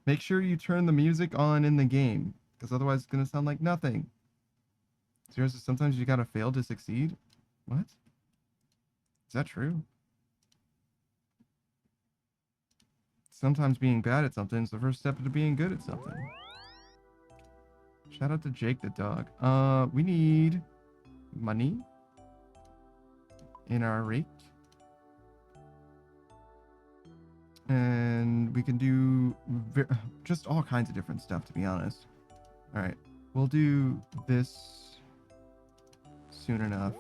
Make sure you turn the music on in the game, because otherwise it's gonna sound like nothing. Seriously, sometimes you gotta fail to succeed? What? Is that true? Sometimes being bad at something is the first step to being good at something. Shout out to Jake the dog. We need money in our rate. And we can do just all kinds of different stuff, to be honest. All right, we'll do this soon enough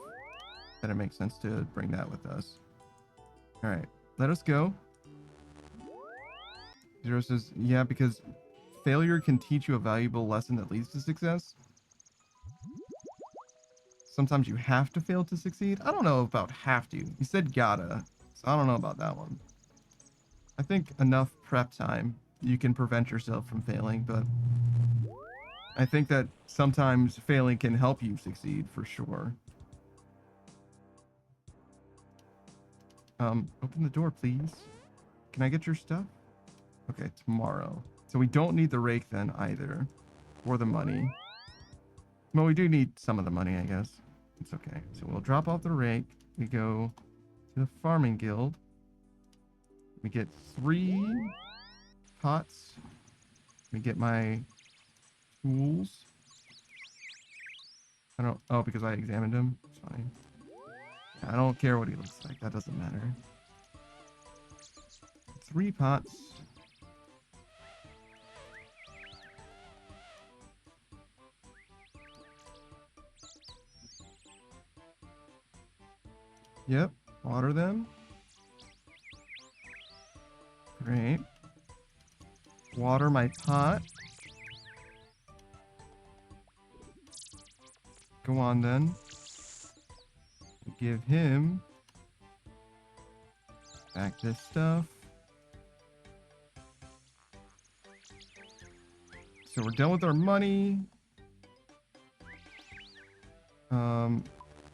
that it makes sense to bring that with us. All right, let us go. Zero says, yeah, because failure can teach you a valuable lesson that leads to success. Sometimes you have to fail to succeed. I don't know about have to. You said gotta, so I don't know about that one. I think enough prep time, you can prevent yourself from failing, but I think that sometimes failing can help you succeed for sure. Open the door, please. Can I get your stuff? Okay, tomorrow. So we don't need the rake then either, or the money. Well, we do need some of the money, I guess. It's okay. So we'll drop off the rake. We go to the farming guild. We get 3 pots. We get my tools. I don't, oh, because I examined him. It's fine. Yeah, I don't care what he looks like. That doesn't matter. 3 pots. Yep. Water them. Great. Water my pot. Go on then. Give him back this stuff. So we're done with our money.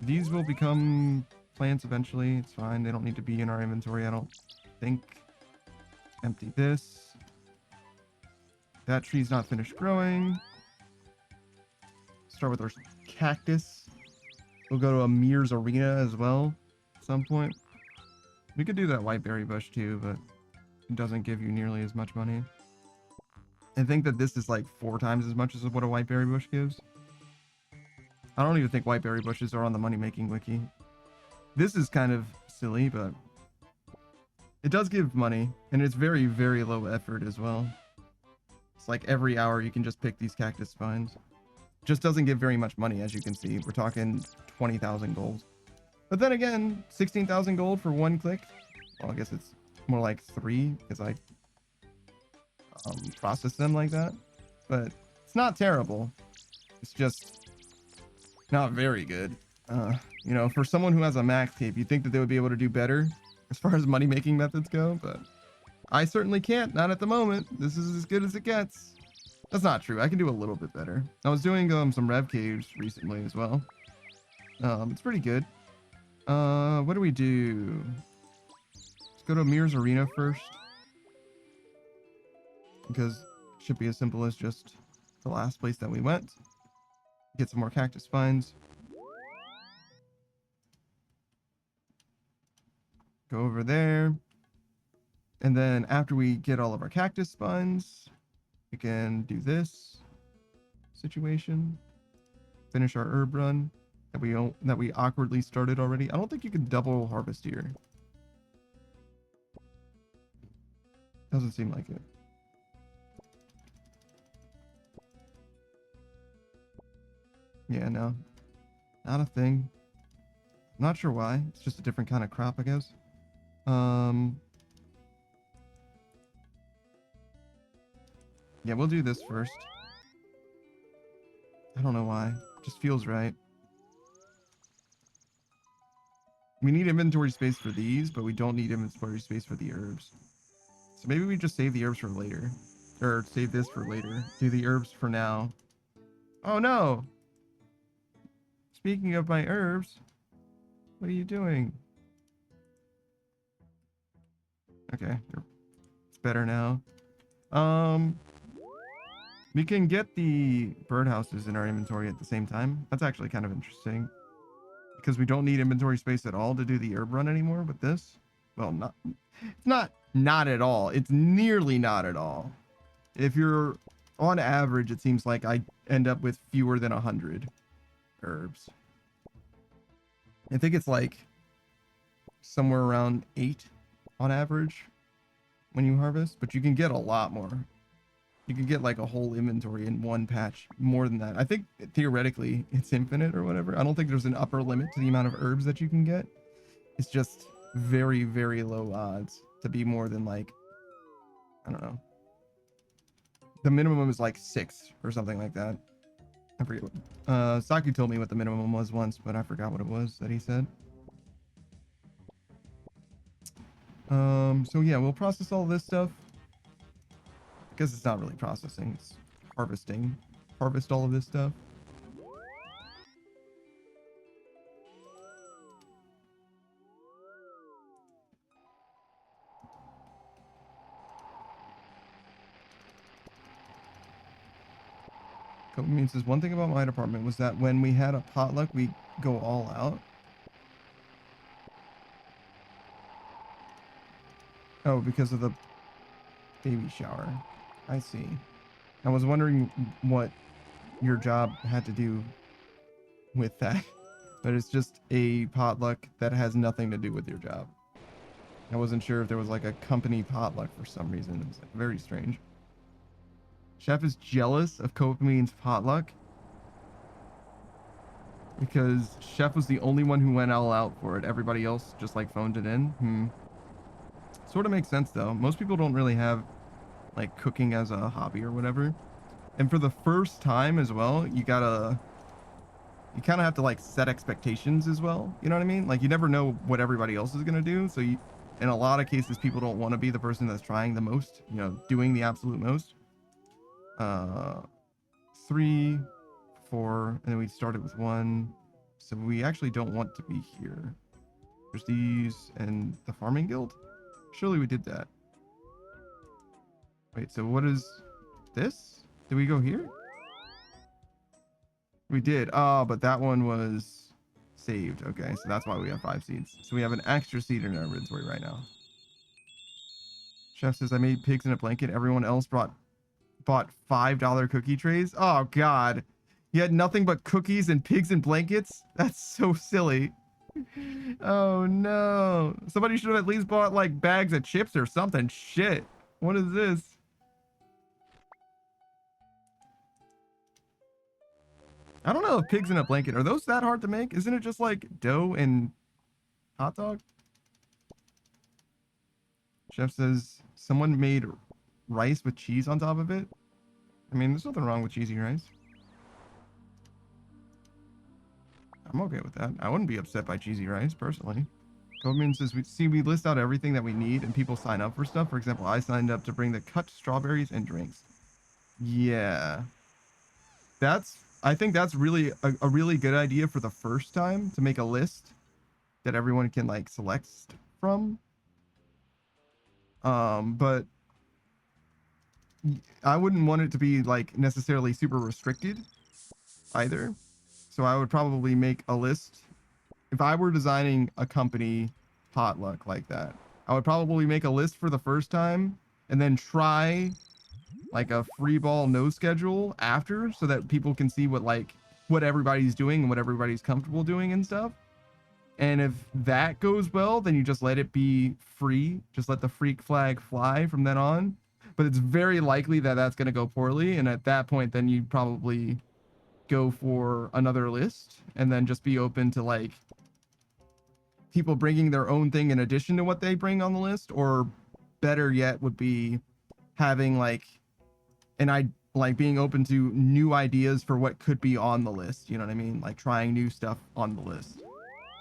These will become plants eventually. It's fine. They don't need to be in our inventory, I don't think. Empty this. That tree's not finished growing. Start with our cactus. We'll go to Amir's arena as well at some point. We could do that whiteberry bush too, but it doesn't give you nearly as much money. I think that this is like 4 times as much as what a whiteberry bush gives. I don't even think whiteberry bushes are on the money-making wiki. This is kind of silly, but it does give money, and it's very, very low effort as well. It's like every hour you can just pick these cactus spines. Just doesn't give very much money, as you can see. We're talking 20,000 gold. But then again, 16,000 gold for 1 click. Well, I guess it's more like 3 because I process them like that. But it's not terrible. It's just not very good. You know, for someone who has a max tape, you'd think that they would be able to do better as far as money making methods go, but I certainly can't. Not at the moment. This is as good as it gets. That's not true. I can do a little bit better. I was doing some rev caves recently as well. It's pretty good. What do we do? Let's go to Amir's arena first, because it should be as simple as just the last place that we went. Get some more cactus spines. Go over there. And then after we get all of our cactus spines, we can do this situation. Finish our herb run that we awkwardly started already. I don't think you can double harvest here. Doesn't seem like it. Yeah, no. Not a thing. Not sure why. It's just a different kind of crop, I guess. Yeah, we'll do this first. I don't know why. It just feels right. We need inventory space for these, but we don't need inventory space for the herbs. So maybe we just save the herbs for later. Or save this for later. Do the herbs for now. Oh no! Speaking of my herbs, what are you doing? Okay, it's better now. Um, we can get the birdhouses in our inventory at the same time. That's actually kind of interesting because we don't need inventory space at all to do the herb run anymore with this. Well, not at all. It's nearly not at all. If you're on average, it seems like I end up with fewer than 100 herbs. I think it's like somewhere around 8 on average when you harvest, but you can get a lot more. You can get like a whole inventory in one patch, more than that. I think theoretically it's infinite or whatever. I don't think there's an upper limit to the amount of herbs that you can get. It's just very, very low odds to be more than like, I don't know. The minimum is like 6 or something like that. I forget what, Saki told me what the minimum was once, but I forgot what it was that he said. So yeah, we'll process all this stuff. Because it's not really processing, it's harvesting. Harvest all of this stuff. Copenhagen says, one thing about my department was that when we had a potluck, we go all out. Oh, because of the baby shower. I see. I was wondering what your job had to do with that. But it's just a potluck that has nothing to do with your job. I wasn't sure if there was like a company potluck for some reason. It was like very strange. Chef is jealous of Copenhagen's potluck because Chef was the only one who went all out for it. Everybody else just like phoned it in. Sort of makes sense though. Most people don't really have like cooking as a hobby or whatever. And for the first time as well, you kind of have to like set expectations as well. You know what I mean? Like you never know what everybody else is going to do. So in a lot of cases, people don't want to be the person that's trying the most, you know, doing the absolute most. 3, 4, and then we started with 1. So we actually don't want to be here. There's these and the farming guild. Surely we did that. Wait, so what is this? Did we go here? We did. Oh, but that one was saved. Okay, so that's why we have 5 seeds. So we have an extra seed in our inventory right now. Chef says, I made pigs in a blanket. Everyone else bought $5 cookie trays. Oh, God. You had nothing but cookies and pigs in blankets? That's so silly. Oh, no. Somebody should have at least bought, like, bags of chips or something. Shit. What is this? I don't know if pigs in a blanket, are those that hard to make? Isn't it just like dough and hot dog? Chef says someone made rice with cheese on top of it. I mean, there's nothing wrong with cheesy rice. I'm okay with that. I wouldn't be upset by cheesy rice, personally. Coleman says, we list out everything that we need and people sign up for stuff. For example, I signed up to bring the cut strawberries and drinks. Yeah. I think that's really a really good idea for the first time, to make a list that everyone can like select from. But I wouldn't want it to be like necessarily super restricted either. So I would probably make a list. If I were designing a company potluck like that, I would probably make a list for the first time and then try like a free ball no schedule after, so that people can see what everybody's doing and what everybody's comfortable doing and stuff. And if that goes well, then you just let it be free. Just let the freak flag fly from then on. But it's very likely that that's going to go poorly. And at that point, then you probably go for another list and then just be open to like people bringing their own thing in addition to what they bring on the list. Or better yet would be having like being open to new ideas for what could be on the list. You know what I mean? Like trying new stuff on the list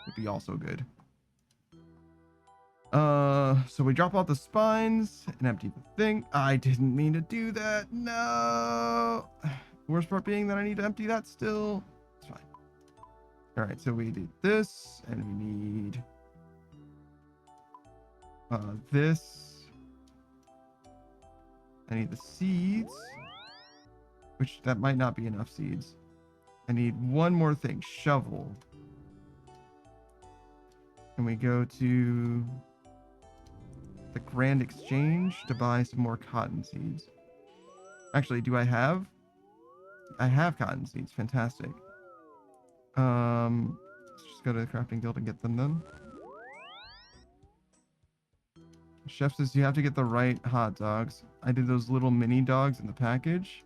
would be also good. So we drop off the spines and empty the thing. I didn't mean to do that. No. Worst part being that I need to empty that still. It's fine. All right, so we did this and we need this I need the seeds, which that might not be enough seeds. I need one more thing, shovel. And we go to the Grand Exchange to buy some more cotton seeds. Actually, do I have? I have cotton seeds. Fantastic. Let's just go to the crafting guild and get them then. Chef says you have to get the right hot dogs. I did those little mini dogs in the package.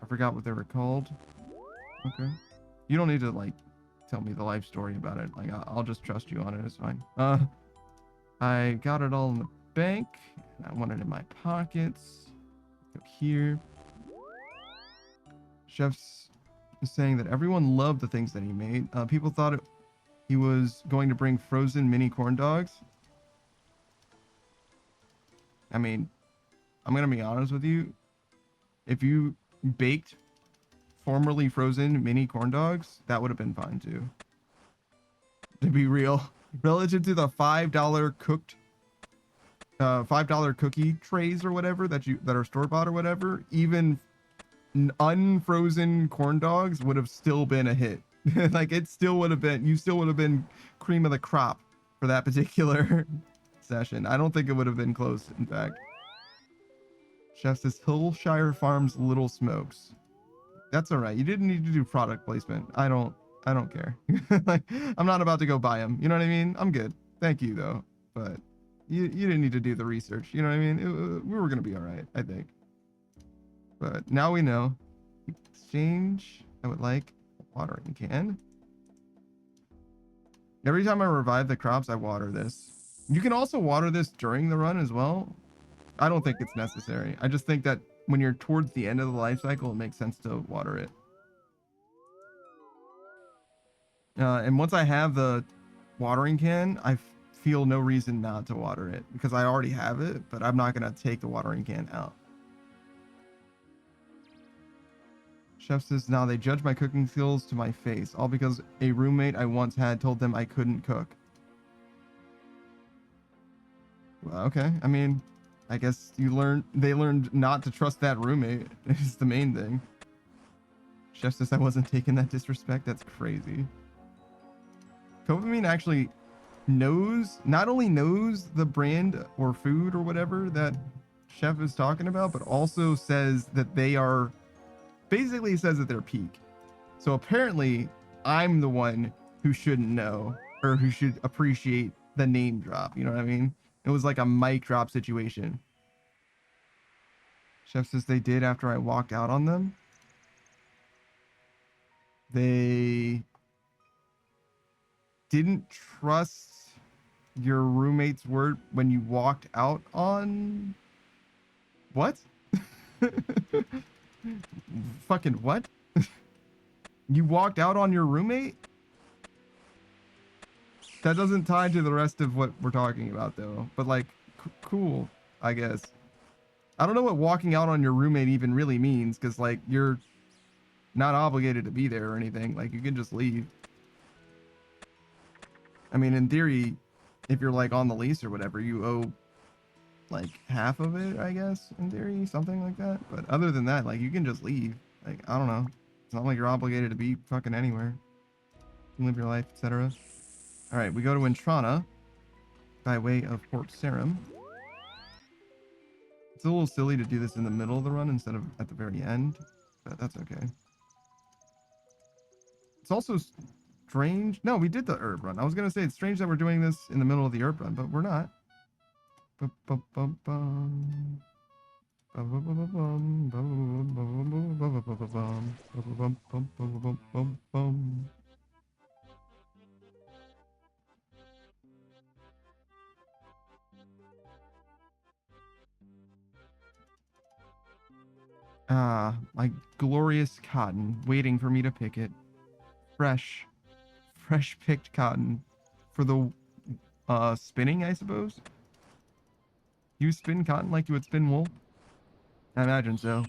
I forgot what they were called. Okay. You don't need to like tell me the life story about it. Like I'll just trust you on it. It's fine. I got it all in the bank. I want it in my pockets. Go here. Chef's saying that everyone loved the things that he made. People thought he was going to bring frozen mini corn dogs. I mean, I'm gonna be honest with you. If you baked formerly frozen mini corn dogs, that would have been fine too. To be real, relative to the $5 cooked, $5 cookie trays or whatever that are store bought or whatever, even unfrozen corn dogs would have still been a hit. Like it still would have been, you still would have been cream of the crop for that particular session. I don't think it would have been close, in fact. Chef says Hillshire Farms Little Smokes. That's all right. You didn't need to do product placement. I don't care. Like, I'm not about to go buy them. You know what I mean? I'm good. Thank you though. But you didn't need to do the research. You know what I mean? We were going to be all right, I think. But now we know. Exchange. I would like a watering can. Every time I revive the crops, I water this. You can also water this during the run as well. I don't think it's necessary. I just think that when you're towards the end of the life cycle, it makes sense to water it. And once I have the watering can, I feel no reason not to water it because I already have it, but I'm not going to take the watering can out. Chef says, now they judge my cooking skills to my face, all because a roommate I once had told them I couldn't cook. Well, okay. I mean, I guess they learned not to trust that roommate is the main thing. Chef says I wasn't taking that disrespect. That's crazy. Copamine actually not only knows the brand or food or whatever that Chef is talking about, but also says that they are, basically says that they're peak. So apparently I'm the one who shouldn't know or who should appreciate the name drop. You know what I mean? It was like a mic drop situation. Chef says they did after I walked out on them. They didn't trust your roommate's word when you walked out on... What? Fucking what? You walked out on your roommate? That doesn't tie to the rest of what we're talking about though. But like, cool, I guess. I don't know what walking out on your roommate even really means, because like you're not obligated to be there or anything. Like you can just leave. I mean, in theory, if you're like on the lease or whatever, you owe like half of it, I guess, in theory, something like that. But other than that, like you can just leave. Like, I don't know. It's not like you're obligated to be fucking anywhere. You can live your life, etc. All right, we go to Intrana by way of Port Sarim. It's a little silly to do this in the middle of the run instead of at the very end, but that's okay. It's also strange. No, we did the herb run. I was going to say it's strange that we're doing this in the middle of the herb run, but we're not. Ah, my glorious cotton, waiting for me to pick it. Fresh picked cotton for the spinning, I suppose. You spin cotton like you would spin wool? I imagine so.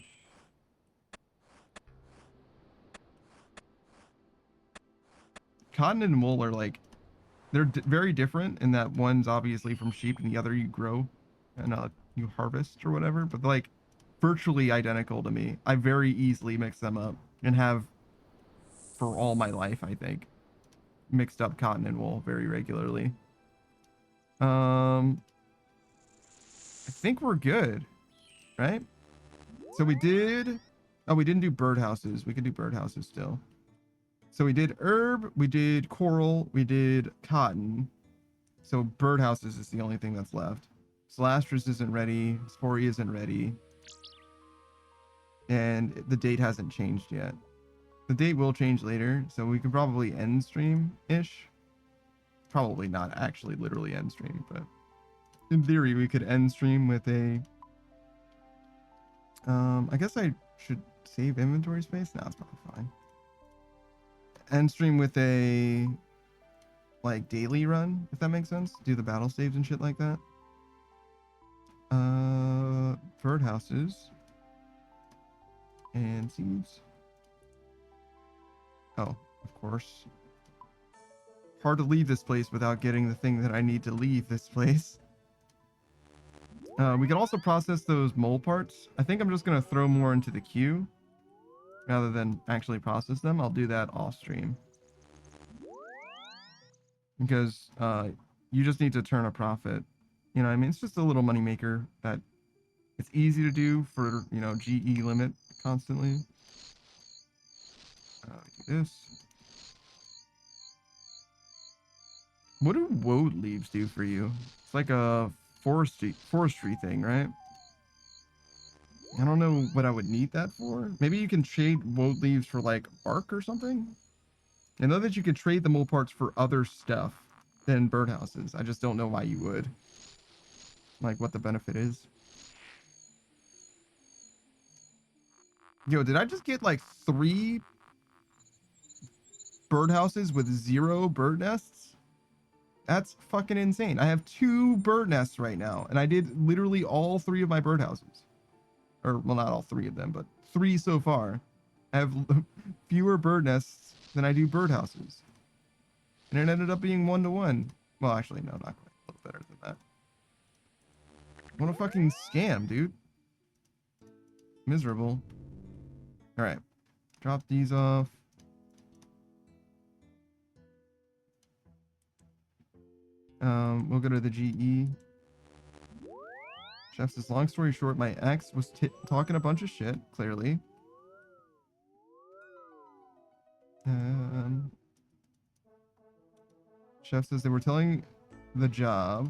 Cotton and wool are like, they're very different in that one's obviously from sheep and the other you grow and you harvest or whatever. But like, virtually identical to me. I very easily mix them up and have for all my life, I think. Mixed up cotton and wool very regularly. I think we're good, right? So we did... Oh, we didn't do birdhouses. We could do birdhouses still. So we did herb, we did coral, we did cotton. So birdhouses is the only thing that's left. Salastrus isn't ready. Spory isn't ready. And the date hasn't changed yet. The date will change later, so we can probably end stream-ish. Probably not actually literally end stream, but in theory we could end stream with a... I guess I should save inventory space? No, it's probably fine. End stream with a like daily run, if that makes sense. Do the battle saves and shit like that. Birdhouses and seeds. Oh, of course. Hard to leave this place without getting the thing that I need to leave this place. We can also process those mole parts. I think I'm just going to throw more into the queue rather than actually process them. I'll do that off stream. Because you just need to turn a profit. You know what I mean? It's just a little money maker that it's easy to do for, you know, GE limit constantly. Do this. What do woad leaves do for you? It's like a forestry thing, right? I don't know what I would need that for. Maybe you can trade woad leaves for like bark or something. I know that you can trade the mole parts for other stuff than birdhouses. I just don't know why you would. Like what the benefit is. Yo, did I just get like 3 birdhouses with 0 bird nests? That's fucking insane. I have 2 bird nests right now, and I did literally all 3 of my birdhouses. Or, well, not all 3 of them, but 3 so far. I have fewer bird nests than I do birdhouses. And it ended up being 1-to-1. Well, actually, no, not quite. A little better than that. What a fucking scam, dude. Miserable. Alright. Drop these off. We'll go to the GE. Chef says, long story short, my ex was talking a bunch of shit, clearly. Chef says they were telling the job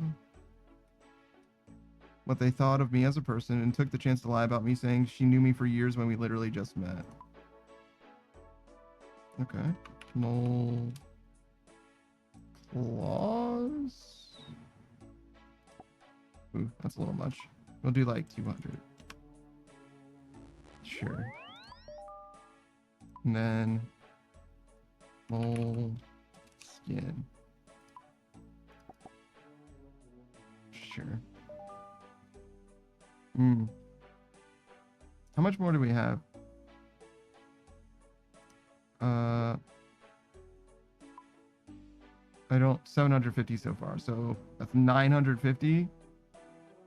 what they thought of me as a person and took the chance to lie about me, saying she knew me for years when we literally just met. Okay. No claws. Ooh, that's a little much. We'll do like 200. Sure. And then mole skin. Sure. How much more do we have? I don't... 750 so far, so that's 950.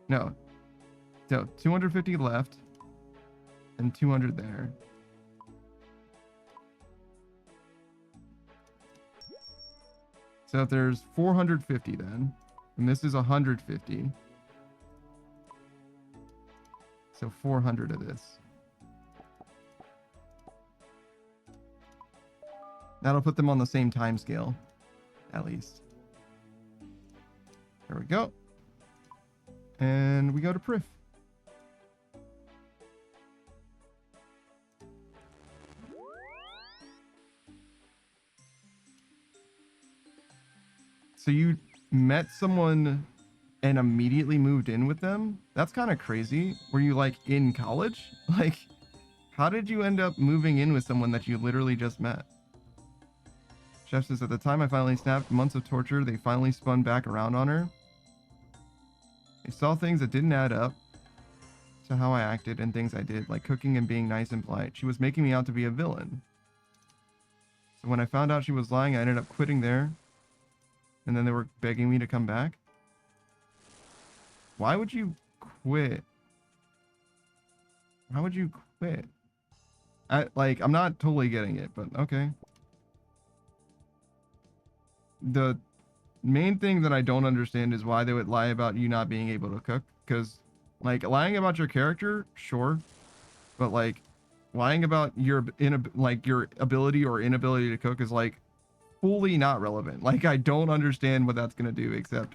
No. So 250 left. And 200 there. So if there's 450 then. And this is 150. So 400 of this. That'll put them on the same time scale. At least. There we go. And we go to Prif. So you met someone and immediately moved in with them? That's kind of crazy. Were you like in college? Like, how did you end up moving in with someone that you literally just met? Chef says, at the time I finally snapped, months of torture, they finally spun back around on her. They saw things that didn't add up to how I acted and things I did, like cooking and being nice and polite. She was making me out to be a villain. So when I found out she was lying, I ended up quitting there. And then they were begging me to come back. Why would you quit How would you quit? I'm not totally getting it, but okay. The main thing that I don't understand is why they would lie about you not being able to cook. Because, like, lying about your character, sure, but like, lying about your your ability or inability to cook is like fully not relevant. Like, I don't understand what that's gonna do, except,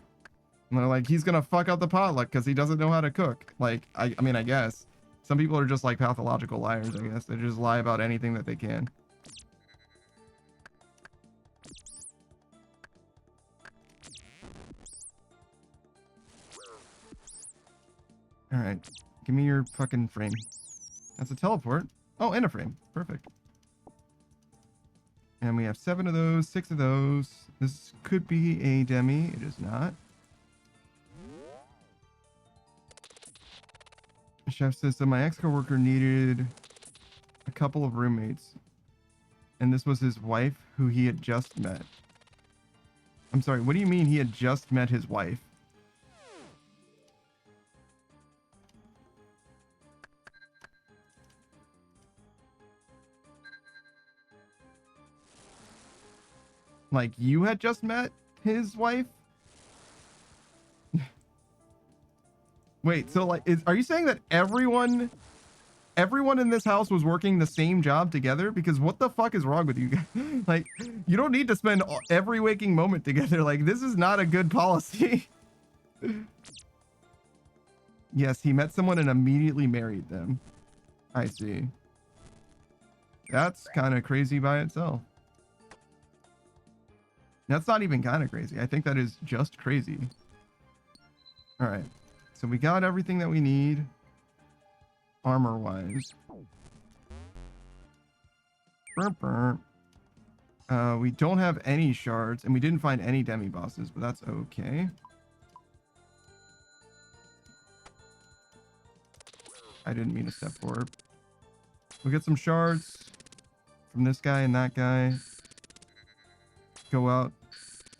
like, he's gonna fuck up the potluck because he doesn't know how to cook. Like, I mean, I guess some people are just like pathological liars. I guess they just lie about anything that they can. All right, give me your fucking frame. That's a teleport. Oh, and a frame. Perfect. And we have 7 of those, 6 of those. This could be a demi. It is not. The chef says that my ex-coworker needed a couple of roommates. And this was his wife who he had just met. I'm sorry, what do you mean he had just met his wife? Like, you had just met his wife? Wait, so like, are you saying that everyone in this house was working the same job together? Because what the fuck is wrong with you guys? Like, you don't need to spend every waking moment together. Like, this is not a good policy. Yes, he met someone and immediately married them. I see. That's kind of crazy by itself. That's not even kind of crazy. I think that is just crazy. All right. So we got everything that we need armor-wise. We don't have any shards, and we didn't find any demi-bosses, but that's okay. I didn't mean to step forward. We'll get some shards from this guy and that guy. Go out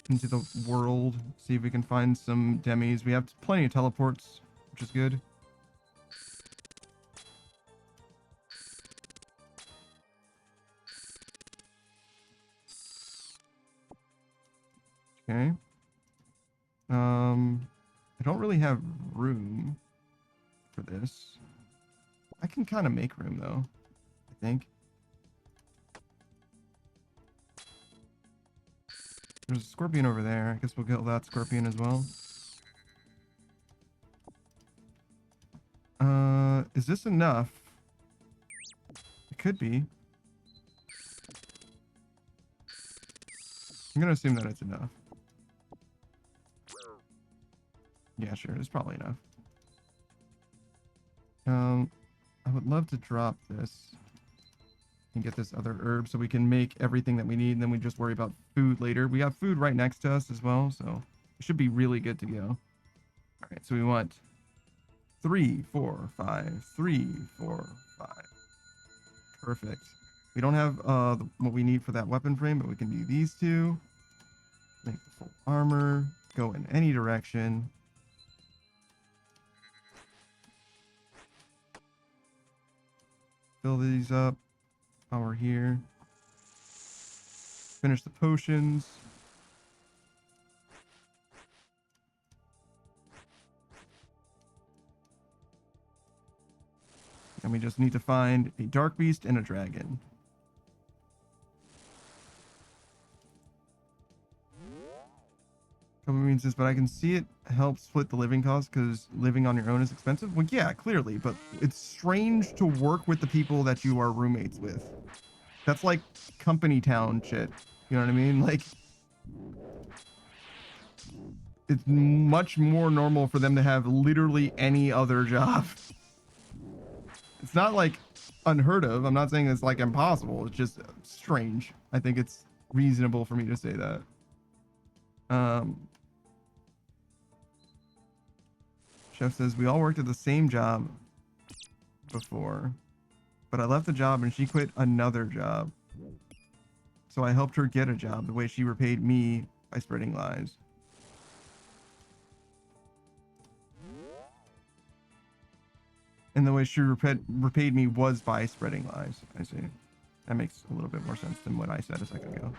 into the world, see if we can find some demis. We have plenty of teleports, which is good. Okay. I don't really have room for this. I can kind of make room though, I think. There's a scorpion over there. I guess we'll kill that scorpion as well. Is this enough? It could be. I'm gonna assume that it's enough. Yeah, sure. It's probably enough. I would love to drop this and get this other herb so we can make everything that we need, and then we just worry about food later. We have food right next to us as well, so it should be really good to go. All right, so we want 3, 4, 5, 3, 4, 5. Perfect. We don't have what we need for that weapon frame, but we can do these two. Make the full armor. Go in any direction. Fill these up while we're here. Finish the potions. And we just need to find a dark beast and a dragon. Couple means this, but I can see it helps split the living cost because living on your own is expensive. Well, yeah, clearly, but it's strange to work with the people that you are roommates with. That's like company town shit. You know what I mean? Like, it's much more normal for them to have literally any other job. It's not like unheard of. I'm not saying it's like impossible. It's just strange. I think it's reasonable for me to say that. Chef says, we all worked at the same job before, but I left the job and she quit another job. So I helped her get a job the way she repaid me by spreading lies. And the way she repaid me was by spreading lies. I see. That makes a little bit more sense than what I said a second ago.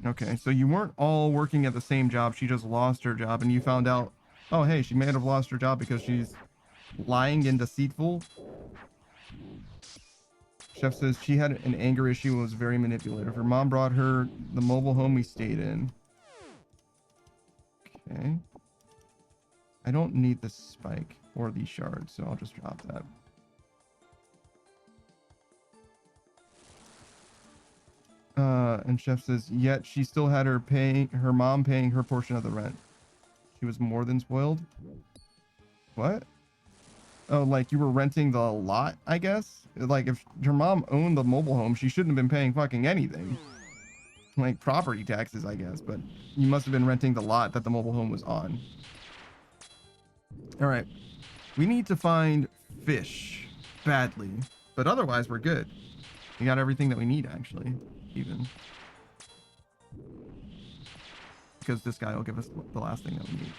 Okay, so you weren't all working at the same job. She just lost her job, and you found out, oh, hey, she may have lost her job because she's lying and deceitful. Chef says she had an anger issue and was very manipulative. Her mom brought her the mobile home we stayed in. Okay. I don't need the spike or these shards, so I'll just drop that. And Chef says, yet she still had her mom paying her portion of the rent. She was more than spoiled. What? Oh, like you were renting the lot, I guess? Like if her mom owned the mobile home, she shouldn't have been paying fucking anything. Like property taxes, I guess, but you must have been renting the lot that the mobile home was on. All right. We need to find fish badly, but otherwise we're good. We got everything that we need, actually, even. Because this guy will give us the last thing that we need.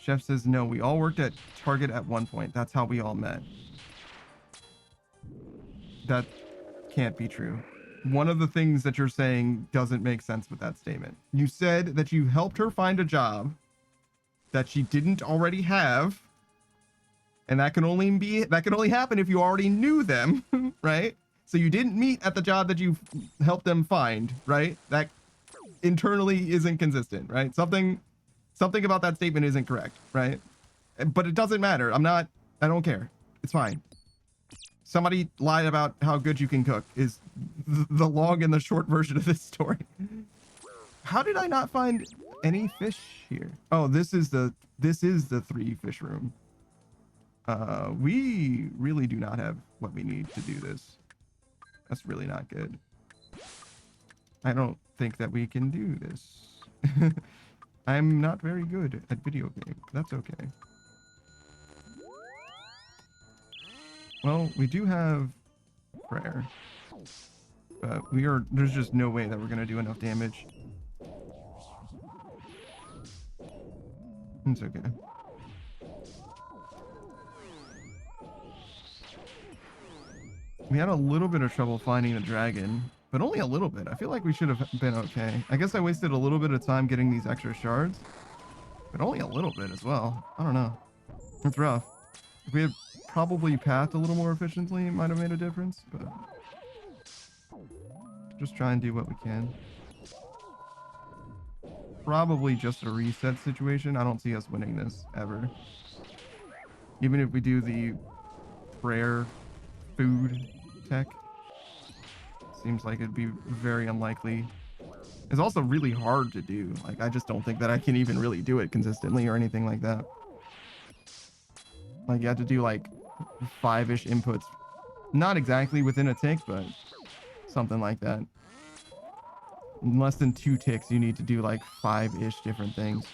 Chef says, no, we all worked at Target at one point. That's how we all met. That can't be true. One of the things that you're saying doesn't make sense with that statement. You said that you helped her find a job that she didn't already have. And that can only happen if you already knew them, right? So you didn't meet at the job that you helped them find, right? That internally isn't consistent, right? Something about that statement isn't correct, right? But it doesn't matter. I don't care. It's fine. Somebody lied about how good you can cook is the long and the short version of this story. How did I not find any fish here? Oh, this is the 3 fish room. We really do not have what we need to do this. That's really not good. I don't think that we can do this. I'm not very good at video games. That's okay. Well, we do have prayer, but there's just no way that we're gonna do enough damage. It's okay. We had a little bit of trouble finding the dragon, but only a little bit. I feel like we should have been okay. I guess I wasted a little bit of time getting these extra shards, but only a little bit as well. I don't know. It's rough. If we had probably pathed a little more efficiently, it might have made a difference, but just try and do what we can. Probably just a reset situation. I don't see us winning this ever. Even if we do the prayer food tech, seems like it'd be very unlikely. It's also really hard to do. Like, I just don't think that I can even really do it consistently or anything like that. Like, you have to do like 5-ish inputs, not exactly within a tick, but something like that. In less than 2 ticks, you need to do like 5-ish different things.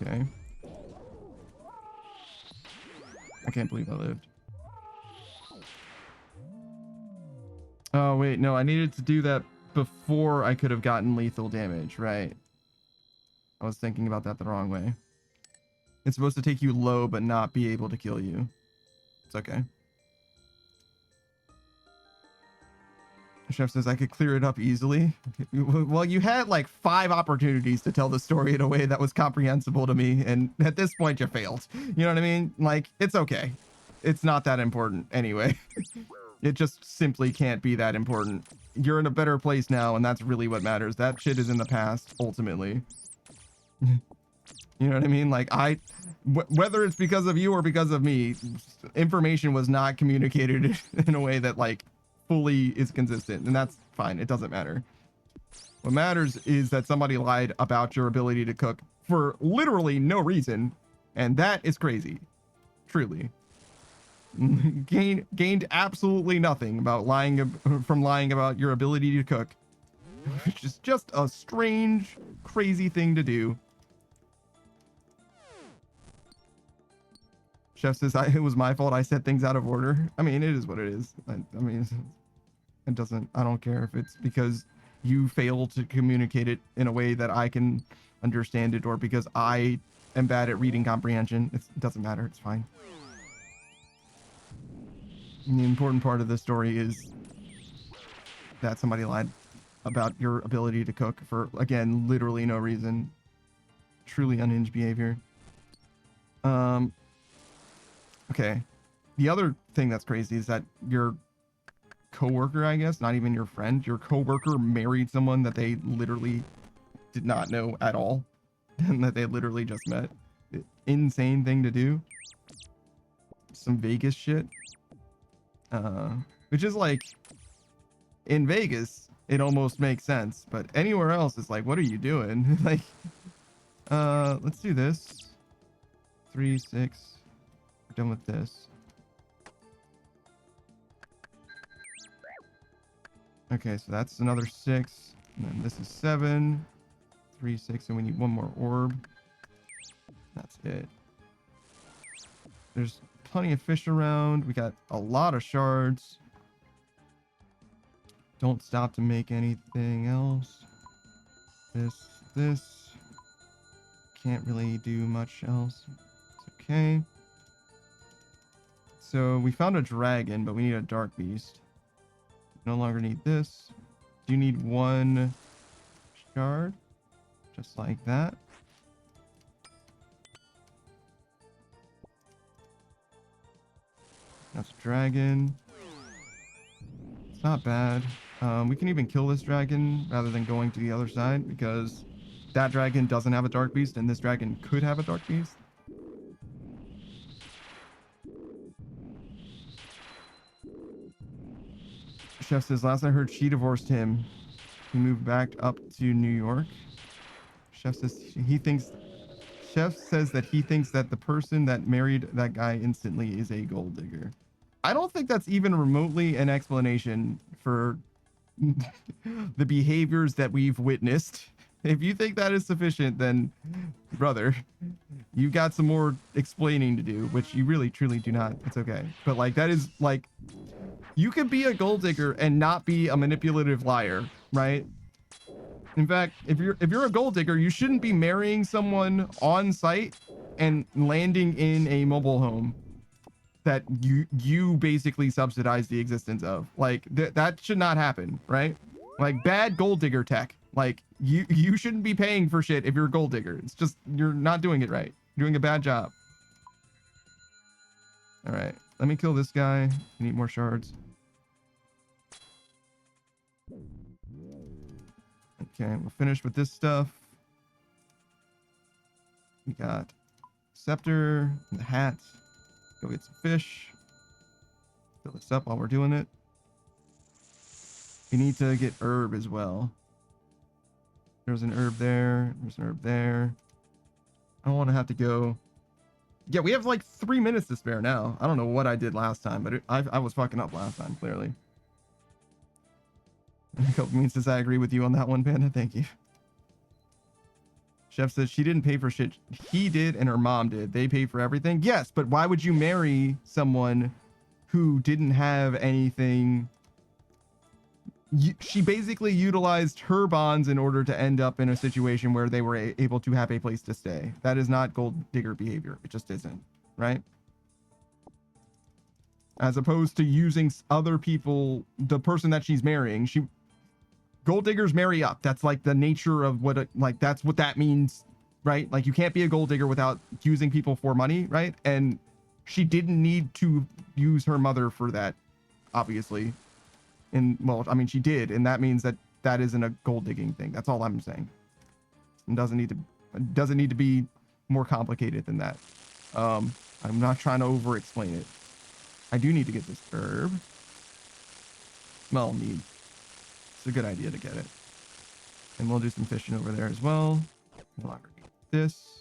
Okay. I can't believe I lived. Oh, wait, no, I needed to do that before I could have gotten lethal damage, right? I was thinking about that the wrong way. It's supposed to take you low, but not be able to kill you. It's okay. The chef says I could clear it up easily. Well, you had like 5 opportunities to tell the story in a way that was comprehensible to me, and at this point you failed. You know what I mean? Like, it's okay. It's not that important anyway. It just simply can't be that important. You're in a better place now, and that's really what matters. That shit is in the past, ultimately. You know what I mean? Like, whether it's because of you or because of me, information was not communicated in a way that, like, fully is consistent, and that's fine. It doesn't matter. What matters is that somebody lied about your ability to cook for literally no reason, and that is crazy. Truly. Gained absolutely nothing about lying about your ability to cook which is just a strange, crazy thing to do. Chef says, it was my fault. I said things out of order. I mean, it is what it is. I mean, it doesn't, I don't care if it's because you fail to communicate it in a way that I can understand it, or because I am bad at reading comprehension. It doesn't matter. It's fine. And the important part of the story is that somebody lied about your ability to cook for, again, literally no reason. Truly unhinged behavior. Okay. The other thing that's crazy is that your coworker, I guess, not even your friend, your coworker married someone that they literally did not know at all, and that they literally just met. Insane thing to do. Some Vegas shit. Which is like, in Vegas, it almost makes sense, but anywhere else, it's like, what are you doing? Like, let's do this. 3, 6. We're done with this. Okay, so that's another 6. And then this is 7. 3, 6, and we need one more orb. That's it. There's plenty of fish around. We got a lot of shards. Don't stop to make anything else. This. Can't really do much else. It's okay. So we found a dragon, but we need a dark beast. No longer need this. Do you need 1 shard? Just like that. That's a dragon. It's not bad. We can even kill this dragon rather than going to the other side, because that dragon doesn't have a dark beast and this dragon could have a dark beast. Chef says, last I heard, she divorced him. He moved back up to New York. Chef says Chef says that he thinks that the person that married that guy instantly is a gold digger. I don't think that's even remotely an explanation for the behaviors that we've witnessed. If you think that is sufficient, then brother, you got some more explaining to do, which you really truly do not. It's okay. But like, that is like, you could be a gold digger and not be a manipulative liar, right? In fact, if you're a gold digger, you shouldn't be marrying someone on site and landing in a mobile home that you basically subsidize the existence of. Like that should not happen, right? Like, bad gold digger tech. Like, you shouldn't be paying for shit if you're a gold digger. It's just, you're not doing it right. You're doing a bad job. All right, let me kill this guy. I need more shards. Okay, we're finished with this stuff. We got scepter and the hat. Go get some fish. Fill this up while we're doing it. We need to get herb as well. There's an herb there. There's an herb there. I don't want to have to go. Yeah, we have like 3 minutes to spare now. I don't know what I did last time, but I was fucking up last time, clearly. Means says, I agree with you on that one, Panda. Thank you. Chef says she didn't pay for shit. He did, and her mom did. They paid for everything. Yes, but why would you marry someone who didn't have anything? She basically utilized her bonds in order to end up in a situation where they were able to have a place to stay. That is not gold digger behavior. It just isn't, right? As opposed to using other people, the person that she's marrying, gold diggers marry up. That's like the nature of what that's what that means, right? Like, you can't be a gold digger without using people for money, right? And she didn't need to use her mother for that, obviously. And well, I mean, she did, and that means that that isn't a gold digging thing. That's all I'm saying. It doesn't need to be more complicated than that. I'm not trying to over explain it. I do need to get this herb. Well, it's a good idea to get it. And we'll do some fishing over there as well. No longer need this.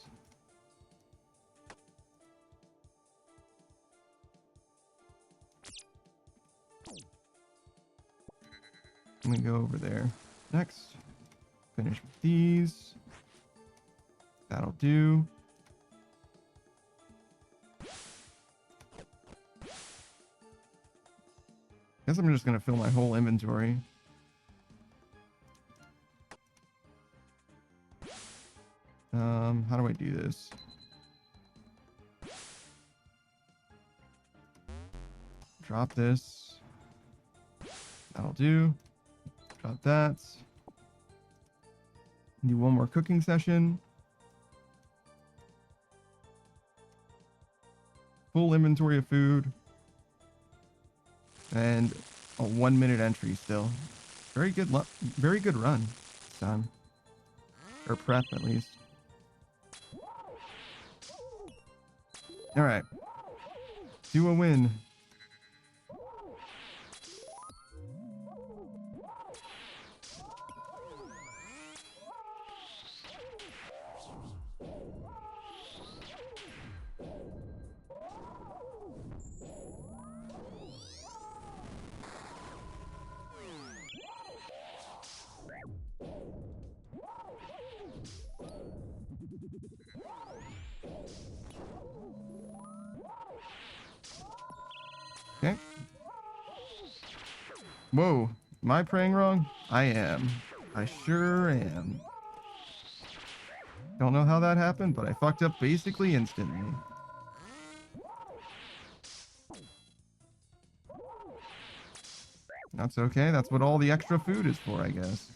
Let me go over there. next? Finish with these. That'll do. Guess I'm just gonna fill my whole inventory. How do I do this? Drop this. That'll do. Drop that. Do one more cooking session. Full inventory of food. And a 1 minute entry still. Very good run this time. Or prep at least. Alright. Do a win. Okay. Whoa. Am I praying wrong? I am. I sure am. Don't know how that happened, but I fucked up basically instantly. That's okay. That's what all the extra food is for, I guess.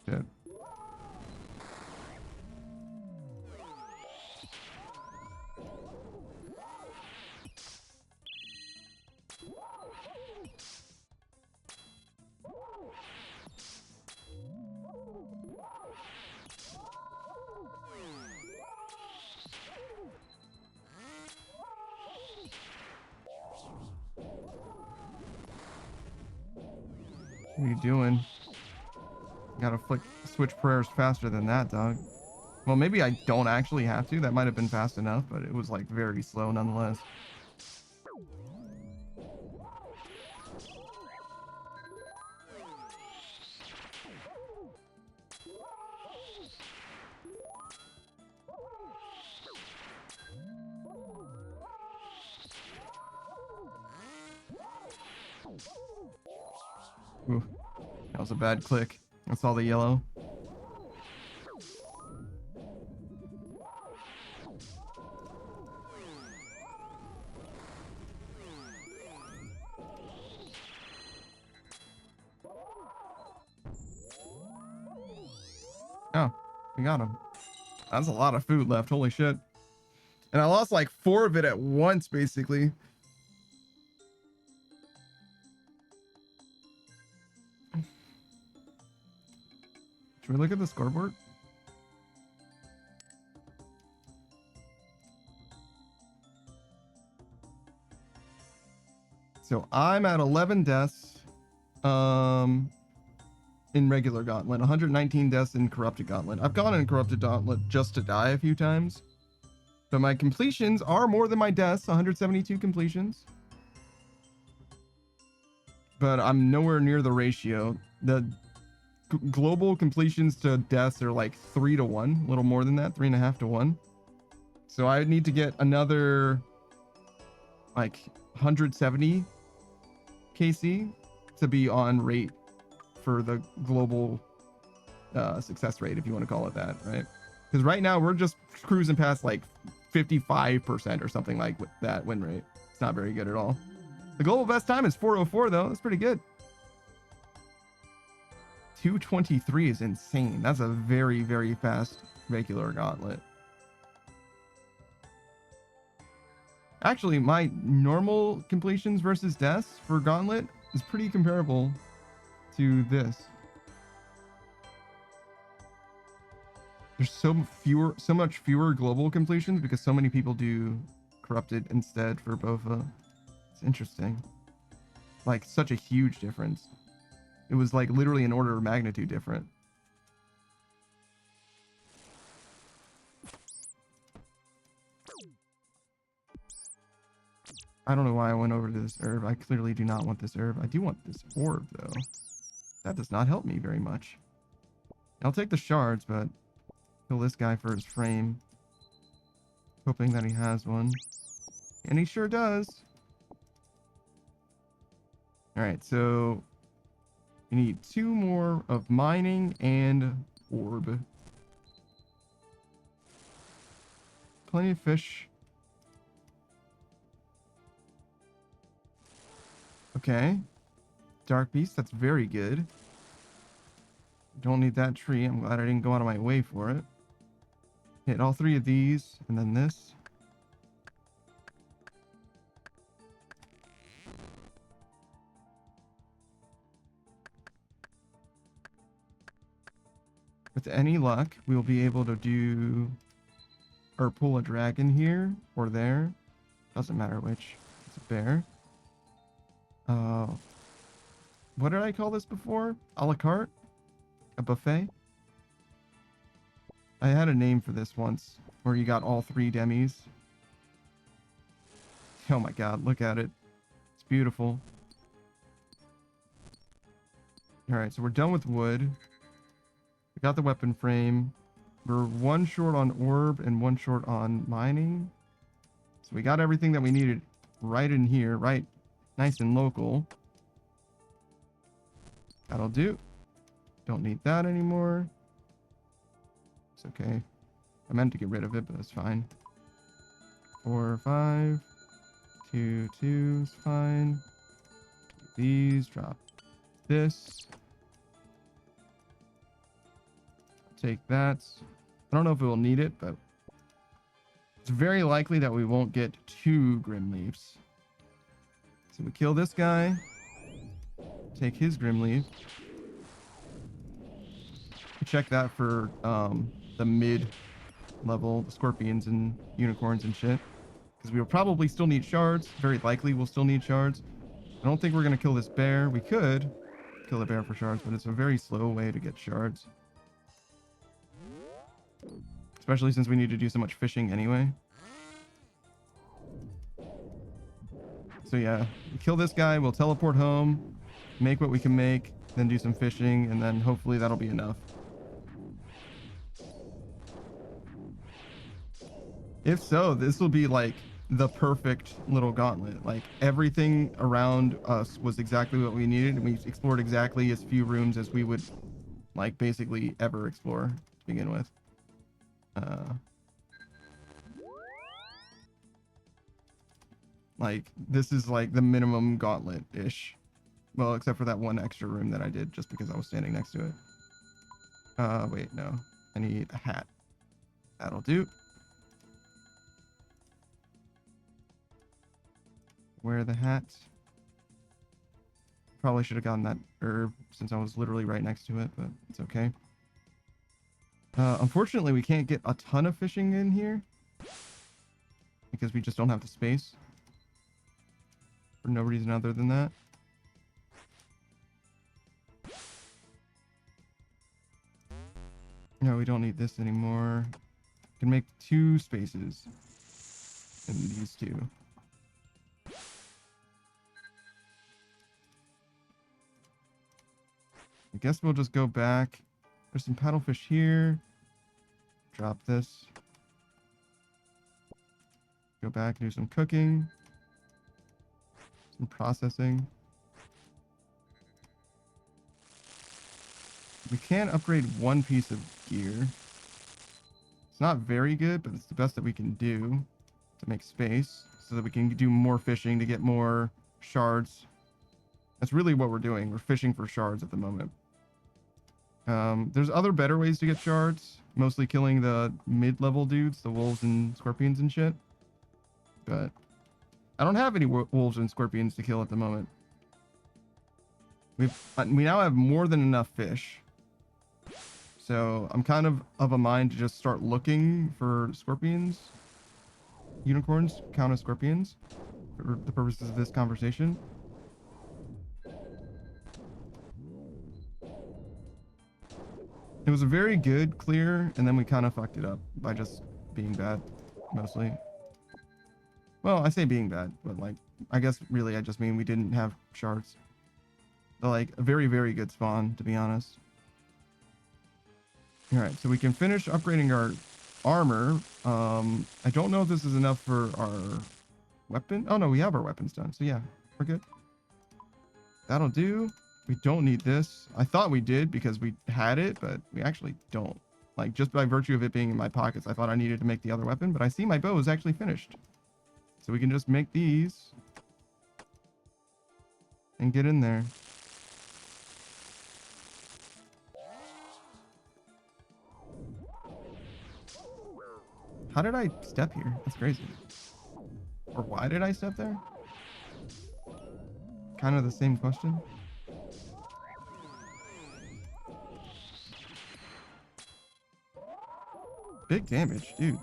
Shit. What are you doing? Gotta switch prayers faster than that, dog. Well, maybe I don't actually have to. That might have been fast enough, but it was like very slow nonetheless. Ooh, that was a bad click. That's all the yellow. Oh, we got him. That's a lot of food left. Holy shit. And I lost like 4 of it at once, basically. Should we look at the scoreboard? So I'm at 11 deaths in regular Gauntlet, 119 deaths in Corrupted Gauntlet. I've gone in Corrupted Gauntlet just to die a few times. But my completions are more than my deaths, 172 completions. But I'm nowhere near the ratio. The global completions to deaths are like 3 to 1, a little more than that, 3.5 to 1. So I need to get another like 170 KC to be on rate for the global success rate, if you want to call it that, right? Because right now we're just cruising past like 55% or something like that win rate. It's not very good at all. The global best time is 4:04 though. That's pretty good. 2:23 is insane. That's a very, very fast regular gauntlet. Actually, my normal completions versus deaths for Gauntlet is pretty comparable to this. There's so much fewer global completions because so many people do Corrupted instead for BOFA. It's interesting. Like such a huge difference. It was like literally an order of magnitude different. I don't know why I went over to this herb. I clearly do not want this herb. I do want this orb, though. That does not help me very much. I'll take the shards, but kill this guy for his frame. Hoping that he has one. And he sure does. Alright, so you need 2 more of mining and orb. Plenty of fish. Okay. Dark beast, that's very good. Don't need that tree. I'm glad I didn't go out of my way for it. Hit all 3 of these, and then this. With any luck, we'll be able to do or pull a dragon here or there. Doesn't matter which. It's a bear. What did I call this before? A la carte? A buffet? I had a name for this once, where you got all 3 demis. Oh my god, look at it. It's beautiful. Alright, so we're done with wood. We got the weapon frame. We're 1 short on orb and 1 short on mining. So we got everything that we needed right in here, right? Nice and local. That'll do. Don't need that anymore. It's okay. I meant to get rid of it, but that's fine. 4, 5. 2, 2 is fine. These, drop this. Take that. I don't know if we will need it, but it's very likely that we won't get 2 Grim Leaves. So we kill this guy. Take his Grim Leaf. Check that for the mid level, the scorpions and unicorns and shit. Because we will probably still need shards. Very likely we'll still need shards. I don't think we're going to kill this bear. We could kill the bear for shards, but it's a very slow way to get shards. Especially since we need to do so much fishing anyway. So yeah, we kill this guy, we'll teleport home, make what we can make, then do some fishing, and then hopefully that'll be enough. If so, this will be like the perfect little gauntlet. Like everything around us was exactly what we needed, and we explored exactly as few rooms as we would like basically ever explore to begin with. Like this is like the minimum gauntlet-ish. Well, except for that 1 extra room that I did just because I was standing next to it. Wait, no. I need a hat. That'll do. Wear the hat. Probably should have gotten that herb since I was literally right next to it, but it's okay. Unfortunately, we can't get a ton of fishing in here because we just don't have the space for no reason other than that. No, we don't need this anymore. We can make 2 spaces in these 2. I guess we'll just go back. There's some paddlefish here. Drop this. Go back and do some cooking. Some processing. We can upgrade one piece of gear. It's not very good, but it's the best that we can do to make space so that we can do more fishing to get more shards. That's really what we're doing. We're fishing for shards at the moment. There's other better ways to get shards, mostly killing the mid-level dudes, the wolves and scorpions and shit. But I don't have any wolves and scorpions to kill at the moment. We now have more than enough fish. So I'm kind of a mind to just start looking for scorpions. Unicorns count as scorpions for the purposes of this conversation. It was a very good clear, and then we kind of fucked it up by just being bad, mostly. Well, I say being bad, but like, I guess really I just mean we didn't have shards. But like, a very, very good spawn, to be honest. Alright, so we can finish upgrading our armor. I don't know if this is enough for our weapon. Oh no, we have our weapons done, so yeah, we're good. That'll do. We don't need this. I thought we did because we had it, but we actually don't. Like, just by virtue of it being in my pockets, I thought I needed to make the other weapon, but I see my bow is actually finished. So we can just make these and get in there. How did I step here? That's crazy. Or why did I step there? Kind of the same question. Big damage, dude.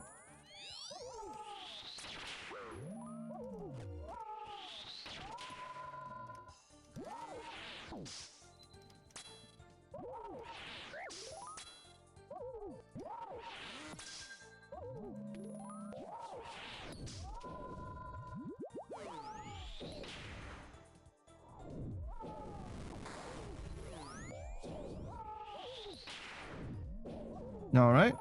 All right.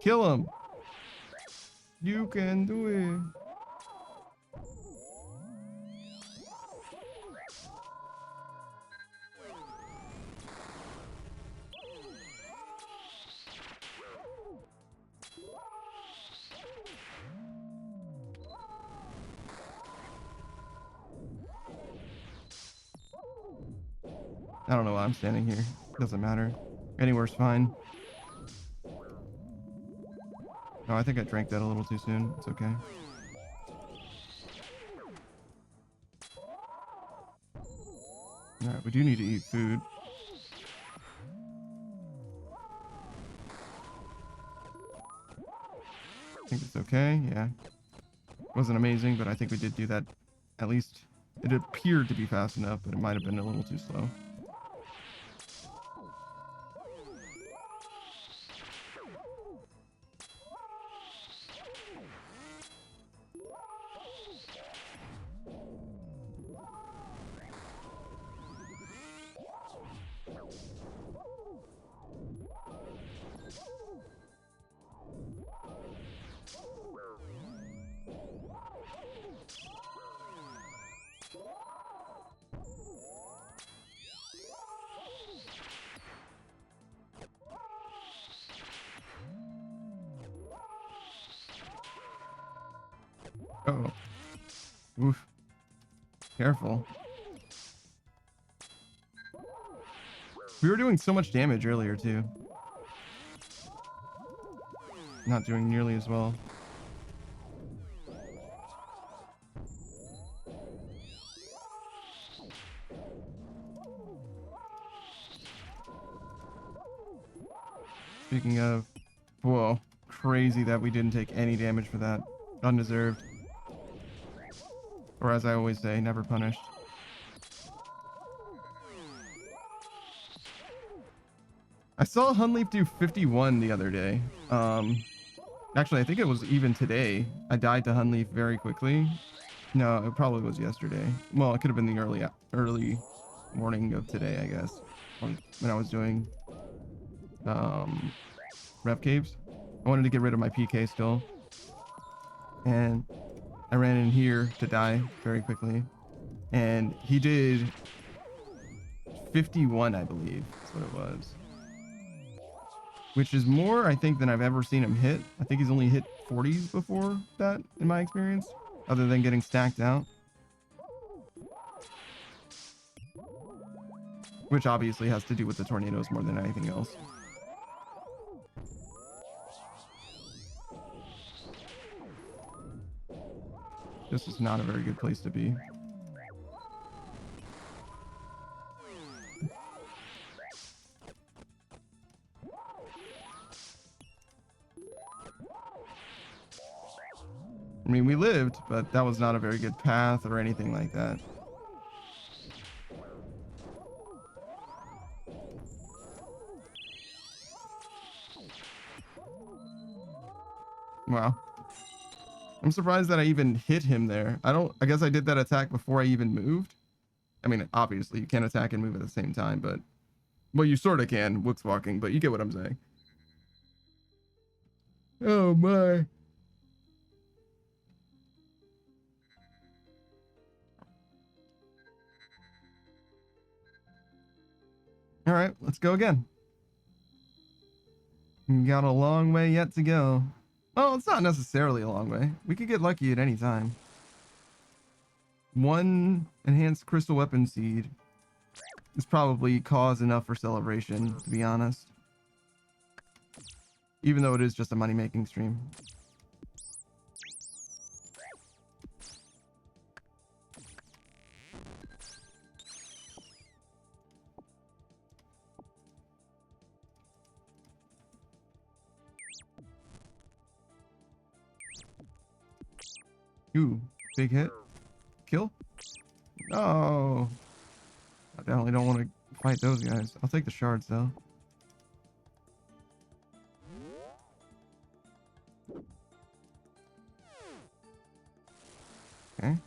Kill him. You can do it. I don't know why I'm standing here. Doesn't matter. Anywhere's fine. No, I think I drank that a little too soon. It's okay. Alright, we do need to eat food. I think it's okay, yeah. Wasn't amazing, but I think we did do that. At least it appeared to be fast enough, but it might have been a little too slow. Oh. Oof. Careful. We were doing so much damage earlier, too. Not doing nearly as well. Speaking of... Whoa. Crazy that we didn't take any damage for that. Undeserved. Or as I always say, never punished. I saw Hunleaf do 51 the other day. Actually, I think it was even today. I died to Hunleaf very quickly. No, it probably was yesterday. Well, it could have been the early morning of today, I guess. When I was doing rev caves. I wanted to get rid of my PK still. And I ran in here to die very quickly. And he did 51, I believe. That's what it was. Which is more, I think, than I've ever seen him hit. I think he's only hit 40s before that, in my experience, other than getting stacked out. Which obviously has to do with the tornadoes more than anything else. This is not a very good place to be. I mean, we lived, but that was not a very good path or anything like that. Wow. I'm surprised that I even hit him there. I guess I did that attack before I even moved. I mean, obviously you can't attack and move at the same time, but well, you sort of can, Wook's walking, but you get what I'm saying. Oh my. All right, let's go again. We got a long way yet to go. Well, it's not necessarily a long way. We could get lucky at any time. One enhanced crystal weapon seed is probably cause enough for celebration, to be honest. Even though it is just a money-making stream. Ooh, big hit. Kill? No. I definitely don't want to fight those guys. I'll take the shards, though. Okay.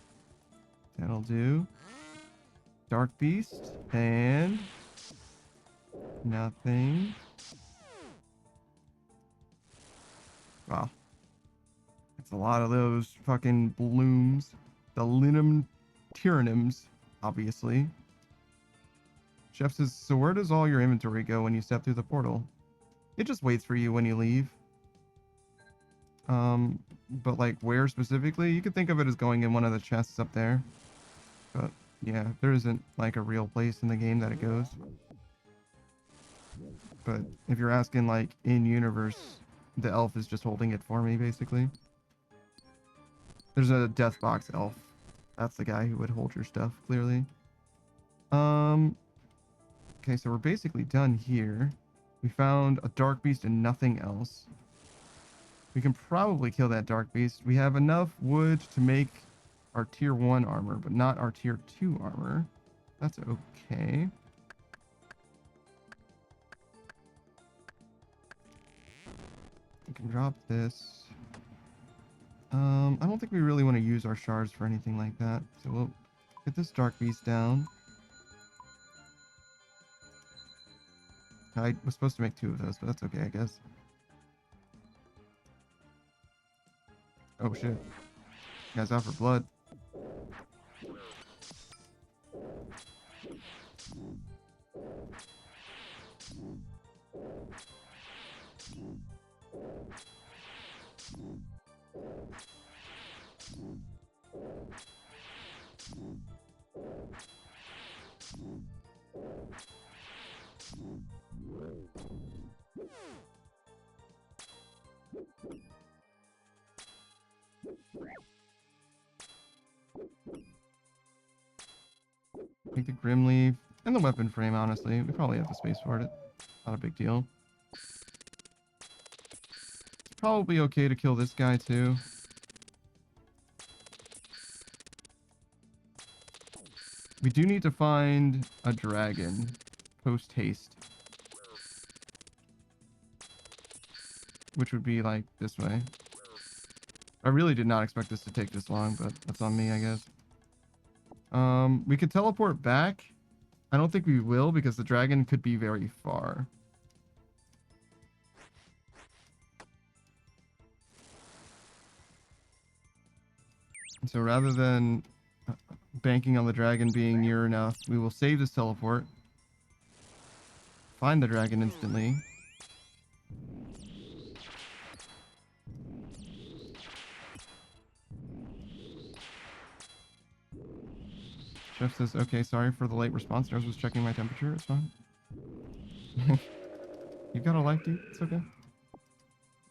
That'll do. Dark Beast. And... nothing. Wow. It's a lot of those fucking blooms. The Linum Tyranims, obviously. Chef says, so where does all your inventory go when you step through the portal? It just waits for you when you leave. But like where specifically? You could think of it as going in one of the chests up there. But yeah, there isn't like a real place in the game that it goes. But if you're asking like in universe, the elf is just holding it for me basically. There's a death box elf. That's the guy who would hold your stuff, clearly. Okay, so we're basically done here. We found a dark beast and nothing else. We can probably kill that dark beast. We have enough wood to make our tier 1 armor, but not our tier 2 armor. That's okay. We can drop this. I don't think we really want to use our shards for anything like that. So we'll get this dark beast down. I was supposed to make 2 of those, but that's okay, I guess. Oh shit. You guys out for blood. Take the Grim Leaf and the weapon frame, honestly. We probably have the space for it. Not a big deal. It's probably okay to kill this guy too. We do need to find a dragon post haste. Which would be like this way. I really did not expect this to take this long, but that's on me, I guess. We could teleport back. I don't think we will because the dragon could be very far. So rather than banking on the dragon being near enough. We will save this teleport. Find the dragon instantly. Chef says, okay, sorry for the late response. I was just checking my temperature. It's fine. You've got a life, dude. It's okay.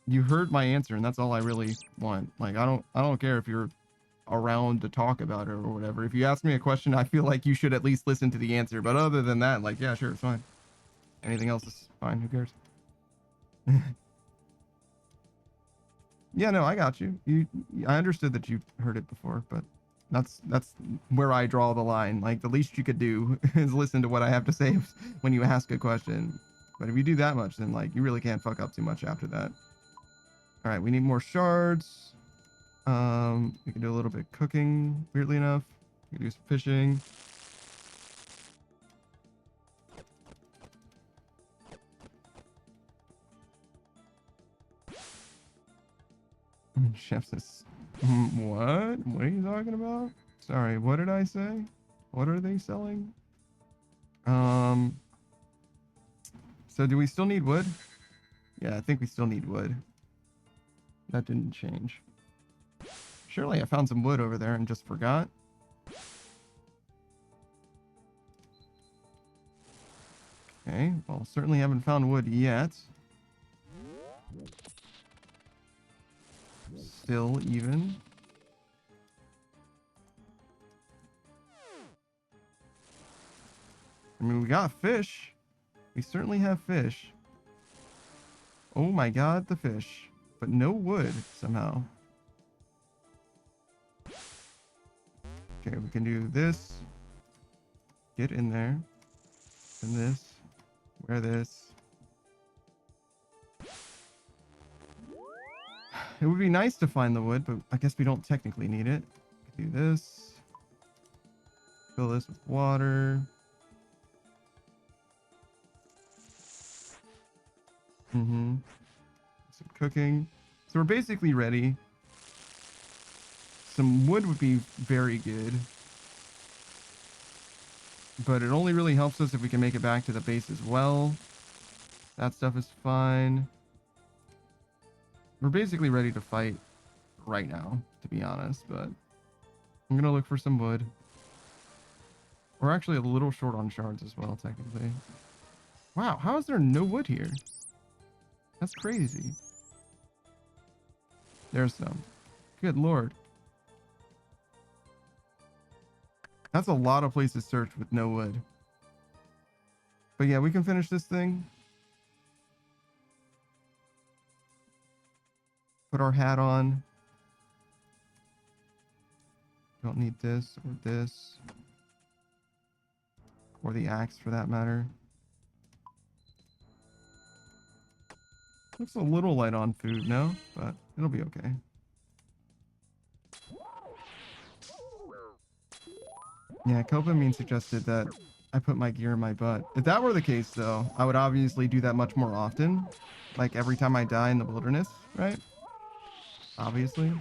You heard my answer, and that's all I really want. Like, I don't care if you're around to talk about it or whatever. If you ask me a question, I feel like you should at least listen to the answer. But other than that, like, yeah, sure, it's fine. Anything else is fine. Who cares? Yeah, no, I got you. I understood that you heard it before, but that's where I draw the line. Like, the least you could do is listen to what I have to say when you ask a question. But if you do that much, then like you really can't fuck up too much after that. All right, we need more shards. We can do a little bit of cooking. Weirdly enough, we can do some fishing. Chef says, what? What are you talking about? Sorry, what did I say? What are they selling? So do we still need wood? Yeah, I think we still need wood. That didn't change. Surely I found some wood over there and just forgot. Okay, well, certainly haven't found wood yet. Still even. I mean, we got fish. We certainly have fish. Oh my god, the fish. But no wood, somehow. Okay, we can do this. Get in there. And this. Wear this. It would be nice to find the wood, but I guess we don't technically need it. Do this. Fill this with water. Some cooking. So we're basically ready. Some wood would be very good. But it only really helps us if we can make it back to the base as well. That stuff is fine. We're basically ready to fight right now, to be honest, but I'm gonna look for some wood. We're actually a little short on shards as well, technically. Wow, how is there no wood here? That's crazy. There's some. Good lord. That's a lot of places searched with no wood. But yeah, we can finish this thing. Put our hat on. Don't need this or this. Or the axe for that matter. Looks a little light on food, no? But it'll be okay. Yeah, Copamine suggested that I put my gear in my butt. If that were the case, though, I would obviously do that much more often. Like every time I die in the wilderness, right? Obviously.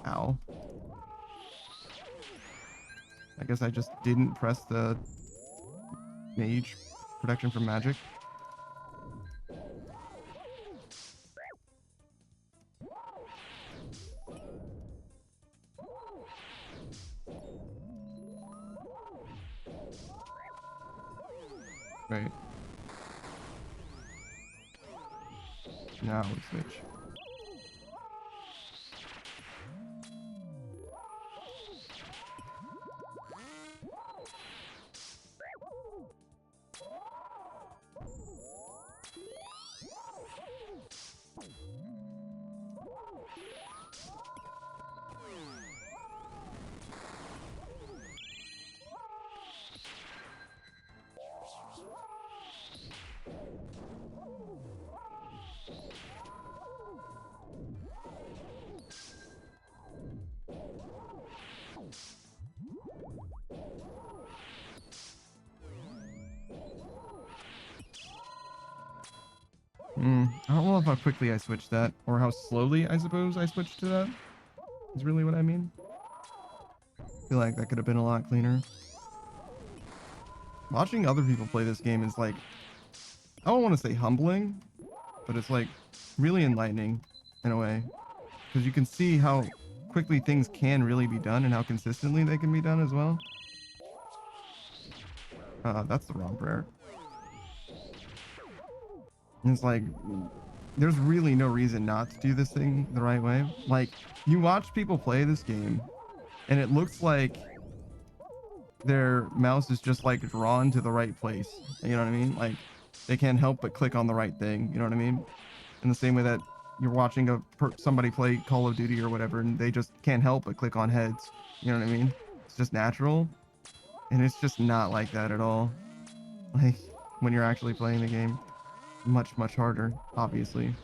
Ow. I guess I just didn't press the mage protection from magic. Right. Now we switch. I don't know how quickly I switched that, or how slowly, I suppose, I switched to that. Is really what I mean. feel like that could have been a lot cleaner. Watching other people play this game is like, I don't want to say humbling, but it's like really enlightening in a way, because you can see how quickly things can really be done and how consistently they can be done as well. That's the wrong prayer. And it's like, there's really no reason not to do this thing the right way. Like, you watch people play this game and it looks like their mouse is just like drawn to the right place. You know what I mean? Like, they can't help but click on the right thing. You know what I mean? In the same way that you're watching somebody play Call of Duty or whatever, and they just can't help but click on heads. You know what I mean? It's just natural. And it's just not like that at all. Like, when you're actually playing the game. Much, much harder, obviously.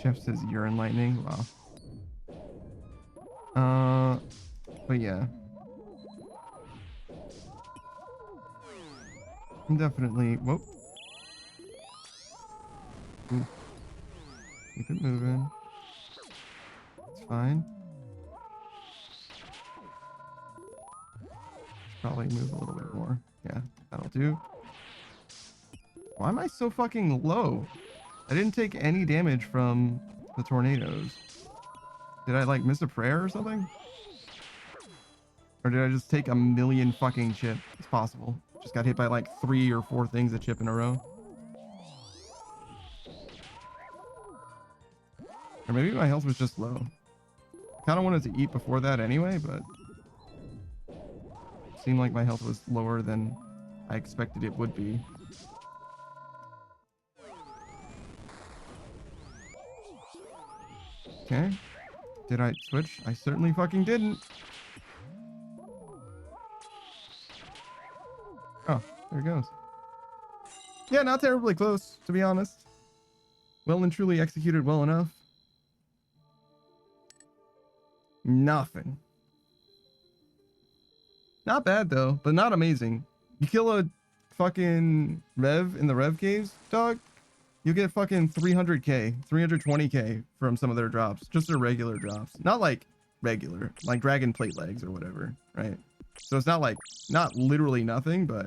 Chef says urine lightning. Wow. But yeah. Definitely. Whoop. Ooh. Keep it moving. It's fine. Probably move a little bit more. Yeah, that'll do. Why am I so fucking low? I didn't take any damage from the tornadoes. Did I like miss a prayer or something? Or did I just take a million fucking chip? It's possible. Just got hit by like 3 or 4 things a chip in a row. Or maybe my health was just low. Kind of wanted to eat before that anyway, but it seemed like my health was lower than I expected it would be. Okay. Did I switch? I certainly fucking didn't. Oh, there it goes. Yeah, not terribly close, to be honest. Well and truly executed well enough. Nothing. Not bad, though, but not amazing. You kill a fucking Rev in the Rev caves, dog, you get fucking 300k, 320k from some of their drops. Just their regular drops. Not like regular, like dragon plate legs or whatever, right? So it's not like, not literally nothing, but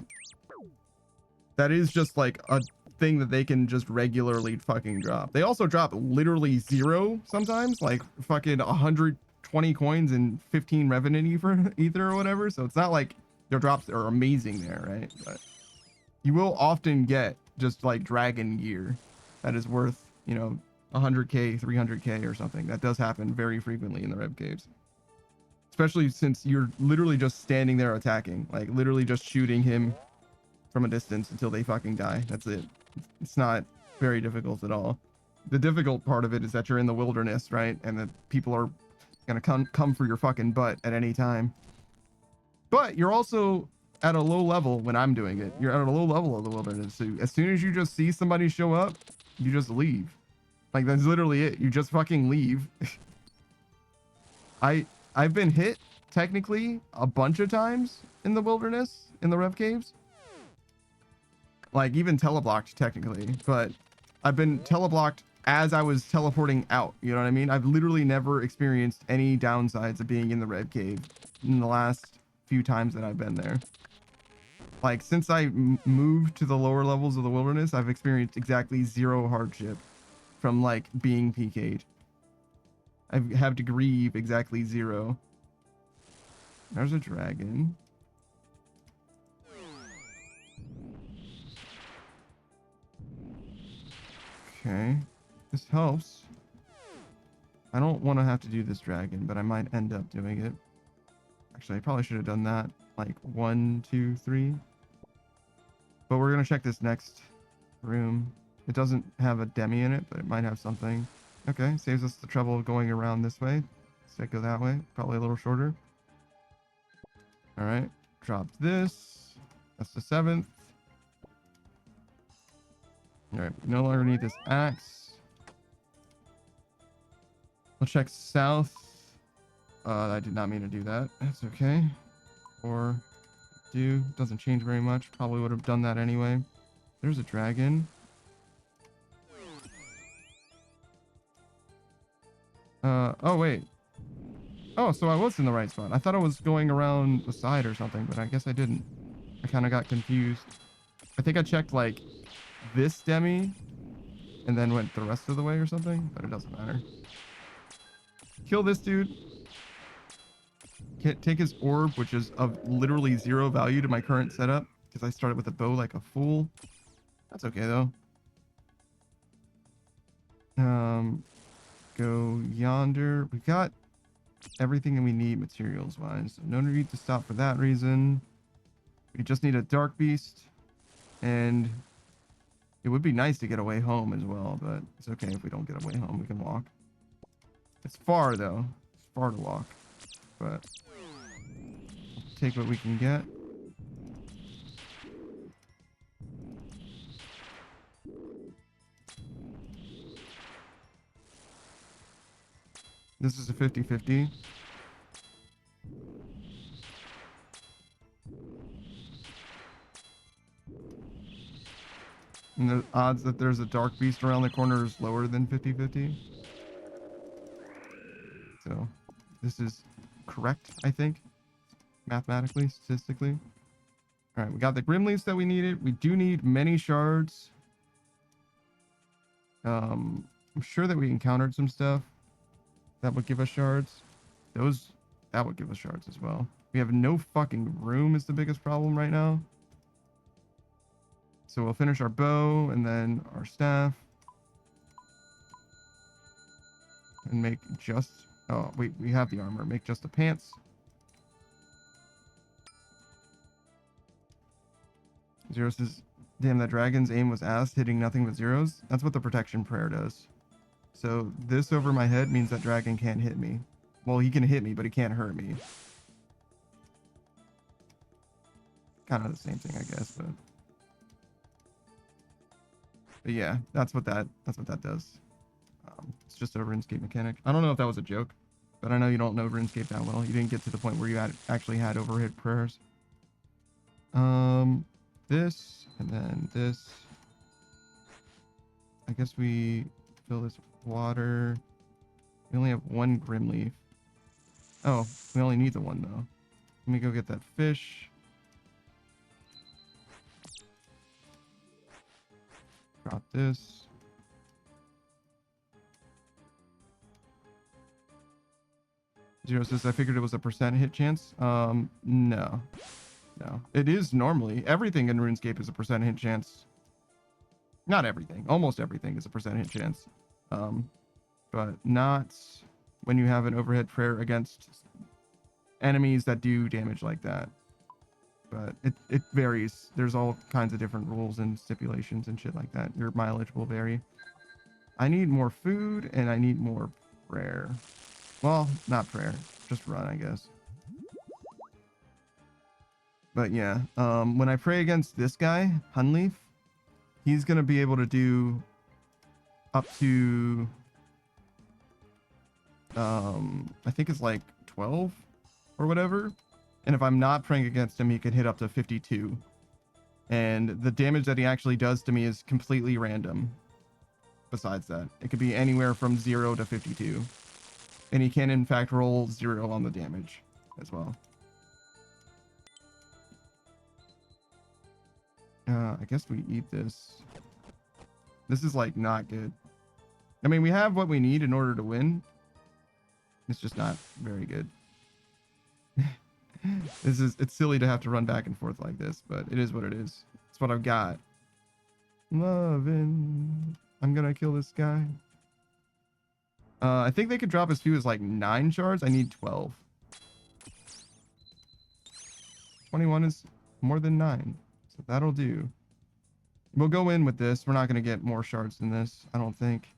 that is just like a thing that they can just regularly fucking drop. They also drop literally 0 sometimes, like fucking 120 coins and 15 revenue for ether or whatever. So it's not like their drops are amazing there, right? But you will often get just like dragon gear that is worth, you know, 100k, 300k or something. That does happen very frequently in the Rev caves, especially since you're literally just standing there attacking, like literally just shooting him from a distance until they fucking die. That's it. It's not very difficult at all. The difficult part of it is that you're in the wilderness, right? And that people are gonna come for your fucking butt at any time. But you're also at a low level when I'm doing it. You're at a low level of the wilderness. So as soon as you just see somebody show up, you just leave. Like, that's literally it. You just fucking leave. I've been hit technically a bunch of times in the wilderness, in the Rev caves. Like, even teleblocked technically, but I've been teleblocked as I was teleporting out. You know what I mean? I've literally never experienced any downsides of being in the Rev cave in the last few times that I've been there. Like, since I moved to the lower levels of the wilderness, I've experienced exactly 0 hardship from like being PK'd. I have to grieve exactly 0. There's a dragon. Okay, this helps. I don't want to have to do this dragon, but I might end up doing it. Actually, I probably should have done that like 1, 2, 3. But we're gonna check this next room. It doesn't have a demi in it, but it might have something. Okay, saves us the trouble of going around this way. Instead go that way, probably a little shorter. All right, drop this. That's the 7th. All right, we no longer need this axe. We'll check south. I did not mean to do that. That's okay. Or do, doesn't change very much. Probably would have done that anyway. There's a dragon. Oh wait. Oh, so I was in the right spot. I thought I was going around the side or something, but I guess I didn't. I kind of got confused. I think I checked like this demi and then went the rest of the way or something, but it doesn't matter. Kill this dude. Can't take his orb, which is of literally 0 value to my current setup because I started with a bow like a fool. That's okay though. Go yonder. We've got everything that we need materials wise. So no need to stop for that reason. We just need a dark beast, and it would be nice to get away home as well, but it's okay if we don't get away home. We can walk. It's far though. It's far to walk, but take what we can get. This is a 50-50. And the odds that there's a dark beast around the corner is lower than 50-50. So this is correct, I think, mathematically, statistically. All right, we got the grim leaves that we needed. We do need many shards. I'm sure that we encountered some stuff that would give us shards. That would give us shards as well. We have no fucking room is the biggest problem right now. So we'll finish our bow and then our staff. And make just... Oh, wait, we have the armor. Make just the pants. Zero says, damn, that dragon's aim was ass, hitting nothing but zeros. That's what the protection prayer does. So this over my head means that dragon can't hit me. Well, he can hit me, but he can't hurt me. Kind of the same thing, I guess, but yeah, that's what that does. It's just a RuneScape mechanic. I don't know if that was a joke, but I know you don't know RuneScape that well. You didn't get to the point where you actually had overhead prayers. This and then this. I guess we fill this with water. We only have one grim leaf. Oh, we only need the one though. Let me go get that fish. Drop this. Zero says, I figured it was a % hit chance. No. It is normally. Everything in RuneScape is a % hit chance. Not everything. Almost everything is a % hit chance. But not when you have an overhead prayer against enemies that do damage like that. But it varies. There's all kinds of different rules and stipulations and shit like that. Your mileage will vary. I need more food and I need more prayer. Well, not prayer. Just run, I guess. But yeah, when I pray against this guy, Hunleaf, he's going to be able to do up to, I think it's like 12 or whatever. And if I'm not praying against him, he can hit up to 52. And the damage that he actually does to me is completely random. Besides that, it could be anywhere from 0 to 52. And he can, in fact, roll 0 on the damage as well. I guess we eat this. This is, like, not good. I mean, we have what we need in order to win. It's just not very good. It's silly to have to run back and forth like this, but it is what it is. It's what I've got. Lovin'. I'm gonna kill this guy. I think they could drop as few as like 9 shards. I need 12. 21 is more than 9. So that'll do. We'll go in with this. We're not going to get more shards than this, I don't think.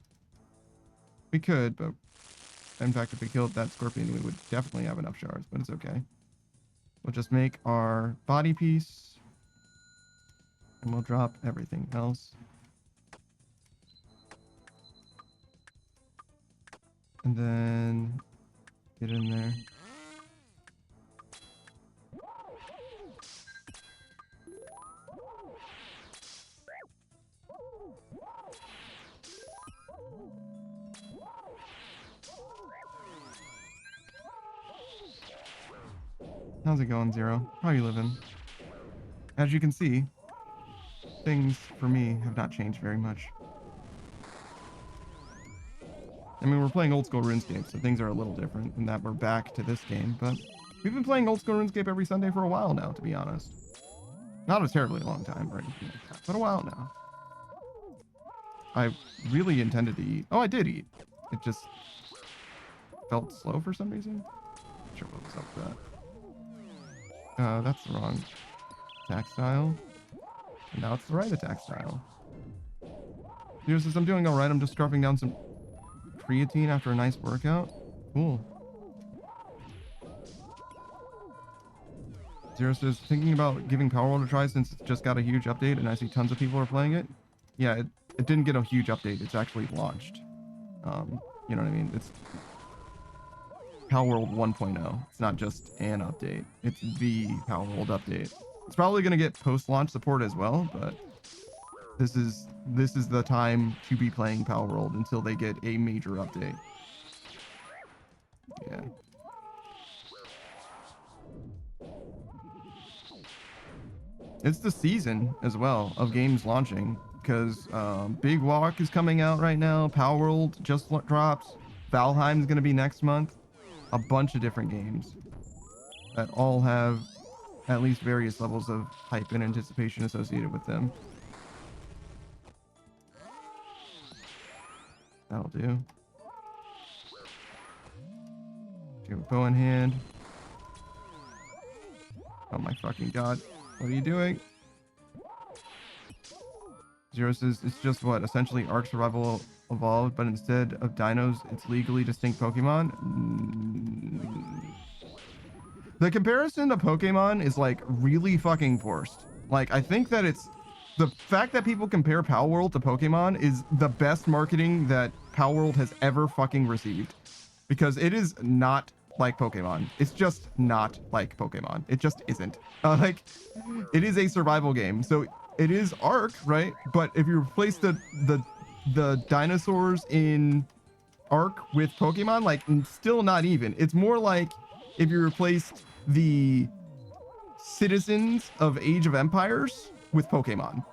We could, but in fact, if we killed that scorpion, we would definitely have enough shards, but it's okay. We'll just make our body piece. And we'll drop everything else. And then get in there. How's it going, Zero? How are you living? As you can see, things for me have not changed very much. I mean, we're playing old school RuneScape, so things are a little different in that we're back to this game, but we've been playing old school RuneScape every Sunday for a while now, to be honest. Not a terribly long time or anything like that, but a while now. I really intended to eat. Oh, I did eat. It just felt slow for some reason. Not sure what was up with that. That's the wrong attack style. And now it's the right attack style. Zero says, I'm doing alright. I'm just scrubbing down some creatine after a nice workout. Cool. Zero says, thinking about giving Powerworld a try since it's just got a huge update and I see tons of people are playing it. Yeah, it didn't get a huge update. It's actually launched. You know what I mean? It's Powerworld 1.0. It's not just an update. It's the Powerworld update. It's probably going to get post-launch support as well, but this is the time to be playing Powerworld until they get a major update. Yeah. It's the season as well of games launching because Big Walk is coming out right now. Powerworld just dropped. Valheim's going to be next month. A bunch of different games that all have at least various levels of hype and anticipation associated with them. That'll do. Do a bow in hand. Oh my fucking god. What are you doing? Zero says it's just what? Essentially Ark Survival Evolved, but instead of dinos, it's legally distinct Pokemon? The comparison to Pokemon is like really fucking forced. Like, I think that it's the fact that people compare Palworld to Pokemon is the best marketing that Palworld has ever fucking received, because it is not like Pokemon. It's just not like Pokemon. It just isn't. Like, it is a survival game, so it is Ark, right? But if you replace the dinosaurs in Ark with Pokemon, like, still not even. It's more like if you replaced the citizens of Age of Empires with Pokemon.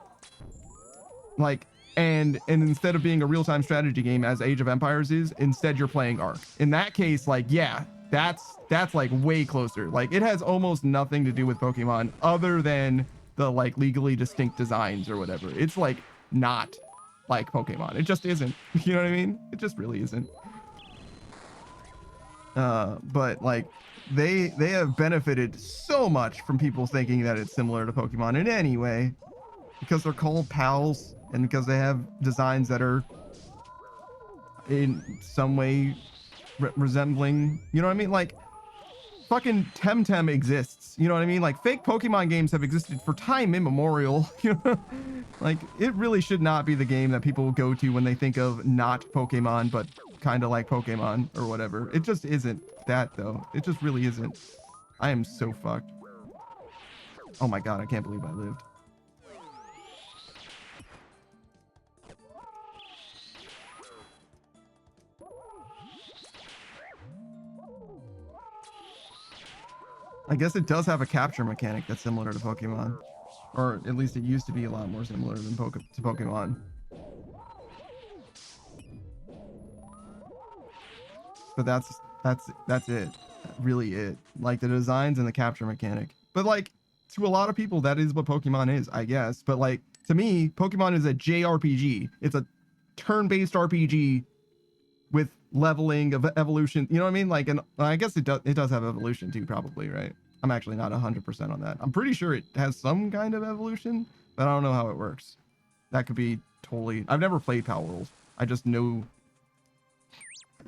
Like, and instead of being a real-time strategy game as Age of Empires is, instead you're playing Ark. In that case, like, yeah, that's like way closer. Like, it has almost nothing to do with Pokemon other than the like legally distinct designs or whatever. It's like not like Pokemon. It just isn't. You know what I mean? It just really isn't. But like they have benefited so much from people thinking that it's similar to Pokemon in any way, because they're called pals and because they have designs that are in some way resembling, you know what I mean? Like, fucking Temtem exists, you know what I mean? Like, fake Pokemon games have existed for time immemorial. You know, like, it really should not be the game that people go to when they think of not Pokemon but kind of like Pokemon or whatever. It just isn't that, though. It just really isn't. I am so fucked. Oh my god, I can't believe I lived. I guess it does have a capture mechanic that's similar to Pokemon. Or at least it used to be a lot more similar than to Pokemon. But that's it. Really it. Like, the designs and the capture mechanic. But like, to a lot of people, that is what Pokemon is, I guess. But like, to me, Pokemon is a JRPG. It's a turn-based RPG with leveling of evolution. You know what I mean? Like, and I guess it does have evolution too, probably, right? I'm actually not 100% on that. I'm pretty sure it has some kind of evolution, but I don't know how it works. That could be totally... I've never played Palworld. I just know...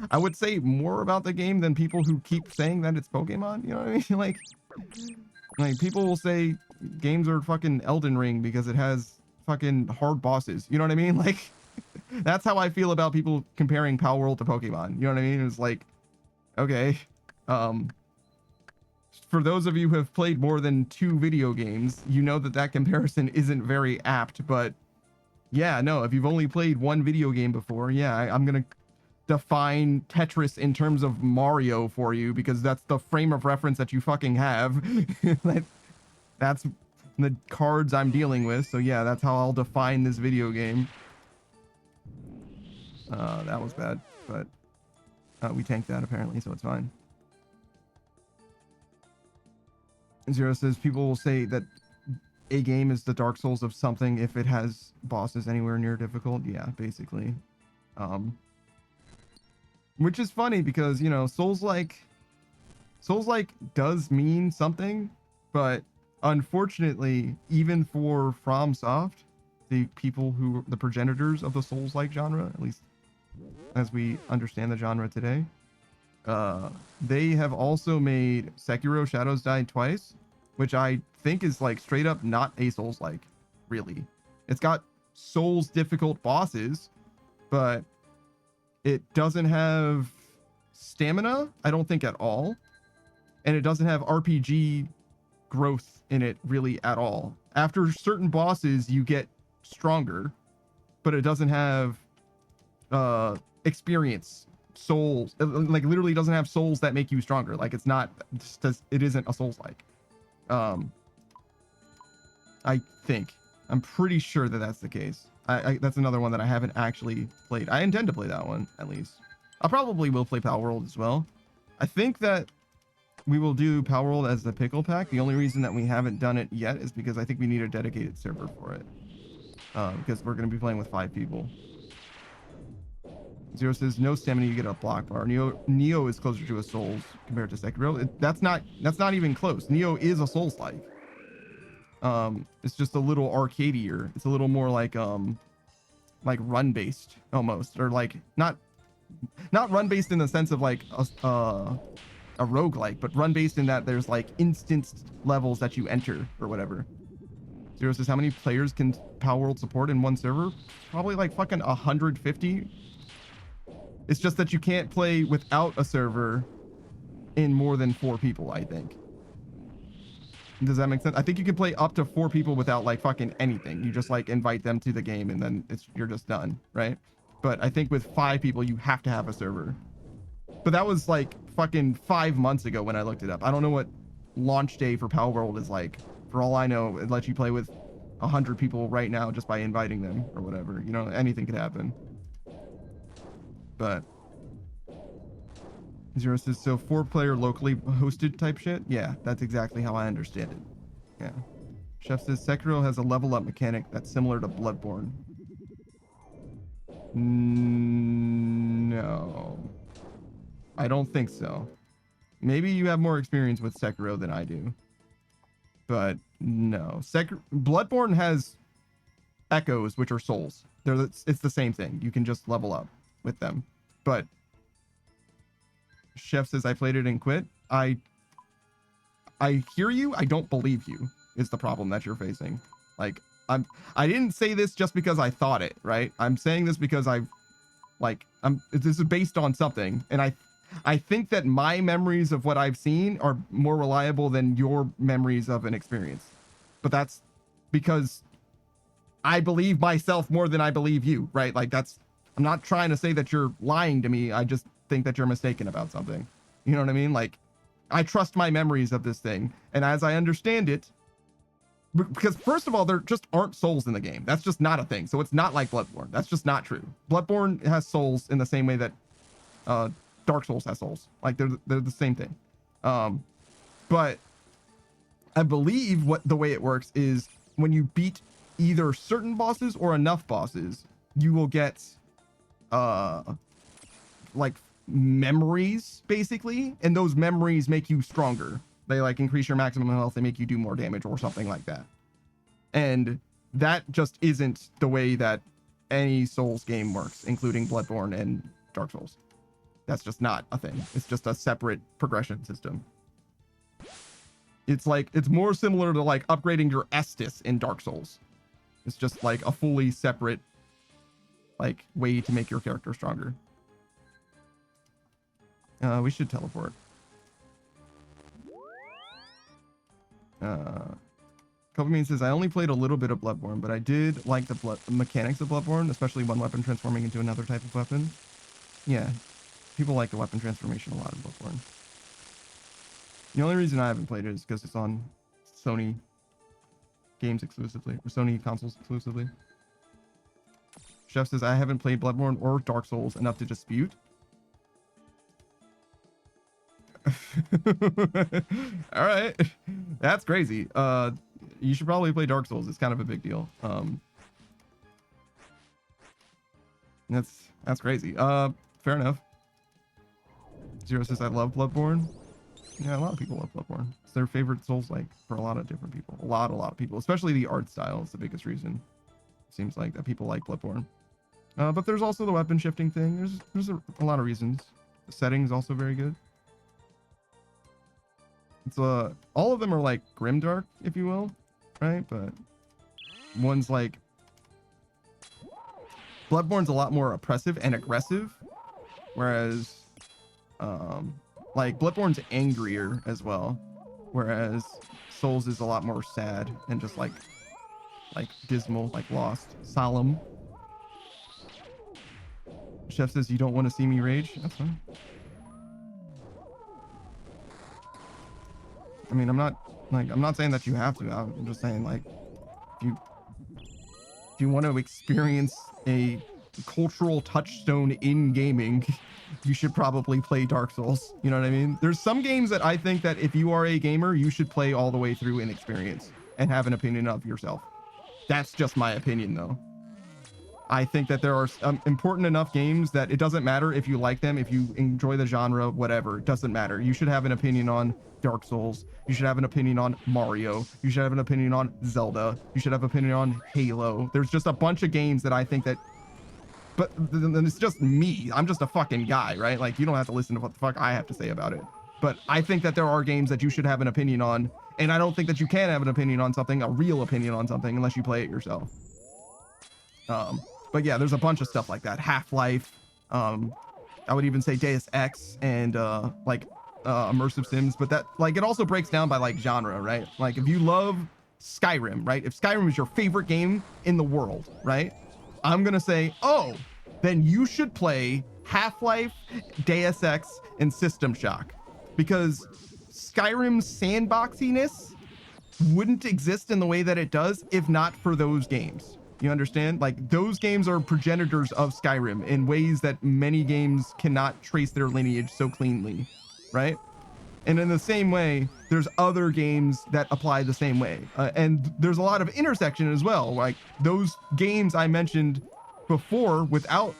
I would say more about the game than people who keep saying that it's Pokemon. You know what I mean? Like people will say games are fucking Elden Ring because it has fucking hard bosses. You know what I mean? Like, that's how I feel about people comparing Palworld to Pokemon. You know what I mean? It's like, okay. For those of you who have played more than 2 video games, you know that comparison isn't very apt, but yeah, no, if you've only played 1 video game before, yeah, I'm gonna define Tetris in terms of Mario for you because that's the frame of reference that you fucking have. That's the cards I'm dealing with. So yeah, that's how I'll define this video game. That was bad, but we tanked that apparently, so it's fine. Zero says people will say that a game is the Dark Souls of something if it has bosses anywhere near difficult. Yeah, basically. Which is funny because, you know, Souls-like does mean something, but unfortunately, even for FromSoft, the people who, the progenitors of the Souls-like genre, at least as we understand the genre today, they have also made Sekiro Shadows Die Twice, which I think is like straight up not a Souls-like, really. It's got Souls difficult bosses, but it doesn't have stamina, I don't think, at all. And it doesn't have RPG growth in it really at all. After certain bosses, you get stronger, but it doesn't have experience, souls, like literally doesn't have souls that make you stronger. Like it's not, it isn't a Souls-like. I think, I'm pretty sure that that's the case. That's another one that I haven't actually played. I intend to play that one, at least. I probably will play Power World as well. I think that we will do Power World as the pickle pack. The only reason that we haven't done it yet is because I think we need a dedicated server for it. Because we're going to be playing with 5 people. Zero says no stamina, you get a block bar. Neo is closer to a Souls compared to Sekiro. That's not even close. Neo is a Souls-like. It's just a little arcadier. It's a little more like run based almost, or like not run based in the sense of like a roguelike, but run based in that there's like instanced levels that you enter or whatever. Zero says how many players can Power World support in one server? Probably like fucking 150. It's just that you can't play without a server in more than 4 people, I think. Does that make sense? I think you can play up to 4 people without like fucking anything. You just like invite them to the game and then you're just done, right? But I think with 5 people, you have to have a server. But that was like fucking 5 months ago when I looked it up. I don't know what launch day for Power World is like. For all I know, it lets you play with 100 people right now just by inviting them or whatever. You know, anything could happen. But Zero says, so 4-player locally hosted type shit? Yeah, that's exactly how I understand it. Yeah. Chef says Sekiro has a level up mechanic that's similar to Bloodborne. No. I don't think so. Maybe you have more experience with Sekiro than I do. But no. Bloodborne has echoes, which are souls. It's the same thing. You can just level up with them. But Chef says I played it and quit. I hear you. I don't believe you is the problem that you're facing. Like I didn't say this just because I thought it, right? I'm saying this because this is based on something, and I think that my memories of what I've seen are more reliable than your memories of an experience. But that's because I believe myself more than I believe you, right? Like I'm not trying to say that you're lying to me. I just think that you're mistaken about something. You know what I mean? Like, I trust my memories of this thing. And as I understand it, because first of all, there just aren't souls in the game. That's just not a thing. So it's not like Bloodborne. That's just not true. Bloodborne has souls in the same way that Dark Souls has souls. Like they're the same thing. But I believe the way it works is when you beat either certain bosses or enough bosses, you will get like memories basically, and those memories make you stronger. They like increase your maximum health, they make you do more damage or something like that. And that just isn't the way that any Souls game works, including Bloodborne and Dark Souls. That's just not a thing. It's just a separate progression system. It's like, it's more similar to like upgrading your Estus in Dark Souls. It's just like a fully separate like way to make your character stronger. We should teleport. Copenhagen says, I only played a little bit of Bloodborne, but I did like the mechanics of Bloodborne, especially one weapon transforming into another type of weapon. Yeah, people like the weapon transformation a lot in Bloodborne. The only reason I haven't played it is because it's on Sony games exclusively, or Sony consoles exclusively. Chef says, I haven't played Bloodborne or Dark Souls enough to dispute. All right. That's crazy. You should probably play Dark Souls. It's kind of a big deal. That's crazy. Fair enough. Zero says, I love Bloodborne. Yeah, a lot of people love Bloodborne. It's their favorite Souls-like for a lot of different people. A lot of people. Especially the art style is the biggest reason. Seems like that people like Bloodborne. But there's also the weapon shifting thing. There's a lot of reasons. The setting is also very good. It's all of them are like grimdark, if you will, right? But one's like Bloodborne's a lot more oppressive and aggressive, whereas like Bloodborne's angrier as well, whereas Souls is a lot more sad and just like dismal, like lost, solemn. Chef says you don't want to see me rage. That's fine. I mean, I'm not saying that you have to. I'm just saying, like, if you want to experience a cultural touchstone in gaming, you should probably play Dark Souls. You know what I mean? There's some games that I think that if you are a gamer, you should play all the way through and experience and have an opinion of yourself. That's just my opinion, though. I think that there are important enough games that it doesn't matter if you like them, if you enjoy the genre, whatever. It doesn't matter. You should have an opinion on Dark Souls. You should have an opinion on Mario. You should have an opinion on Zelda. You should have an opinion on Halo. There's just a bunch of games that I think that... But then it's just me. I'm just a fucking guy, right? Like, you don't have to listen to what the fuck I have to say about it. But I think that there are games that you should have an opinion on, and I don't think that you can have an opinion on something, a real opinion on something, unless you play it yourself. But yeah, there's a bunch of stuff like that. Half-Life, I would even say Deus Ex, and like immersive sims. But that, like, it also breaks down by like genre, right? Like if you love Skyrim, right? If Skyrim is your favorite game in the world, right? I'm gonna say, oh, then you should play Half-Life, Deus Ex, and System Shock, because Skyrim's sandboxiness wouldn't exist in the way that it does if not for those games. You understand? Like, those games are progenitors of Skyrim in ways that many games cannot trace their lineage so cleanly, right? And in the same way, there's other games that apply the same way. And there's a lot of intersection as well. Like, those games I mentioned before without,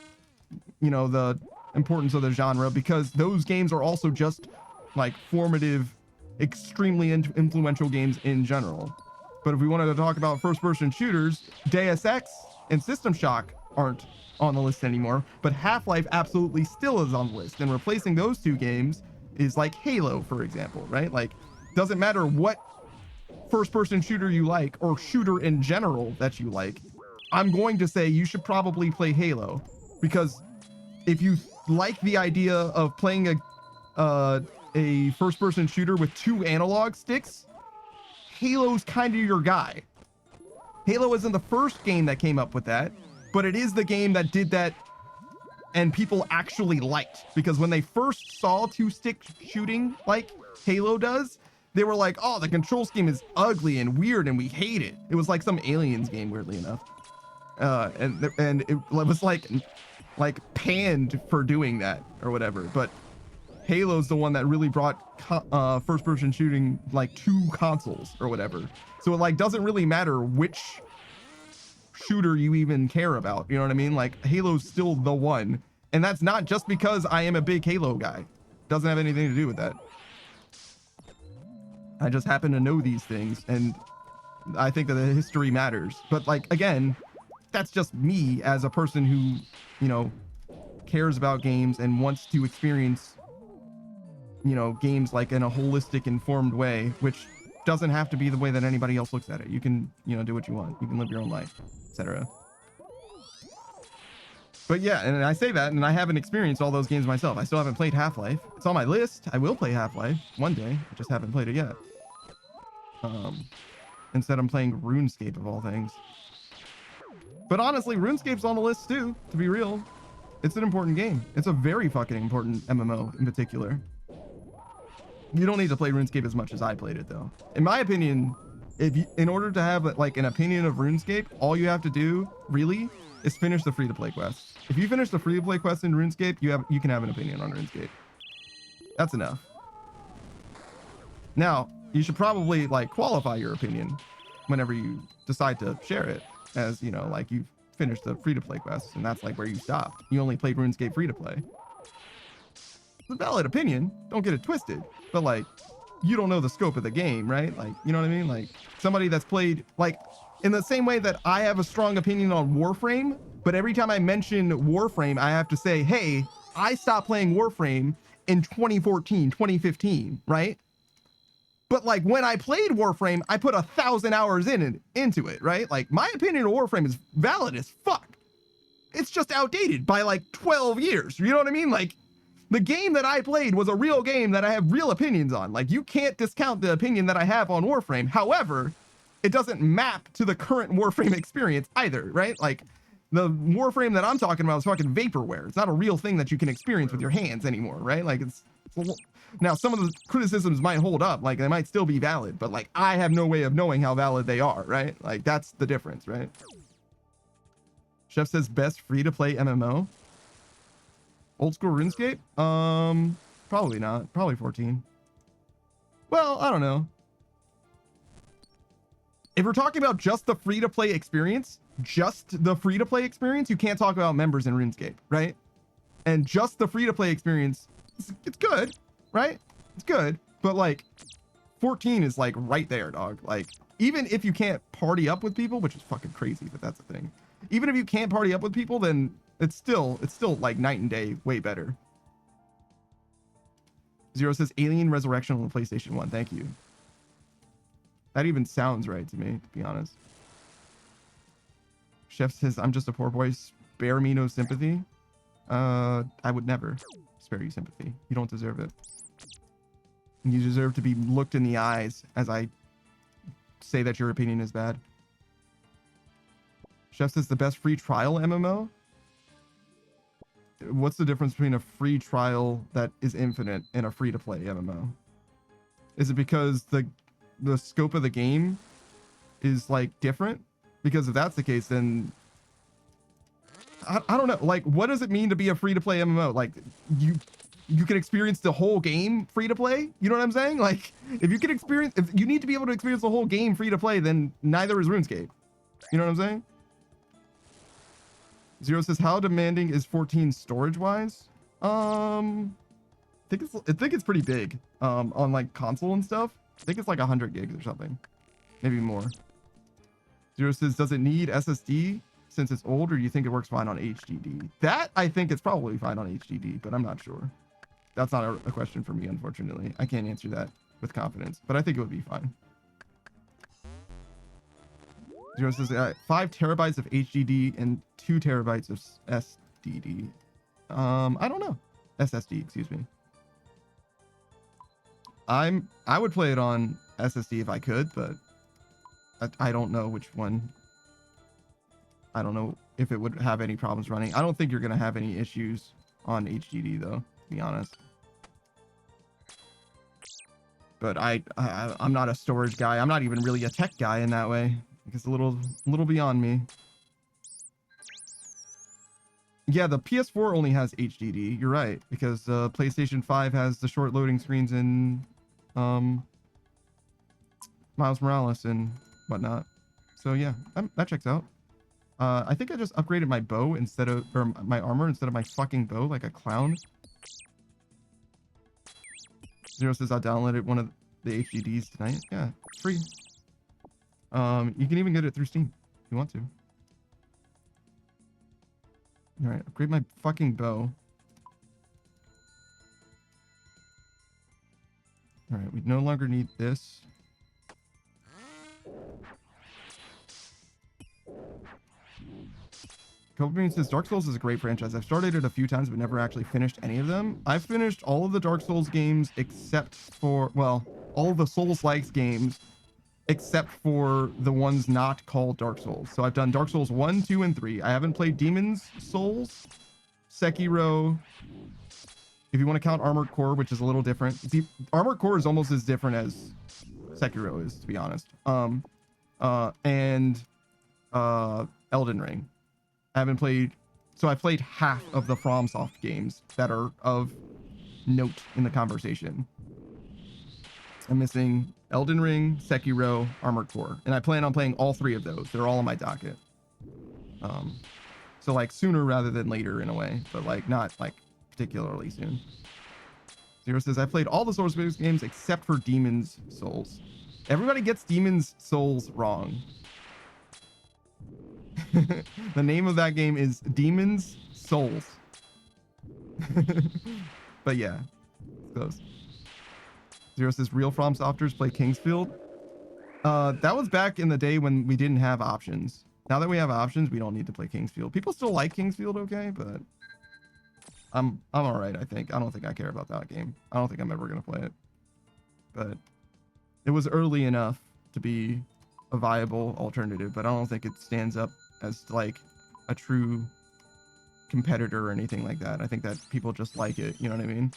you know, the importance of the genre, because those games are also just, like, formative, extremely influential games in general. But if we wanted to talk about first-person shooters, Deus Ex and System Shock aren't on the list anymore, but Half-Life absolutely still is on the list. And replacing those two games is like Halo, for example, right? Like, doesn't matter what first-person shooter you like, or shooter in general that you like, I'm going to say you should probably play Halo, because if you like the idea of playing a first-person shooter with 2 analog sticks, Halo's kind of your guy. Halo isn't the first game that came up with that, but it is the game that did that and people actually liked, because when they first saw 2-stick shooting like Halo does, they were like, oh, the control scheme is ugly and weird and we hate it. It was like some Aliens game, weirdly enough. And it was like panned for doing that or whatever, but Halo's the one that really brought first-person shooting like to consoles or whatever. So it like doesn't really matter which shooter you even care about. You know what I mean? Like, Halo's still the one, and that's not just because I am a big Halo guy. Doesn't have anything to do with that. I just happen to know these things, and I think that the history matters. But like, again, that's just me as a person who, you know, cares about games and wants to experience, you know, games like in a holistic, informed way, which doesn't have to be the way that anybody else looks at it. You can, you know, do what you want. You can live your own life, etc. But yeah, and I say that, and I haven't experienced all those games myself. I still haven't played Half-Life. It's on my list. I will play Half-Life one day. I just haven't played it yet. Instead, I'm playing RuneScape of all things. But honestly, RuneScape's on the list too, to be real. It's an important game. It's a very fucking important MMO in particular. You don't need to play RuneScape as much as I played it though. In my opinion, if you, in order to have like an opinion of RuneScape, all you have to do really is finish the free-to-play quests. If you finish the free-to-play quest in RuneScape, you can have an opinion on RuneScape. That's enough. Now, you should probably like qualify your opinion whenever you decide to share it, as you know, like you've finished the free-to-play quests and that's like where you stopped. You only played RuneScape free-to-play. It's a valid opinion, don't get it twisted, but like you don't know the scope of the game, right? Like, you know what I mean? Like somebody that's played, like in the same way that I have a strong opinion on Warframe, but every time I mention Warframe, I have to say, hey, I stopped playing Warframe in 2014, 2015, right? But like when I played Warframe, I put 1,000 hours into it, right? Like my opinion of Warframe is valid as fuck. It's just outdated by like 12 years. You know what I mean? Like the game that I played was a real game that I have real opinions on. Like you can't discount the opinion that I have on Warframe. However, it doesn't map to the current Warframe experience either, right? Like the Warframe that I'm talking about is fucking vaporware. It's not a real thing that you can experience with your hands anymore, right? Like it's now some of the criticisms might hold up, like they might still be valid, but like I have no way of knowing how valid they are, right? Like that's the difference, right? Chef says best free-to-play MMO. Old school RuneScape? Probably not. Probably 14. Well, I don't know. If we're talking about just the free-to-play experience, you can't talk about members in RuneScape, right? And just the free-to-play experience, it's good, right? It's good, but like 14 is like right there, dog. Like even if you can't party up with people, which is fucking crazy, but that's the thing. Even if you can't party up with people, then it's still like night and day, way better. Zero says Alien Resurrection on the PlayStation 1. Thank you. That even sounds right to me, to be honest. Chef says, I'm just a poor boy. Spare me no sympathy. I would never spare you sympathy. You don't deserve it. You deserve to be looked in the eyes as I say that your opinion is bad. Chef says the best free trial MMO. What's the difference between a free trial that is infinite and a free-to-play MMO? Is it because the scope of the game is like different? Because if that's the case, then I don't know. Like, what does it mean to be a free-to-play MMO? Like, you can experience the whole game free-to-play. You know what I'm saying? Like, if you need to be able to experience the whole game free-to-play, then neither is RuneScape. You know what I'm saying? Zero says, how demanding is 14 storage-wise? I think it's pretty big. On like console and stuff. I think it's like 100 gigs or something. Maybe more. Zero says, does it need SSD since it's old, or do you think it works fine on HDD? That I think it's probably fine on HDD, but I'm not sure. That's not a question for me, unfortunately. I can't answer that with confidence, but I think it would be fine. Zero says 5 terabytes of HDD and 2 terabytes of SDD. I don't know. SSD, excuse me. I would play it on SSD if I could, but I don't know which one. I don't know if it would have any problems running. I don't think you're going to have any issues on HDD though, to be honest. But I'm not a storage guy. I'm not even really a tech guy in that way. It's a little beyond me. Yeah, the PS4 only has HDD. You're right, because PlayStation 5 has the short loading screens in Miles Morales and whatnot. So yeah, that checks out. I think I just upgraded my bow or my armor instead of my fucking bow like a clown. Zero says I downloaded one of the HDDs tonight. Yeah, it's free. You can even get it through Steam if you want to. All right, upgrade my fucking bow. All right, we no longer need this. Copenhagen says Dark Souls is a great franchise. I've started it a few times but never actually finished any of them. I've finished all of the Dark Souls games except for, well, all of the Souls-like games except for the ones not called Dark Souls. So I've done Dark Souls 1, 2, and 3. I haven't played Demon's Souls. Sekiro. If you want to count Armored Core, which is a little different. See, Armored Core is almost as different as Sekiro is, to be honest. And Elden Ring. I haven't played, so I played half of the FromSoft games that are of note in the conversation. I'm missing Elden Ring, Sekiro, Armored Core, and I plan on playing all 3 of those. They're all on my docket. So like sooner rather than later in a way, but like not like particularly soon. Zero says, I played all the Souls-based games except for Demon's Souls. Everybody gets Demon's Souls wrong. The name of that game is Demon's Souls. But yeah, close. Zero says, real FromSofters play Kingsfield. That was back in the day when we didn't have options. Now that we have options, we don't need to play Kingsfield. People still like Kingsfield, okay, but I'm all right, I think. I don't think I care about that game. I don't think I'm ever gonna play it. But it was early enough to be a viable alternative, but I don't think it stands up as like a true competitor or anything like that. I think that people just like it, you know what I mean?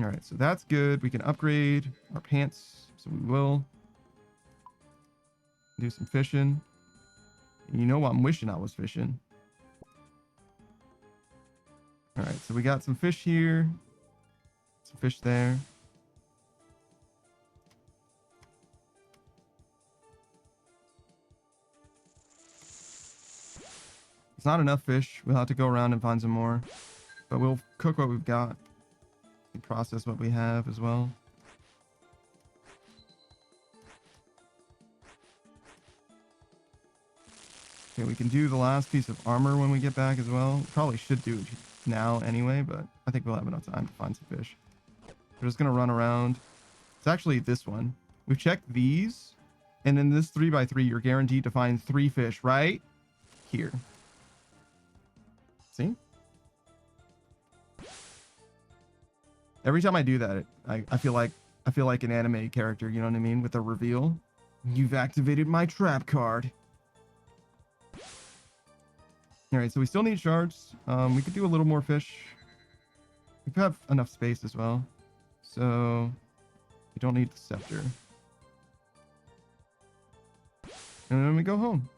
All right, so that's good. We can upgrade our pants, so we will do some fishing. You know, I'm wishing I was fishing. All right, so we got some fish here, some fish there. It's not enough fish. We'll have to go around and find some more, but we'll cook what we've got and process what we have as well. Okay, we can do the last piece of armor when we get back as well. Probably should do it now anyway, but I think we'll have enough time to find some fish. We're just gonna run around. It's actually this one. We've checked these, and in this 3x3, you're guaranteed to find 3 fish right here. See? Every time I do that, I feel like an anime character, you know what I mean? With a reveal. You've activated my trap card. All right, so we still need shards. We could do a little more fish. We have enough space as well, so we don't need the scepter. And then we go home.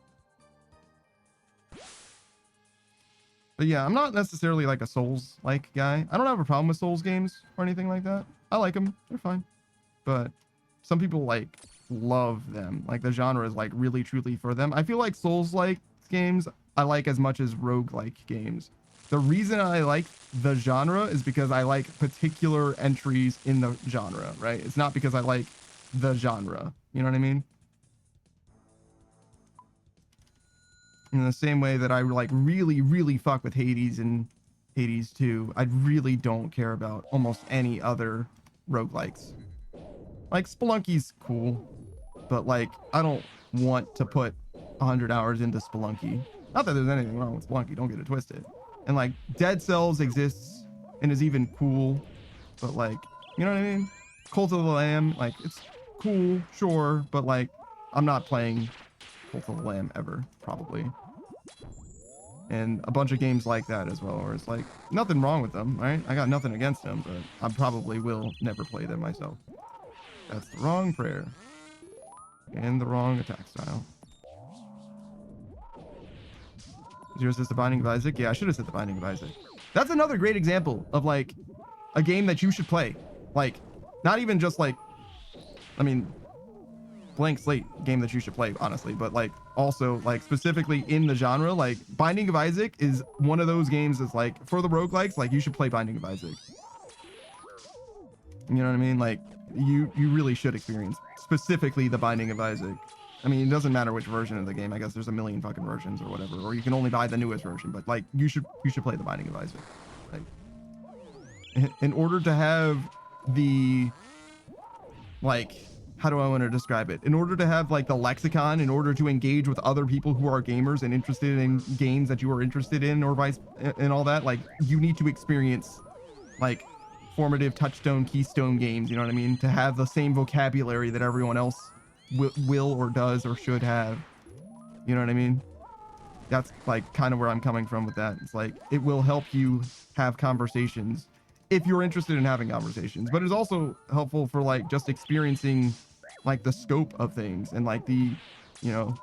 But yeah, I'm not necessarily like a Souls-like guy. I don't have a problem with Souls games or anything like that. I like them. They're fine. But some people like love them. Like the genre is like really truly for them. I feel like Souls-like games I like as much as roguelike games. The reason I like the genre is because I like particular entries in the genre, right? It's not because I like the genre. You know what I mean? In the same way that I like really, really fuck with Hades and Hades 2, I really don't care about almost any other roguelikes. Like Spelunky's cool, but like I don't want to put 100 hours into Spelunky. Not that there's anything wrong with Spelunky, don't get it twisted. And like Dead Cells exists and is even cool, but like, you know what I mean? Cult of the Lamb, like it's cool, sure, but like I'm not playing Cult of the Lamb ever, probably. And a bunch of games like that as well, where it's like nothing wrong with them, right? I got nothing against them, but I probably will never play them myself. That's the wrong prayer and the wrong attack style. Zero says the Binding of Isaac. Yeah, I should have said the Binding of Isaac. That's another great example of like a game that you should play. Like, not even just like, I mean, blank slate game that you should play, honestly, but like also like specifically in the genre, like Binding of Isaac is one of those games that's like for the roguelikes, like you should play Binding of Isaac. You know what I mean? Like you really should experience specifically the Binding of Isaac. I mean, it doesn't matter which version of the game. I guess there's a million fucking versions or whatever, or you can only buy the newest version. But like, you should play the Binding of Isaac. Like, in order to have the, like, how do I want to describe it? In order to have like the lexicon, in order to engage with other people who are gamers and interested in games that you are interested in, or vice and all that, like you need to experience like formative touchstone keystone games. You know what I mean? To have the same vocabulary that everyone else will or does or should have. You know what I mean? That's like kind of where I'm coming from with that. It's like it will help you have conversations if you're interested in having conversations, but it's also helpful for like just experiencing like the scope of things and like the, you know,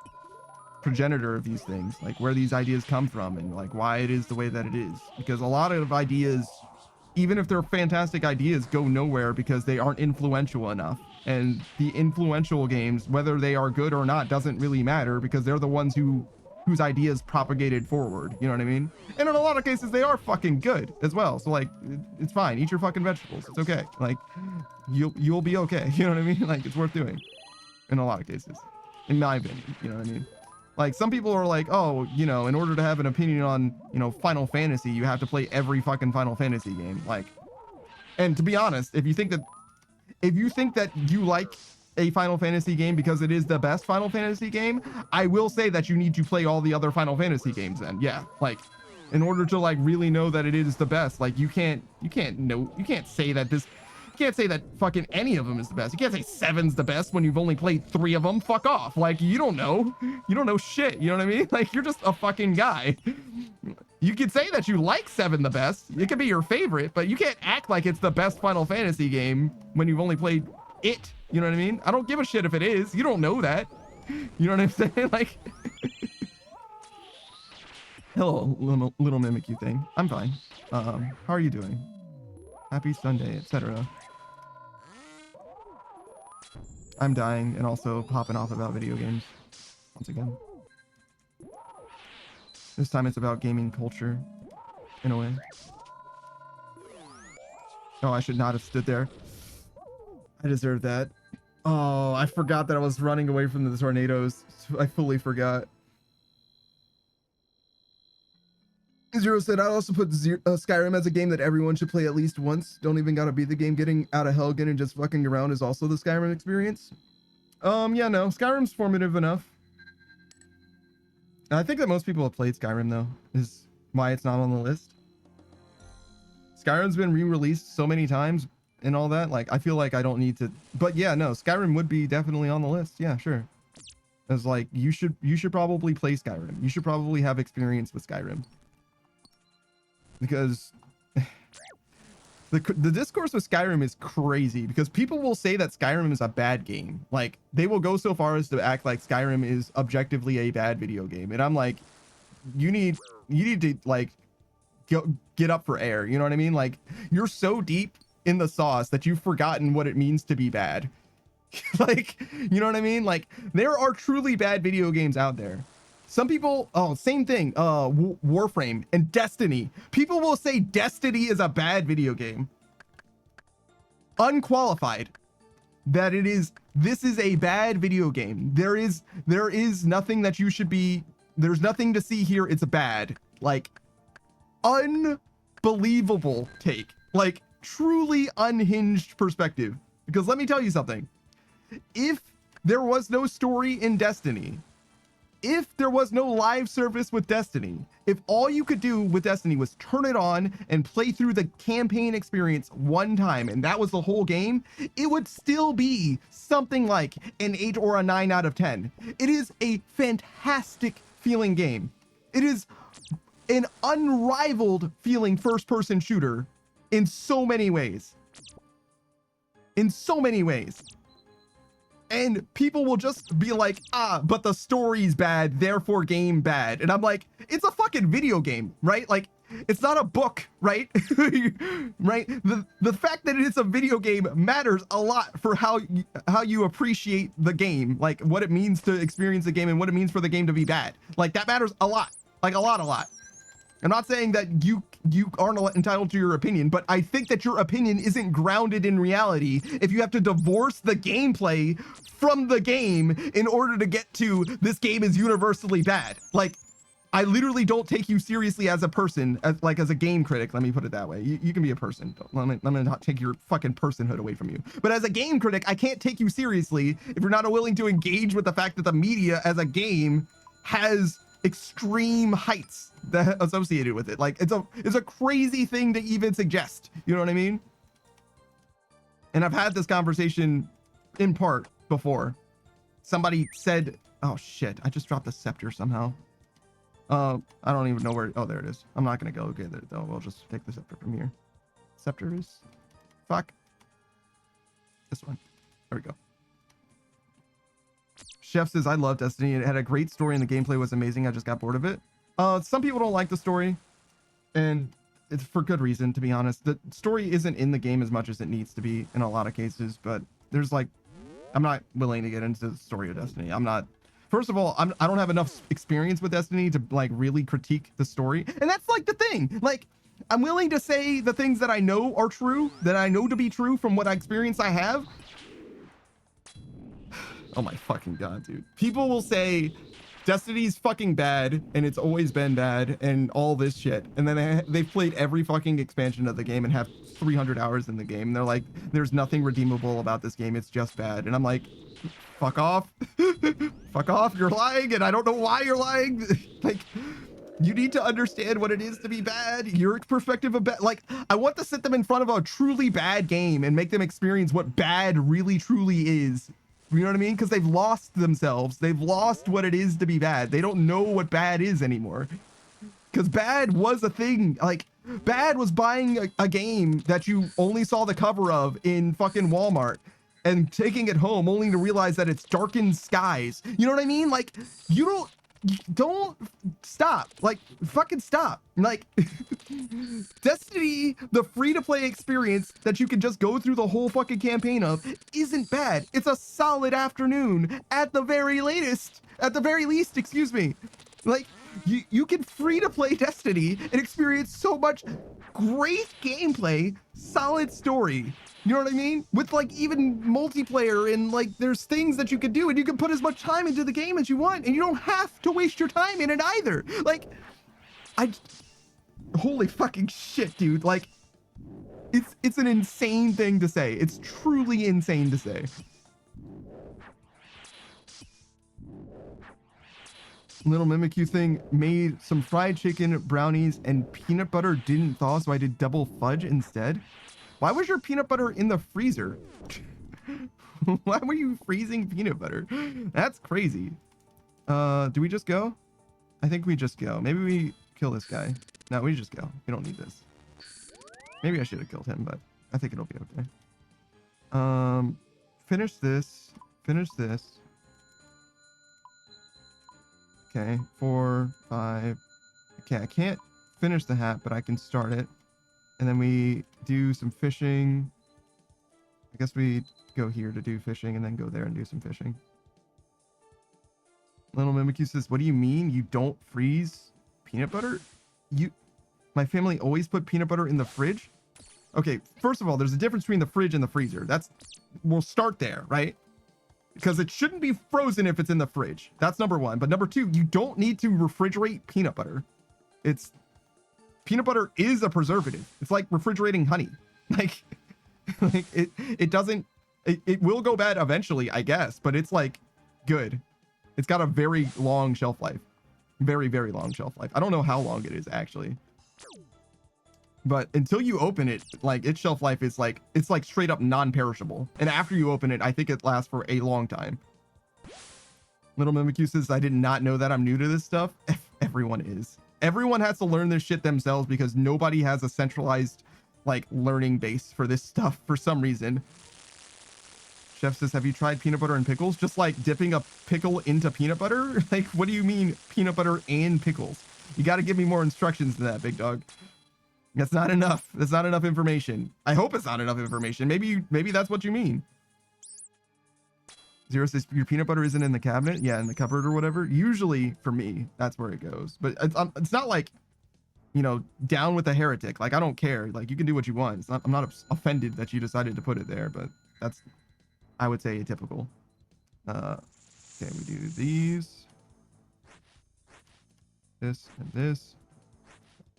progenitor of these things, like where these ideas come from and like why it is the way that it is. Because a lot of ideas, even if they're fantastic ideas, go nowhere because they aren't influential enough. And the influential games, whether they are good or not, doesn't really matter because they're the ones whose ideas propagated forward. You know what I mean? And in a lot of cases, they are fucking good as well. So like, it's fine. Eat your fucking vegetables. It's okay. Like, you'll be okay. You know what I mean? Like, it's worth doing in a lot of cases, in my opinion. You know what I mean? Like, some people are like, oh, you know, in order to have an opinion on, you know, Final Fantasy, you have to play every fucking Final Fantasy game. Like, and to be honest, if you think that you like a Final Fantasy game because it is the best Final Fantasy game, I will say that you need to play all the other Final Fantasy games then. Yeah, like, in order to like really know that it is the best, like you can't say that fucking any of them is the best. You can't say 7's the best when you've only played 3 of them. Fuck off. Like, you don't know shit. You know what I mean? Like, you're just a fucking guy. You could say that you like 7 the best. It could be your favorite, but you can't act like it's the best Final Fantasy game when you've only played it. You know what I mean? I don't give a shit if it is. You don't know that. You know what I'm saying? Like, hello, little mimic you thing. I'm fine. How are you doing? Happy Sunday, etc. I'm dying and also popping off about video games once again. This time it's about gaming culture in a way. Oh, I should not have stood there. I deserve that. Oh, I forgot that I was running away from the tornadoes. I fully forgot. Zero said, I'd also put Skyrim as a game that everyone should play at least once. Don't even gotta beat the game. Getting out of hell, getting just fucking around is also the Skyrim experience. Yeah, no, Skyrim's formative enough. And I think that most people have played Skyrim, though, is why it's not on the list. Skyrim's been re-released so many times and all that, like, I feel like I don't need to, but yeah, no, Skyrim would be definitely on the list. Yeah, sure. It's like, you should probably play Skyrim. You should probably have experience with Skyrim. Because the discourse with Skyrim is crazy, because people will say that Skyrim is a bad game. Like, they will go so far as to act like Skyrim is objectively a bad video game. And I'm like, you need to like get up for air. You know what I mean? Like, you're so deep in the sauce that you've forgotten what it means to be bad. Like, you know what I mean? Like, there are truly bad video games out there. Some people, same thing, Warframe and Destiny. People will say Destiny is a bad video game. Unqualified. That this is a bad video game. There is nothing that you should be, there's nothing to see here. It's bad. Like, unbelievable take. Like, truly unhinged perspective. Because let me tell you something. If there was no story in Destiny, if there was no live service with Destiny, if all you could do with Destiny was turn it on and play through the campaign experience one time, and that was the whole game, it would still be something like an 8 or a 9 out of 10. It is a fantastic feeling game. It is an unrivaled feeling first-person shooter in so many ways. In so many ways. And people will just be like, but the story's bad, therefore game bad. And I'm like, it's a fucking video game, right? Like, it's not a book, right? Right? The fact that it's a video game matters a lot for how you appreciate the game, like what it means to experience the game and what it means for the game to be bad. Like, that matters a lot, like a lot. I'm not saying that you aren't entitled to your opinion, but I think that your opinion isn't grounded in reality if you have to divorce the gameplay from the game in order to get to this game is universally bad. Like, I literally don't take you seriously as a person, as a game critic. Let me put it that way. You can be a person. Let me not take your fucking personhood away from you. But as a game critic, I can't take you seriously if you're not willing to engage with the fact that the media as a game has extreme heights that associated with it. Like, it's a crazy thing to even suggest. You know what I mean? And I've had this conversation in part before. Somebody said, oh shit, I just dropped the scepter somehow. I don't even know where. Oh, there it is. I'm not gonna go get it though. We'll just take the scepter from here. Scepter is, fuck. This one. There we go. Chef says, I love Destiny. It had a great story and the gameplay was amazing. I just got bored of it. Some people don't like the story, and it's for good reason, to be honest. The story isn't in the game as much as it needs to be in a lot of cases, but there's like, I'm not willing to get into the story of Destiny. I'm not, first of all, I don't have enough experience with Destiny to like really critique the story. And that's like the thing. Like, I'm willing to say the things that I know are true, that I know to be true from what experience I have. Oh my fucking God, dude. People will say Destiny's fucking bad and it's always been bad and all this shit. And then they've played every fucking expansion of the game and have 300 hours in the game. And they're like, there's nothing redeemable about this game. It's just bad. And I'm like, fuck off. Fuck off. You're lying. And I don't know why you're lying. Like, you need to understand what it is to be bad. Your perspective of bad. Like, I want to sit them in front of a truly bad game and make them experience what bad really truly is. You know what I mean? Because they've lost themselves. They've lost what it is to be bad. They don't know what bad is anymore. Because bad was a thing. Like, bad was buying a game that you only saw the cover of in fucking Walmart and taking it home only to realize that it's darkened skies. You know what I mean? Like, you don't stop. Like, fucking stop. Like, Destiny, the free-to-play experience that you can just go through the whole fucking campaign of, isn't bad. It's a solid afternoon at the very least, excuse me. Like, you can free-to-play Destiny and experience so much great gameplay, solid story. You know what I mean? With like even multiplayer and like there's things that you can do and you can put as much time into the game as you want and you don't have to waste your time in it either. Like, holy fucking shit, dude. Like, it's an insane thing to say. It's truly insane to say. Little Mimikyu thing made some fried chicken, brownies, and peanut butter didn't thaw, so I did double fudge instead. Why was your peanut butter in the freezer? Why were you freezing peanut butter? That's crazy. Do we just go? I think we just go. Maybe we kill this guy. No, we just go. We don't need this. Maybe I should have killed him, but I think it'll be okay. Finish this. Finish this. Okay, 4, 5. Okay, I can't finish the hat, but I can start it. And then we do some fishing. I guess we go here to do fishing and then go there and do some fishing. Little Mimikyu says, what do you mean you don't freeze peanut butter? My family always put peanut butter in the fridge? Okay, first of all, there's a difference between the fridge and the freezer. We'll start there, right? Because it shouldn't be frozen if it's in the fridge. That's number one. But number two, you don't need to refrigerate peanut butter. Peanut butter is a preservative. It's like refrigerating honey. Like it will go bad eventually, I guess, but it's like good. It's got a very long shelf life. Very, very long shelf life. I don't know how long it is actually. But until you open it, like its shelf life is like, it's like straight up non-perishable. And after you open it, I think it lasts for a long time. Little Mimikyu says, I did not know that. I'm new to this stuff. Everyone is. Everyone has to learn this shit themselves because nobody has a centralized like learning base for this stuff for some reason. Chef says, have you tried peanut butter and pickles? Just like dipping a pickle into peanut butter? Like, what do you mean peanut butter and pickles? You got to give me more instructions than that, big dog. That's not enough. That's not enough information. I hope it's not enough information. Maybe that's what you mean. Zero says, your peanut butter isn't in the cabinet? Yeah, in the cupboard or whatever. Usually, for me, that's where it goes. But it's not like, you know, down with the heretic. Like, I don't care. Like, you can do what you want. I'm not offended that you decided to put it there, but that's, I would say, atypical. Okay, we do these. This and this.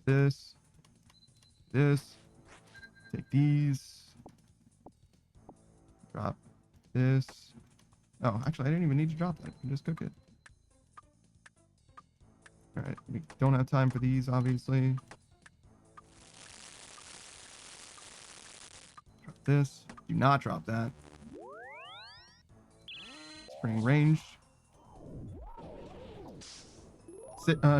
This. This. Take these. Drop this. Oh, actually, I didn't even need to drop that. Just cook it. All right, we don't have time for these, obviously. Drop this. Do not drop that. Spring range.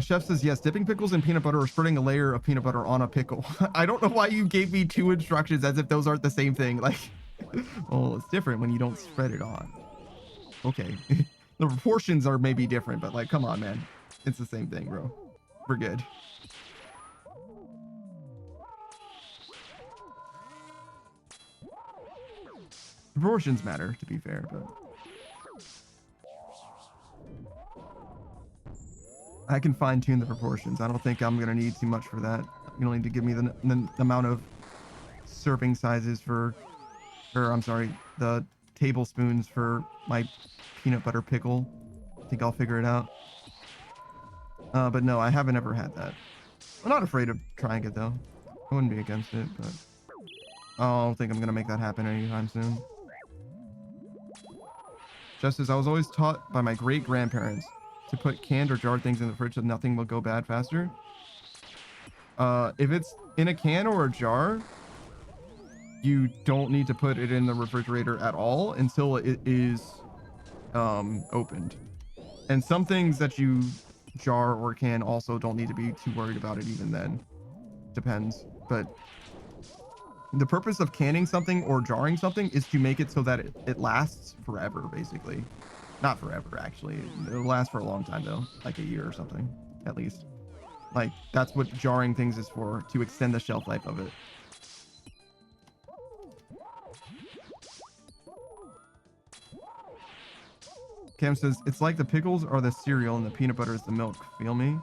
Chef says, yes, dipping pickles in peanut butter or spreading a layer of peanut butter on a pickle. I don't know why you gave me two instructions as if those aren't the same thing. Like, well, it's different when you don't spread it on. Okay. The proportions are maybe different, but like, come on, man. It's the same thing, bro. We're good. Proportions matter, to be fair, but I can fine tune the proportions. I don't think I'm gonna need too much for that. You don't need to give me the amount of serving sizes for, or I'm sorry, the tablespoons for my peanut butter pickle. I think I'll figure it out. But no, I haven't ever had that. I'm not afraid of trying it though. I wouldn't be against it, but I don't think I'm gonna make that happen anytime soon. Just as I was always taught by my great grandparents to put canned or jarred things in the fridge so nothing will go bad faster. If it's in a can or a jar, you don't need to put it in the refrigerator at all until it is opened. And some things that you jar or can also don't need to be too worried about it even then. Depends. But the purpose of canning something or jarring something is to make it so that it lasts forever, basically. Not forever, actually. It'll last for a long time, though. Like a year or something, at least. Like, that's what jarring things is for, to extend the shelf life of it. Cam says, it's like the pickles are the cereal and the peanut butter is the milk. Feel me?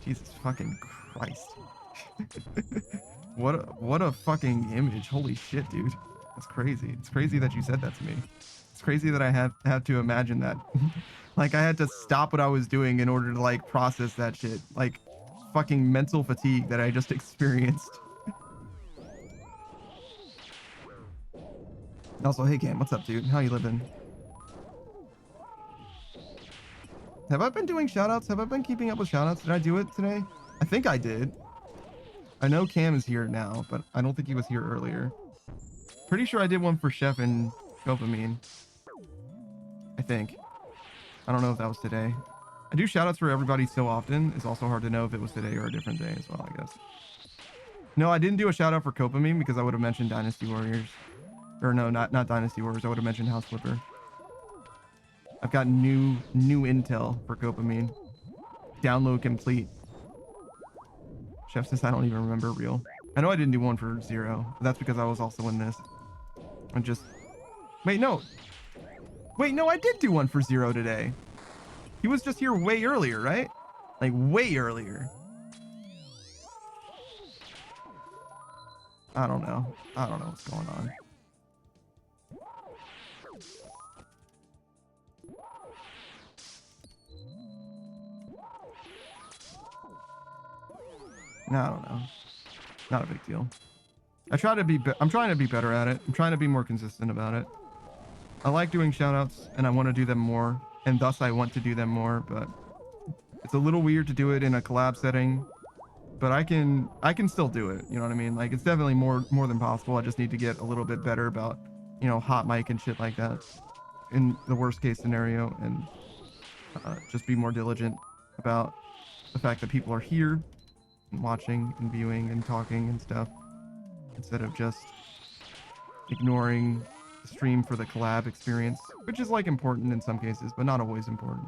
Jesus fucking Christ. What a fucking image. Holy shit, dude. That's crazy. It's crazy that you said that to me. It's crazy that I had to imagine that. Like, I had to stop what I was doing in order to, like, process that shit. Like, fucking mental fatigue that I just experienced. Also, hey, Cam, what's up, dude? How you living? Have I been doing shoutouts? Have I been keeping up with shoutouts? Did I do it today? I think I did. I know Cam is here now, but I don't think he was here earlier. Pretty sure I did one for Chef and Dopamine. I think. I don't know if that was today. I do shoutouts for everybody so often. It's also hard to know if it was today or a different day as well, I guess. No, I didn't do a shoutout for Copamine because I would have mentioned Dynasty Warriors. Or no, not Dynasty Warriors. I would have mentioned House Flipper. I've got new intel for Copamine. Download complete. Chef says I don't even remember real. I know I didn't do one for Zero. But that's because I was also in this. I'm just... Wait, no. Wait, no, I did do one for Zero today. He was just here way earlier, right? Like, way earlier. I don't know. I don't know what's going on. No, I don't know. Not a big deal. I'm trying to be better at it. I'm trying to be more consistent about it. I like doing shoutouts and I want to do them more, and thus I want to do them more, but it's a little weird to do it in a collab setting, but I can still do it. You know what I mean? Like, it's definitely more than possible. I just need to get a little bit better about, you know, hot mic and shit like that in the worst case scenario, and just be more diligent about the fact that people are here and watching and viewing and talking and stuff, instead of just ignoring the stream for the collab experience, which is like important in some cases, but not always important.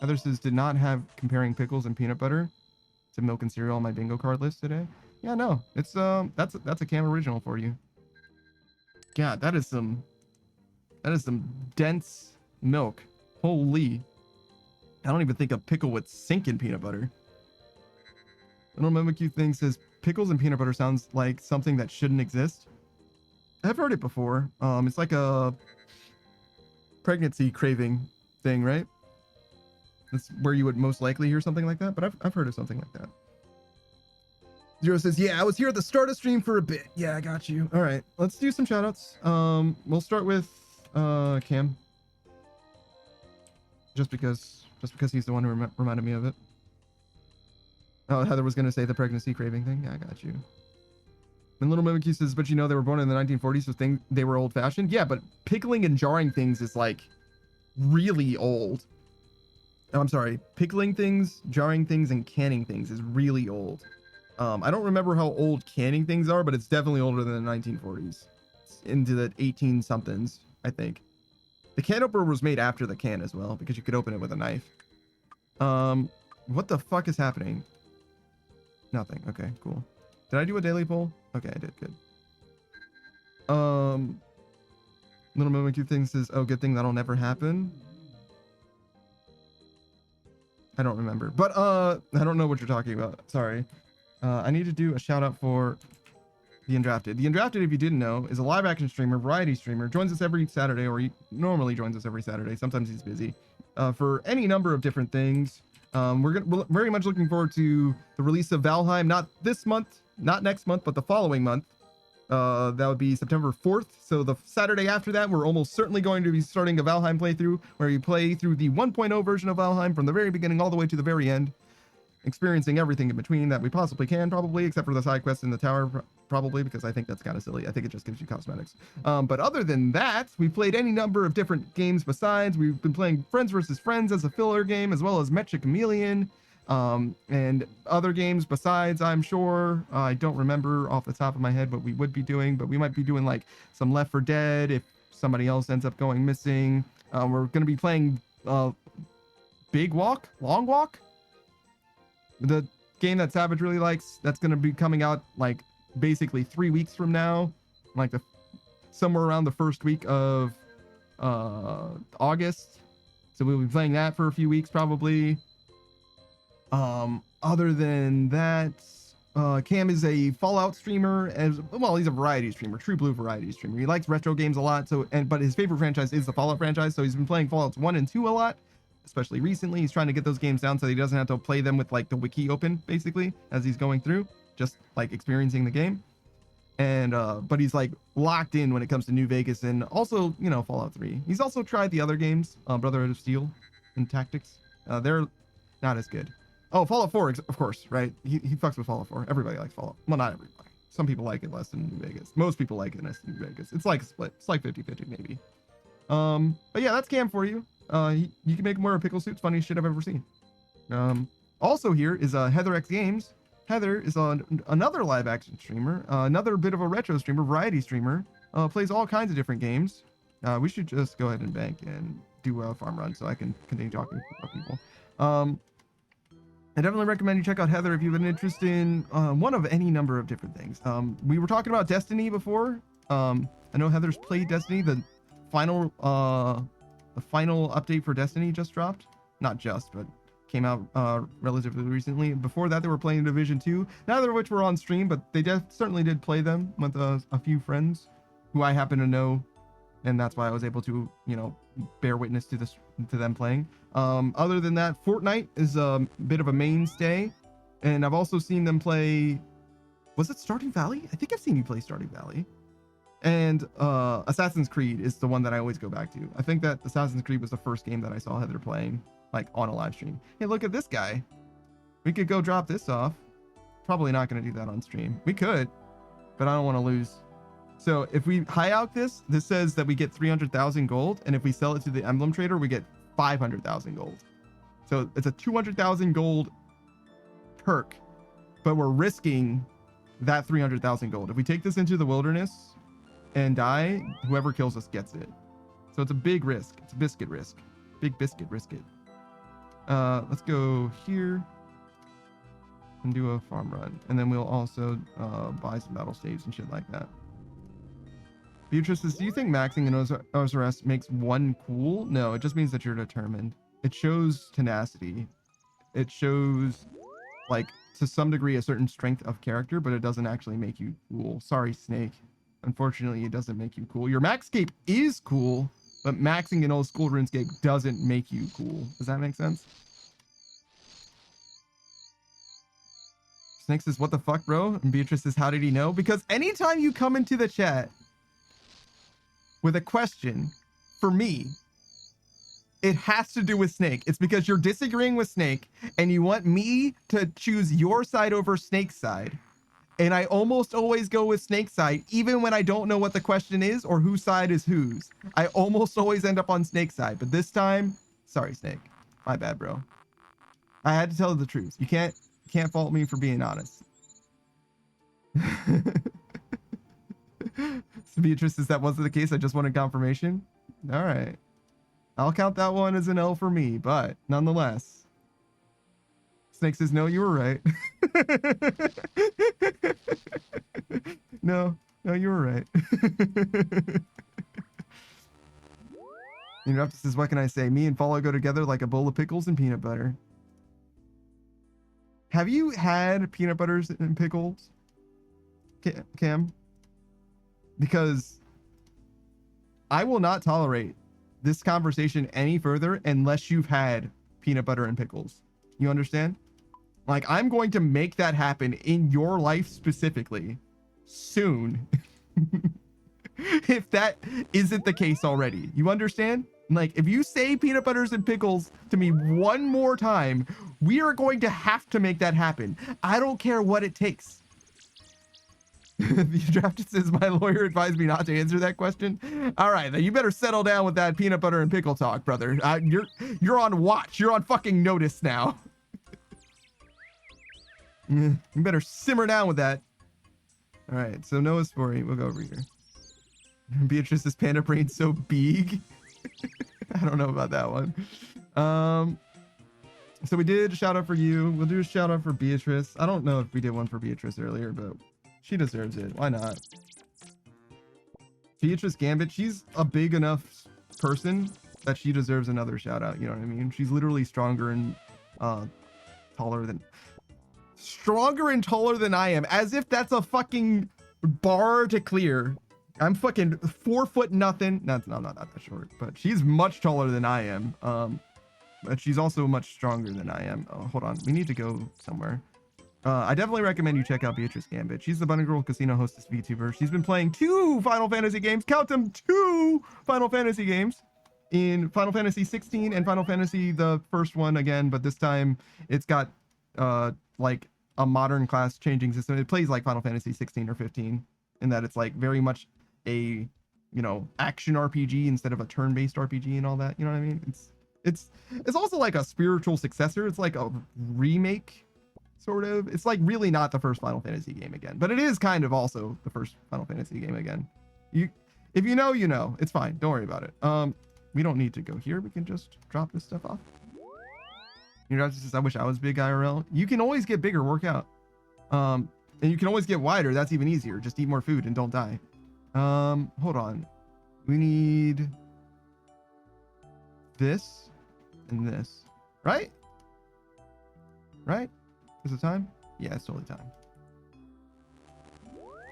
Heather says, did not have comparing pickles and peanut butter to milk and cereal on my bingo card list today. Yeah, no, it's that's a Cam original for you. Yeah, that is some dense milk. Holy, I don't even think a pickle would sink in peanut butter. I don't remember Q thing says pickles and peanut butter sounds like something that shouldn't exist. I've heard it before. It's like a pregnancy craving thing, right? That's where you would most likely hear something like that, but I've heard of something like that. Zero says, yeah, I was here at the start of stream for a bit. Yeah, I got you. All right, let's do some shoutouts. We'll start with Cam. Just because he's the one who reminded me of it. Oh, Heather was going to say the pregnancy craving thing. Yeah, I got you. And Little Mimikyu says, but you know they were born in the 1940s, so they were old-fashioned. Yeah, but pickling and jarring things is like really old. Oh, I'm sorry, pickling things, jarring things, and canning things is really old. I don't remember how old canning things are, but it's definitely older than the 1940s. It's into the 18 somethings, I think. The can opener was made after the can as well, because you could open it with a knife. What the fuck is happening? Nothing. Okay, cool. Did I do a daily poll? Okay, I did. Good. Little Mimikyu thing says, oh, good thing that'll never happen. I don't remember, but I don't know what you're talking about. Sorry. I need to do a shout out for The Undrafted. The Undrafted, if you didn't know, is a live action streamer, variety streamer, joins us every Saturday, or he normally joins us every Saturday. Sometimes he's busy, for any number of different things. We're very much looking forward to the release of Valheim, not this month, not next month, but the following month. That would be September 4th. So the Saturday after that, we're almost certainly going to be starting a Valheim playthrough, where you play through the 1.0 version of Valheim from the very beginning all the way to the very end, experiencing everything in between that we possibly can, probably, except for the side quests in the tower, probably, because I think that's kind of silly. I think it just gives you cosmetics. But other than that, we've played any number of different games besides. We've been playing Friends vs. Friends as a filler game, as well as Mecha Chameleon, and other games besides, I'm sure. I don't remember off the top of my head what we would be doing, but we might be doing like some Left 4 Dead if somebody else ends up going missing. We're going to be playing Long Walk, the game that Savage really likes. That's going to be coming out like basically 3 weeks from now, like somewhere around the first week of August. So we'll be playing that for a few weeks probably. Other than that, Cam is a Fallout streamer as well. He's a variety streamer, true blue variety streamer. He likes retro games a lot. But his favorite franchise is the Fallout franchise. So he's been playing Fallouts 1 and 2 a lot, especially recently. He's trying to get those games down so he doesn't have to play them with like the wiki open basically as he's going through, just like experiencing the game. And but he's like locked in when it comes to New Vegas and also, you know, Fallout 3. He's also tried the other games, Brotherhood of Steel and Tactics. They're not as good. Oh, Fallout 4, of course, right? He fucks with Fallout 4. Everybody likes Fallout. Well, not everybody. Some people like it less than New Vegas. Most people like it less than New Vegas. It's like a split. It's like 50-50 maybe. But yeah, that's Cam for you. You can make him wear a pickle suit. It's funniest shit I've ever seen. Also here is Heather X Games. Heather is another live action streamer, another bit of a retro streamer, variety streamer. Plays all kinds of different games. We should just go ahead and bank and do a farm run so I can continue talking about people. I definitely recommend you check out Heather if you've been interested in one of any number of different things. We were talking about Destiny before. I know Heather's played Destiny. The final update for Destiny just dropped. Not just, but came out relatively recently. Before that, they were playing Division 2. Neither of which were on stream, but they certainly did play them with a few friends who I happen to know, and that's why I was able to, you know, bear witness to them playing. Other than that, Fortnite is a bit of a mainstay, and I've also seen them play. Was it Stardew Valley? I think I've seen you play Stardew Valley. And Assassin's Creed is the one that I always go back to. I think that Assassin's Creed was the first game that I saw Heather playing, like on a live stream. Hey, look at this guy. We could go drop this off. Probably not going to do that on stream. We could, but I don't want to lose. So if we high out this says that we get 300,000 gold, and if we sell it to the emblem trader, we get 500,000 gold. So it's a 200,000 gold perk, but we're risking that 300,000 gold. If we take this into the wilderness and die, whoever kills us gets it. So it's a big risk. It's a biscuit risk. Big biscuit risk it. Let's go here and do a farm run, and then we'll also buy some battle staves and shit like that. Beatrice says, do you think maxing in OSRS makes one cool? No, it just means that you're determined. It shows tenacity. It shows, like, to some degree, a certain strength of character, but it doesn't actually make you cool. Sorry, Snake. Unfortunately, it doesn't make you cool. Your maxscape is cool, but maxing in old school RuneScape doesn't make you cool. Does that make sense? Snake says, what the fuck, bro? And Beatrice says, how did he know? Because anytime you come into the chat with a question for me, it has to do with Snake. It's because you're disagreeing with Snake and you want me to choose your side over Snake's side. And I almost always go with Snake's side, even when I don't know what the question is or whose side is whose. I almost always end up on Snake's side, but this time, sorry, Snake. My bad, bro. I had to tell the truth. You can't fault me for being honest. So Beatrice, since that wasn't the case, I just wanted confirmation. All right. I'll count that one as an L for me, but nonetheless. Snake says, no, you were right. No, you were right. Interruptus says, what can I say? Me and Follow go together like a bowl of pickles and peanut butter. Have you had peanut butters and pickles, Cam? Because I will not tolerate this conversation any further unless you've had peanut butter and pickles. You understand? Like, I'm going to make that happen in your life specifically soon. If that isn't the case already. You understand? Like, if you say peanut butters and pickles to me one more time, we are going to have to make that happen. I don't care what it takes. The draft says my lawyer advised me not to answer that question. All right, then you better settle down with that peanut butter and pickle talk, brother. You're on watch. You're on fucking notice now. You better simmer down with that. All right, so Noah's story. We'll go over here. Beatrice's panda brain so big. I don't know about that one. So we did a shout out for you. We'll do a shout out for Beatrice. I don't know if we did one for Beatrice earlier, but she deserves it. Why not? Beatrice Gambit, she's a big enough person that she deserves another shout out. You know what I mean? She's literally stronger and taller than I am. As if that's a fucking bar to clear. I'm fucking 4 foot nothing. No, I'm not that short, but she's much taller than I am. But she's also much stronger than I am. Oh, hold on. We need to go somewhere. I definitely recommend you check out Beatrice Gambit. She's the Bunny Girl Casino hostess VTuber. She's been playing 2 Final Fantasy games. Count them, 2 Final Fantasy games. In Final Fantasy 16 and Final Fantasy, the first one again, but this time it's got like a modern class changing system. It plays like Final Fantasy 16 or 15 in that it's like very much a, you know, action RPG instead of a turn-based RPG and all that. You know what I mean? It's also like a spiritual successor. It's like a remake, sort of. It's like really not the first Final Fantasy game again, but it is kind of also the first Final Fantasy game again. If you know, you know. It's fine. Don't worry about it. We don't need to go here. We can just drop this stuff off. You know, just says, I wish I was big IRL. You can always get bigger, work out. And you can always get wider. That's even easier. Just eat more food and don't die. Hold on. We need this and this, right? Right? Is it time? Yeah, it's totally time.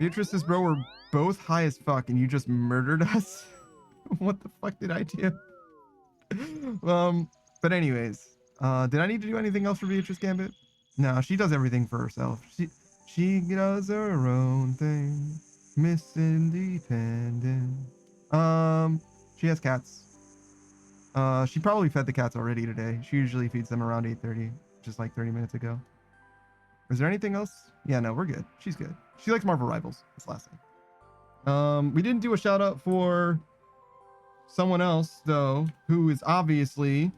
Beatrice says, bro, we're both high as fuck and you just murdered us. What the fuck did I do? But anyways, did I need to do anything else for Beatrice Gambit? No, she does everything for herself. She does her own thing. Miss Independent. She has cats. She probably fed the cats already today. She usually feeds them around 8:30, just like 30 minutes ago. Is there anything else? Yeah, no, we're good. She's good. She likes Marvel Rivals. That's the last thing. We didn't do a shout out for someone else though, who is obviously.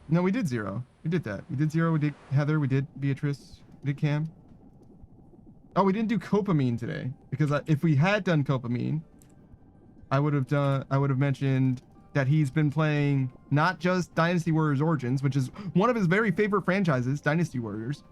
No, we did Zero. We did that. We did Zero. We did Heather. We did Beatrice. We did Cam. Oh, we didn't do Copamine today because if we had done Copamine, I would have mentioned that he's been playing not just Dynasty Warriors Origins, which is one of his very favorite franchises, Dynasty Warriors,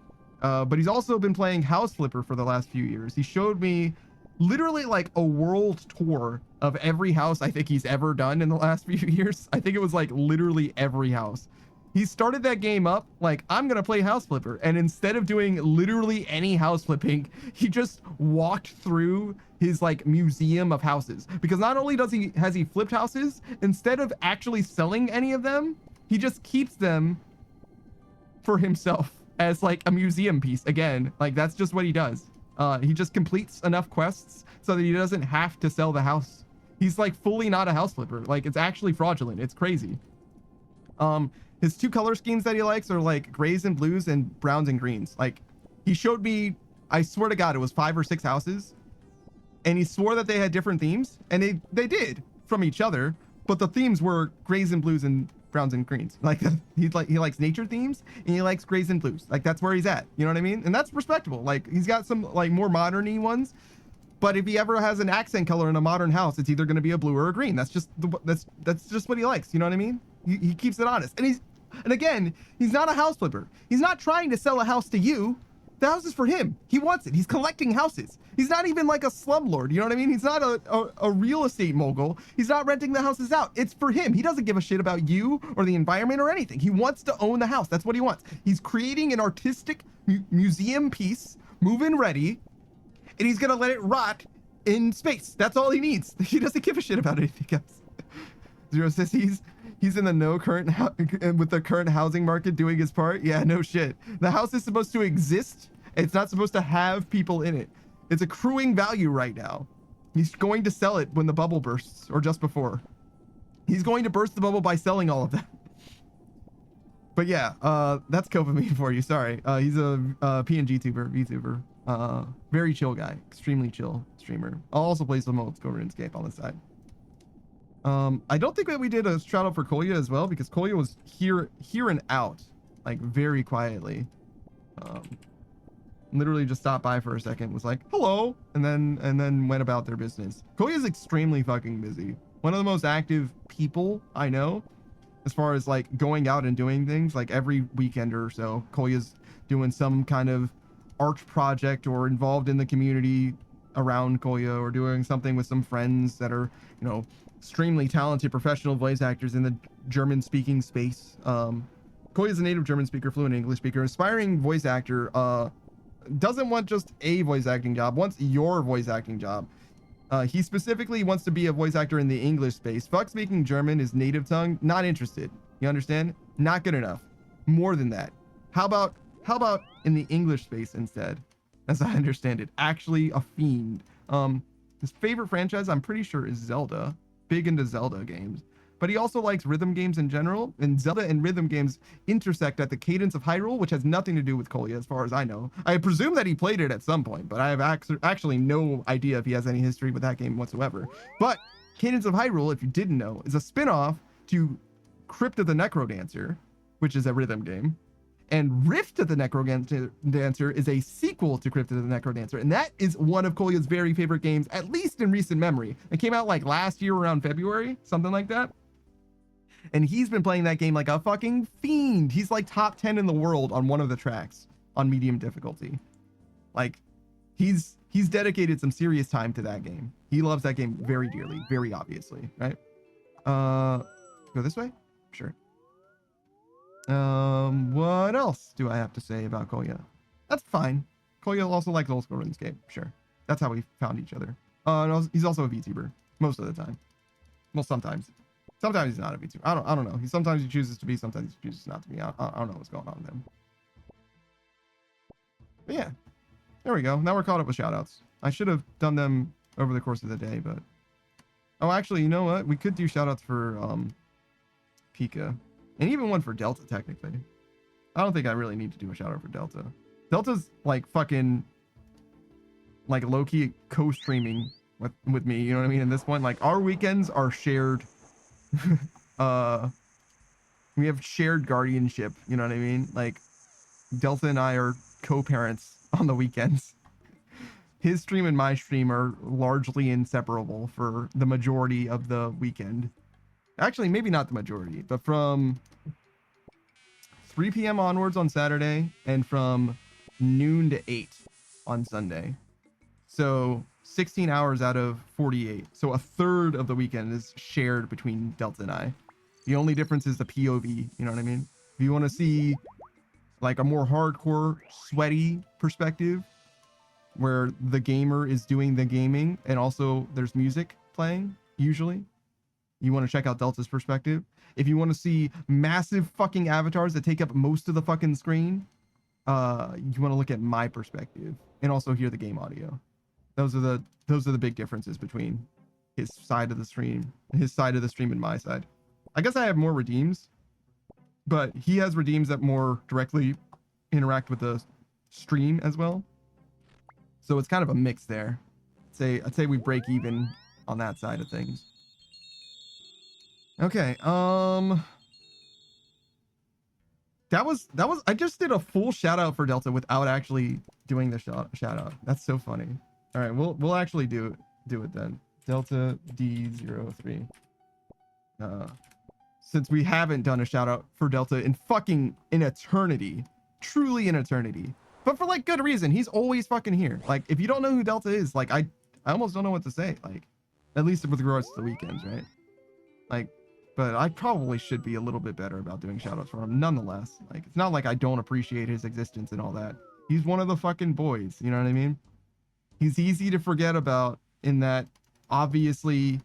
but he's also been playing House Flipper for the last few years. He showed me literally like a world tour of every house I think he's ever done in the last few years. I think it was like literally every house. He started that game up like, I'm going to play House Flipper. And instead of doing literally any house flipping, he just walked through his like museum of houses. Because not only has he flipped houses, instead of actually selling any of them, he just keeps them for himself as like a museum piece. Again, like that's just what he does. He just completes enough quests so that he doesn't have to sell the house. He's like fully not a house flipper. Like it's actually fraudulent. It's crazy. His 2 color schemes that he likes are like grays and blues and browns and greens. Like He showed me, I swear to God, it was 5 or 6 houses, and he swore that they had different themes, and they did from each other, but the themes were grays and blues and browns and greens. Like he likes nature themes and he likes grays and blues. Like that's where he's at. You know what I mean? And that's respectable. Like he's got some like more modern-y ones, but if he ever has an accent color in a modern house, it's either going to be a blue or a green. That's just that's just what he likes. You know what I mean? He keeps it honest. And again, he's not a house flipper. He's not trying to sell a house to you. The house is for him. He wants it. He's collecting houses. He's not even like a slumlord. You know what I mean? He's not a real estate mogul. He's not renting the houses out. It's for him. He doesn't give a shit about you or the environment or anything. He wants to own the house. That's what he wants. He's creating an artistic museum piece, move-in ready, and he's going to let it rot in space. That's all he needs. He doesn't give a shit about anything else. Zero says he's in the no current with the current housing market doing his part. Yeah, no shit. The house is supposed to exist. It's not supposed to have people in it. It's accruing value right now. He's going to sell it when the bubble bursts or just before. He's going to burst the bubble by selling all of that. But yeah, that's Copamine for you. Sorry. He's a PNG tuber, VTuber. Very chill guy. Extremely chill streamer. Also plays some Oldschool Runescape on the side. I don't think that we did a shout out for Kolya as well, because Kolya was here and out, like very quietly. Literally just stopped by for a second, was like hello, and then went about their business. Kolya is extremely fucking busy. One of the most active people I know, as far as like going out and doing things. Like every weekend or so, Kolya's doing some kind of art project or involved in the community around Kolya, or doing something with some friends that are, you know, extremely talented professional voice actors in the German speaking space. Kolya is a native German speaker, fluent English speaker, aspiring voice actor, doesn't want just a voice acting job, wants your voice acting job. He specifically wants to be a voice actor in the English space. Fuck speaking German is native tongue, not interested. You understand? Not good enough. More than that. How about in the English space instead? As I understand it, actually a fiend. His favorite franchise, I'm pretty sure, is Zelda. Big into Zelda games. But he also likes rhythm games in general, and Zelda and rhythm games intersect at the Cadence of Hyrule, which has nothing to do with Kolya as far as I know. I presume that he played it at some point, but I have actually no idea if he has any history with that game whatsoever. But Cadence of Hyrule, if you didn't know, is a spin-off to Crypt of the Necrodancer, which is a rhythm game. And Rift of the Necrodancer is a sequel to Crypt of the Necrodancer, and that is one of Kolya's very favorite games, at least in recent memory. It came out like last year around February, something like that. And he's been playing that game like a fucking fiend. He's like top 10 in the world on one of the tracks on medium difficulty. Like he's dedicated some serious time to that game. He loves that game very dearly, very obviously, right? Go this way? Sure. What else do I have to say about Kolya? That's fine. Kolya also likes Oldschool Runescape. Sure. That's how we found each other. No, he's also a VTuber most of the time. Well, sometimes. Sometimes he's not a VTuber. I don't know. Sometimes he chooses to be, sometimes he chooses not to be. I don't know what's going on with him. But yeah, there we go. Now we're caught up with shoutouts. I should have done them over the course of the day, but oh, actually, you know what? We could do shoutouts for Pika, and even one for Delta. Technically, I don't think I really need to do a shout out for Delta. Delta's like fucking like low-key co-streaming with me. You know what I mean? In this one, like our weekends are shared. We have shared guardianship, you know what I mean? Like Delta and I are co-parents on the weekends. His stream and my stream are largely inseparable for the majority of the weekend. Actually, maybe not the majority, but from 3 p.m. onwards on Saturday and from noon to 8 on Sunday. So 16 hours out of 48. So a third of the weekend is shared between Delta and I. The only difference is the POV, you know what I mean? If you want to see like a more hardcore, sweaty perspective where the gamer is doing the gaming and also there's music playing, usually, you want to check out Delta's perspective. If you want to see massive fucking avatars that take up most of the fucking screen, you want to look at my perspective and also hear the game audio. Those are the big differences between his side of the stream and my side. I guess I have more redeems, but he has redeems that more directly interact with the stream as well. So it's kind of a mix there. I'd say we break even on that side of things. Okay, that was I just did a full shout out for Delta without actually doing the shout out. That's so funny. All right, we'll actually do it then. Delta D03. Since we haven't done a shout out for Delta in fucking an eternity, truly an eternity, but for like good reason. He's always fucking here. Like if you don't know who Delta is, like I almost don't know what to say. Like at least with regards to the weekends, right? Like, but I probably should be a little bit better about doing shout outs for him nonetheless. Like it's not like I don't appreciate his existence and all that. He's one of the fucking boys, you know what I mean? He's easy to forget about in that obviously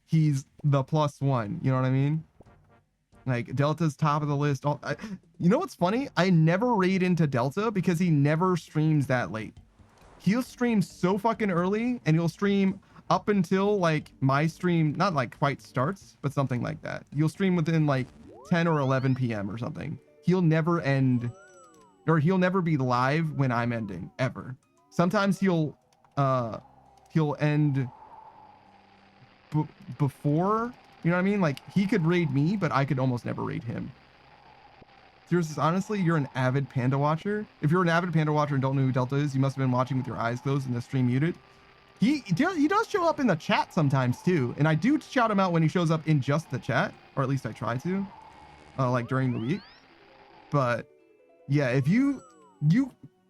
he's the +1, you know what I mean? Like Delta's top of the list. You know what's funny? I never raid into Delta because he never streams that late. He'll stream so fucking early and he'll stream up until like my stream, not like quite starts, but something like that. You'll stream within like 10 or 11 p.m. or something. He'll never end, or he'll never be live when I'm ending, ever. Sometimes he'll end before, you know what I mean? Like he could raid me, but I could almost never raid him. Seriously, honestly, you're an avid panda watcher. If you're an avid panda watcher and don't know who Delta is, you must have been watching with your eyes closed and the stream muted. He does show up in the chat sometimes too, and I do shout him out when he shows up in just the chat, or at least I try to, like during the week. But yeah, if you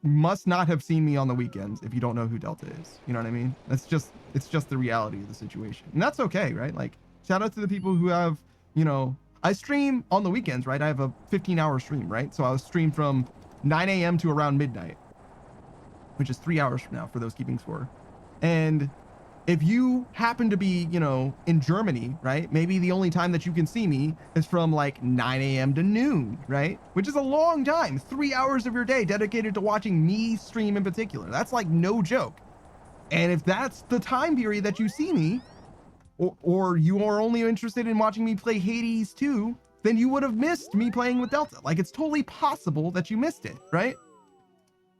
must not have seen me on the weekends if you don't know who Delta is. You know what I mean? It's just the reality of the situation, and that's okay, right? Like shout out to the people who have, you know, I stream on the weekends, right? I have a 15-hour stream, right? So I was stream from 9 a.m. to around midnight, which is 3 hours from now for those keeping score. And if you happen to be, you know, in Germany, right? Maybe the only time that you can see me is from like 9 a.m. to noon, right? Which is a long time. 3 hours of your day dedicated to watching me stream in particular. That's like no joke. And if that's the time period that you see me, or you are only interested in watching me play Hades 2, then you would have missed me playing with Delta. Like it's totally possible that you missed it, right?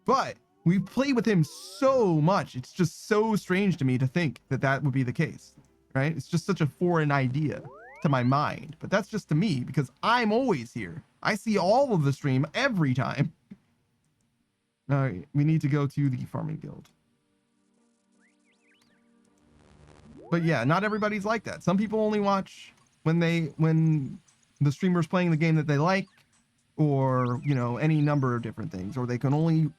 But we play with him so much. It's just so strange to me to think that that would be the case, right? It's just such a foreign idea to my mind, but that's just to me because I'm always here. I see all of the stream every time. All right, we need to go to the farming guild. But yeah, not everybody's like that. Some people only watch when the streamer's playing the game that they like, or, you know, any number of different things, or they only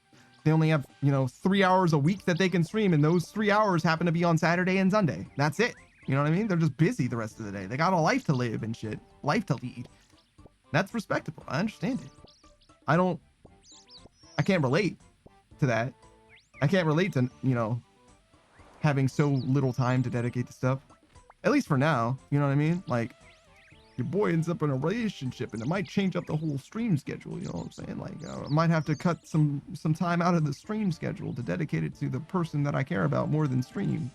have, you know, 3 hours a week that they can stream, and those 3 hours happen to be on Saturday and Sunday. That's it. You know what I mean? They're just busy the rest of the day. They got a life to live and shit. Life to lead. That's respectable. I understand it. I can't relate to that. I can't relate to, you know, having so little time to dedicate to stuff. At least for now. You know what I mean? Like, your boy ends up in a relationship and it might change up the whole stream schedule, you know what I'm saying? Like I might have to cut some time out of the stream schedule to dedicate it to the person that I care about more than stream.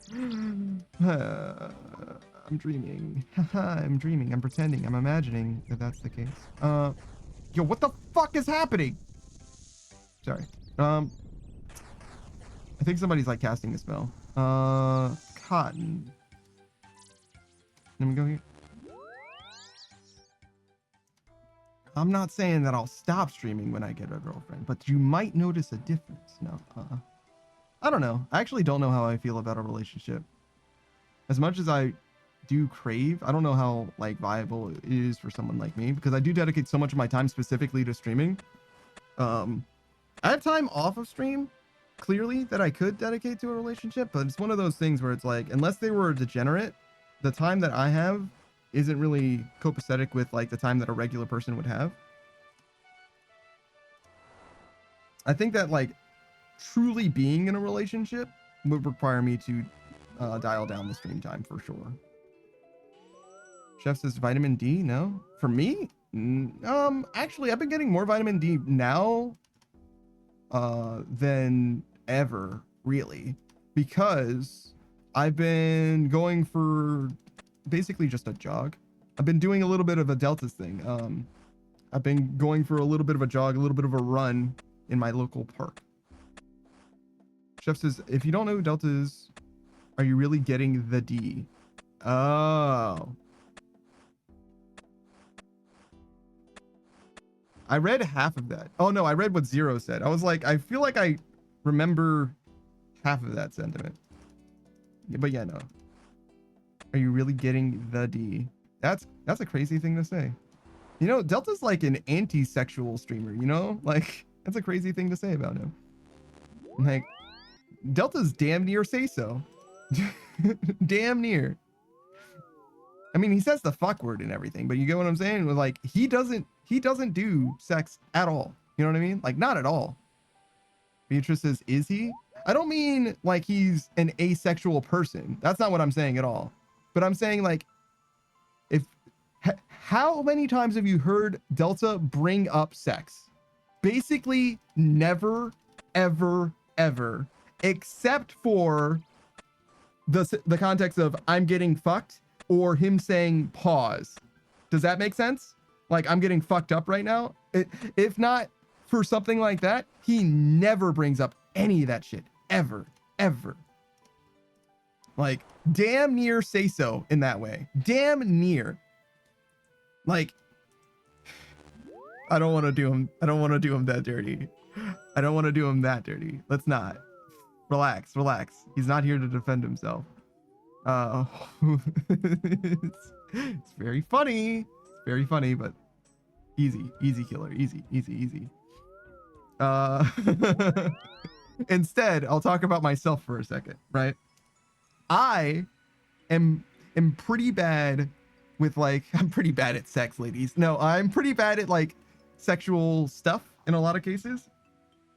I'm dreaming. I'm dreaming. I'm pretending. I'm imagining that that's the case. Yo, what the fuck is happening? Sorry. I think somebody's like casting a spell. Cotton. Let me go here. I'm not saying that I'll stop streaming when I get a girlfriend, but you might notice a difference. No, I don't know. I actually don't know how I feel about a relationship. As much as I do crave, I don't know how like viable it is for someone like me, because I do dedicate so much of my time specifically to streaming. I have time off of stream, clearly, that I could dedicate to a relationship, but it's one of those things where it's like, unless they were a degenerate, the time that I have isn't really copacetic with like the time that a regular person would have. I think that like truly being in a relationship would require me to dial down the stream time for sure. Chef says vitamin D. No, for me, actually I've been getting more vitamin D now than ever, really, because I've been going for basically just a jog. I've been doing a little bit of a Deltas thing. I've been going for a little bit of a jog, a little bit of a run in my local park. Chef says, if you don't know who Delta is, are you really getting the D? Oh. I read half of that. Oh no, I read what Zero said. I was like, I feel like I remember half of that sentiment. Yeah, but yeah, no. Are you really getting the D? That's a crazy thing to say. You know, Delta's like an anti-sexual streamer, you know? Like, that's a crazy thing to say about him. Like, Delta's damn near say so. Damn near. I mean, he says the fuck word and everything, but you get what I'm saying? Like, he doesn't do sex at all. You know what I mean? Like, not at all. Beatrice says, is he? I don't mean like he's an asexual person. That's not what I'm saying at all. But I'm saying like, how many times have you heard Delta bring up sex? Basically never, ever, ever, except for the context of I'm getting fucked or him saying pause. Does that make sense? Like, I'm getting fucked up right now. If not for something like that, he never brings up any of that shit. Ever, ever. Like, damn near say so in that way. Damn near. Like, I don't want to do him that dirty. I don't want to do him that dirty. Let's not. Relax. He's not here to defend himself. It's very funny. Very funny, but easy killer. Easy. Instead, I'll talk about myself for a second, right? I am pretty bad with like, I'm pretty bad at sex, ladies. No, I'm pretty bad at like sexual stuff in a lot of cases.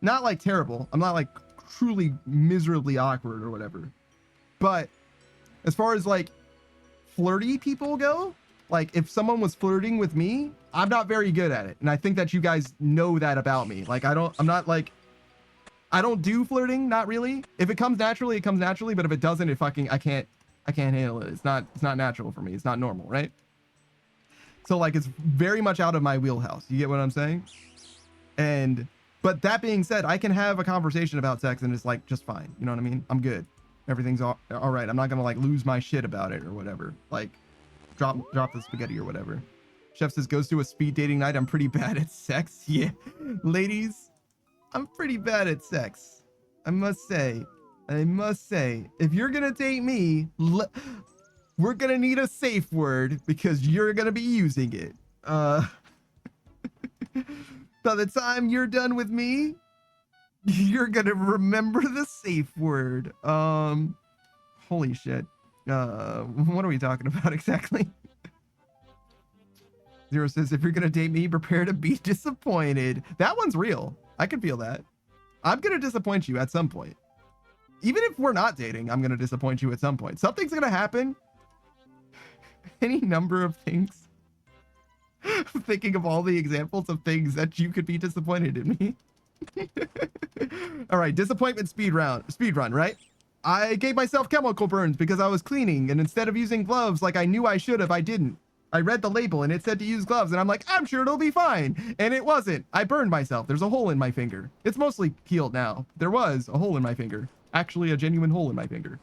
Not like terrible. I'm not like truly miserably awkward or whatever. But as far as like flirty people go, like if someone was flirting with me, I'm not very good at it. And I think that you guys know that about me. Like I don't do flirting, not really. If it comes naturally, it comes naturally. But if it doesn't, I can't handle it. It's not natural for me. It's not normal, right? So like, it's very much out of my wheelhouse. You get what I'm saying? But that being said, I can have a conversation about sex and it's like, just fine. You know what I mean? I'm good. Everything's all right. I'm not going to like lose my shit about it or whatever. Like drop the spaghetti or whatever. Chef says, goes to a speed dating night. I'm pretty bad at sex. Yeah. Ladies, I'm pretty bad at sex. I must say, if you're going to date me, we're going to need a safe word because you're going to be using it. By the time you're done with me, you're going to remember the safe word. Holy shit. What are we talking about exactly? Zero says, if you're going to date me, prepare to be disappointed. That one's real. I can feel that. I'm going to disappoint you at some point. Even if we're not dating, I'm going to disappoint you at some point. Something's going to happen. Any number of things. I'm thinking of all the examples of things that you could be disappointed in me. All right, disappointment speed run, right? I gave myself chemical burns because I was cleaning, and instead of using gloves like I knew I should have, I didn't. I read the label and it said to use gloves, and I'm like, I'm sure it'll be fine. And it wasn't. I burned myself. There's a hole in my finger. It's mostly healed now. There was a hole in my finger. Actually, a genuine hole in my finger.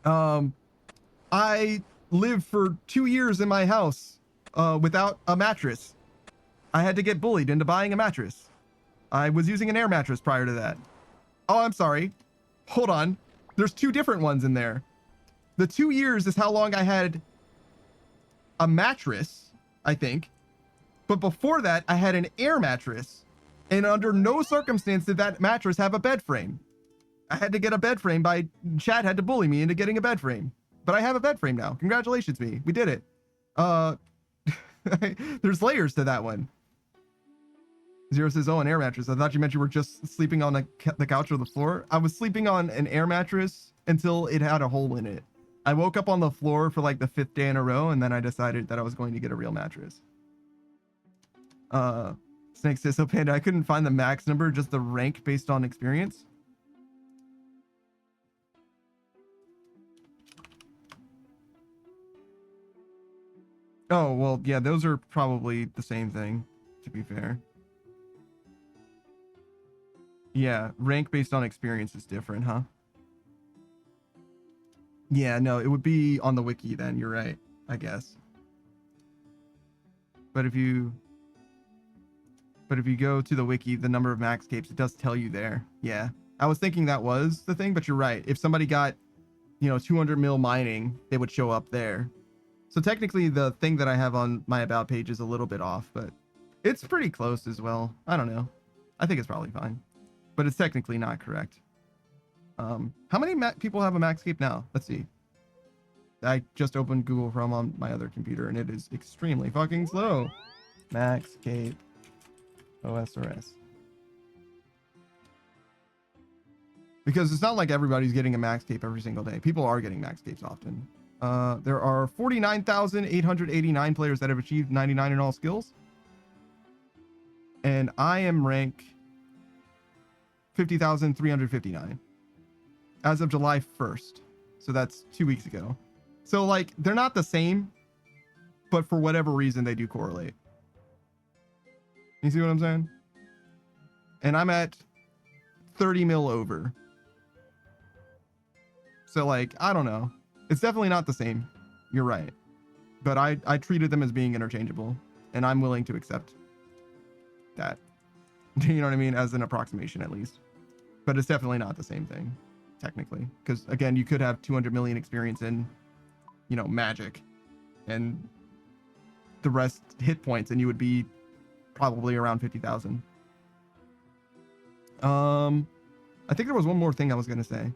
I lived for 2 years in my house without a mattress. I had to get bullied into buying a mattress. I was using an air mattress prior to that. Oh, I'm sorry. Hold on. There's 2 different ones in there. The 2 years is how long I had a mattress, I think. But before that, I had an air mattress. And under no circumstance did that mattress have a bed frame. I had to get a bed frame by Chad had to bully me into getting a bed frame. But I have a bed frame now. Congratulations, me. We did it. There's layers to that one. Zero says, oh, an air mattress. I thought you meant you were just sleeping on the couch or the floor. I was sleeping on an air mattress until it had a hole in it. I woke up on the floor for like the 5th day in a row, and then I decided that I was going to get a real mattress. Snake says, so Panda, I couldn't find the max number, just the rank based on experience. Oh, well, yeah, those are probably the same thing, to be fair. Yeah, rank based on experience is different, huh? Yeah, no, it would be on the wiki then. You're right, I guess. But if you go to the wiki, the number of max capes, it does tell you there. Yeah. I was thinking that was the thing, but you're right. If somebody got, 200 mil mining, they would show up there. So technically the thing that I have on my about page is a little bit off, but it's pretty close as well. I don't know. I think it's probably fine, but it's technically not correct. How many people have a max cape now? Let's see. I just opened Google Chrome on my other computer and it is extremely fucking slow. Max cape OSRS. Because it's not like everybody's getting a max cape every single day. People are getting max capes often. There are 49,889 players that have achieved 99 in all skills. And I am rank 50,359 as of July 1st. So that's 2 weeks ago. So like, they're not the same, but for whatever reason, they do correlate. You see what I'm saying? And I'm at 30 mil over. So like, I don't know. It's definitely not the same. You're right. But I treated them as being interchangeable, and I'm willing to accept that. You know what I mean? As an approximation, at least. But it's definitely not the same thing, technically. Because again, you could have 200 million experience in, magic, and the rest hit points, and you would be probably around 50,000. I think there was one more thing I was gonna say.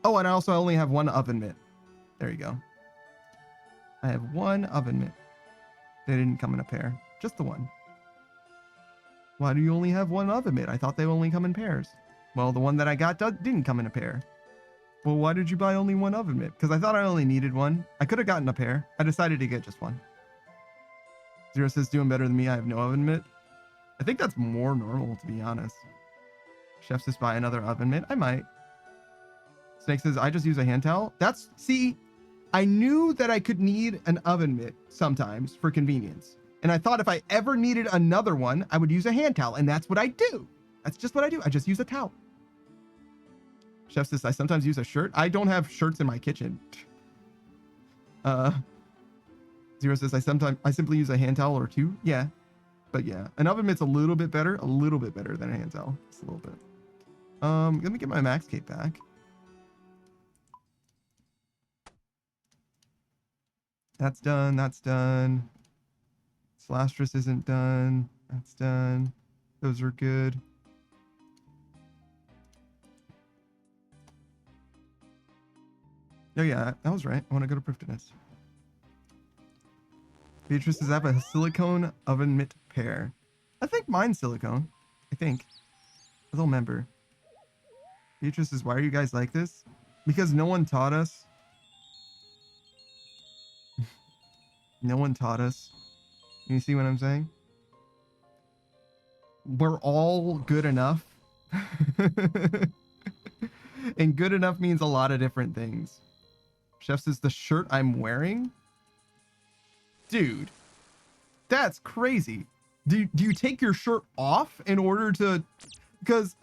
Oh, and I also only have one oven mitt. There you go. I have one oven mitt. They didn't come in a pair. Just the one. Why do you only have one oven mitt? I thought they only come in pairs. Well, the one that I got didn't come in a pair. Well, why did you buy only one oven mitt? Because I thought I only needed one. I could have gotten a pair. I decided to get just one. Zero says doing better than me. I have no oven mitt. I think that's more normal, to be honest. Chef says buy another oven mitt. I might. Snake says I just use a hand towel. See, I knew that I could need an oven mitt sometimes for convenience. And I thought if I ever needed another one, I would use a hand towel. And that's what I do. That's just what I do. I just use a towel. Chef says I sometimes use a shirt. I don't have shirts in my kitchen. Zero says I simply use a hand towel or two. Yeah. But yeah, an oven mitt's a little bit better than a hand towel. Just a little bit. Let me get my max cape back. That's done. That's done. Slastress isn't done. That's done. Those are good. Oh yeah, that was right. I want to go to Priftinus. Beatrice says I have a silicone oven mitt pair. I think mine's silicone. I think. I don't remember. Beatrice says, why are you guys like this? Because no one taught us. No one taught us. You see what I'm saying? We're all good enough. And good enough means a lot of different things. Chef says the shirt I'm wearing? Dude, that's crazy. Do you take your shirt off in order to... Because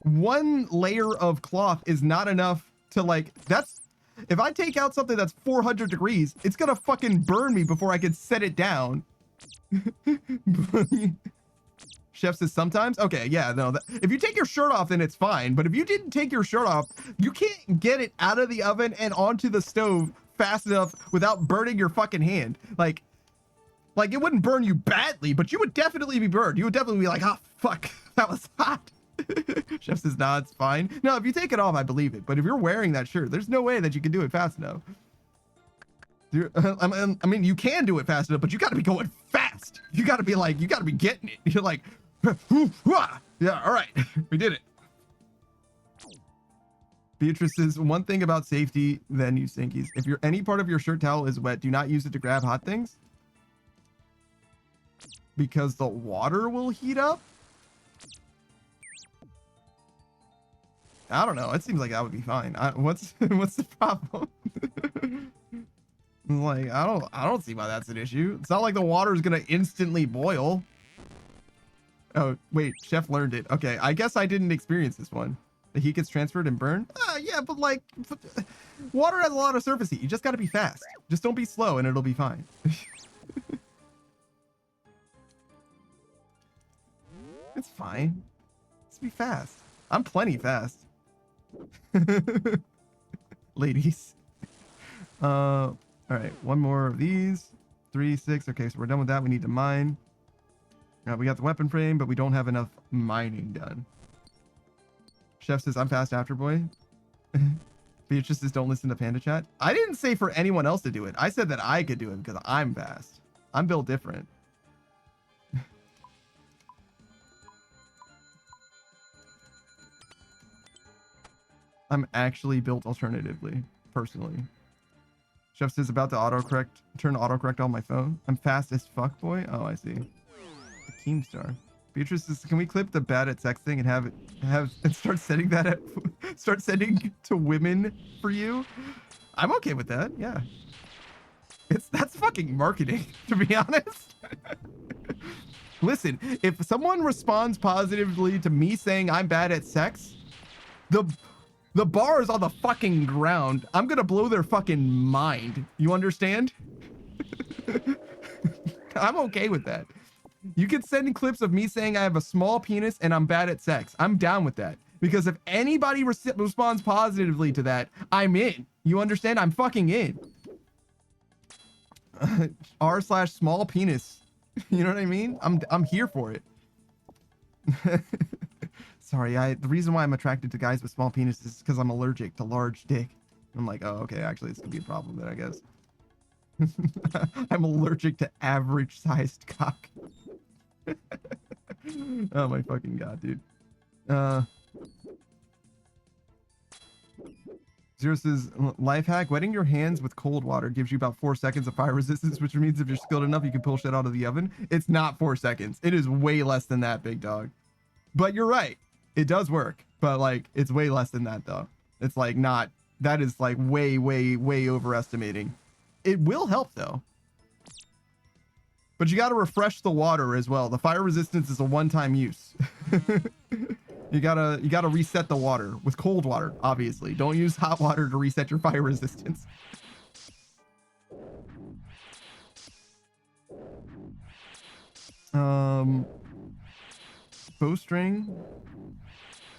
one layer of cloth is not enough to like... That's... If I take out something that's 400 degrees, it's gonna fucking burn me before I can set it down. Chef says sometimes? Okay, yeah, no. If you take your shirt off, then it's fine. But if you didn't take your shirt off, you can't get it out of the oven and onto the stove fast enough without burning your fucking hand. Like it wouldn't burn you badly, but you would definitely be burned. You would definitely be like, oh, fuck, that was hot. Chef says, nah, it's fine. No, if you take it off, I believe it. But if you're wearing that shirt, there's no way that you can do it fast enough. I mean, you can do it fast enough, but you got to be going fast. You got to be like, you got to be getting it. You're like, yeah, all right, we did it. Beatrice says, one thing about safety, then you stinkies. If any part of your shirt towel is wet, do not use it to grab hot things. Because the water will heat up? I don't know. It seems like that would be fine. What's the problem? Like, I don't see why that's an issue. It's not like the water is gonna instantly boil. Oh, wait, Chef learned it. Okay, I guess I didn't experience this one. The heat gets transferred and burned? Yeah, but like, water has a lot of surface heat. You just gotta be fast. Just don't be slow and it'll be fine. It's fine. Just be fast. I'm plenty fast. Ladies. All right, one more of these. 3, 6. Okay, so we're done with that. We need to mine. We got the weapon frame, but we don't have enough mining done. Chef says, I'm fast after boy. Beatrice says, don't listen to Panda Chat. I didn't say for anyone else to do it. I said that I could do it because I'm fast. I'm built different. I'm actually built alternatively, personally. Chef says about to turn autocorrect on my phone. I'm fast as fuck, boy. Oh, I see. The Keemstar. Beatrice says, can we clip the bad at sex thing and and start sending that start sending to women for you? I'm okay with that. Yeah. That's fucking marketing, to be honest. Listen, if someone responds positively to me saying I'm bad at sex, the bar is on the fucking ground. I'm gonna blow their fucking mind. You understand? I'm okay with that. You can send in clips of me saying I have a small penis and I'm bad at sex. I'm down with that. Because if anybody responds positively to that, I'm in. You understand? I'm fucking in. r/small penis. You know what I mean? I'm here for it. Sorry, the reason why I'm attracted to guys with small penises is because I'm allergic to large dick. I'm like, oh, okay, actually, this could be a problem then, I guess. I'm allergic to average sized cock. Oh my fucking god, dude. Zero says, life hack, wetting your hands with cold water gives you about 4 seconds of fire resistance, which means if you're skilled enough, you can pull shit out of the oven. It's not 4 seconds. It is way less than that, big dog. But you're right. It does work. But like, it's way less than that though. It's like not, that is like way, way, way overestimating. It will help though. But you got to refresh the water as well. The fire resistance is a one-time use. You gotta reset the water with cold water, obviously. Don't use hot water to reset your fire resistance. Bowstring.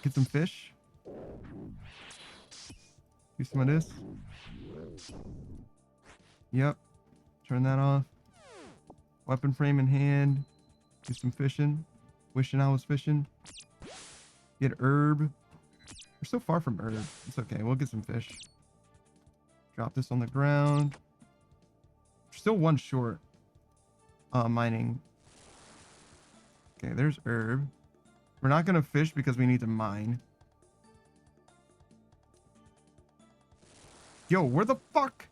Get some fish. Do some of this. Yep. Turn that off. Weapon frame in hand. Do some fishing. Wishing I was fishing. Get herb. We're so far from herb. It's okay. We'll get some fish. Drop this on the ground. We're still one short. Mining. Okay, there's herb. We're not going to fish because we need to mine. Yo, where the fuck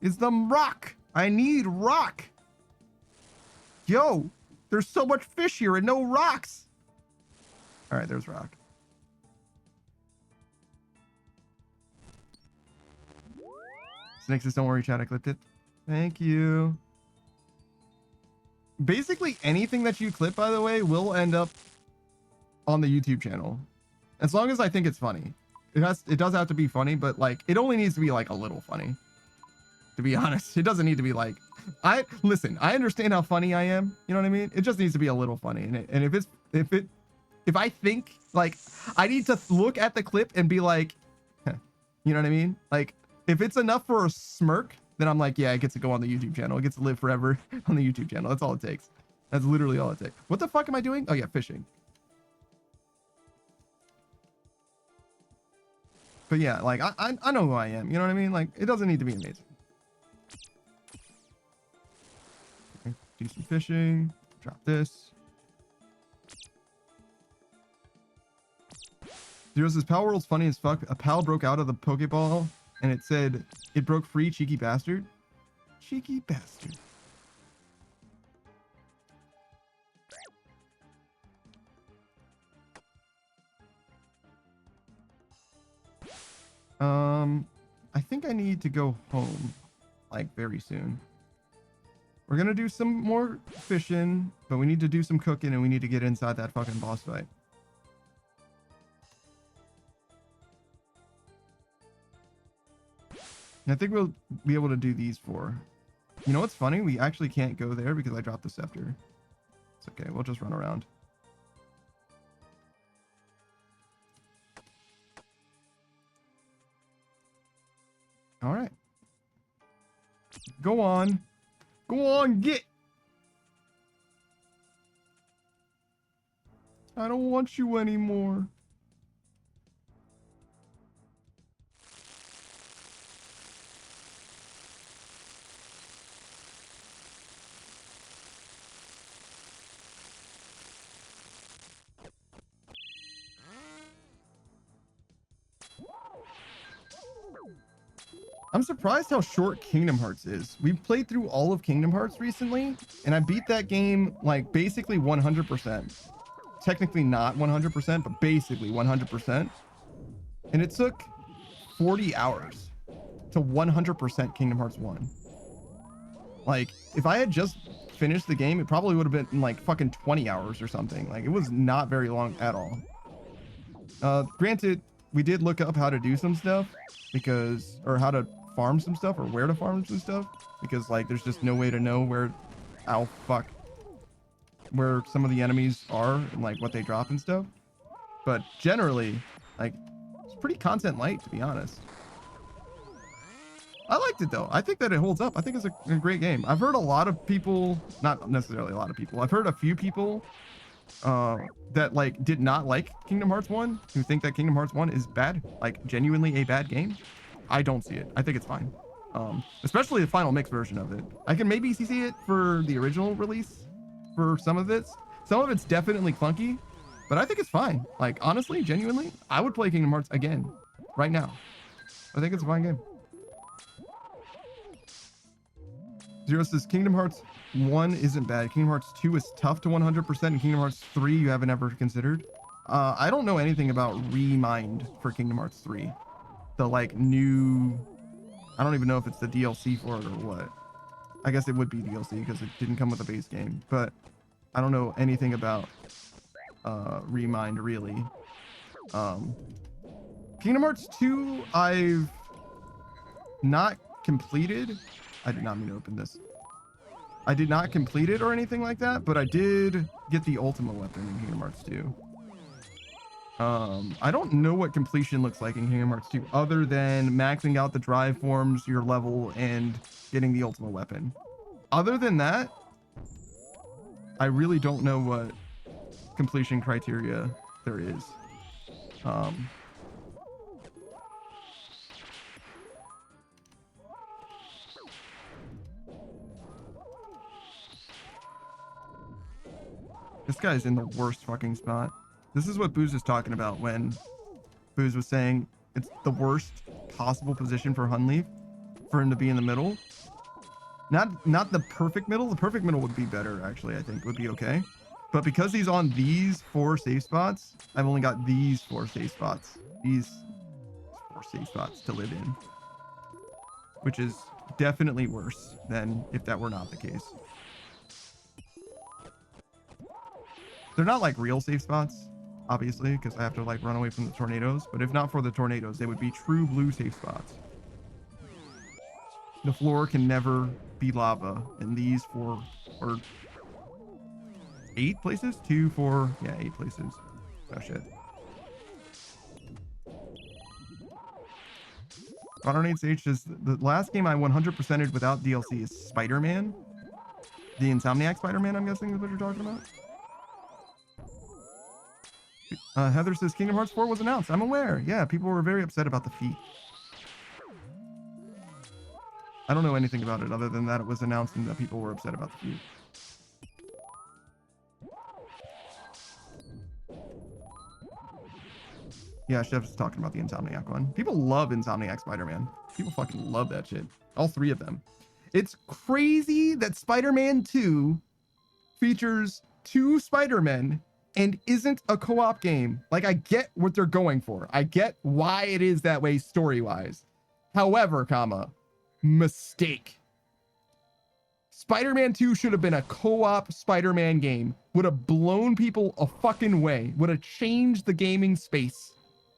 is the rock? I need rock. Yo, there's so much fish here and no rocks. All right, there's rock. Snake says, don't worry, chat, I clipped it. Thank you. Basically, anything that you clip, by the way, will end up on the YouTube channel. As long as I think it's funny. It does have to be funny, but like, it only needs to be like a little funny. To be honest, it doesn't need to be like, listen, I understand how funny I am. You know what I mean? It just needs to be a little funny. And if I think like I need to look at the clip and be like, huh, you know what I mean? Like if it's enough for a smirk, then I'm like, yeah, it gets to go on the YouTube channel. It gets to live forever on the YouTube channel. That's all it takes. That's literally all it takes. What the fuck am I doing? Oh yeah, fishing. But yeah, like I know who I am. You know what I mean? Like it doesn't need to be amazing. Okay, do some fishing. Drop this. Zero says, Pal World's funny as fuck. A pal broke out of the Pokeball and it said, it broke free, cheeky bastard. Cheeky bastard. I think I need to go home, like, very soon. We're gonna do some more fishing, but we need to do some cooking and we need to get inside that fucking boss fight. And I think we'll be able to do these 4. You know what's funny? We actually can't go there because I dropped the scepter. It's okay. We'll just run around. All right. Go on. Go on, get. I don't want you anymore. I'm surprised how short Kingdom Hearts is. We've played through all of Kingdom Hearts recently, and I beat that game like basically 100%. Technically not 100%, but basically 100%. And it took 40 hours to 100% Kingdom Hearts 1. Like, if I had just finished the game, it probably would have been like fucking 20 hours or something. Like, it was not very long at all. Granted, we did look up how to do some stuff because, or how to farm some stuff, or where to farm some stuff, because like there's just no way to know where where some of the enemies are and like what they drop and stuff. But generally, like, it's pretty content light, to be honest. I liked it though. I think that it holds up. I think it's a great game. I've heard a lot of people, not necessarily a lot of people, I've heard a few people that like did not like Kingdom Hearts 1, who think that Kingdom Hearts 1 is bad, like genuinely a bad game. I don't see it. I think it's fine. Especially the final mix version of it. I can maybe see it for the original release for some of it. Some of it's definitely clunky, but I think it's fine. Like, honestly, genuinely, I would play Kingdom Hearts again right now. I think it's a fine game. Zero says Kingdom Hearts 1 isn't bad. Kingdom Hearts 2 is tough to 100%, and Kingdom Hearts 3 you haven't ever considered. I don't know anything about Remind for Kingdom Hearts 3. The like new, I don't even know if it's the DLC for it or what. I guess it would be DLC because it didn't come with a base game, but I don't know anything about Remind really. Kingdom Hearts 2 I've not completed. I did not mean to open this. I did not complete it or anything like that, but I did get the ultimate weapon in Kingdom Hearts 2. I don't know what completion looks like in Kingdom Hearts 2 other than maxing out the drive forms, your level, and getting the ultimate weapon. Other than that, I really don't know what completion criteria there is. This guy's in the worst fucking spot. This is what Booze is talking about when Booze was saying it's the worst possible position for Hunleaf, for him to be in the middle. Not the perfect middle. The perfect middle would be better, actually. I think would be okay. But because he's on these 4 safe spots, I've only got these 4 safe spots. These 4 safe spots to live in, which is definitely worse than if that were not the case. They're not like real safe spots, obviously, because I have to like run away from the tornadoes. But if not for the tornadoes, they would be true blue safe spots. The floor can never be lava in these 4 or 8 places. 2, 4, yeah, 8 places. Oh shit. Modern H says the last game I 100%ed without DLC is Spider-Man. The Insomniac Spider-Man, I'm guessing is what you're talking about. Heather says Kingdom Hearts 4 was announced. I'm aware. Yeah, people were very upset about the feat. I don't know anything about it other than that it was announced and that people were upset about the feat. Yeah, Chef's talking about the Insomniac one. People love Insomniac Spider-Man. People fucking love that shit. All 3 of them. It's crazy that Spider-Man 2 features 2 Spider-Men and isn't a co-op game. Like, I get what they're going for. I get why it is that way story-wise. However, mistake. Spider-Man 2 should have been a co-op Spider-Man game. Would have blown people a fucking way. Would have changed the gaming space,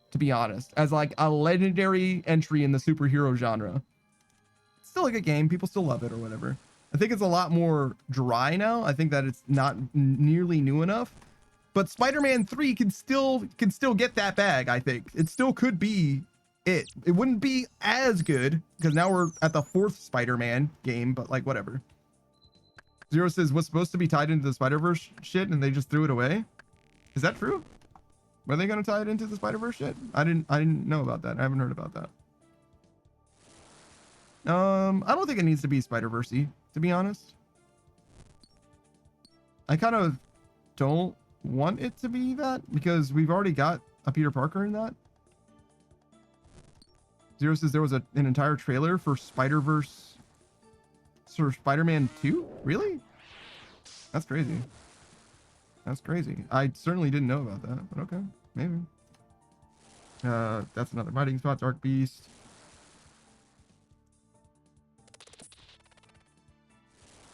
to be honest, as like a legendary entry in the superhero genre. It's still a good game. People still love it or whatever. I think it's a lot more dry now. I think that it's not nearly new enough. But Spider-Man 3 can still get that bag, I think. It still could be it. It wouldn't be as good because now we're at the 4th Spider-Man game, but like whatever. Zero says what's supposed to be tied into the Spider-Verse shit and they just threw it away. Is that true? Were they going to tie it into the Spider-Verse shit? I didn't know about that. I haven't heard about that. I don't think it needs to be Spider-Verse-y, to be honest. I kind of don't want it to be that because we've already got a Peter Parker in that. Zero says there was an entire trailer for Spider-Verse, for Spider-Man 2? Really? That's crazy. That's crazy. I certainly didn't know about that, but okay, maybe. That's another hiding spot, Dark Beast.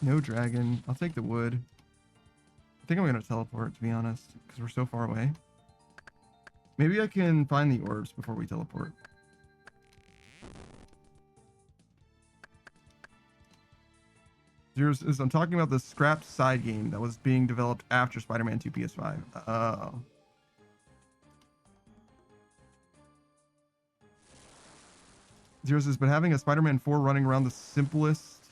No dragon. I'll take the wood. I think I'm gonna teleport, to be honest, because we're so far away. Maybe I can find the orbs before we teleport. Zeros is I'm talking about the scrapped side game that was being developed after Spider-Man 2 PS5. Oh. Zeros is but having a Spider-Man 4 running around the simplest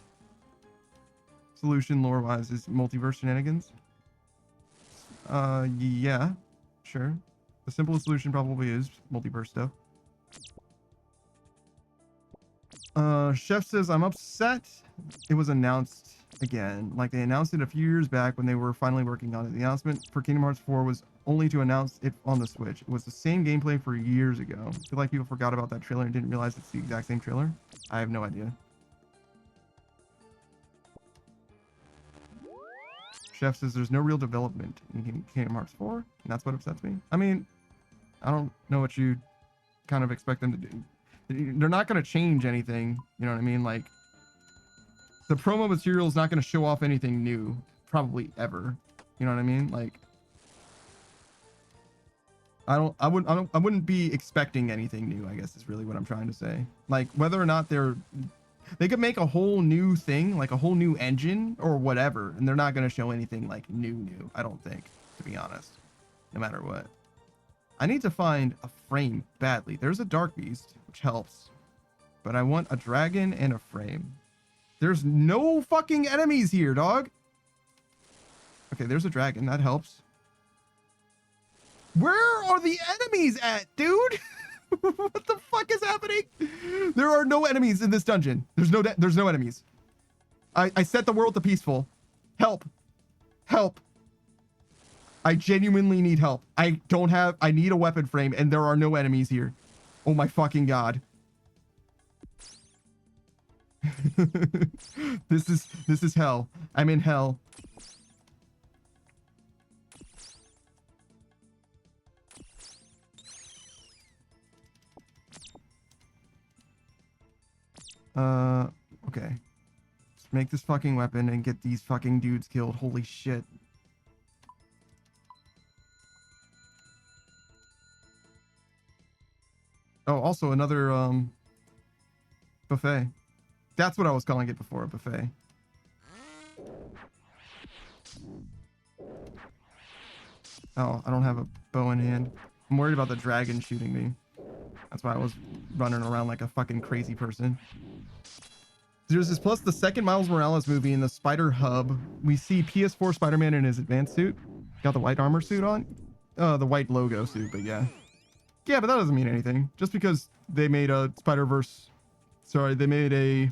solution lore-wise is multiverse shenanigans. Yeah, sure. The simplest solution probably is multiverse stuff. Chef says, I'm upset it was announced again. Like they announced it a few years back when they were finally working on it. The announcement for Kingdom Hearts 4 was only to announce it on the Switch. It was the same gameplay for years ago. I feel like people forgot about that trailer and didn't realize it's the exact same trailer. I have no idea. Chef says there's no real development in Kingdom Hearts 4, and that's what upsets me. I mean, I don't know what you kind of expect them to do. They're not going to change anything, you know what I mean? Like, the promo material is not going to show off anything new, probably ever. You know what I mean? Like, I wouldn't be expecting anything new, I guess is really what I'm trying to say. Like, whether or not they could make a whole new thing, like a whole new engine or whatever, and they're not going to show anything like new, I don't think, to be honest, no matter what. I need to find a frame badly. There's a Dark Beast, which helps, but I want a dragon and a frame. There's no fucking enemies here, dog. Okay, there's a dragon. That helps. Where are the enemies at, dude? What the fuck is happening? There are no enemies in this dungeon. There's no enemies. I set the world to peaceful. Help. Help. I genuinely need help. I need a weapon frame and there are no enemies here. Oh my fucking god. This is hell. I'm in hell. Okay. Just make this fucking weapon and get these fucking dudes killed. Holy shit. Oh, also another buffet. That's what I was calling it before, a buffet. Oh, I don't have a bow in hand. I'm worried about the dragon shooting me. That's why I was running around like a fucking crazy person. There's this plus the second Miles Morales movie in the Spider Hub. We see PS4 Spider-Man in his advanced suit. Got the white armor suit on. The white logo suit, but yeah. Yeah, but that doesn't mean anything. Just because they made a Spider-Verse... Sorry, they made a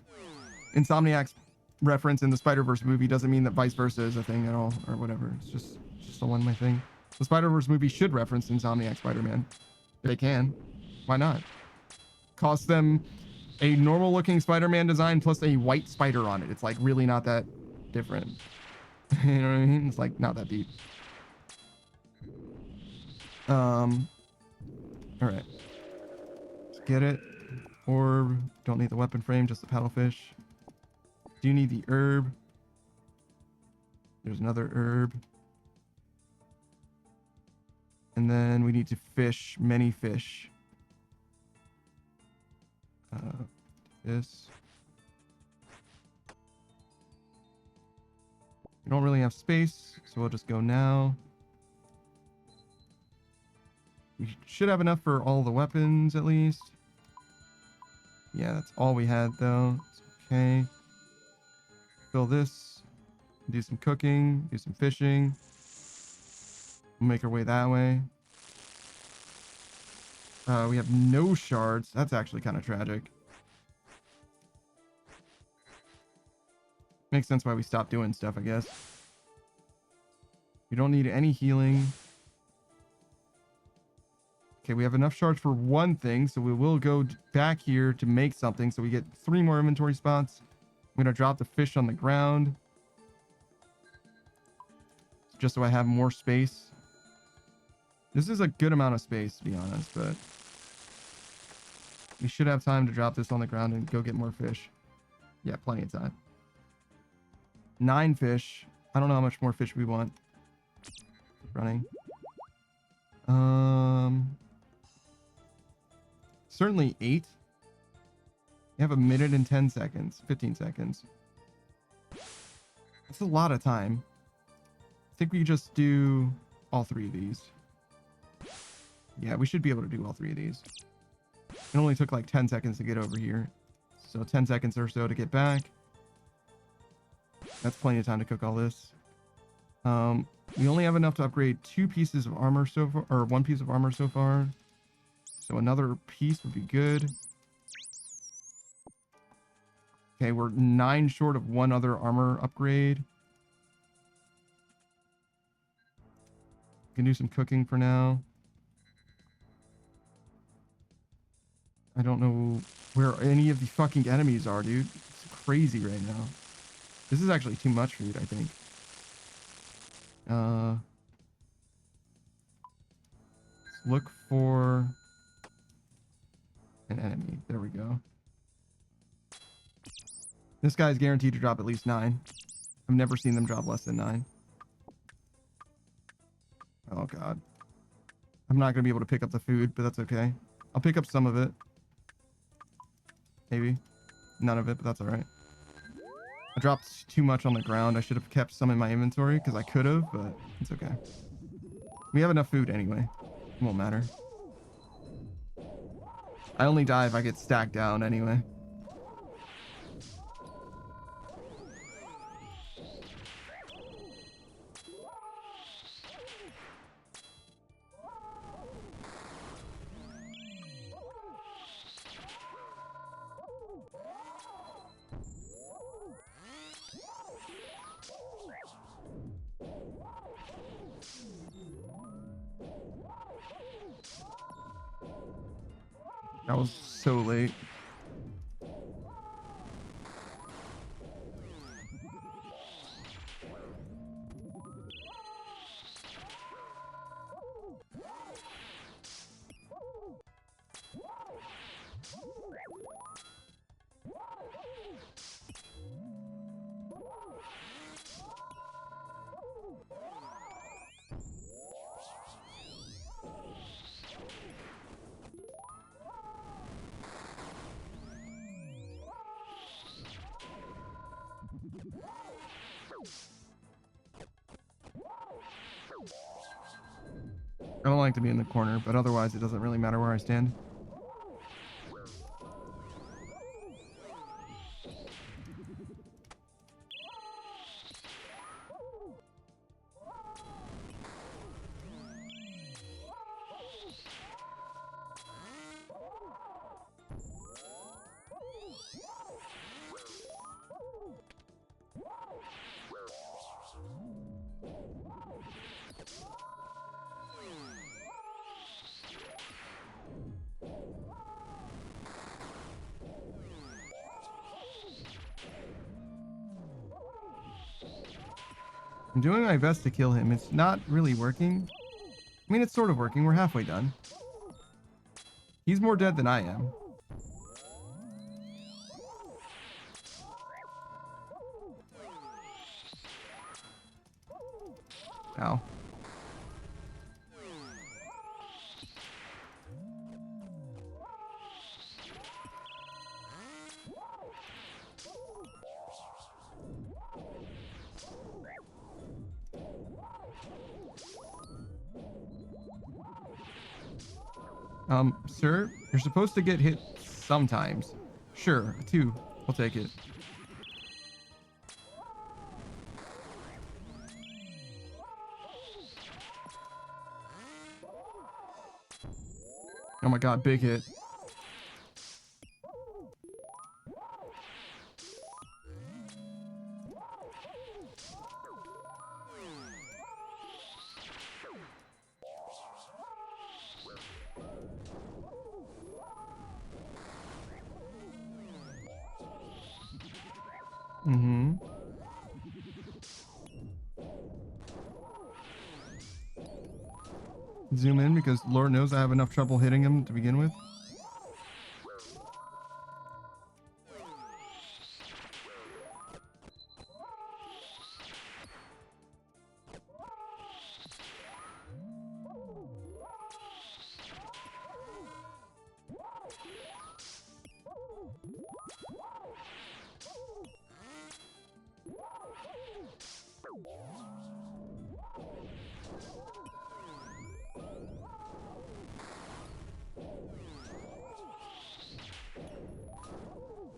Insomniac's reference in the Spider-Verse movie doesn't mean that vice versa is a thing at all, or whatever. It's just a one-way thing. The Spider-Verse movie should reference Insomniac Spider-Man. They can. Why not? Cost them a normal-looking Spider-Man design plus a white spider on it. It's like really not that different. You know what I mean? It's like not that deep. All right. Let's get it. Orb. Don't need the weapon frame, just the paddlefish. Do you need the herb? There's another herb. And then we need to fish many fish. This. We don't really have space, so we'll just go now. We should have enough for all the weapons, at least. Yeah, that's all we had, though. It's okay. Fill this. Do some cooking. Do some fishing. We'll make our way that way. We have no shards. That's actually kind of tragic. Makes sense why we stopped doing stuff, I guess. We don't need any healing. Okay, we have enough shards for one thing, so we will go back here to make something. So we get 3 more inventory spots. I'm going to drop the fish on the ground. Just so I have more space. This is a good amount of space, to be honest, but we should have time to drop this on the ground and go get more fish. Yeah, plenty of time. 9 fish. I don't know how much more fish we want. Running. Certainly 8. You have 1 minute and 10 seconds. 15 seconds. That's a lot of time. I think we could just do all 3 of these. Yeah, we should be able to do all 3 of these. It only took like 10 seconds to get over here. So 10 seconds or so to get back. That's plenty of time to cook all this. We only have enough to upgrade 2 pieces of armor so far, or 1 piece of armor so far. So another piece would be good. Okay, we're 9 short of 1 other armor upgrade. We can do some cooking for now. I don't know where any of the fucking enemies are, dude. It's crazy right now. This is actually too much food, I think. Let's look for an enemy. There we go. This guy's guaranteed to drop at least 9. I've never seen them drop less than 9. Oh, God. I'm not going to be able to pick up the food, but that's okay. I'll pick up some of it. Maybe. None of it, but that's alright. I dropped too much on the ground. I should have kept some in my inventory, because I could have, but it's okay. We have enough food anyway. It won't matter. I only die if I get stacked down anyway. That was so late. I don't like to be in the corner, but otherwise it doesn't really matter where I stand. I'm doing my best to kill him. It's not really working. I mean, it's sort of working. We're halfway done. He's more dead than I am. Ow. Sir, you're supposed to get hit sometimes. Sure, 2. We'll take it. Oh my god, big hit. Mm-hmm. Zoom in because Lord knows I have enough trouble hitting him to begin with.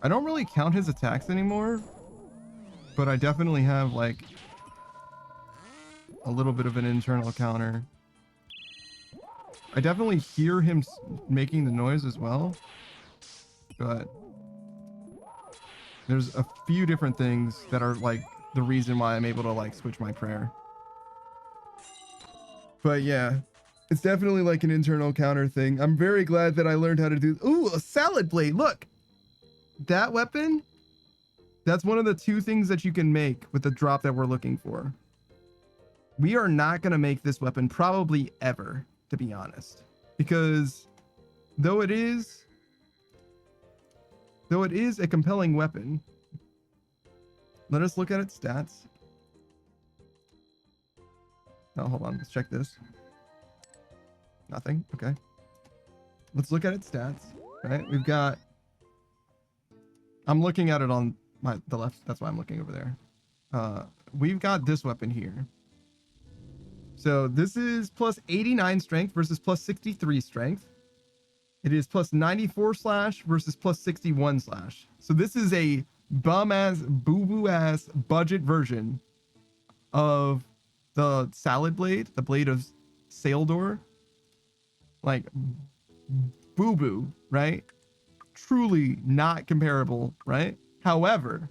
I don't really count his attacks anymore, but I definitely have like a little bit of an internal counter. I definitely hear him making the noise as well, but there's a few different things that are like the reason why I'm able to like switch my prayer. But yeah, it's definitely like an internal counter thing. I'm very glad that I learned how to do. Ooh, a salad blade. Look, that weapon, that's one of the 2 things that you can make with the drop that we're looking for. We are not going to make this weapon probably ever, to be honest, because though it is a compelling weapon, let us look at its stats. Oh, hold on. Let's check this. Nothing. Okay. Let's look at its stats. Right. We've got, I'm looking at it on the left. That's why I'm looking over there. We've got this weapon here. So this is plus 89 strength versus plus 63 strength. It is plus 94 slash versus plus 61 slash. So this is a bum ass, boo boo ass budget version of the salad blade, the blade of Saildor. Like boo boo, right? Truly not comparable, right? However,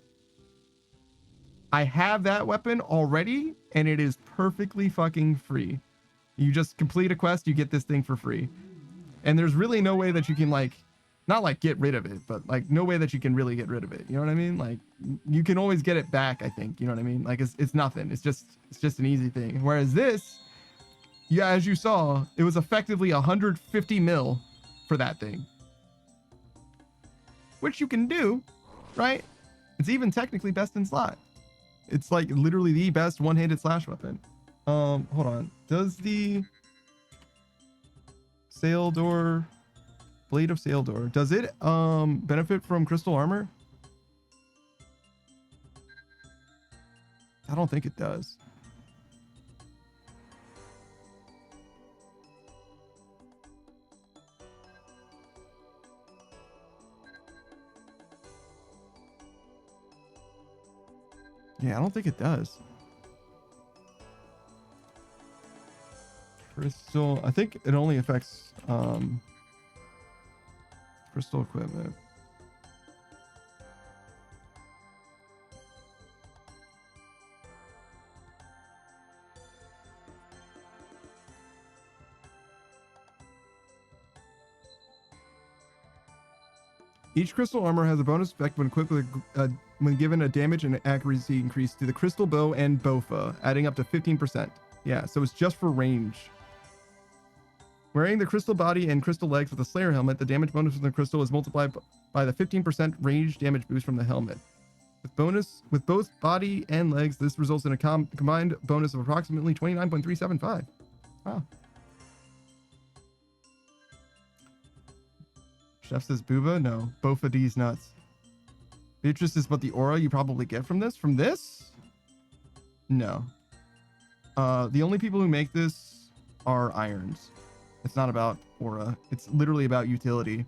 I have that weapon already and it is perfectly fucking free. You just complete a quest, you get this thing for free. And there's really no way that you can like, not like get rid of it, but like no way that you can really get rid of it. You know what I mean? Like you can always get it back, I think. You know what I mean? Like it's nothing. It's just an easy thing. Whereas this, yeah, as you saw, it was effectively 150 mil for that thing. Which you can do, right? It's even technically best in slot. It's like literally the best one-handed slash weapon. Hold on. Does the Saildor, Blade of Saildor, does it benefit from crystal armor? I don't think it does. Yeah, I don't think it does. Crystal, I think it only affects crystal equipment. Each crystal armor has a bonus effect when equipped with when given a damage and accuracy increase to the crystal bow and bofa, adding up to 15%. Yeah, so it's just for range. Wearing the crystal body and crystal legs with a Slayer helmet, the damage bonus from the crystal is multiplied by the 15% range damage boost from the helmet. With both body and legs, this results in a combined bonus of approximately 29.375. Wow. Chef says booba? No. Bofa D's nuts. Beatrice is what the aura you probably get from this? From this? No. The only people who make this are irons. It's not about aura. It's literally about utility.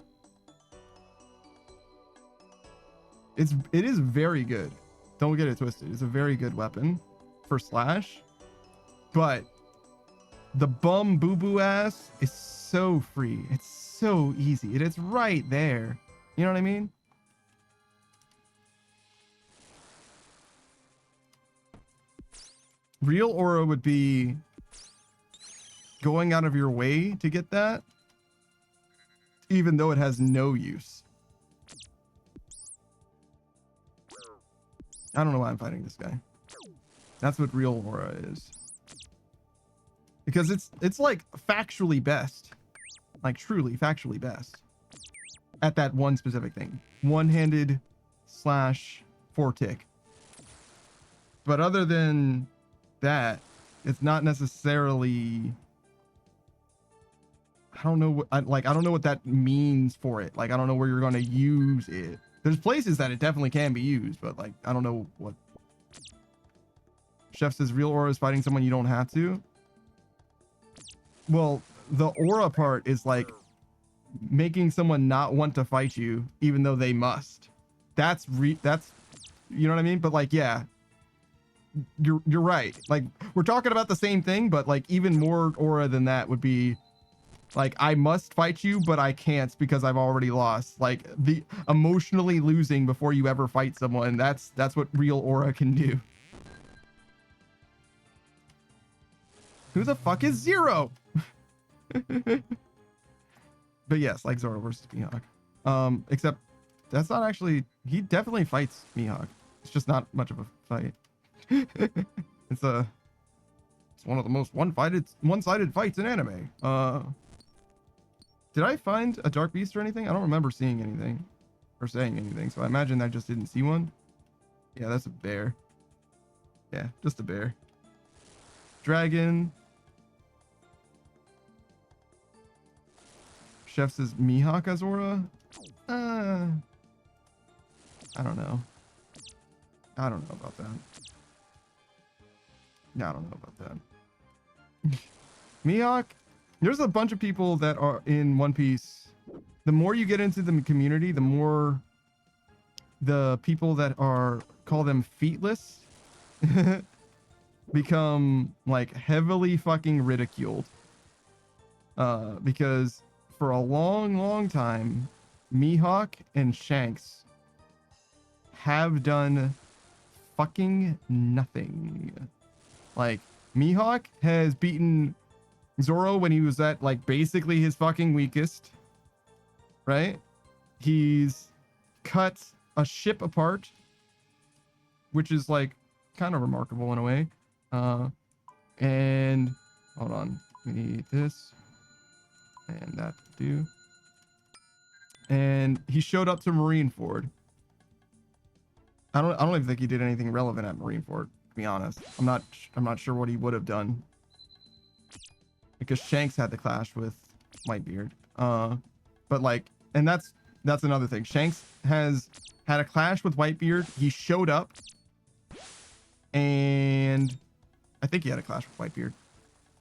It is very good. Don't get it twisted. It's a very good weapon for slash. But the bum boo boo ass is so free. It's so easy. It's right there. You know what I mean? Real aura would be going out of your way to get that, even though it has no use. I don't know why I'm fighting this guy. That's what real aura is. Because it's like factually best. Like truly factually best. At that one specific thing. One-handed slash 4-tick. But other than that, it's not necessarily... I don't know what I don't know what that means for it. Like I don't know where you're going to use it. There's places that it definitely can be used, but like I don't know what. Chef says real aura is fighting someone you don't have to. Well, the aura part is like making someone not want to fight you even though they must. That's you know what I mean? But like yeah. You're right. Like we're talking about the same thing, but like even more aura than that would be like, I must fight you, but I can't because I've already lost. Like the emotionally losing before you ever fight someone. That's what real aura can do. Who the fuck is Zero? But yes, like Zoro versus Mihawk. Except that's not actually, he definitely fights Mihawk. It's just not much of a fight. It's one of the most one-sided fights in anime. Did I find a dark beast or anything? I don't remember seeing anything or saying anything, so I imagine I just didn't see one. Yeah, that's a bear. Yeah, just a bear. Dragon. Chef says Mihawk as aura. I don't know. I don't know about that. Yeah, I don't know about that. Mihawk. There's a bunch of people that are in One Piece. The more you get into the community, the more the people that are, call them feetless, become like heavily fucking ridiculed. Because for a long time, Mihawk and Shanks have done fucking nothing. Like, Mihawk has beaten Zoro when he was at like basically his fucking weakest, right? He's cut a ship apart, which is like kind of remarkable in a way. And hold on, we need this and that to do. And he showed up to Marineford. I don't even think he did anything relevant at Marineford, to be honest. I'm not sure what he would have done. Because Shanks had the clash with Whitebeard. But like, and that's another thing. Shanks has had a clash with Whitebeard. He showed up, and I think he had a clash with Whitebeard.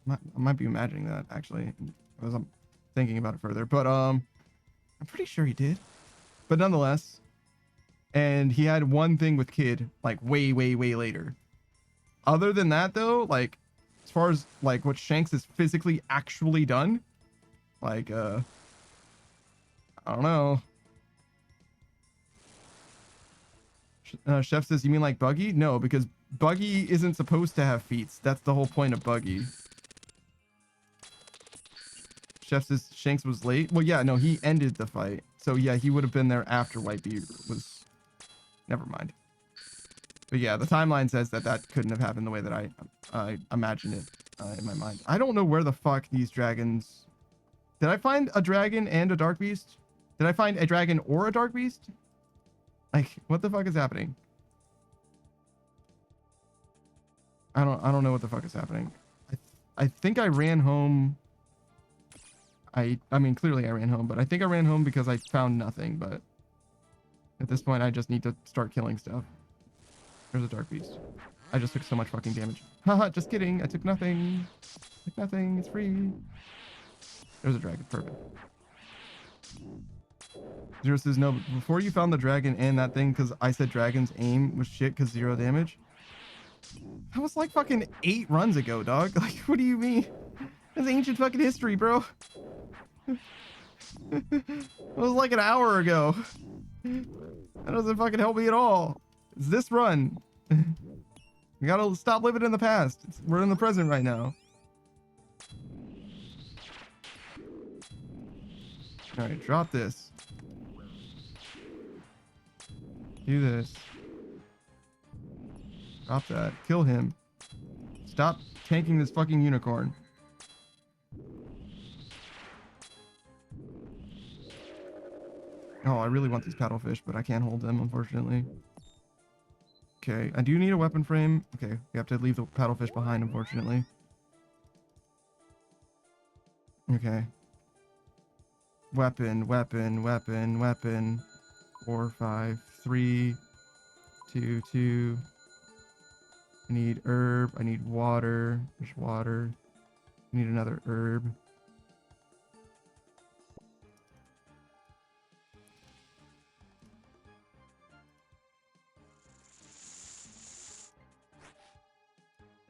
I might be imagining that actually, as I'm thinking about it further. But I'm pretty sure he did. But nonetheless, and he had one thing with Kid like way later. Other than that, though, like, as far as like what Shanks has physically actually done, like I don't know. Chef says, you mean like Buggy? No, because Buggy isn't supposed to have feet. That's the whole point of Buggy. Chef says Shanks was late. Well, yeah, no, he ended the fight. So yeah, he would have been there after Whitebeard was. Never mind. But yeah, the timeline says that couldn't have happened the way that I imagined it in my mind. I don't know where the fuck these dragons... Did I find a dragon and a dark beast? Did I find a dragon or a dark beast? Like, what the fuck is happening? I don't know what the fuck is happening. I think I ran home. I mean, clearly I ran home, but I think I ran home because I found nothing. But at this point, I just need to start killing stuff. There's a dark beast. I just took so much fucking damage. Haha, just kidding. I took nothing. Took nothing. It's free. There's a dragon. Perfect. Zero says no. Before you found the dragon and that thing, because I said dragon's aim was shit because 0 damage. That was like fucking 8 runs ago, dog. Like, what do you mean? That's ancient fucking history, bro. It was like an hour ago. That doesn't fucking help me at all. It's this run. We gotta stop living in the past. We're in the present right now. Alright, drop this. Do this. Drop that. Kill him. Stop tanking this fucking unicorn. Oh, I really want these paddlefish, but I can't hold them, unfortunately. Okay, I do need a weapon frame. Okay, we have to leave the paddlefish behind, unfortunately. Okay. Weapon, weapon, weapon, weapon. 4, 5, 3, 2, 2. I need herb. I need water. There's water. I need another herb.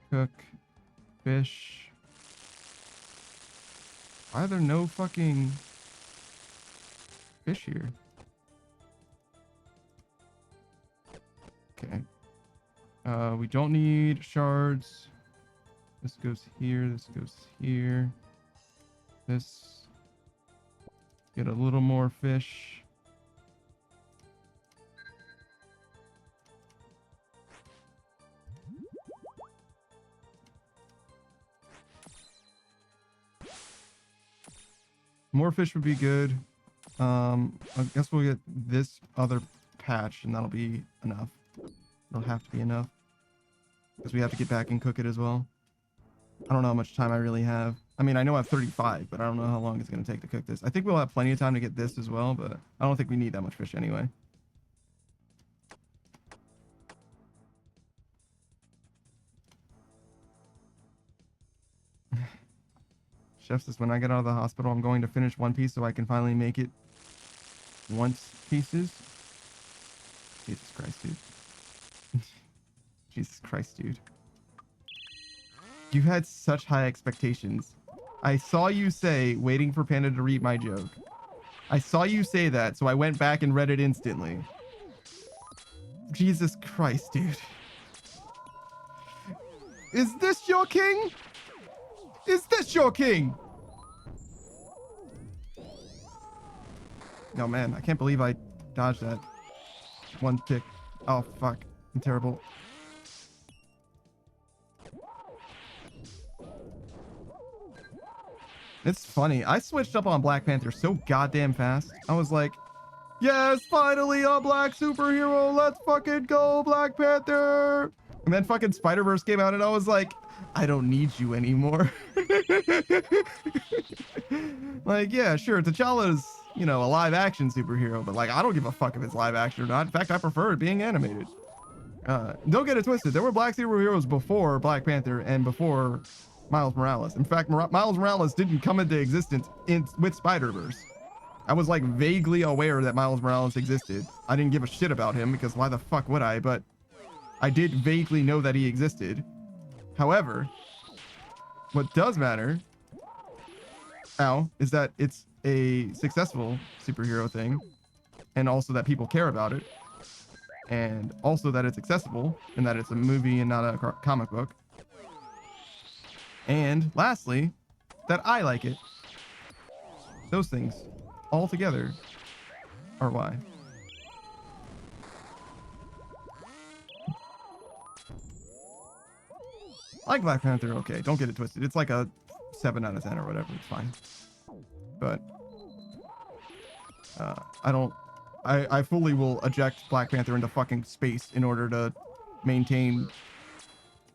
Cook. Fish. Why are there no fucking fish here? Okay. We don't need shards. This goes here. This goes here. This. Get a little more fish. More fish would be good. I guess we'll get this other patch and that'll be enough. It'll have to be enough. Because we have to get back and cook it as well. I don't know how much time I really have. I mean, I know I have 35, but I don't know how long it's going to take to cook this. I think we'll have plenty of time to get this as well, but I don't think we need that much fish anyway. Chef says, when I get out of the hospital, I'm going to finish One Piece so I can finally make it once pieces. Jesus Christ, dude. Jesus Christ, dude. You had such high expectations. I saw you say, waiting for Panda to read my joke. I saw you say that, so I went back and read it instantly. Jesus Christ, dude. Is this your king? Is this your king? Oh man, I can't believe I dodged that. One tick. Oh fuck. I'm terrible. It's funny. I switched up on Black Panther so goddamn fast. I was like, yes, finally a black superhero. Let's fucking go, Black Panther. And then fucking Spider-Verse came out and I was like, I don't need you anymore. Like, yeah, sure, T'Challa's, you know, a live action superhero, but like, I don't give a fuck if it's live action or not. In fact, I prefer it being animated. Don't get it twisted. There were black superheroes before Black Panther and before Miles Morales. In fact, Miles Morales didn't come into existence with Spider-Verse. I was like vaguely aware that Miles Morales existed. I didn't give a shit about him because why the fuck would I? But I did vaguely know that he existed. However, what does matter now is that it's a successful superhero thing, and also that people care about it, and also that it's accessible and that it's a movie and not a comic book. And lastly, that I like it. Those things all together are why. I like Black Panther, okay, don't get it twisted. It's like a 7 out of 10 or whatever, it's fine. But I fully will eject Black Panther into fucking space in order to maintain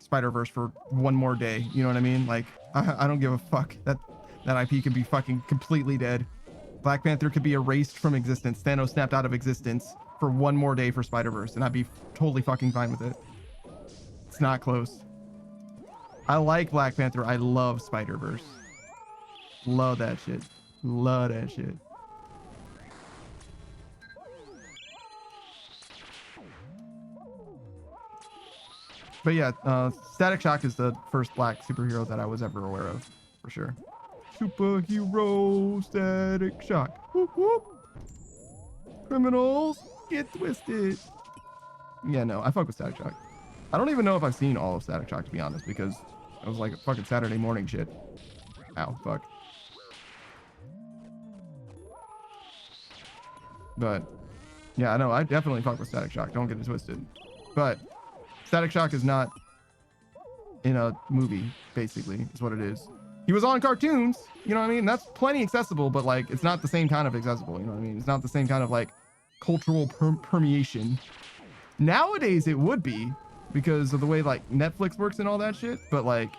Spider-Verse for one more day. You know what I mean? Like, I don't give a fuck. That IP could be fucking completely dead. Black Panther could be erased from existence. Thanos snapped out of existence for one more day for Spider-Verse, and I'd be totally fucking fine with it. It's not close. I like Black Panther. I love Spider-Verse. Love that shit. Love that shit. But yeah, Static Shock is the first black superhero that I was ever aware of, for sure. Superhero Static Shock. Whoop, whoop. Criminals, get twisted. Yeah, no, I fuck with Static Shock. I don't even know if I've seen all of Static Shock, to be honest, because it was like a fucking Saturday morning shit. Ow, fuck. But yeah, no, I definitely fuck with Static Shock. Don't get it twisted. But Static Shock is not in a movie, basically, is what it is. He was on cartoons, you know what I mean? That's plenty accessible, but like, it's not the same kind of accessible, you know what I mean? It's not the same kind of like cultural permeation. Nowadays, it would be because of the way like Netflix works and all that shit, but like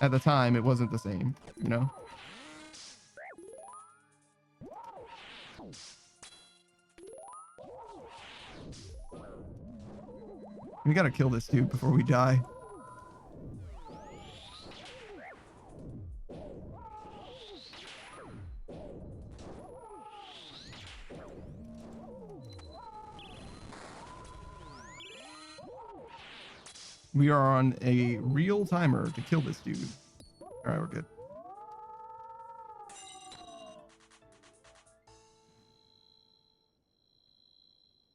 at the time, it wasn't the same, you know? We gotta kill this dude before we die. We are on a real timer to kill this dude. All right, we're good.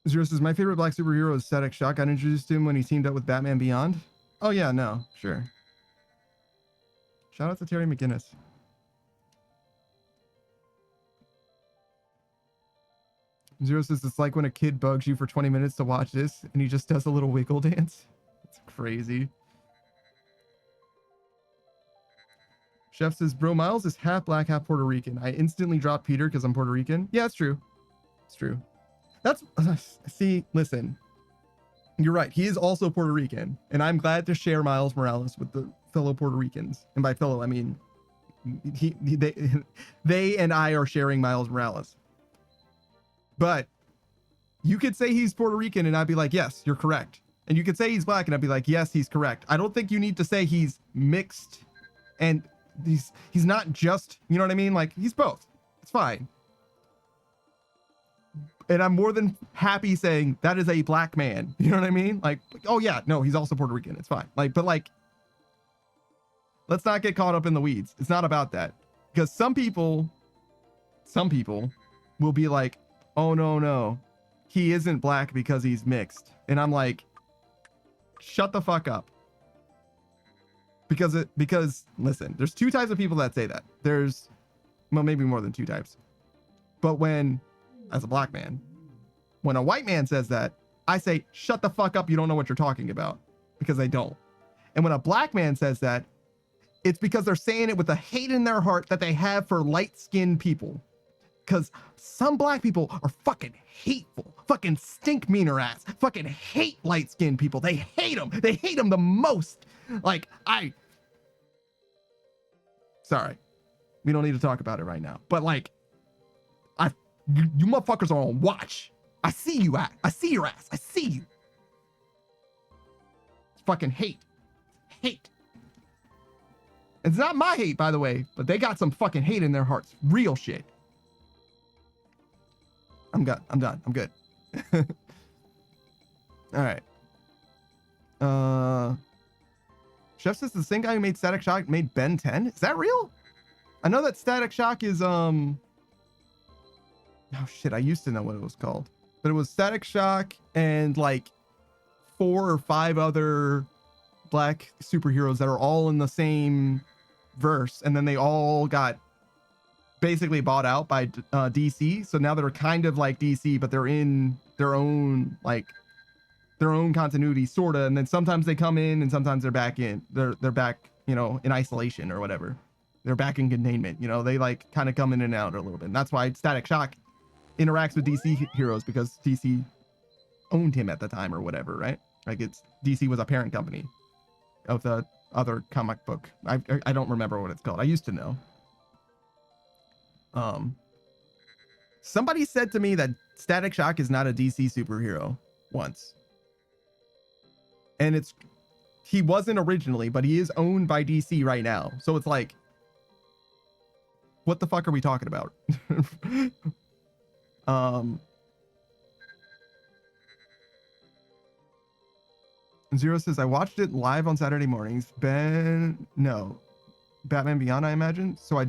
Zero says, my favorite black superhero is Static Shock. I introduced him when he teamed up with Batman Beyond. Oh yeah, no, sure. Shout out to Terry McGinnis. Zero says, it's like when a kid bugs you for 20 minutes to watch this and he just does a little wiggle dance. It's crazy. Chef says, bro, Miles is half black, half Puerto Rican. I instantly dropped Peter because I'm Puerto Rican. Yeah, it's true. It's true. That's, see, listen, you're right. He is also Puerto Rican, and I'm glad to share Miles Morales with the fellow Puerto Ricans. And by fellow, I mean, they and I are sharing Miles Morales. But you could say he's Puerto Rican, and I'd be like, yes, you're correct. And you could say he's black, and I'd be like, yes, he's correct. I don't think you need to say he's mixed, and he's not just, you know what I mean? Like, he's both. It's fine. And I'm more than happy saying that is a black man. You know what I mean? Like, oh yeah, no, he's also Puerto Rican. It's fine. Like, but like, let's not get caught up in the weeds. It's not about that. Because some people will be like, oh no, he isn't black because he's mixed. And I'm like, shut the fuck up. Because listen, there's two types of people that say that. There's, well, maybe more than two types. But when, as a black man, when a white man says that, I say, shut the fuck up, you don't know what you're talking about, because they don't. And when a black man says that, it's because they're saying it with a hate in their heart that they have for light-skinned people. Because some black people are fucking hateful, fucking stink meaner ass, fucking hate light-skinned people. They hate them. They hate them the most. Like, sorry, we don't need to talk about it right now. But like, you motherfuckers are on watch. I see you at. I see your ass. I see you. It's fucking hate. Hate. It's not my hate, by the way, but they got some fucking hate in their hearts. Real shit. I'm done. I'm good. All right. Chef says the same guy who made Static Shock made Ben 10. Is that real? I know that Static Shock is oh shit, I used to know what it was called. But it was Static Shock and like 4 or 5 other black superheroes that are all in the same verse, and then they all got basically bought out by DC. So now they're kind of like DC, but they're in their own continuity, sorta. And then sometimes they come in, and sometimes they're back in. They're back, you know, in isolation or whatever. They're back in containment. You know, they like kind of come in and out a little bit. And that's why Static Shock interacts with DC heroes, because DC owned him at the time or whatever, right? Like, it's DC was a parent company. of the other comic book. I don't remember what it's called. I used to know. Somebody said to me that Static Shock is not a DC superhero once. And he wasn't originally, but he is owned by DC right now. So it's like, what the fuck are we talking about? Zero says, I watched it live on Saturday mornings. Batman Beyond, I imagine. So I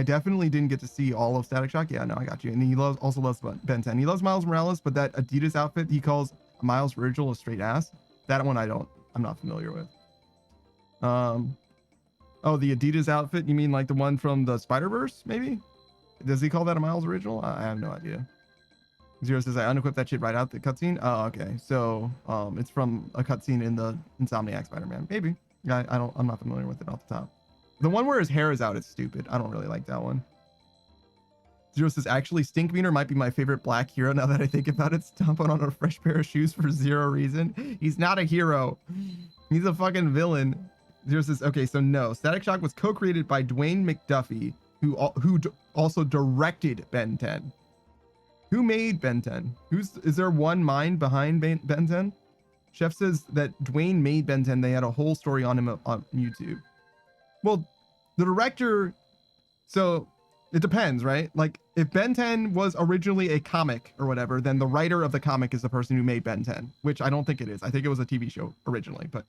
definitely didn't get to see all of Static Shock. Yeah, no, I got you. And he also loves Ben 10. He loves Miles Morales, but that Adidas outfit he calls Miles Virgil a straight ass. That one I'm not familiar with. Oh, the Adidas outfit? You mean like the one from the Spider-Verse, maybe? Does he call that a Miles original? I have no idea. Zero says, I unequipped that shit right out the cutscene. Oh, okay. So, it's from a cutscene in the Insomniac Spider-Man. Maybe. Yeah, I'm not familiar with it off the top. The one where his hair is out is stupid. I don't really like that one. Zero says, actually, Stinkmeaner might be my favorite black hero now that I think about it. Stomping on a fresh pair of shoes for zero reason. He's not a hero. He's a fucking villain. Zero says, okay, so no. Static Shock was co-created by Dwayne McDuffie, who also directed Ben 10. Who made Ben 10? Is there one mind behind Ben 10? Chef says that Dwayne made Ben 10. They had a whole story on him on YouTube. Well, the director, so it depends, right? Like if Ben 10 was originally a comic or whatever, then the writer of the comic is the person who made Ben 10, which I don't think it is. I think it was a TV show originally, but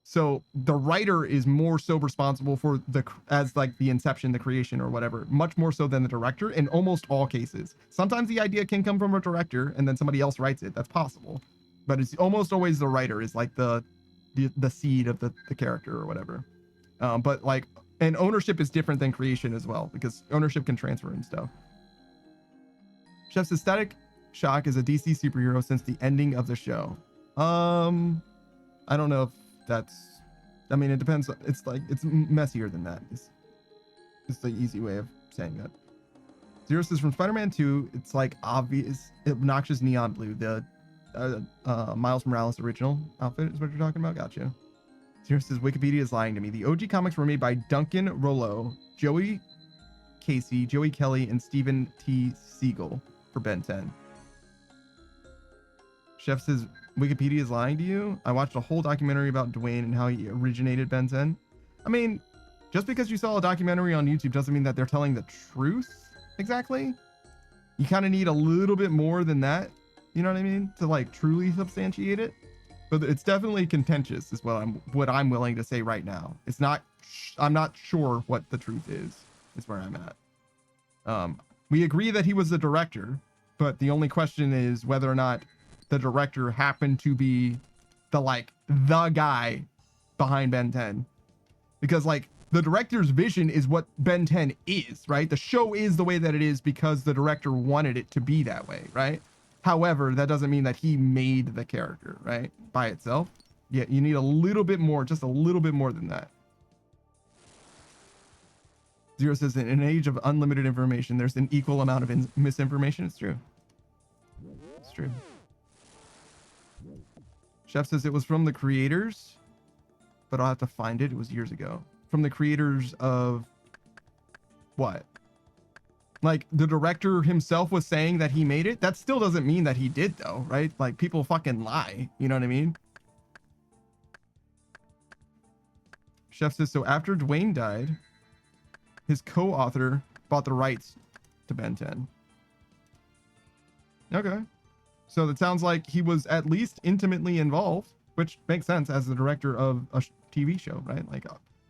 so the writer is more so responsible for as like the inception, the creation or whatever, much more so than the director in almost all cases. Sometimes the idea can come from a director and then somebody else writes it. That's possible, but it's almost always the writer is like the seed of the character or whatever. But like, and ownership is different than creation as well, because ownership can transfer and stuff. Chef says Static Shock is a DC superhero since the ending of the show. I don't know if I mean, it depends. It's like, it's messier than that. It's the easy way of saying that. Zero says from Spider-Man 2, it's like obvious, obnoxious neon blue. The Miles Morales original outfit is what you're talking about. Gotcha. Zero says Wikipedia is lying to me. The OG comics were made by Duncan Rollo, Joey Casey, Joey Kelly, and Stephen T. Siegel for Ben 10. Chef says Wikipedia is lying to you. I watched a whole documentary about Dwayne and how he originated Ben 10. I mean, just because you saw a documentary on YouTube doesn't mean that they're telling the truth exactly. You kind of need a little bit more than that, you know what I mean, to like truly substantiate it. But it's definitely contentious is what I'm willing to say right now. It's not, I'm not sure what the truth is where I'm at. We agree that he was the director, but the only question is whether or not the director happened to be the guy behind Ben 10. Because like the director's vision is what Ben 10 is, right? The show is the way that it is because the director wanted it to be that way, right? However, that doesn't mean that he made the character, right? By itself. Yeah, you need a little bit more, just a little bit more than that. Zero says, in an age of unlimited information, there's an equal amount of misinformation. It's true. It's true. Chef says it was from the creators, but I'll have to find it. It was years ago. From the creators of what? Like the director himself was saying that he made it. That still doesn't mean that he did though, right? Like people fucking lie. You know what I mean? Chef says, so after Dwayne died, his co-author bought the rights to Ben 10. Okay. So that sounds like he was at least intimately involved, which makes sense as the director of a TV show, right? Like,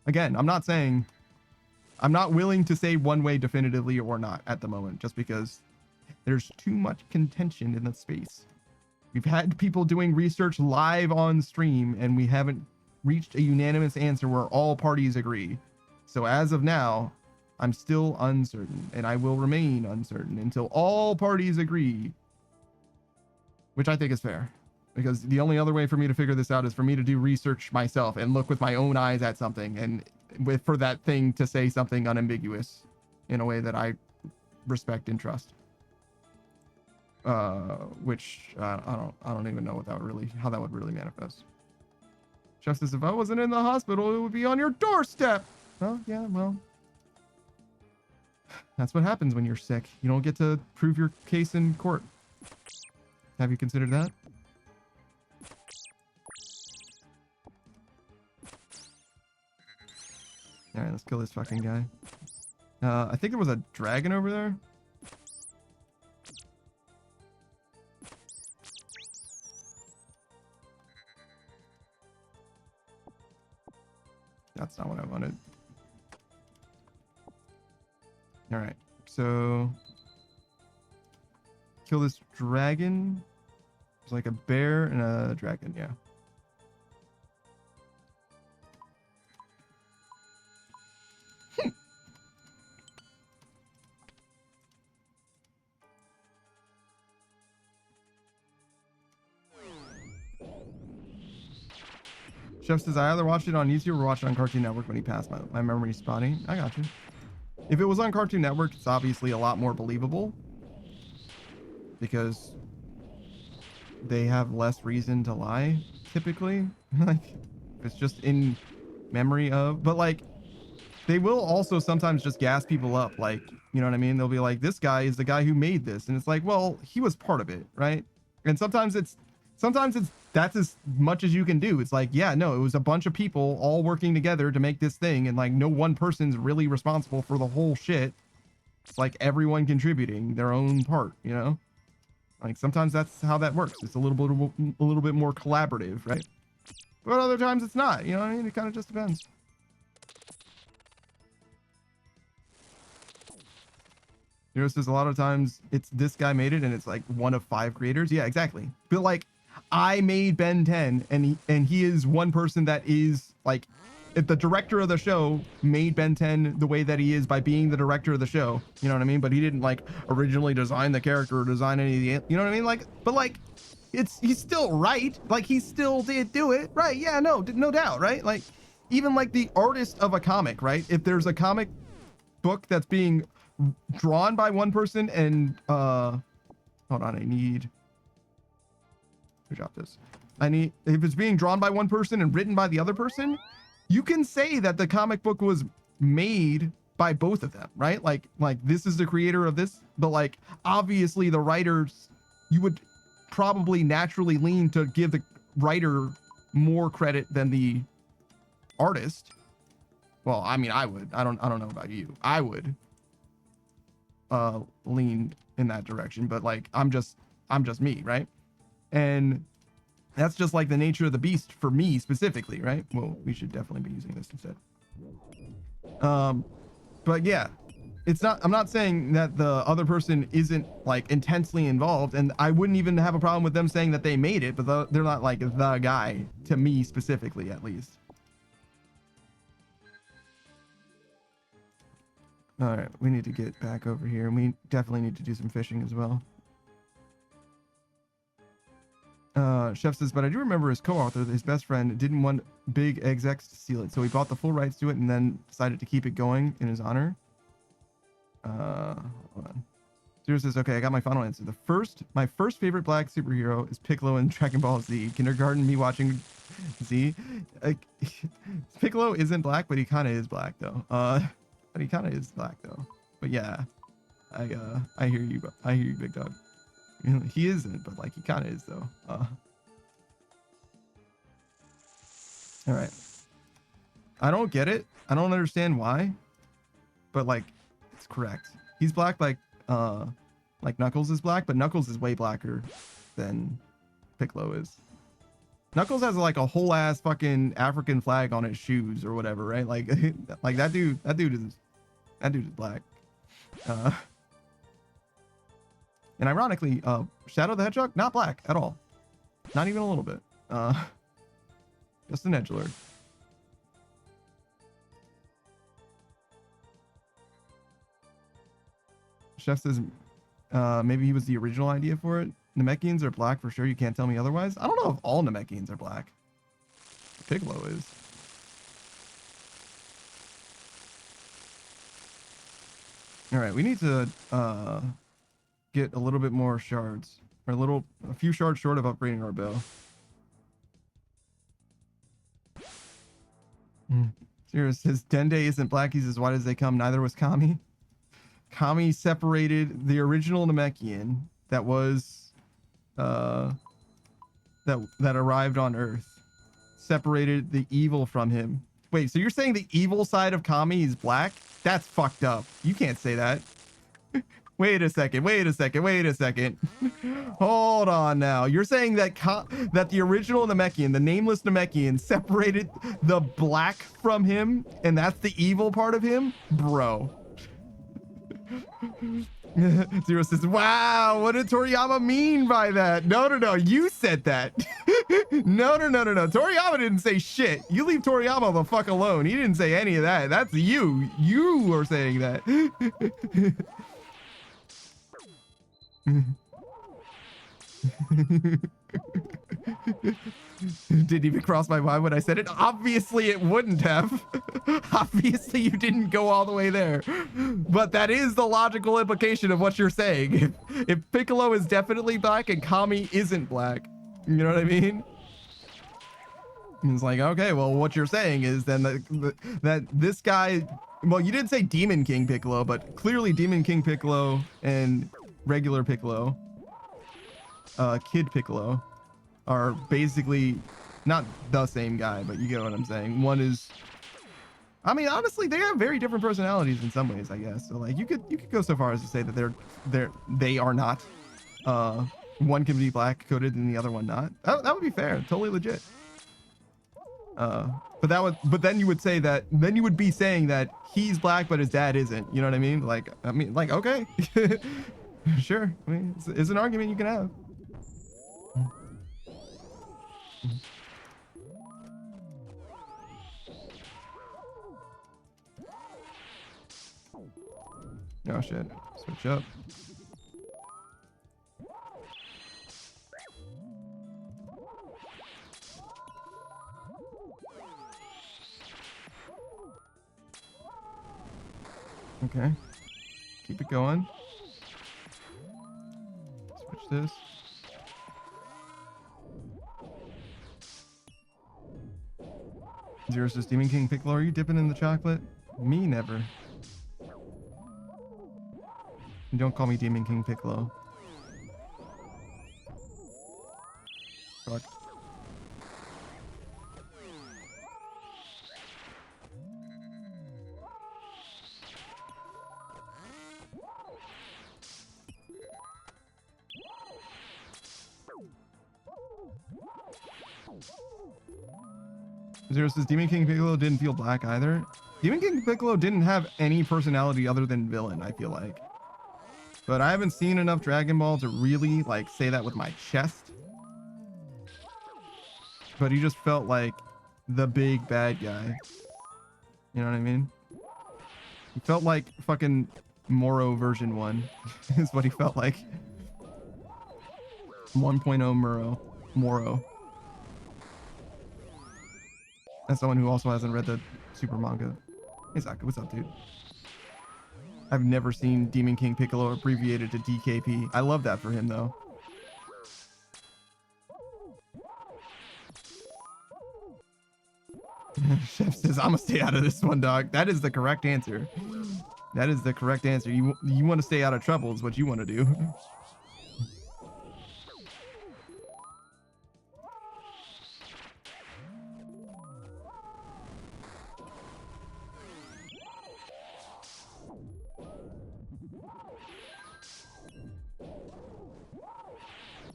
again, I'm not willing to say one way definitively or not at the moment, just because there's too much contention in the space. We've had people doing research live on stream, and we haven't reached a unanimous answer where all parties agree. So as of now, I'm still uncertain, and I will remain uncertain until all parties agree, which I think is fair, because the only other way for me to figure this out is for me to do research myself and look with my own eyes at something, and for that thing to say something unambiguous in a way that I respect and trust. Which I don't even know what that would really, how that would really manifest. Chef says, if I wasn't in the hospital, it would be on your doorstep. Well, yeah, well. That's what happens when you're sick. You don't get to prove your case in court. Have you considered that? Alright, let's kill this fucking guy. I think there was a dragon over there. That's not what I wanted. Alright, so... kill this dragon. It's like a bear and a dragon, yeah. Chef says, I either watched it on YouTube or watched it on Cartoon Network when he passed. My memory's spotty. I got you. If it was on Cartoon Network, it's obviously a lot more believable. Because they have less reason to lie, typically. Like, it's just in memory of... But, like, they will also sometimes just gas people up. Like, you know what I mean? They'll be like, this guy is the guy who made this. And it's like, well, he was part of it, right? And sometimes it's that's as much as you can do. It's like, yeah, no, it was a bunch of people all working together to make this thing, and like no one person's really responsible for the whole shit. It's like everyone contributing their own part, you know? Like sometimes that's how that works. It's a little bit more collaborative, right? But other times it's not, you know what I mean? It kind of just depends. Hero says a lot of times it's this guy made it and it's like one of 5 creators. Yeah, exactly. But like I made Ben 10 and he is one person that is like, if the director of the show made Ben 10 the way that he is by being the director of the show, you know what I mean? But he didn't like originally design the character or design any of the, you know what I mean? Like, but like he's still right. Like he still did do it. Right. Yeah, no doubt. Right. Like even like the artist of a comic, right? If there's a comic book that's being drawn by one person and hold on, I need to drop this. If it's being drawn by one person and written by the other person, you can say that the comic book was made by both of them, right? Like this is the creator of this, but like obviously the writers, you would probably naturally lean to give the writer more credit than the artist. Well, I mean, I would. I don't know about you. I would lean in that direction, but like I'm just me, right? And that's just like the nature of the beast for me specifically, right? Well, we should definitely be using this instead. But yeah, it's not, I'm not saying that the other person isn't like intensely involved, and I wouldn't even have a problem with them saying that they made it, but they're not like the guy to me specifically, at least. All right, we need to get back over here, and we definitely need to do some fishing as well. Chef says, but I do remember his co-author, his best friend, didn't want big execs to steal it, so he bought the full rights to it and then decided to keep it going in his honor. Hold on. Zero says, okay, I got my final answer. My first favorite black superhero is Piccolo in Dragon Ball Z. Kindergarten, me watching Z. Piccolo isn't black, but he kind of is black though. But he kind of is black though. But yeah, I hear you. I hear you, big dog. He isn't, but like he kind of is though. All right. I don't get it. I don't understand why, but like it's correct. He's black like Knuckles is black, but Knuckles is way blacker than Piccolo is. Knuckles has like a whole ass fucking African flag on his shoes or whatever, right? Like like that dude is black. And ironically, Shadow the Hedgehog, not black at all. Not even a little bit. Just an edgelord. Chef says maybe he was the original idea for it. Namekians are black for sure. You can't tell me otherwise. I don't know if all Namekians are black. Piccolo is. All right, we need to get a little bit more shards, or a few shards short of upgrading our bow. Zero says Dende isn't black. He's as white as they come. Neither was Kami. Kami separated the original Namekian that was that arrived on Earth. Separated the evil from him. Wait, so you're saying the evil side of Kami is black? That's fucked up. You can't say that. Wait a second. Hold on now. You're saying that that the original Namekian, the nameless Namekian, separated the black from him, and that's the evil part of him? Bro. Zero says, wow, what did Toriyama mean by that? No, you said that. No. Toriyama didn't say shit. You leave Toriyama the fuck alone. He didn't say any of that. That's you. You were saying that. Didn't even cross my mind when I said it. Obviously it wouldn't have. Obviously you didn't go all the way there, but that is the logical implication of what you're saying. If Piccolo is definitely black and Kami isn't black, you know what I mean? It's like, okay, well, what you're saying is then that this guy, well, you didn't say Demon King Piccolo, but clearly Demon King Piccolo and regular Piccolo, Kid Piccolo, are basically not the same guy, but you get what I'm saying. One is, I mean, honestly, they have very different personalities in some ways, I guess. So like, you could go so far as to say that they are not. One can be black coded and the other one not. That would be fair, totally legit. But then you would say that, then you would be saying that he's black but his dad isn't. You know what I mean? Like okay, sure. I mean, it's an argument you can have. Oh shit, switch up. Okay, keep it going. Switch this. Zero says, Demon King Piccolo, are you dipping in the chocolate? Me, never. Don't call me Demon King Piccolo. Fuck. Zero says Demon King Piccolo didn't feel black either. Demon King Piccolo didn't have any personality other than villain, I feel like. But I haven't seen enough Dragon Ball to really like say that with my chest. But he just felt like the big bad guy. You know what I mean? He felt like fucking Moro version 1 is what he felt like. 1.0 Moro. As someone who also hasn't read the Super manga. Hey Zaka, what's up, dude? I've never seen Demon King Piccolo abbreviated to DKP. I love that for him, though. Chef says, I'm gonna stay out of this one, dog. That is the correct answer. That is the correct answer. You want to stay out of trouble is what you want to do.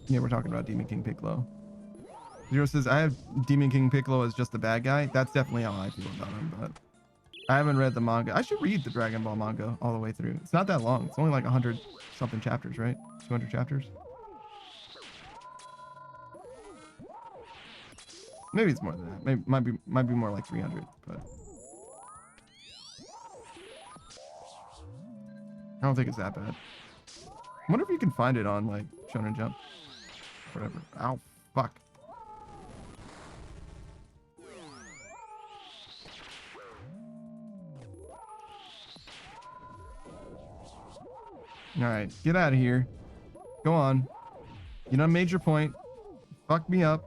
Yeah, we're talking about Demon King Piccolo. Zero says, I have Demon King Piccolo as just the bad guy. That's definitely how I feel about him, but I haven't read the manga. I should read the Dragon Ball manga all the way through. It's not that long. It's only like 100 something chapters, right? 200 chapters. Maybe it's more than that. Maybe might be more like 300, but I don't think it's that bad. I wonder if you can find it on like Shonen Jump. Whatever. Ow, fuck. All right, get out of here. Go on. You done made your point. Fuck me up.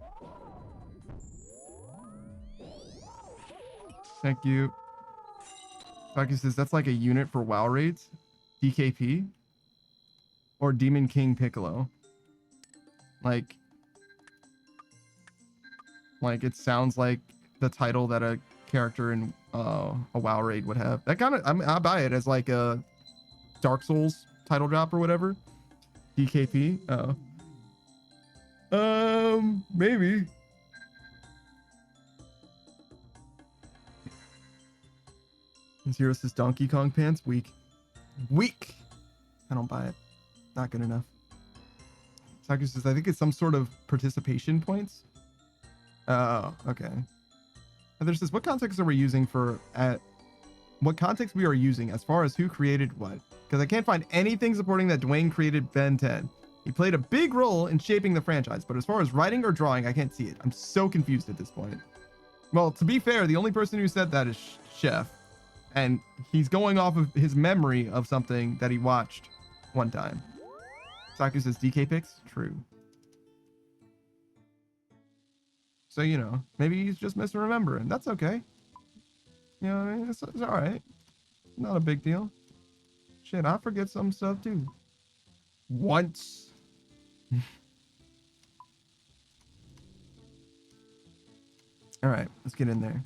Thank you. Taki says that's like a unit for WoW raids. DKP or Demon King Piccolo. Like it sounds like the title that a character in a WoW raid would have. That kind of I buy it as like a Dark Souls title drop or whatever. DKP. Oh. Maybe. Zero says Donkey Kong pants. Weak. Weak. I don't buy it. Not good enough. Saku says I think it's some sort of participation points. Oh, okay. Heather says what context are we using for what context we are using as far as who created what? Because I can't find anything supporting that Dwayne created Ben 10. He played a big role in shaping the franchise, but as far as writing or drawing, I can't see it. I'm so confused at this point. Well, to be fair, the only person who said that is Chef, and he's going off of his memory of something that he watched one time. Saku says DK picks? True. So, you know, maybe he's just misremembering. That's okay. You know what I mean? It's all right. Not a big deal. Shit, I forget some stuff too. Once. All right, let's get in there.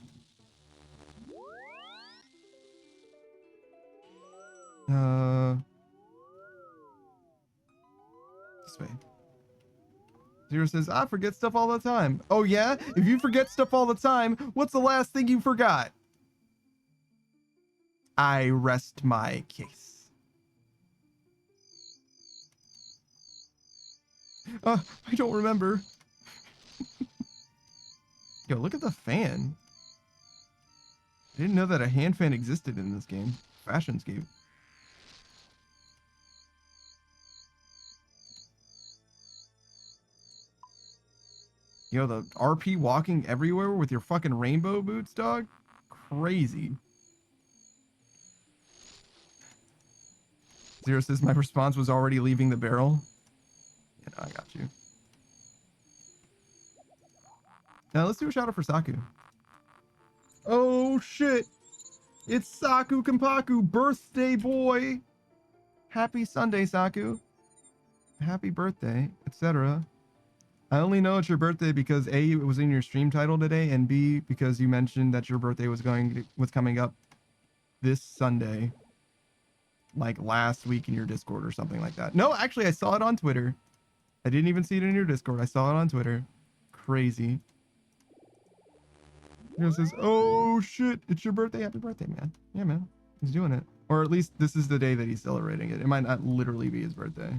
This way. Zero says, I forget stuff all the time. Oh yeah? If you forget stuff all the time, what's the last thing you forgot? I rest my case. I don't remember. Yo, look at the fan. I didn't know that a hand fan existed in this game. Fashionscape. Yo, the RP walking everywhere with your fucking rainbow boots, dog? Crazy. Zero says my response was already leaving the barrel. Yeah, no, I got you. Now let's do a shout out for Saku. Oh shit. It's Saku Kampaku, birthday boy. Happy Sunday, Saku. Happy birthday, etc. I only know it's your birthday because A, it was in your stream title today, and B, because you mentioned that your birthday was coming up this Sunday, like last week in your Discord or something like that. No, actually, I saw it on Twitter. I didn't even see it in your Discord. I saw it on Twitter. Crazy. It says, "Oh shit, it's your birthday! Happy birthday, man! Yeah, man, he's doing it. Or at least this is the day that he's celebrating it. It might not literally be his birthday.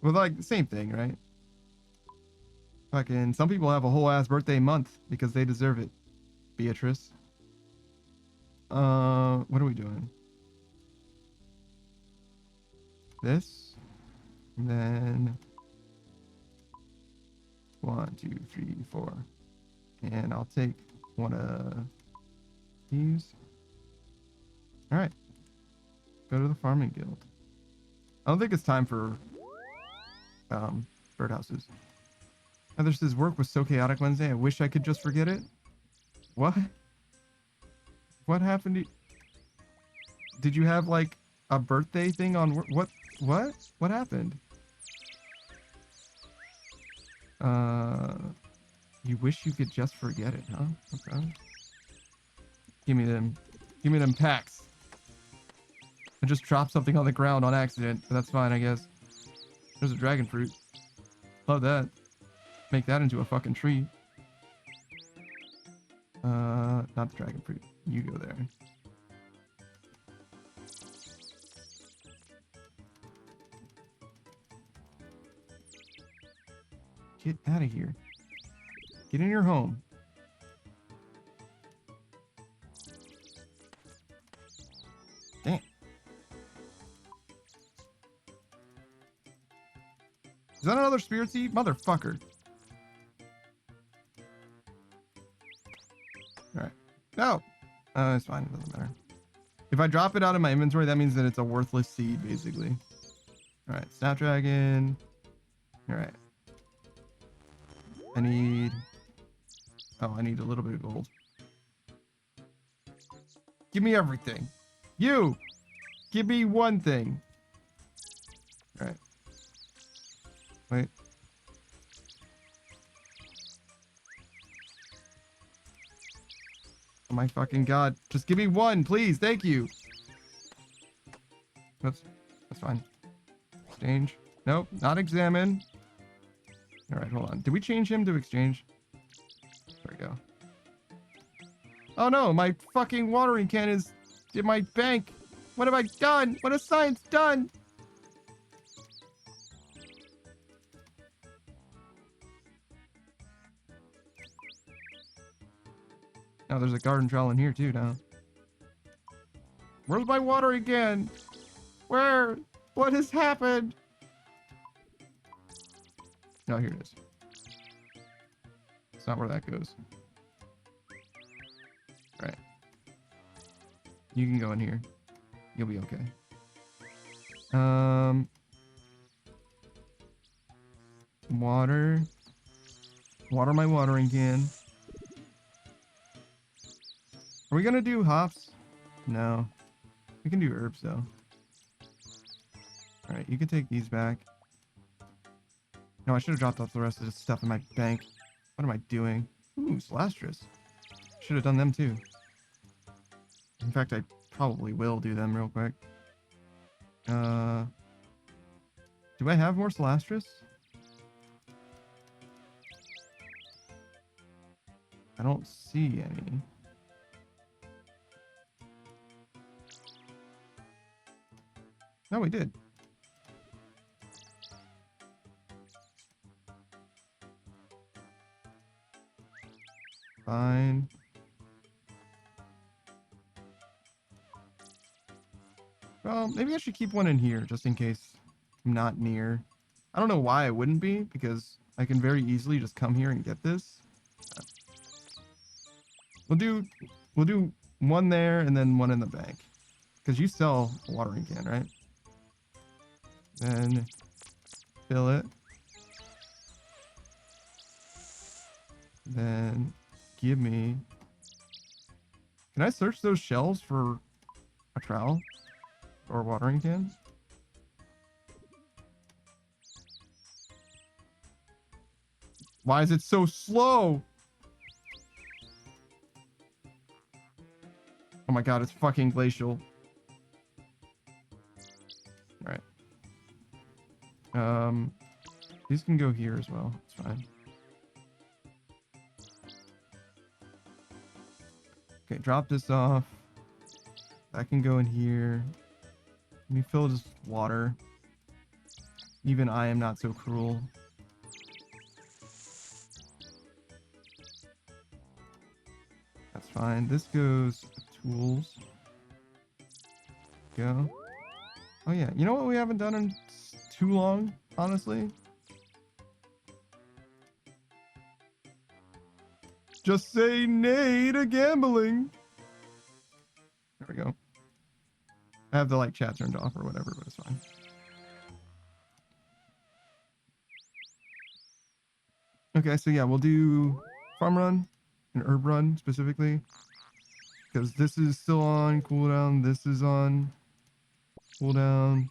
Well, like the same thing, right? Fucking some people have a whole ass birthday month because they deserve it. Beatrice. What are we doing? This, and then 1, 2, 3, 4, and I'll take one of these. All right, go to the farming guild. I don't think it's time for birdhouses. Heather says work was so chaotic Wednesday. I wish I could just forget it. What? What happened to you? Did you have like a birthday thing on what? What happened? You wish you could just forget it, huh? Okay. Give me them packs. I just dropped something on the ground on accident, but that's fine, I guess. There's a dragon fruit. Love that. Make that into a fucking tree. Not the dragon fruit. You go there. Get out of here. Get in your home. Damn. Is that another spirit seed? Motherfucker. Alright. No! It's fine. It doesn't matter. If I drop it out of my inventory, that means that it's a worthless seed, basically. Alright. Snapdragon. Alright. I need a little bit of gold. Give me everything. You! Give me one thing. All right. Wait. Oh my fucking god. Just give me one, please. Thank you. That's fine. Exchange. Nope, not examine. All right, hold on. Did we change him to exchange? There we go. Oh no, my fucking watering can is in my bank. What have I done? What has science done? Now there's a garden trowel in here too now. Where's my watering can? Where? What has happened? No, here it is. It's not where that goes. All right. You can go in here. You'll be okay. Water. Water my watering can. Are we gonna do hops? No. We can do herbs though. Alright, you can take these back. No, I should have dropped off the rest of this stuff in my bank. What am I doing? Ooh, Celastris. Should have done them too. In fact, I probably will do them real quick. Do I have more Celastris? I don't see any. No, we did. Fine. Well, maybe I should keep one in here just in case I'm not near. I don't know why I wouldn't be, because I can very easily just come here and get this. We'll do one there and then one in the bank. Because you sell a watering can, right? Then fill it. Then give me... Can I search those shelves for a trowel? Or a watering can? Why is it so slow? Oh my god, it's fucking glacial. Alright. These can go here as well. It's fine. Okay, drop this off. That can go in here. Let me fill this with water. Even I am not so cruel. That's fine. This goes tools. Go. Oh yeah. You know what we haven't done in too long, honestly? Just say nay to gambling. There we go. I have the like chat turned off or whatever, but it's fine. Okay, so yeah, we'll do farm run and herb run specifically. Because this is still on cooldown. This is on cooldown.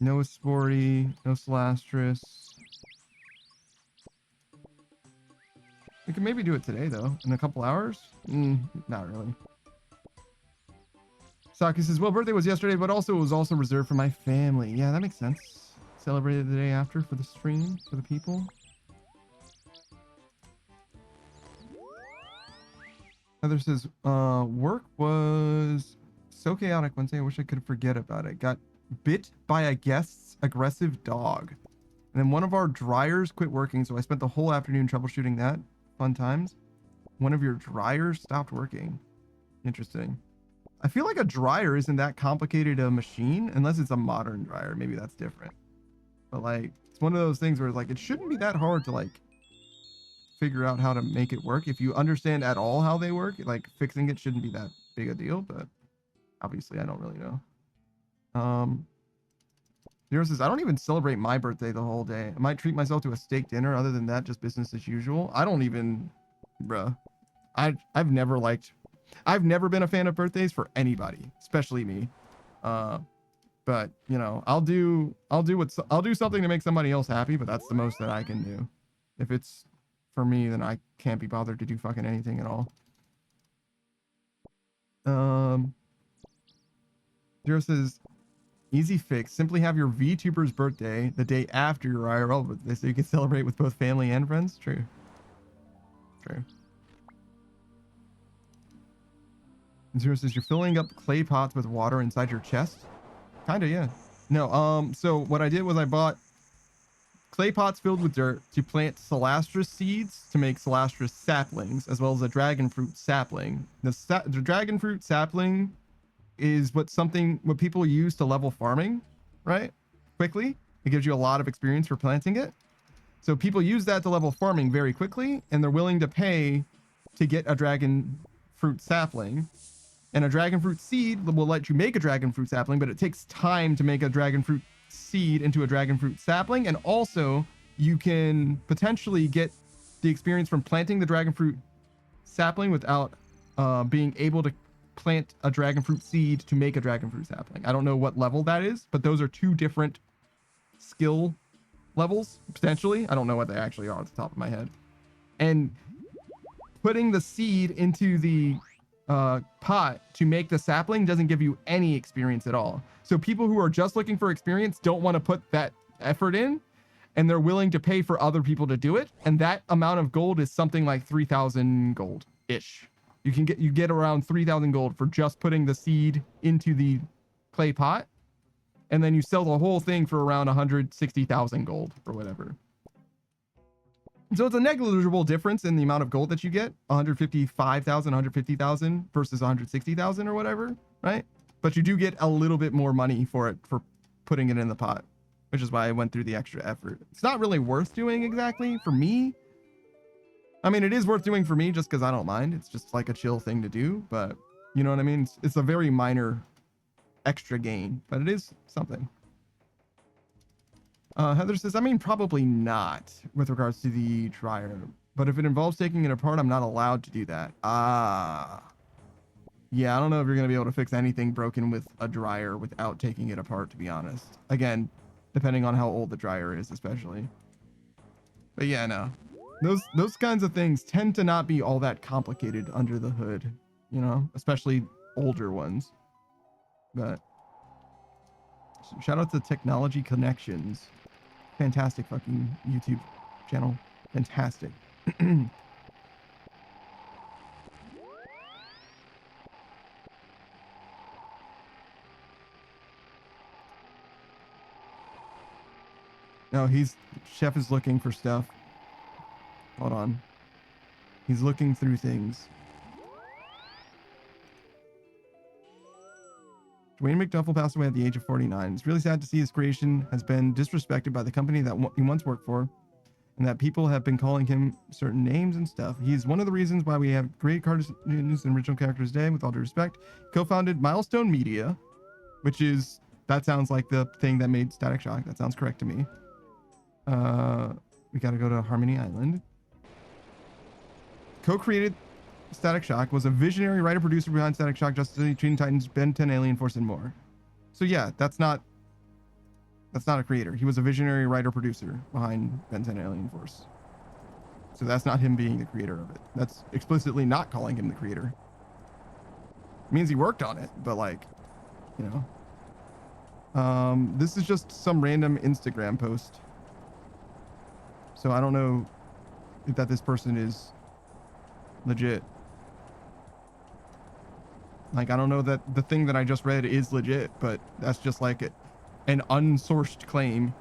No Sporty, no Celastris. We can maybe do it today though, in a couple hours. Not really. Saki says, well, birthday was yesterday, but also it was also reserved for my family. Yeah, that makes sense. Celebrated the day after for the stream, for the people. Heather says, work was so chaotic Wednesday, I wish I could forget about it. Got bit by a guest's aggressive dog. And then one of our dryers quit working, so I spent the whole afternoon troubleshooting that. Fun times. One of your dryers stopped working. Interesting. I feel like a dryer isn't that complicated a machine, unless it's a modern dryer. Maybe that's different. But like, it's one of those things where it's like, it shouldn't be that hard to like figure out how to make it work. If you understand at all how they work, like fixing it shouldn't be that big a deal, but obviously I don't really know. Zero says, I don't even celebrate my birthday the whole day. I might treat myself to a steak dinner. Other than that, just business as usual. I don't even, bruh. I've never liked I've never been a fan of birthdays for anybody, especially me. But you know, I'll do something to make somebody else happy, but that's the most that I can do. If it's for me, then I can't be bothered to do fucking anything at all. Zero says, easy fix. Simply have your VTuber's birthday the day after your IRL birthday so you can celebrate with both family and friends. True. True. Zero says, you're filling up clay pots with water inside your chest? Kinda, yeah. No, so what I did was I bought clay pots filled with dirt to plant Celastris seeds to make Celastris saplings, as well as a dragon fruit sapling. The dragon fruit sapling is what people use to level farming, right? Quickly. It gives you a lot of experience for planting it. So people use that to level farming very quickly, and they're willing to pay to get a dragon fruit sapling. And a dragon fruit seed will let you make a dragon fruit sapling, but it takes time to make a dragon fruit seed into a dragon fruit sapling. And also, you can potentially get the experience from planting the dragon fruit sapling without being able to plant a dragon fruit seed to make a dragon fruit sapling. I don't know what level that is, but those are two different skill levels, potentially. I don't know what they actually are off the top of my head. And putting the seed into the pot to make the sapling doesn't give you any experience at all. So people who are just looking for experience don't want to put that effort in, and they're willing to pay for other people to do it. And that amount of gold is something like 3,000 gold ish. You get around 3,000 gold for just putting the seed into the clay pot, and then you sell the whole thing for around 160,000 gold or whatever. So it's a negligible difference in the amount of gold that you get, 155,000, 150,000 versus 160,000 or whatever, right? But you do get a little bit more money for it for putting it in the pot, which is why I went through the extra effort. It's not really worth doing exactly for me. I mean, it is worth doing for me just because I don't mind. It's just like a chill thing to do, but you know what I mean? It's a very minor extra gain, but it is something. Heather says, I mean, probably not with regards to the dryer, but if it involves taking it apart, I'm not allowed to do that. Yeah, I don't know if you're going to be able to fix anything broken with a dryer without taking it apart, to be honest. Again, depending on how old the dryer is, especially. But yeah, no. Those kinds of things tend to not be all that complicated under the hood, you know, especially older ones. But shout out to Technology Connections. Fantastic fucking YouTube channel. Fantastic. No, Chef is looking for stuff. Hold on. He's looking through things. Dwayne McDuffel passed away at the age of 49. It's really sad to see his creation has been disrespected by the company that he once worked for, and that people have been calling him certain names and stuff. He's one of the reasons why we have great cartoons and original characters today, with all due respect. Co-founded Milestone Media, that sounds like the thing that made Static Shock. That sounds correct to me. We gotta go to Harmony Island. Co-created Static Shock, was a visionary writer-producer behind Static Shock, Justice League, Teen Titans, Ben 10, Alien Force, and more. So yeah, that's not a creator. He was a visionary writer-producer behind Ben 10, Alien Force. So that's not him being the creator of it. That's explicitly not calling him the creator. It means he worked on it, but like, you know. This is just some random Instagram post. So I don't know if this person is legit. Like, I don't know that the thing that I just read is legit, but that's just like an unsourced claim.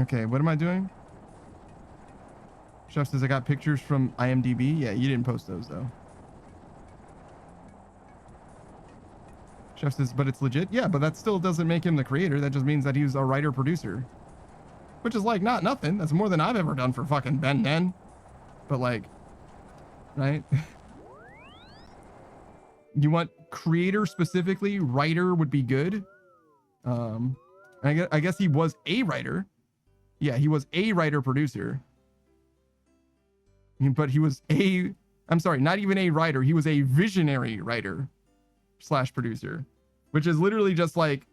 Okay, what am I doing? Chef says I got pictures from IMDb. Yeah, you didn't post those though. Chef says, but it's legit. Yeah, but that still doesn't make him the creator. That just means that he's a writer producer, which is like not nothing. That's more than I've ever done for fucking Ben 10. But like, right? You want creator specifically? Writer would be good. I guess he was a writer. Yeah, he was a writer producer. But he was I'm sorry, not even a writer. He was a visionary writer slash producer, which is literally just like,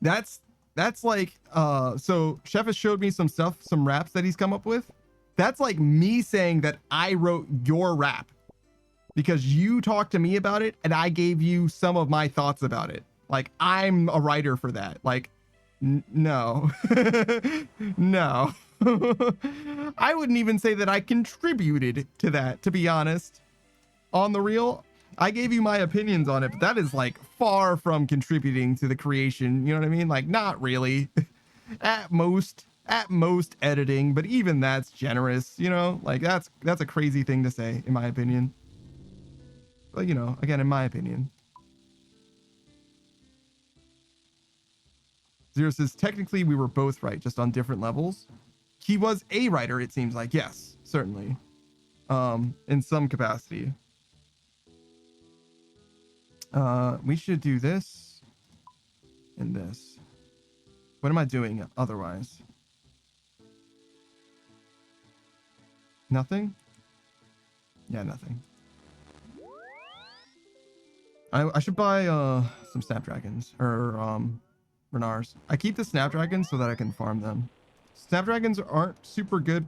that's like, so Chef has showed me some stuff, some raps that he's come up with. That's like me saying that I wrote your rap because you talked to me about it and I gave you some of my thoughts about it. Like, I'm a writer for that. Like, no. No. I wouldn't even say that I contributed to that, to be honest. On the real, I gave you my opinions on it, but that is like far from contributing to the creation. You know what I mean? Like, not really. At most editing, but even that's generous, you know? Like, that's a crazy thing to say, in my opinion. But, you know, again, in my opinion. Zero says, technically, we were both right, just on different levels. He was a writer, it seems like. Yes, certainly. In some capacity. We should do this and this. What am I doing otherwise? Nothing? Yeah, nothing. I should buy some Snapdragons or Renars. I keep the Snapdragons so that I can farm them. Snapdragons aren't super good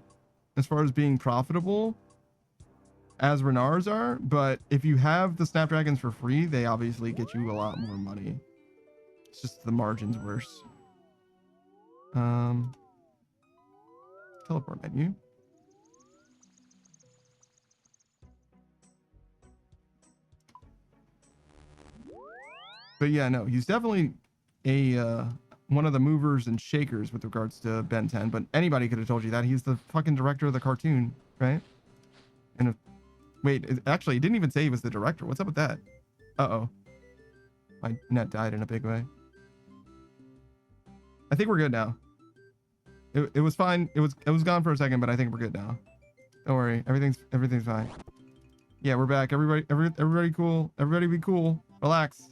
as far as being profitable as Renars are, but if you have the Snapdragons for free, they obviously get you a lot more money. It's just the margin's worse. Teleport menu. But yeah, no, he's definitely a one of the movers and shakers with regards to Ben 10, but anybody could have told you that. He's the fucking director of the cartoon, right? And wait, actually, he didn't even say he was the director. What's up with that? Uh-oh. My net died in a big way. I think we're good now. It was fine. It was gone for a second, but I think we're good now. Don't worry. Everything's fine. Yeah, we're back. Everybody cool. Everybody be cool. Relax.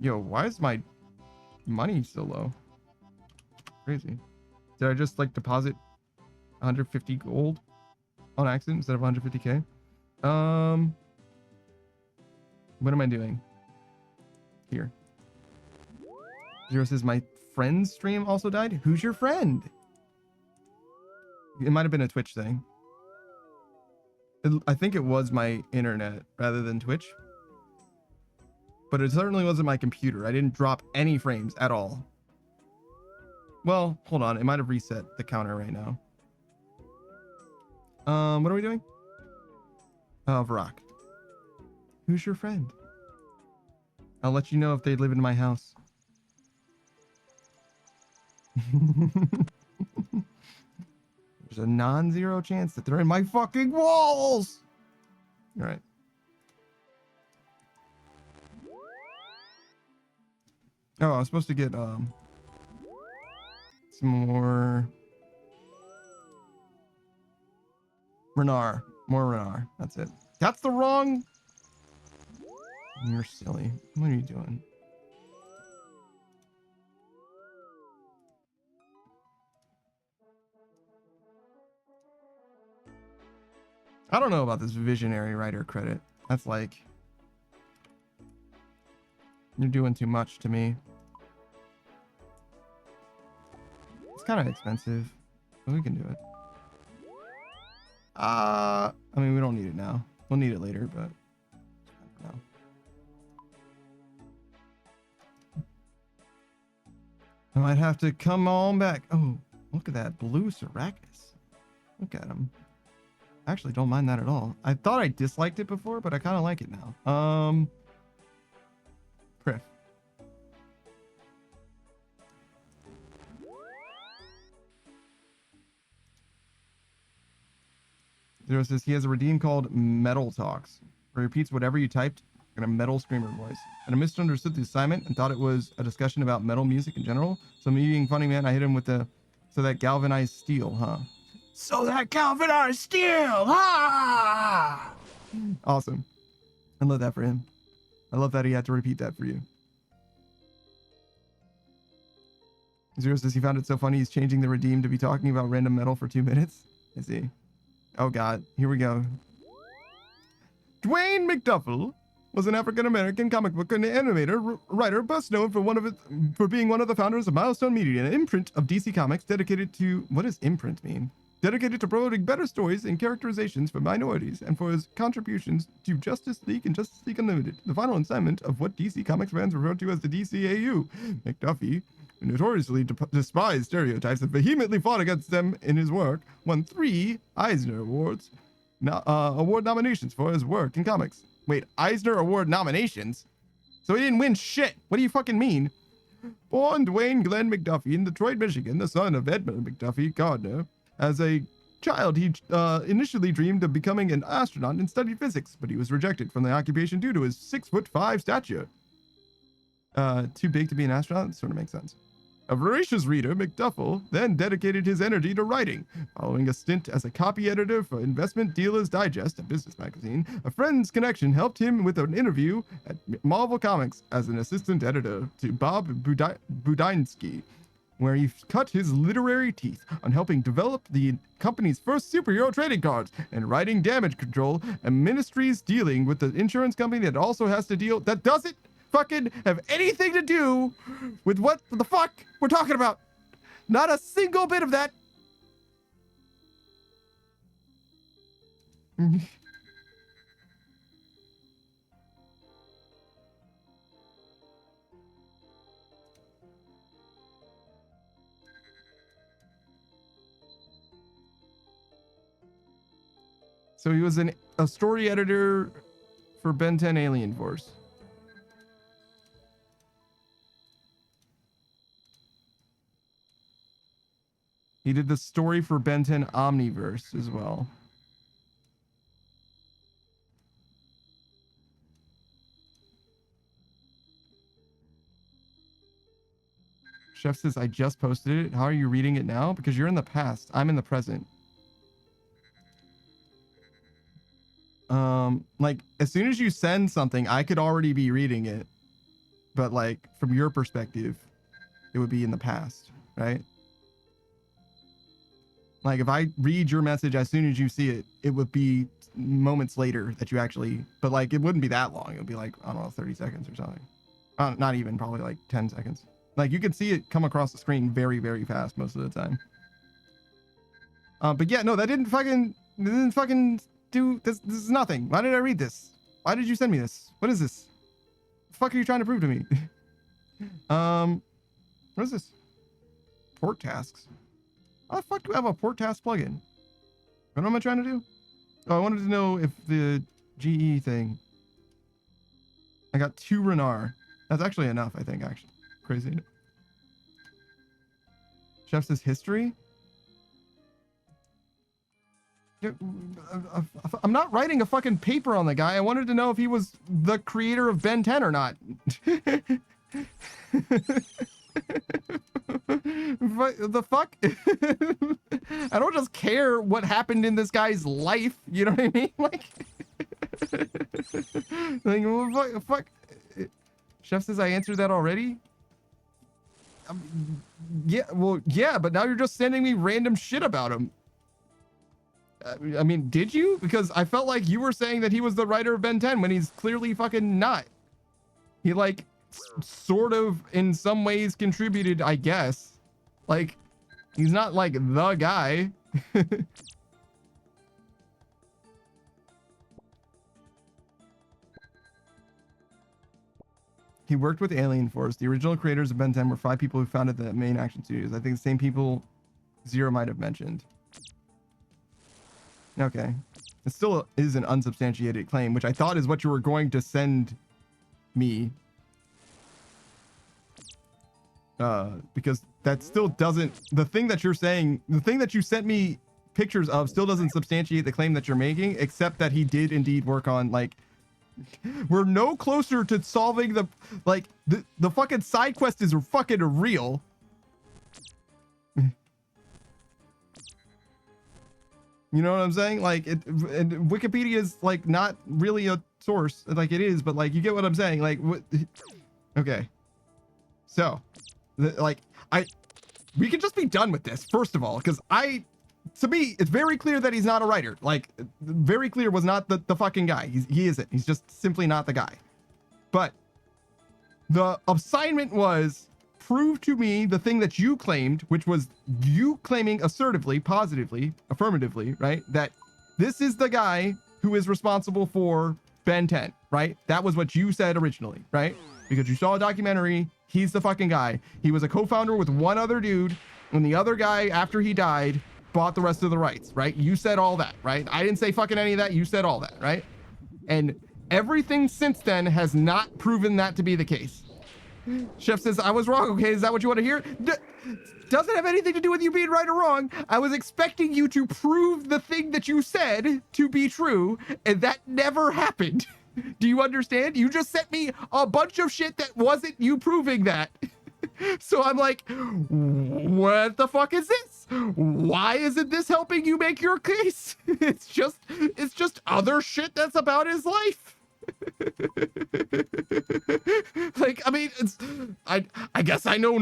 Yo, why is my money so low? Crazy. Did I just like deposit 150 gold on accident instead of 150k? What am I doing? Here. Zero says my friend's stream also died. Who's your friend? It might have been a Twitch thing. I think it was my internet rather than Twitch. But it certainly wasn't my computer. I didn't drop any frames at all. Well, hold on. It might have reset the counter right now. What are we doing? Varrock. Who's your friend? I'll let you know if they live in my house. There's a non-zero chance that they're in my fucking walls. All right. Oh, I was supposed to get some more Renar. More Renar. That's it. That's the wrong. You're silly. What are you doing? I don't know about this visionary writer credit. That's like, you're doing too much to me. It's kind of expensive, but we can do it. I mean, we don't need it now. We'll need it later, but no. I might have to come on back. Oh, look at that blue Syracuse. Look at him. I actually don't mind that at all. I thought I disliked it before, but I kind of like it now. Priff. Zero says he has a redeem called Metal Talks, where he repeats whatever you typed in a metal screamer voice. And I misunderstood the assignment and thought it was a discussion about metal music in general. So me being funny, man, I hit him with the, so that galvanized steel, huh? So that galvanized steel, ha! Awesome. I love that for him. I love that he had to repeat that for you. Zero says he found it so funny he's changing the redeem to be talking about random metal for 2 minutes. I see. Oh god, here we go. Dwayne McDuffel was an African-American comic book and animator writer, best known for being one of the founders of Milestone Media, an imprint of DC Comics dedicated to... What does imprint mean? Dedicated to promoting better stories and characterizations for minorities, and for his contributions to Justice League and Justice League Unlimited, the final installment of what DC Comics fans refer to as the DCAU. McDuffie, who notoriously despised stereotypes and vehemently fought against them in his work, won 3 Eisner Awards. Award nominations for his work in comics. Wait, Eisner Award nominations? So he didn't win shit. What do you fucking mean? Born Dwayne Glenn McDuffie in Detroit, Michigan, the son of Edmund McDuffie Gardner. As a child, he initially dreamed of becoming an astronaut and studied physics, but he was rejected from the occupation due to his 6'5" stature. Too big to be an astronaut? Sort of makes sense. A voracious reader, McDuffel then dedicated his energy to writing. Following a stint as a copy editor for Investment Dealer's Digest, a business magazine, a friend's connection helped him with an interview at Marvel Comics as an assistant editor to Bob Budinsky, where he cut his literary teeth on helping develop the company's first superhero trading cards and writing Damage Control and Ministries dealing with the insurance company that also has to deal... That doesn't fucking have anything to do with what the fuck we're talking about. Not a single bit of that. So he was a story editor for Ben 10 Alien Force. He did the story for Ben 10 Omniverse as well. Chef says, I just posted it. How are you reading it now? Because you're in the past. I'm in the present. Like, as soon as you send something, I could already be reading it. But, like, from your perspective, it would be in the past, right? Like, if I read your message as soon as you see it, it would be moments later that you actually... But, like, it wouldn't be that long. It would be, like, I don't know, 30 seconds or something. Not even, probably, like, 10 seconds. Like, you could see it come across the screen very, very fast most of the time. But, yeah, no, that didn't fucking do... This is nothing. Why did I read this? Why did you send me this? What is this? What the fuck are you trying to prove to me? What is this? Port tasks. How the fuck do I have a port task plugin? What am I trying to do? Oh, I wanted to know if the GE thing. I got 2 Renar. That's actually enough, I think, actually. Crazy. Chef says history? I'm not writing a fucking paper on the guy. I wanted to know if he was the creator of Ben 10 or not. The fuck? I don't just care what happened in this guy's life. You know what I mean? Like fuck. Chef says I answered that already. Yeah, well, yeah, but now you're just sending me random shit about him. I mean, did you? Because I felt like you were saying that he was the writer of Ben 10 when he's clearly fucking not. He, like, sort of in some ways contributed, I guess. Like, he's not like the guy. He worked with Alien Force. The original creators of Ben 10 were 5 people who founded the main action studios. I think the same people Zero might have mentioned. Okay. It still is an unsubstantiated claim, which I thought is what you were going to send me. Because that still doesn't... The thing that you're saying... The thing that you sent me pictures of still doesn't substantiate the claim that you're making, except that he did indeed work on, like... We're no closer to solving the... Like, the fucking side quest is fucking real. You know what I'm saying? Like, and Wikipedia is, like, not really a source. Like, it is, but, like, you get what I'm saying. Like, what... Okay. So, like, we can just be done with this, first of all, because to me, it's very clear that he's not a writer. Like, very clear was not the fucking guy. He isn't. He's just simply not the guy. But the assignment was prove to me the thing that you claimed, which was you claiming assertively, positively, affirmatively, right? That this is the guy who is responsible for Ben 10, right? That was what you said originally, right? Because you saw a documentary. He's the fucking guy. He was a co-founder with one other dude, and the other guy, after he died, bought the rest of the rights, right? You said all that, right? I didn't say fucking any of that. You said all that, right? And everything since then has not proven that to be the case. Chef says, I was wrong. Okay, is that what you want to hear? Doesn't have anything to do with you being right or wrong. I was expecting you to prove the thing that you said to be true, and that never happened. Do you understand? You just sent me a bunch of shit that wasn't you proving that. So I'm like, what the fuck is this? Why isn't this helping you make your case? It's just other shit that's about his life. Like, I mean, I guess I know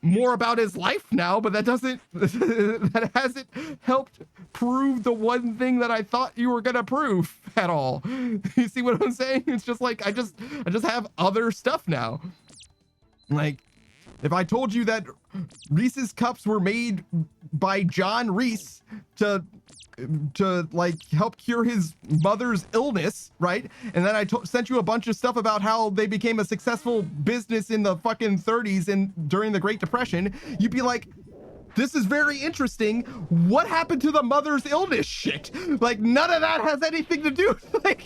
more about his life now, but that hasn't helped prove the one thing that I thought you were gonna prove at all. You see what I'm saying? It's just like I just have other stuff now. Like, if I told you that Reese's cups were made by John Reese to like help cure his mother's illness, right? And then I sent you a bunch of stuff about how they became a successful business in the fucking 30s and during the Great Depression, you'd be like, this is very interesting. What happened to the mother's illness shit? Like, none of that has anything to do. Like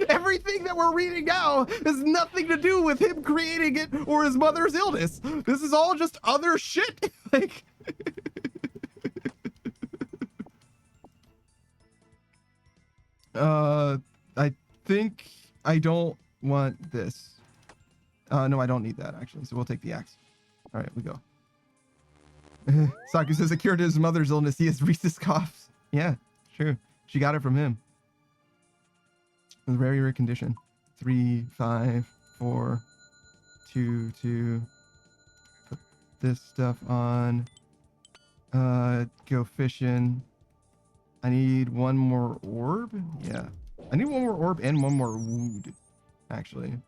everything that we're reading now has nothing to do with him creating it or his mother's illness. This is all just other shit. Like, I think I don't want this. No, I don't need that actually. So we'll take the axe. All right, we go. Saku says, a cure to his mother's illness. He has Reese's coughs. Yeah, true. She got it from him. In very rare condition. 3, 5, 4, 2, 2. Put this stuff on. Go fishing. I need one more orb. Yeah. I need one more orb and one more wood, actually.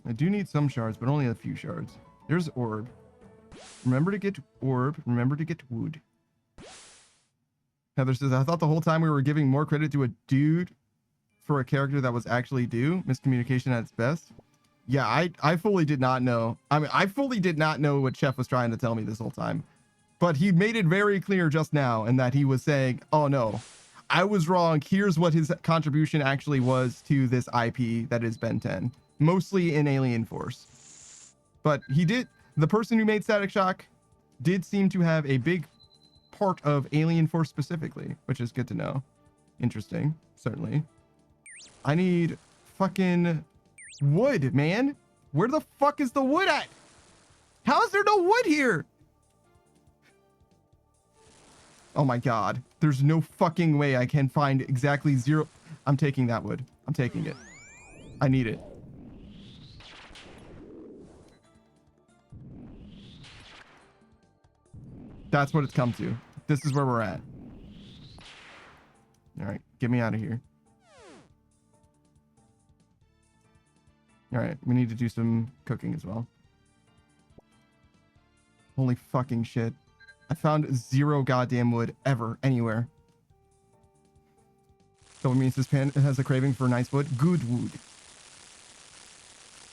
I do need some shards, but only a few shards. There's orb. Remember to get orb. Remember to get wood. Heather says, I thought the whole time we were giving more credit to a dude for a character that was actually due. Miscommunication at its best. Yeah, I fully did not know. I mean, I fully did not know what Chef was trying to tell me this whole time. But he made it very clear just now, and that he was saying, oh no, I was wrong. Here's what his contribution actually was to this IP that is Ben 10. Mostly in Alien Force. But he did, the person who made Static Shock did seem to have a big part of Alien Force specifically, which is good to know. Interesting, certainly. I need fucking wood, man. Where the fuck is the wood at? How is there no wood here? Oh my god. There's no fucking way I can find exactly 0. I'm taking that wood. I'm taking it. I need it. That's what it's come to. This is where we're at. All right, get me out of here. All right, we need to do some cooking as well. Holy fucking shit. I found 0 goddamn wood ever, anywhere. So it means this pan has a craving for nice wood. Good wood.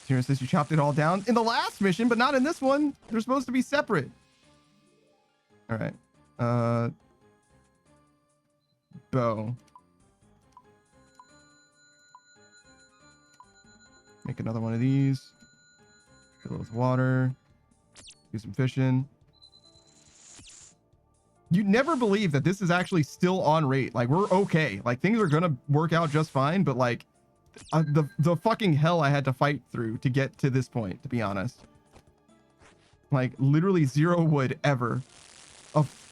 Tira says you chopped it all down in the last mission, but not in this one. They're supposed to be separate. All right. Bow. Make another one of these. Fill it with water. Do some fishing. You'd never believe that this is actually still on rate. Like, we're okay. Like, things are gonna work out just fine, but like, the fucking hell I had to fight through to get to this point, to be honest. Like, literally 0 wood ever.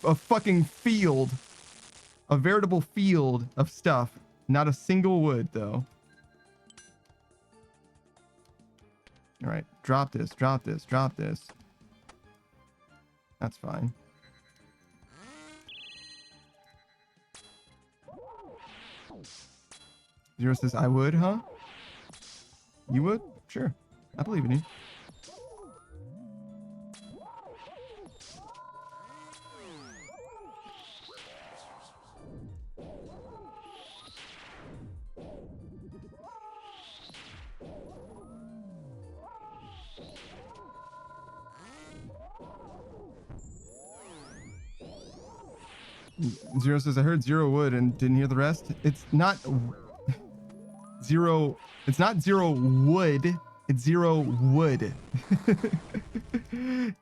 A fucking field. A veritable field of stuff. Not a single wood, though. All right, drop this, drop this, drop this. That's fine. Zero says, I would, huh? You would? Sure. I believe in you. Zero says, I heard zero wood and didn't hear the rest. It's not zero. It's not zero wood. It's zero wood.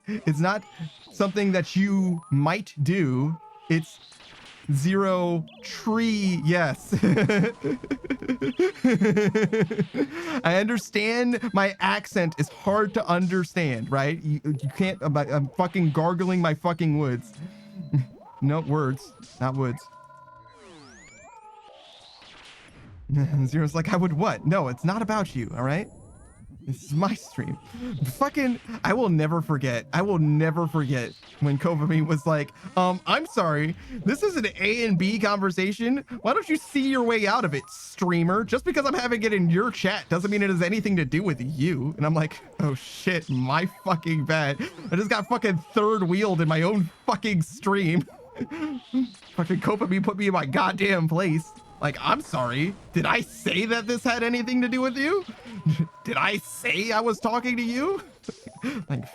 It's not something that you might do. It's zero tree. Yes. I understand my accent is hard to understand, right? You can't. I'm fucking gargling my fucking woods. No, words, not woods. Zero's like, I would what? No, it's not about you, all right? This is my stream. Fucking, I will never forget. I will never forget when Kovami was like, I'm sorry, this is an A and B conversation. Why don't you see your way out of it, streamer? Just because I'm having it in your chat doesn't mean it has anything to do with you. And I'm like, oh shit, my fucking bad. I just got fucking third wheeled in my own fucking stream. Fucking Kovami put me in my goddamn place. Like, I'm sorry. Did I say that this had anything to do with you? Did I say I was talking to you? Like,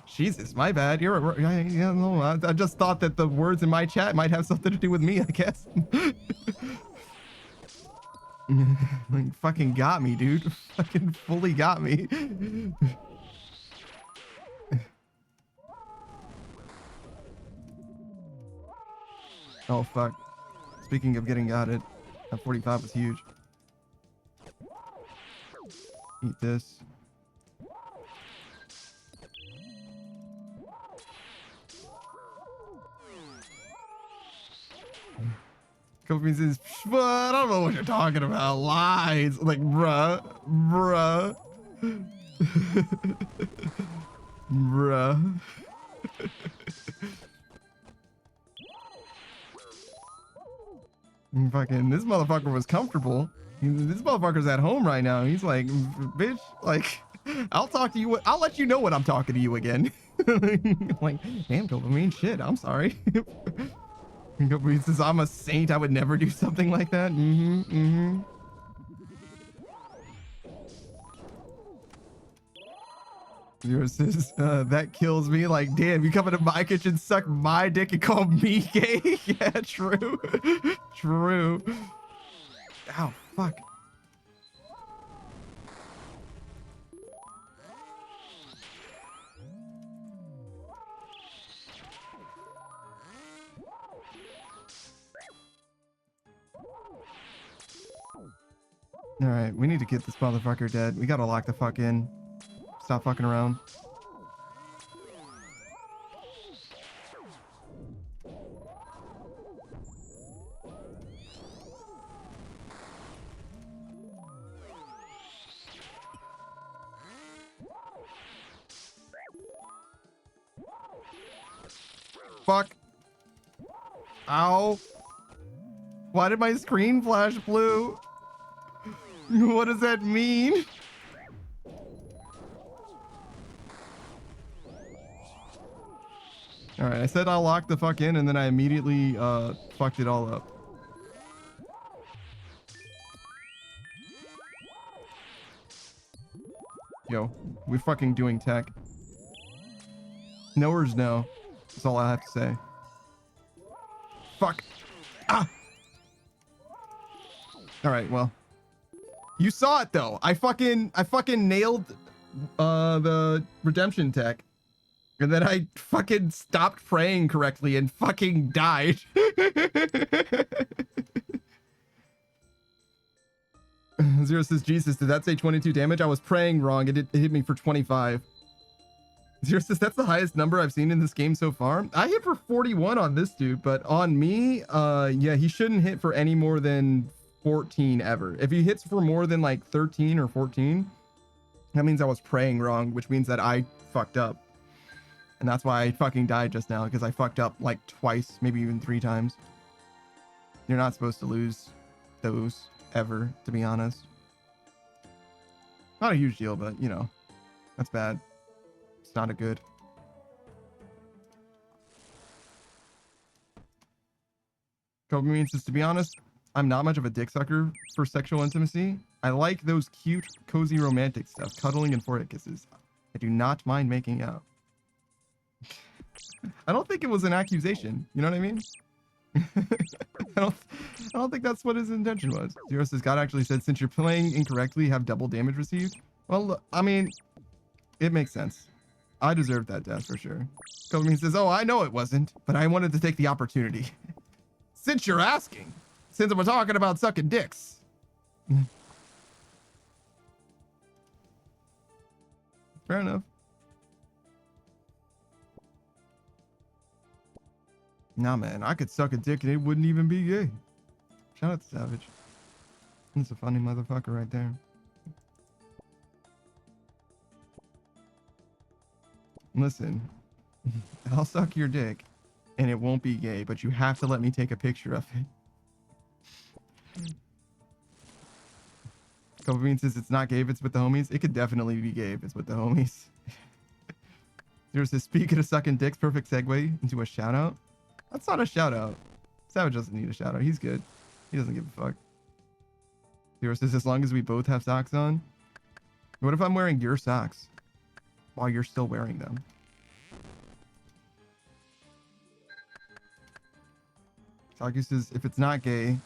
Jesus, my bad. I just thought that the words in my chat might have something to do with me, I guess. Like, fucking got me, dude. Fucking fully got me. Oh, fuck. Speaking of getting got it. That 45 was huge. Eat this. Kofi says, I don't know what you're talking about. Lies. Like, bruh. Bruh. Fucking, this motherfucker was comfortable. This motherfucker's at home right now. He's like, bitch, like, I'll talk to you. I'll let you know when I'm talking to you again. Like, damn, dopamine, shit, I'm sorry. He says, I'm a saint. I would never do something like that. Zero says, that kills me. Like, damn, you come into my kitchen, suck my dick, and call me gay? Yeah, true. True. Ow, fuck. All right, we need to get this motherfucker dead. We gotta lock the fuck in. Stop fucking around. Fuck. Ow. Why did my screen flash blue? What does that mean? All right, I said I'll lock the fuck in, and then I immediately fucked it all up. Yo, we're fucking doing tech. Knowers know. That's all I have to say. Fuck. Ah! All right, well. You saw it, though. I fucking nailed the redemption tech. And then I fucking stopped praying correctly and fucking died. Zero says, Jesus, did that say 22 damage? I was praying wrong. It hit me for 25. Zero says, that's the highest number I've seen in this game so far. I hit for 41 on this dude, but on me, yeah, he shouldn't hit for any more than 14 ever. If he hits for more than like 13 or 14, that means I was praying wrong, which means that I fucked up. And that's why I fucking died just now, because I fucked up like twice, maybe even 3 times. You're not supposed to lose those ever, to be honest. Not a huge deal, but you know, that's bad. It's not a good. Kobe says, to be honest, I'm not much of a dick sucker for sexual intimacy. I like those cute, cozy, romantic stuff, cuddling and forehead kisses. I do not mind making out. I don't think it was an accusation. You know what I mean? I don't think that's what his intention was. Zero says, God actually said, since you're playing incorrectly, have double damage received. Well, I mean, it makes sense. I deserved that death for sure. Kobe says, oh, I know it wasn't, but I wanted to take the opportunity. Since you're asking, since we're talking about sucking dicks. Fair enough. Nah, man, I could suck a dick and it wouldn't even be gay. Shout out to Savage. That's a funny motherfucker right there. Listen, I'll suck your dick and it won't be gay, but you have to let me take a picture of it. Couple Bean says it's not gay if it's with the homies. It could definitely be gay if it's with the homies. Zero says, speaking of sucking dicks, perfect segue into a shout out. That's not a shout out. Savage doesn't need a shout out. He's good. He doesn't give a fuck. Zero says, as long as we both have socks on. What if I'm wearing your socks while you're still wearing them? Taku says, if it's not gay,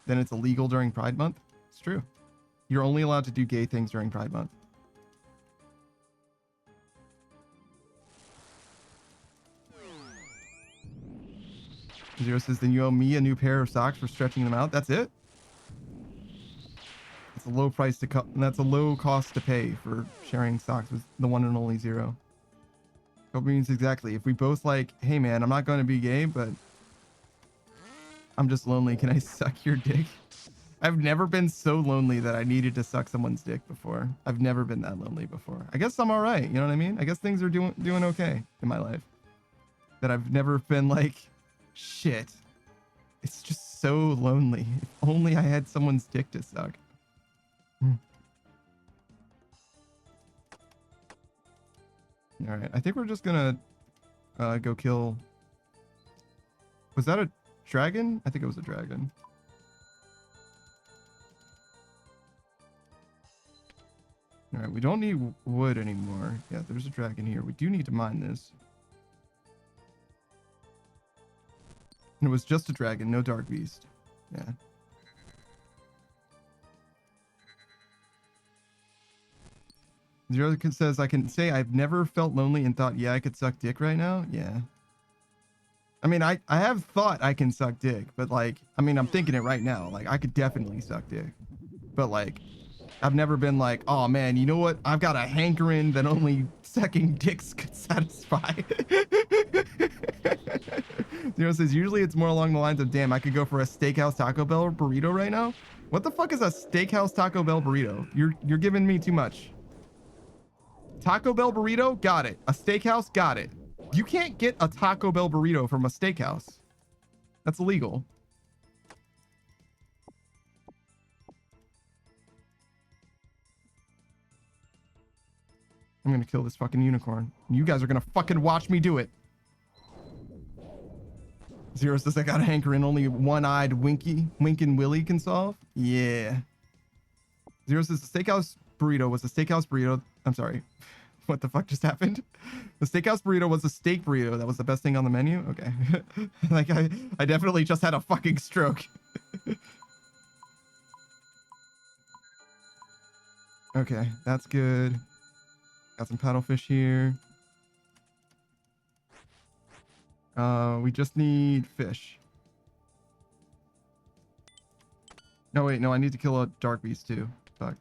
then it's illegal during Pride Month. It's true. You're only allowed to do gay things during Pride Month. Zero says, then you owe me a new pair of socks for stretching them out. That's it? That's a low price to that's a low cost to pay for sharing socks with the one and only Zero. Kobe means exactly. If we both like, hey man, I'm not going to be gay, but I'm just lonely. Can I suck your dick? I've never been so lonely that I needed to suck someone's dick before. I've never been that lonely before. I guess I'm all right. You know what I mean? I guess things are doing okay in my life. That I've never been like, shit. It's just so lonely. If only I had someone's dick to suck. All right. I think we're just gonna go kill. Was that a dragon? I think it was a dragon. All right, we don't need wood anymore. Yeah, there's a dragon here. We do need to mine this. And it was just a dragon, no dark beast. Yeah. Zero says, I can say I've never felt lonely and thought, yeah, I could suck dick right now. Yeah. I mean, I have thought I can suck dick, but like, I mean, I'm thinking it right now. Like, I could definitely suck dick. But like, I've never been like, oh man, you know what? I've got a hankering that only sucking dicks could satisfy. Zero says, usually it's more along the lines of, damn, I could go for a steakhouse Taco Bell burrito right now. What the fuck is a steakhouse Taco Bell burrito? You're giving me too much. Taco Bell burrito? Got it. A steakhouse? Got it. You can't get a Taco Bell burrito from a steakhouse. That's illegal. I'm gonna kill this fucking unicorn. You guys are gonna fucking watch me do it. Zero says, I got a hankering only one-eyed Winkin' Willie can solve. Yeah. Zero says, the steakhouse burrito was a steakhouse burrito. I'm sorry. What the fuck just happened? The steakhouse burrito was a steak burrito. That was the best thing on the menu? Okay. Like, I definitely just had a fucking stroke. Okay, that's good. Got some paddlefish here. We just need fish. No, wait, no, I need to kill a dark beast too. Fuck.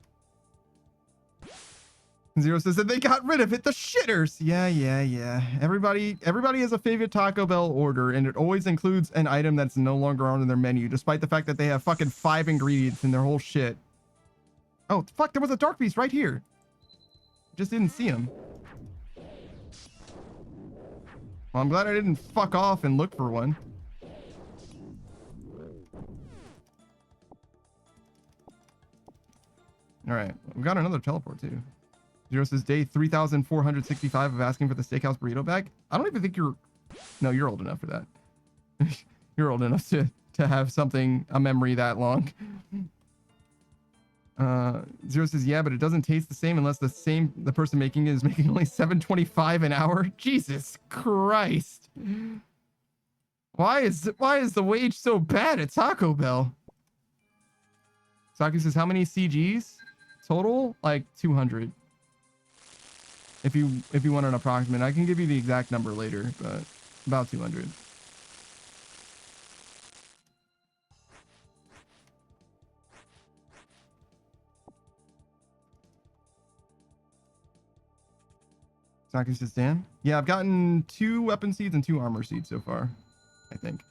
Zero says that they got rid of it. The shitters. Yeah. Everybody has a favorite Taco Bell order, and it always includes an item that's no longer on their menu, despite the fact that they have fucking 5 ingredients in their whole shit. Oh, fuck, there was a dark beast right here. Just didn't see him. Well, I'm glad I didn't fuck off and look for one. All right, we got another teleport too. Zero says day 3,465 of asking for the steakhouse burrito bag. I don't even think you're... No, you're old enough for that. You're old enough to have something, a memory that long. Zero says, yeah, but it doesn't taste the same unless the person making it is making only $7.25 an hour. Jesus Christ. Why is the wage so bad at Taco Bell? Saki says, how many CGs total? Like 200. If you want an approximate, I can give you the exact number later, but about 200. Saki says, Dan? Yeah, I've gotten 2 weapon seeds and 2 armor seeds so far, I think.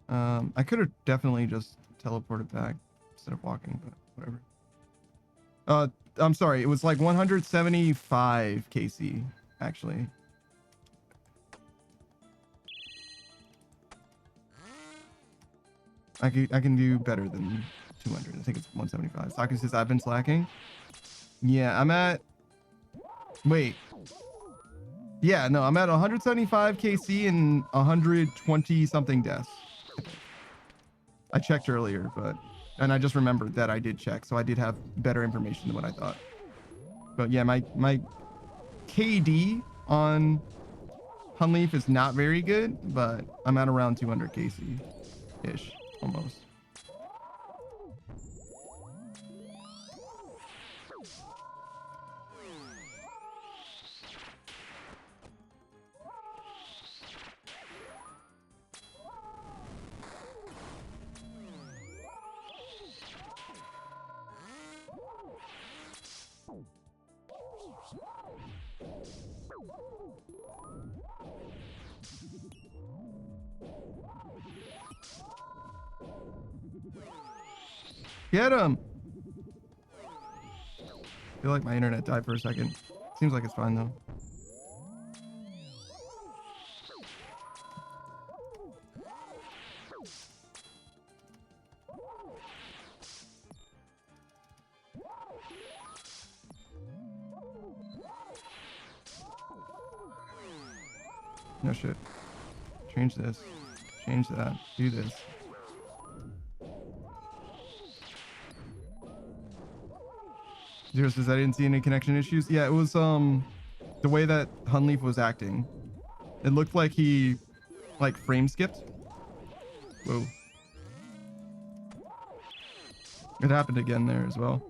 I could have definitely just teleported back instead of walking, but whatever. I'm sorry, it was like 175 KC, actually. I can do better than 200. I think it's 175. Saki says, I've been slacking. Yeah, I'm at... Wait. Yeah, no, I'm at 175 KC and 120 something deaths. I checked earlier, and I just remembered that I did check, so I did have better information than what I thought. But yeah, my KD on Hunleaf is not very good, but I'm at around 200 KC-ish, almost. Get him! I feel like my internet died for a second. Seems like it's fine though. No shit. Change this. Change that. Do this. Zero says, I didn't see any connection issues. Yeah, it was the way that Hunleaf was acting. It looked like he like frame skipped. Whoa. It happened again there as well.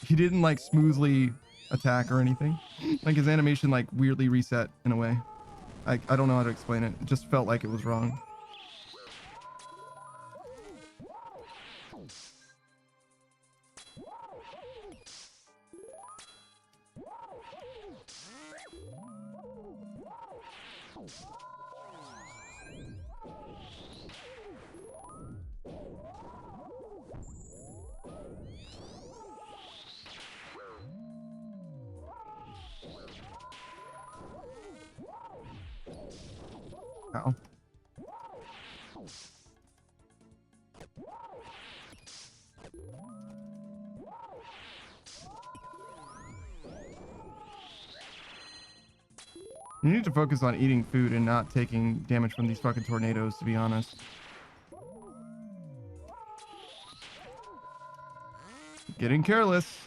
He didn't like smoothly attack or anything. Like his animation like weirdly reset in a way. I don't know how to explain it. It just felt like it was wrong. Ow. You need to focus on eating food and not taking damage from these fucking tornadoes, to be honest. Getting careless.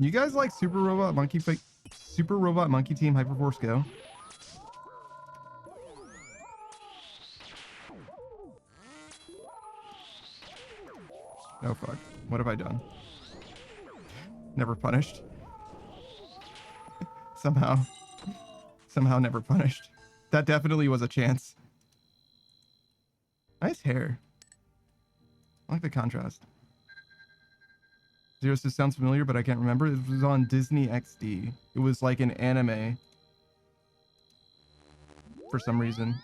You guys like Super Robot Monkey Team Hyperforce Go? Oh fuck. What have I done? Never punished. Somehow never punished. That definitely was a chance. Nice hair. I like the contrast. Zero Six sounds familiar, but I can't remember. It was on Disney XD. It was like an anime. For some reason.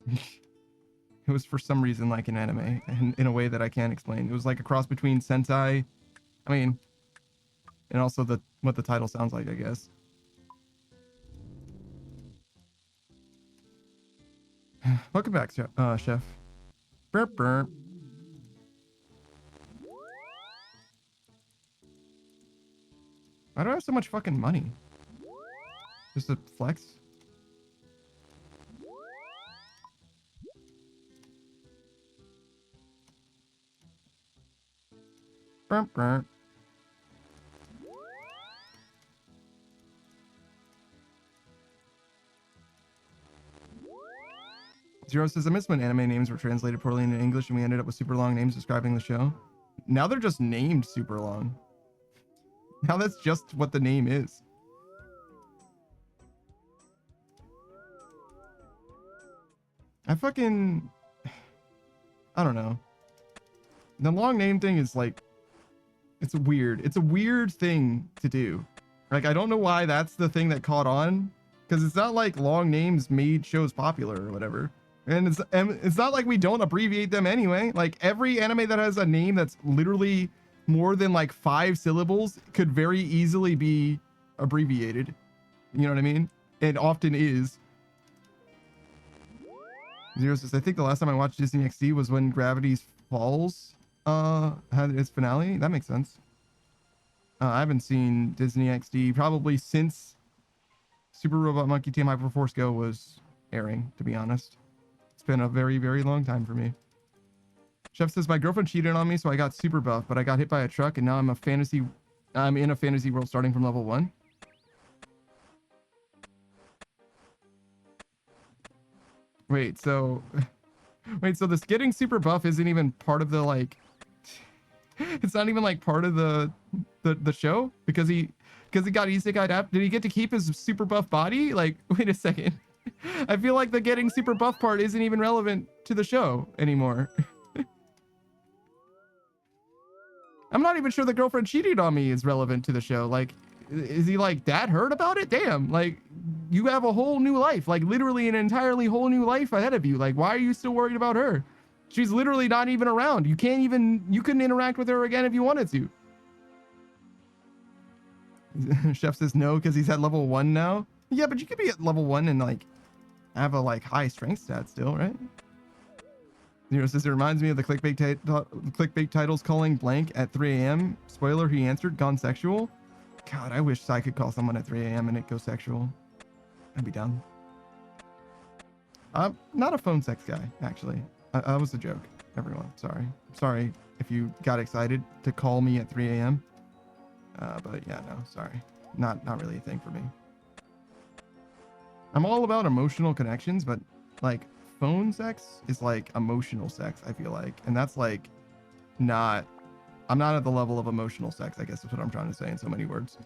It was for some reason like an anime, and in a way that I can't explain. It was like a cross between Sentai, I mean, and also what the title sounds like, I guess. Welcome back, Chef. Burp, burp. Why do I have so much fucking money? Just a flex? Burp, burp. Zero says, I miss when anime names were translated poorly into English and we ended up with super long names describing the show. Now they're just named super long. Now that's just what the name is. I don't know. The long name thing is like, it's weird. It's a weird thing to do. Like, I don't know why that's the thing that caught on, because it's not like long names made shows popular or whatever. And it's not like we don't abbreviate them anyway. Like, every anime that has a name that's literally more than like 5 syllables could very easily be abbreviated. You know what I mean? It often is. Zero says, I think the last time I watched Disney XD was when Gravity Falls had its finale. That makes sense. I haven't seen Disney XD probably since Super Robot Monkey Team Hyperforce Go was airing, to be honest. It's been a very, very long time for me. Chef says, my girlfriend cheated on me, so I got super buff, but I got hit by a truck, and now I'm in a fantasy world starting from level 1. Wait, so this getting super buff isn't even part of the, like, it's not even like part of the show because he got isekai'd up. Did he get to keep his super buff body? Like, wait a second. I feel like the getting super buff part isn't even relevant to the show anymore. I'm not even sure the girlfriend cheating on me is relevant to the show. Like, is he like, Dad heard about it? Damn, like, you have a whole new life, like literally an entirely whole new life ahead of you. Like, why are you still worried about her? She's literally not even around. You couldn't interact with her again if you wanted to. Chef says no, because he's at level 1 now. Yeah, but you could be at level 1 and like have a like high strength stat still, right? Zero says, it reminds me of the clickbait titles calling blank at 3 a.m. Spoiler, he answered, gone sexual. God, I wish I could call someone at 3 a.m. and it goes sexual. I'd be done. I'm not a phone sex guy, actually. That was a joke, everyone. Sorry if you got excited to call me at 3 a.m. But yeah, no, sorry. Not really a thing for me. I'm all about emotional connections, but like phone sex is like emotional sex, I feel like. And that's like I'm not at the level of emotional sex, I guess is what I'm trying to say in so many words.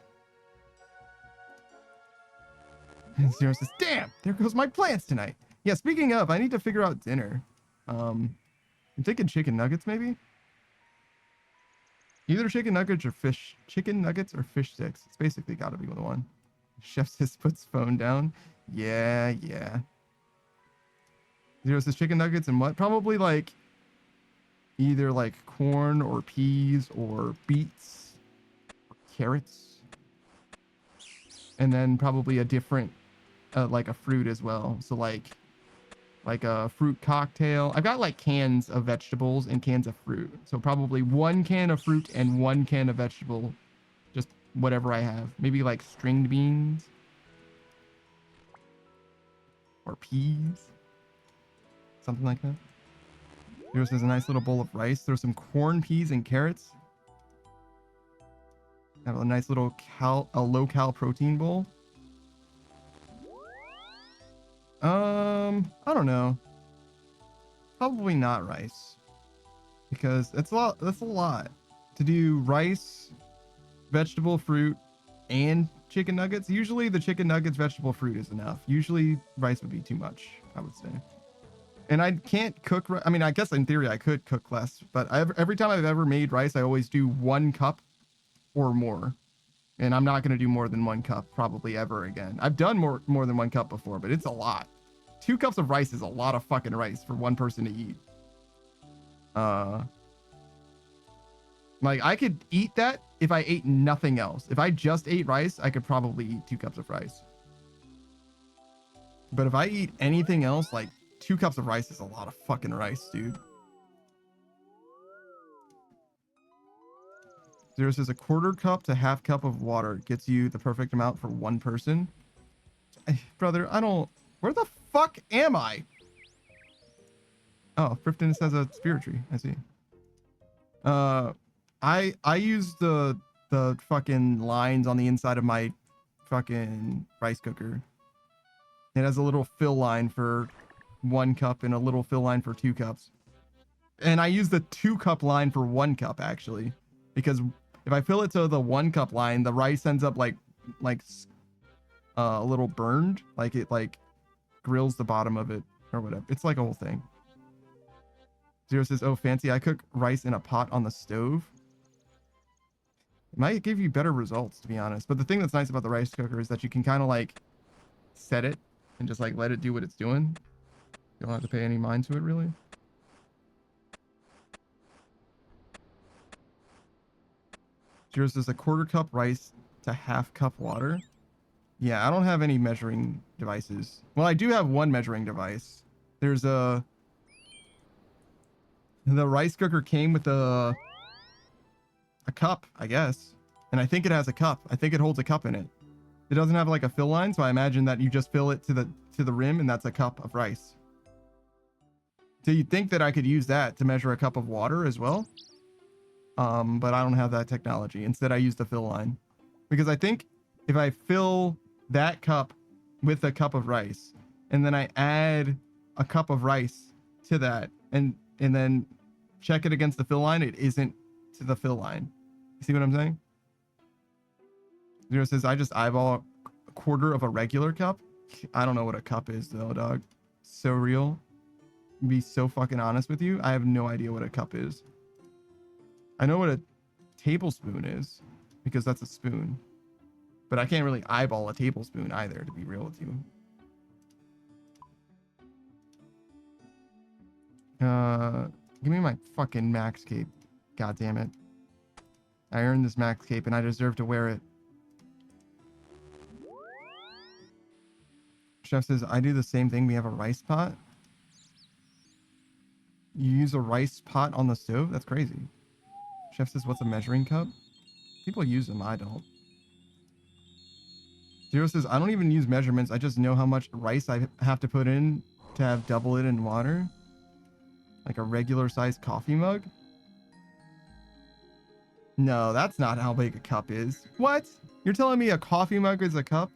And Zero says, damn, there goes my plans tonight. Yeah, speaking of, I need to figure out dinner. I'm thinking chicken nuggets, maybe? Either chicken nuggets or fish sticks. It's basically got to be the one. Chef says, puts phone down. Yeah. Zero says, chicken nuggets and what? Probably like either like corn or peas or beets or carrots. And then probably a different, like a fruit as well. So like a fruit cocktail. I've got like cans of vegetables and cans of fruit. So probably 1 can of fruit and 1 can of vegetable. Just whatever I have. Maybe like stringed beans. Or peas. Something like that. Here's a nice little bowl of rice. Throw some corn, peas, and carrots. Have a nice little low-cal protein bowl. I don't know. Probably not rice. Because that's a lot. To do rice, vegetable, fruit, and chicken nuggets. Usually the chicken nuggets, vegetable, fruit is enough. Usually rice would be too much, I would say. And I can't cook. I mean, I guess in theory I could cook less, but every time I've ever made rice, I always do 1 cup or more. And I'm not going to do more than 1 cup probably ever again. I've done more than 1 cup before, but it's a lot. 2 cups of rice is a lot of fucking rice for one person to eat. Like I could eat that if I ate nothing else. If I just ate rice, I could probably eat 2 cups of rice. But if I eat anything else, like 2 cups of rice is a lot of fucking rice, dude. Zero says a 1/4 cup to 1/2 cup of water gets you the perfect amount for 1 person. Brother, I don't... Where the fuck am I? Oh, Frifton says a spirit tree. I see. I use the fucking lines on the inside of my fucking rice cooker. It has a little fill line for 1 cup and a little fill line for 2 cups. And I use the 2 cup line for 1 cup actually, because if I fill it to the 1 cup line, the rice ends up like a little burned, like it like grills the bottom of it or whatever. It's like a whole thing. Zero says, oh, fancy. I cook rice in a pot on the stove. It might give you better results, to be honest. But the thing that's nice about the rice cooker is that you can kind of like set it and just like let it do what it's doing. You don't have to pay any mind to it, really. Zero says a 1/4 cup rice to 1/2 cup water. Yeah, I don't have any measuring devices. Well, I do have one measuring device. There's the rice cooker came with a cup, I guess. And I think it has a cup. I think it holds a cup in it. It doesn't have like a fill line, so I imagine that you just fill it to the rim and that's a cup of rice. So you'd think that I could use that to measure a cup of water as well. But I don't have that technology. Instead, I use the fill line. Because I think if I fill that cup with a cup of rice, and then I add a cup of rice to that, and then check it against the fill line, it isn't to the fill line. You see what I'm saying? Zero says, I just eyeball a 1/4 of a regular cup. I don't know what a cup is though, dog. So real. Be so fucking honest with you. I have no idea what a cup is. I know what a tablespoon is because that's a spoon, but I can't really eyeball a tablespoon either, to be real with you. Give me my fucking max cape. God damn it. I earned this max cape and I deserve to wear it. Chef says, I do the same thing. We have a rice pot. You use a rice pot on the stove? That's crazy. Chef says, what's a measuring cup? People use them. I don't. Zero says, I don't even use measurements. I just know how much rice I have to put in to have double it in water. Like a regular sized coffee mug. No, that's not how big a cup is. What? You're telling me a coffee mug is a cup?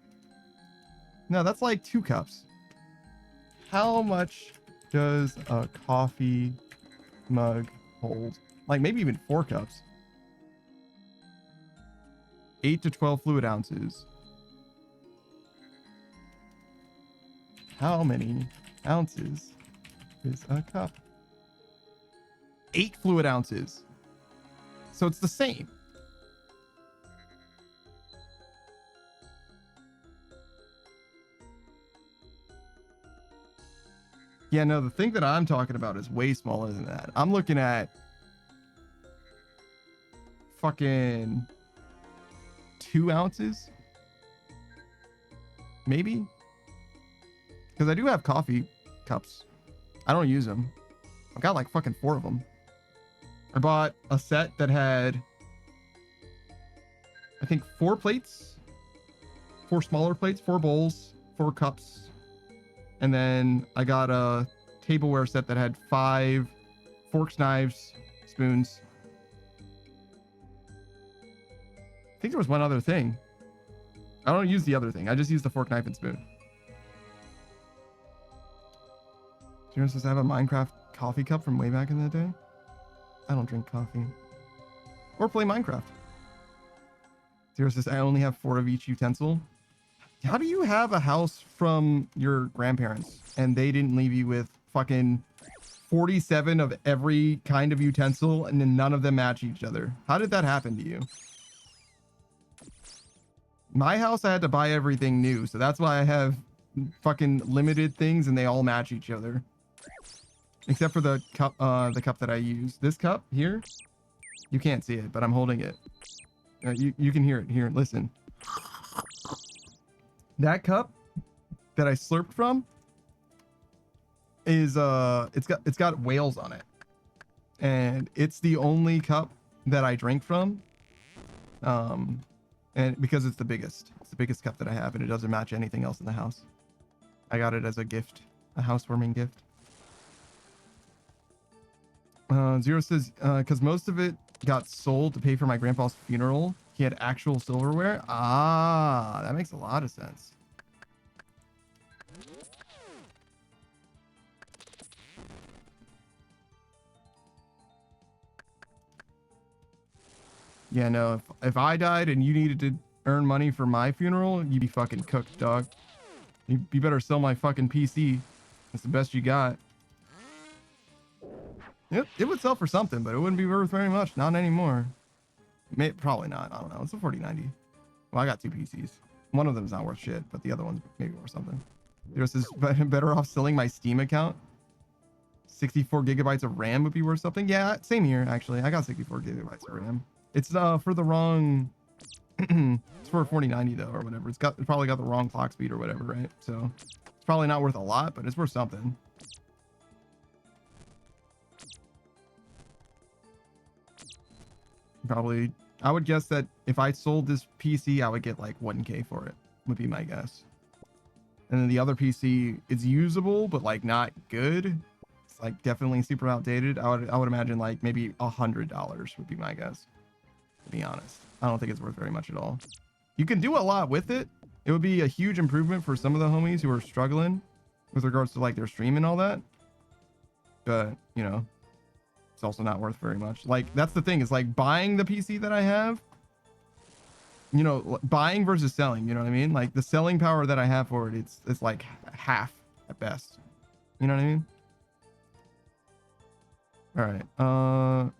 No, that's like 2 cups. How much does a coffee mug hold? Like maybe even 4 cups. 8 to 12 fluid ounces. How many ounces is a cup? 8 fluid ounces. So it's the same. Yeah, no, the thing that I'm talking about is way smaller than that. I'm looking at fucking 2 ounces. Maybe. Because I do have coffee cups. I don't use them. I've got like fucking 4 of them. I bought a set that had, I think 4 plates, 4 smaller plates, 4 bowls, 4 cups. And then I got a tableware set that had 5 forks, knives, spoons. think there was one other thing. I don't use the other thing. I just use the fork, knife, and spoon. Zero says I have a Minecraft coffee cup from way back in the day. I don't drink coffee. Or play Minecraft. Zero says I only have 4 of each utensil. How do you have a house from your grandparents and they didn't leave you with fucking 47 of every kind of utensil and then none of them match each other? How did that happen to you? My house, I had to buy everything new, so that's why I have fucking limited things and they all match each other. Except for the cup that I use. This cup here, you can't see it, but I'm holding it. You can hear it. Here, listen. That cup that I slurped from is it's got whales on it, and it's the only cup that I drink from. And because it's the biggest cup that I have, and it doesn't match anything else in the house. I got it as a gift, a housewarming gift. Zero says, because most of it got sold to pay for my grandpa's funeral. He had actual silverware. Ah, that makes a lot of sense. Yeah, no, if I died and you needed to earn money for my funeral, you'd be fucking cooked, dog. You better sell my fucking PC. That's the best you got. Yep, it would sell for something, but it wouldn't be worth very much. Not anymore. Probably not. I don't know. It's a 4090. Well, I got 2 PCs. One of them's not worth shit, but the other one's maybe worth something. Zero says, better off selling my Steam account. 64 gigabytes of RAM would be worth something. Yeah, same here, actually. I got 64 gigabytes of RAM. It's for the wrong... it's for a 4090, though, or whatever. It's probably got the wrong clock speed or whatever, right? So, it's probably not worth a lot, but it's worth something. Probably, I would guess that if I sold this PC, I would get like 1K for it, would be my guess. And then the other PC is usable, but like not good. It's like definitely super outdated. I would imagine like maybe $100 would be my guess, to be honest. I don't think it's worth very much at all. You can do a lot with it. It would be a huge improvement for some of the homies who are struggling with regards to like their stream and all that. But, you know, it's also not worth very much. Like, that's the thing, is like buying the PC that I have, you know, buying versus selling, you know what I mean? Like the selling power that I have for it, it's like half at best. You know what I mean? All right.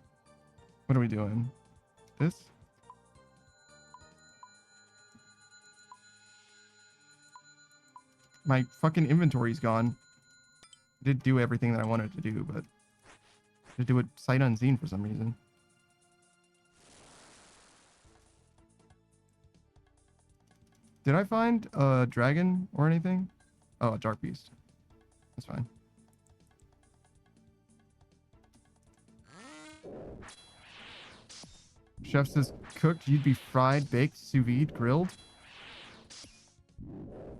What are we doing? This? My fucking inventory's gone. I did do everything that I wanted to do, but I did do it sight unseen for some reason. Did I find a dragon or anything? Oh, a dark beast. That's fine. Chef says cooked, you'd be fried, baked, sous vide, grilled.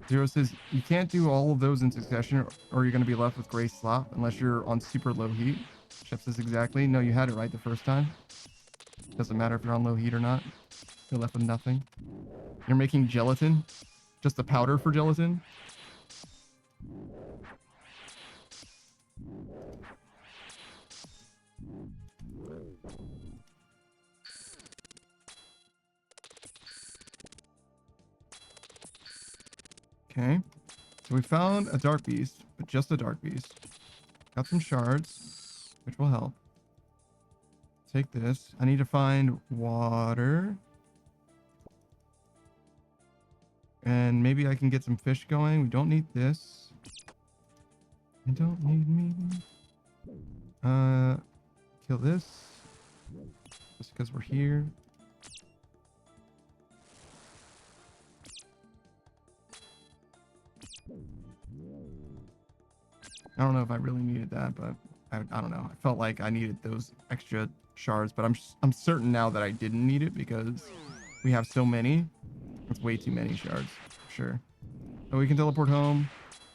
Zero says you can't do all of those in succession or you're going to be left with gray slop unless you're on super low heat. Chef says exactly. No, you had it right the first time. Doesn't matter if you're on low heat or not. You're left with nothing. You're making gelatin. Just the powder for gelatin. Okay. So we found a dark beast, but just a dark beast. Got some shards, which will help. Take this. I need to find water. And maybe I can get some fish going. We don't need this. I don't need me. Kill this. Just because we're here. I don't know if I really needed that, but I don't know. I felt like I needed those extra shards, but I'm certain now that I didn't need it because we have so many. That's way too many shards, for sure. But we can teleport home,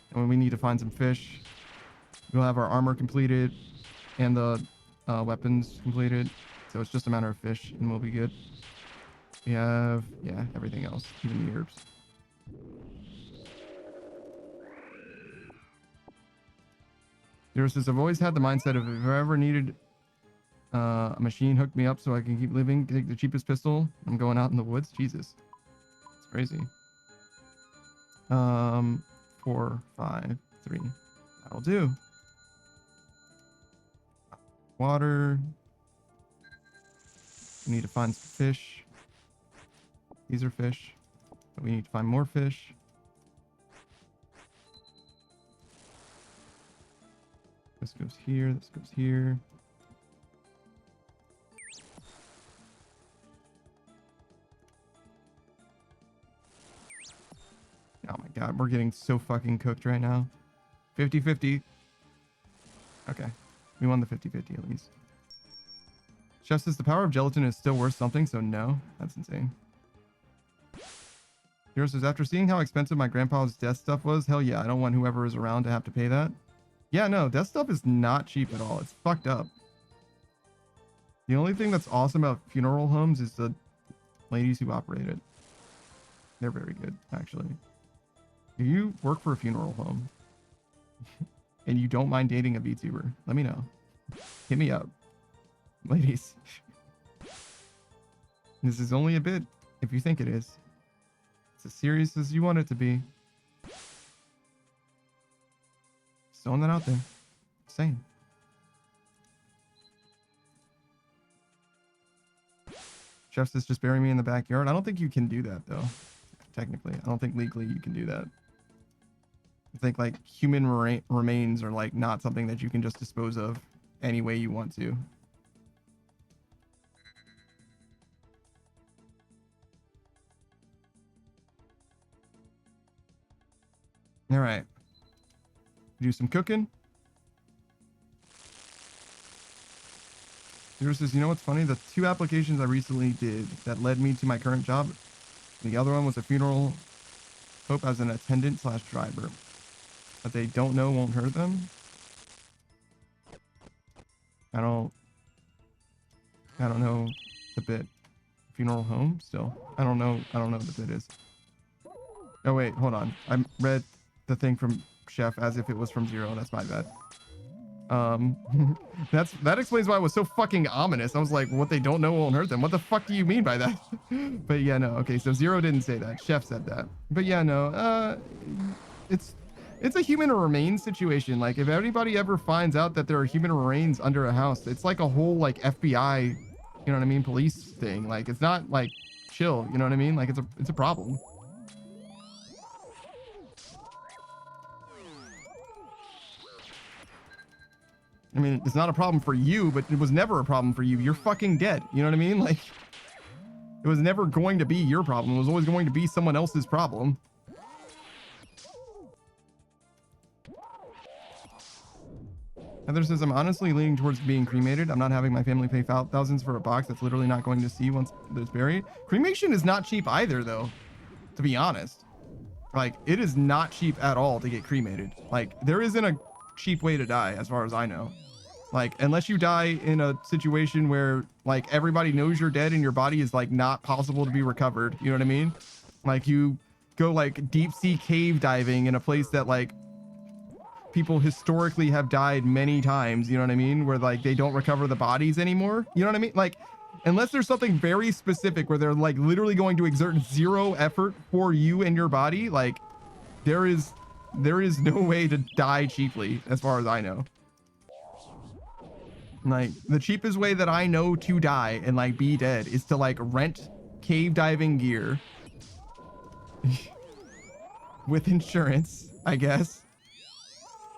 and when we need to find some fish, we'll have our armor completed and the weapons completed. So it's just a matter of fish, and we'll be good. We have, yeah, everything else, even the herbs. Zero says, I've always had the mindset of if I ever needed a machine, hook me up so I can keep living, take the cheapest pistol. I'm going out in the woods. Jesus. It's crazy. 4, 5, 3. That'll do. Water. We need to find some fish. These are fish. But we need to find more fish. This goes here. This goes here. Oh my god, we're getting so fucking cooked right now. 50-50. Okay. We won the 50-50 at least. Chef says the power of gelatin is still worth something, so no. That's insane. Hero says, after seeing how expensive my grandpa's death stuff was, hell yeah, I don't want whoever is around to have to pay that. Yeah, no, death stuff is not cheap at all. It's fucked up. The only thing that's awesome about funeral homes is the ladies who operate it. They're very good, actually. If you work for a funeral home and you don't mind dating a VTuber, let me know. Hit me up. Ladies. This is only a bit if you think it is. It's as serious as you want it to be. Just throwing that out there. Just saying. Chef says just bury me in the backyard. I don't think you can do that though. Technically, I don't think legally you can do that. I think like human remains are like not something that you can just dispose of any way you want to. All right. Do some cooking. Zero says, you know what's funny? The 2 applications I recently did that led me to my current job, the other one was a funeral hope as an attendant / driver. But they don't know won't hurt them. I don't know the bit. Funeral home still. I don't know what the bit is. Oh wait, hold on. I read the thing from Chef as if it was from Zero. That's my bad. That explains why it was so fucking ominous. I was like, what they don't know won't hurt them. What the fuck do you mean by that? But yeah, no. Okay, so Zero didn't say that. Chef said that. But yeah, no. It's a human remains situation. Like, if anybody ever finds out that there are human remains under a house, it's like a whole like FBI, you know what I mean, police thing. Like, it's not like chill, you know what I mean? Like, it's a problem. I mean, it's not a problem for you, but it was never a problem for you. You're fucking dead. You know what I mean? Like, it was never going to be your problem. It was always going to be someone else's problem. Heather says, I'm honestly leaning towards being cremated. I'm not having my family pay thousands for a box that's literally not going to see once it's buried. Cremation is not cheap either, though, to be honest. Like, it is not cheap at all to get cremated. Like, there isn't a cheap way to die, as far as I know. Like, unless you die in a situation where, like, everybody knows you're dead and your body is, like, not possible to be recovered. You know what I mean? Like, you go, like, deep sea cave diving in a place that, like, people historically have died many times, you know what I mean, where like they don't recover the bodies anymore, you know what I mean? Like, unless there's something very specific where they're like literally going to exert zero effort for you and your body, like there is no way to die cheaply as far as I know. Like, the cheapest way that I know to die and like be dead is to like rent cave diving gear with insurance, I guess,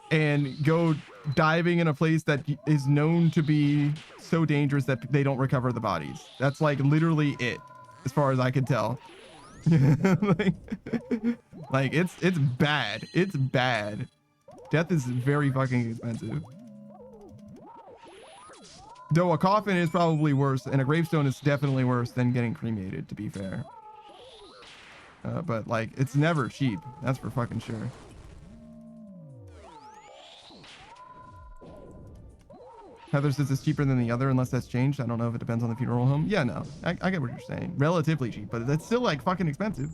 and go diving in a place that is known to be so dangerous that they don't recover the bodies. That's like literally it, as far as I can tell. like it's bad. It's bad. Death is very fucking expensive. Though a coffin is probably worse, and a gravestone is definitely worse than getting cremated, to be fair. But like, it's never cheap. That's for fucking sure. Heather says it's cheaper than the other unless that's changed. I don't know if it depends on the funeral home. Yeah, no. I get what you're saying. Relatively cheap, but that's still like fucking expensive.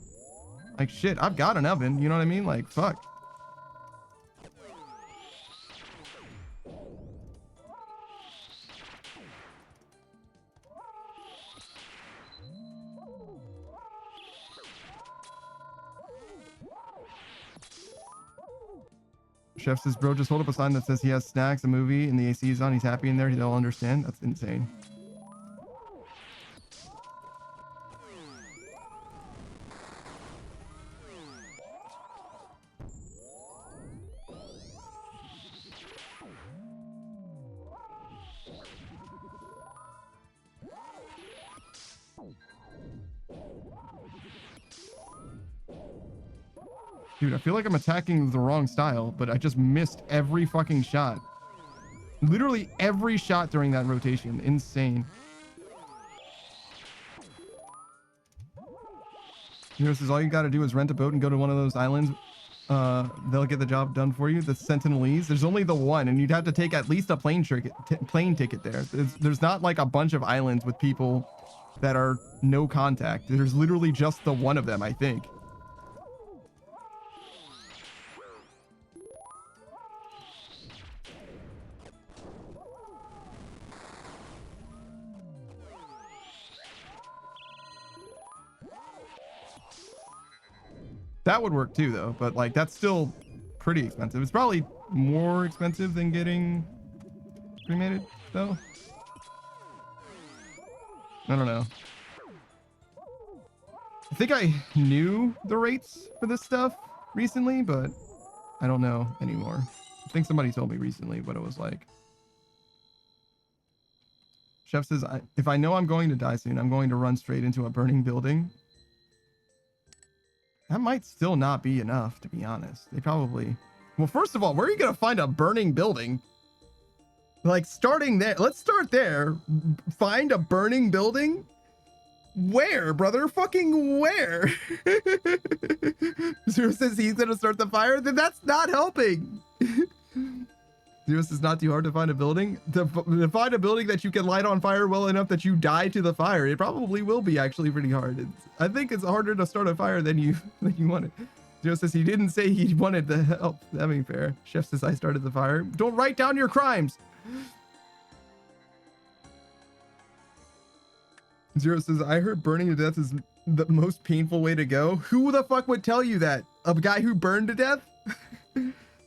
Like shit, I've got an oven, you know what I mean? Like fuck. Chef says, bro, just hold up a sign that says he has snacks, a movie, and the AC is on. He's happy in there. They'll understand. That's insane. Dude, I feel like I'm attacking the wrong style, but I just missed every fucking shot. Literally every shot during that rotation. Insane. Hero says, all you gotta do is rent a boat and go to one of those islands. They'll get the job done for you. The Sentinelese. There's only the one, and you'd have to take at least a plane ticket there. There's not like a bunch of islands with people that are no contact. There's literally just the one of them, I think. That would work too, though, but like that's still pretty expensive. It's probably more expensive than getting cremated, though. I don't know. I think I knew the rates for this stuff recently, but I don't know anymore. I think somebody told me recently what it was like. Chef says, if I know I'm going to die soon, I'm going to run straight into a burning building. That might still not be enough, to be honest. They probably... Well, first of all, where are you going to find a burning building? Like, starting there. Let's start there. Find a burning building? Where, brother? Fucking where? Zero says he's going to start the fire? Then that's not helping. Zero says not too hard to find a building. To find a building that you can light on fire well enough that you die to the fire. It probably will be actually pretty hard. I think it's harder to start a fire than you wanted. Zero says he didn't say he wanted the help. That ain't fair. Chef says I started the fire. Don't write down your crimes. Zero says I heard burning to death is the most painful way to go. Who the fuck would tell you that? A guy who burned to death?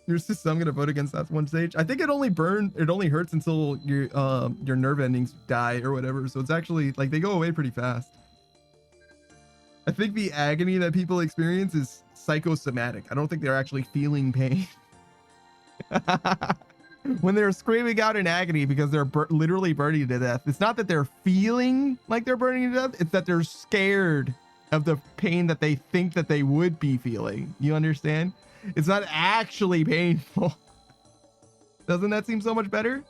Your sister, I'm gonna vote against that one stage. I think it only hurts until your nerve endings die or whatever. So it's actually like they go away pretty fast. I think the agony that people experience is psychosomatic. I don't think they're actually feeling pain. When they're screaming out in agony because they're literally burning to death, it's not that they're feeling like they're burning to death. It's that they're scared of the pain that they think that they would be feeling. You understand? It's not actually painful. Doesn't that seem so much better?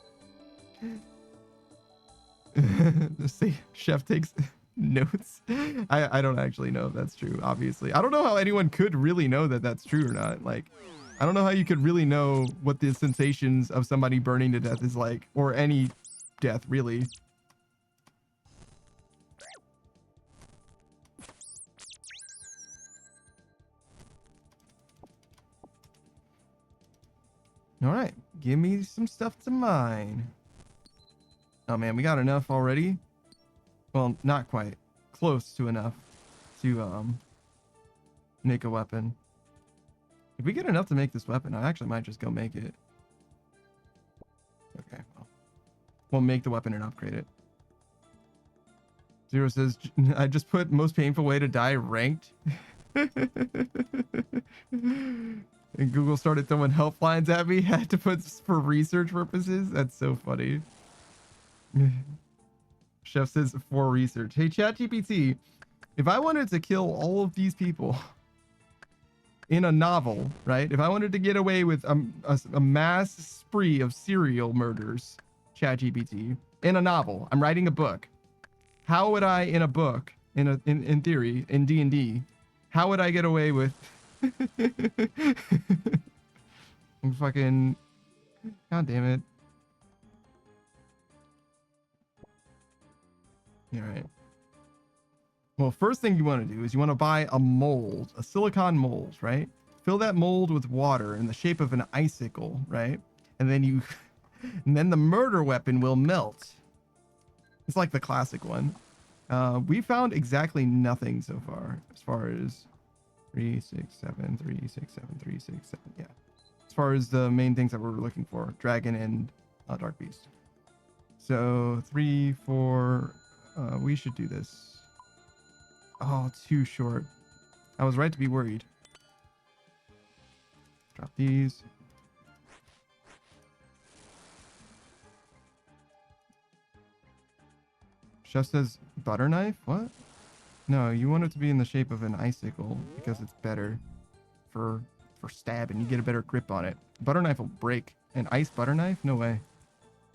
See, Chef takes notes. I don't actually know if that's true, obviously. I don't know how anyone could really know that that's true or not. Like, I don't know how you could really know what the sensations of somebody burning to death is like, or any death, really. All right, give me some stuff to mine. Oh man, we got enough already. Well, not quite. Close to enough to make a weapon. If we get enough to make this weapon, I actually might just go make it. Okay, well, we'll make the weapon and upgrade it. Zero says, I just put most painful way to die ranked. And Google started throwing helplines at me. Had to put for research purposes. That's so funny. Chef says for research. Hey, ChatGPT, if I wanted to kill all of these people in a novel, right? If I wanted to get away with a mass spree of serial murders, ChatGPT, in a novel, I'm writing a book. How would I, in a book, in theory, in D&D, how would I get away with fucking, god damn it. All right. Well, first thing you want to do is you want to buy a mold, a silicon mold, right? Fill that mold with water in the shape of an icicle, right? And then and then the murder weapon will melt. It's like the classic one. We found exactly nothing so far as 3, 6, 7, 3, 6, 7, 3, 6, 7. Yeah. As far as the main things that we're looking for, dragon and dark beast. So 3, 4. We should do this. Oh, too short. I was right to be worried. Drop these. Chef says butter knife? What? No, you want it to be in the shape of an icicle because it's better for stabbing. You get a better grip on it. Butter knife will break. An ice butter knife? No way.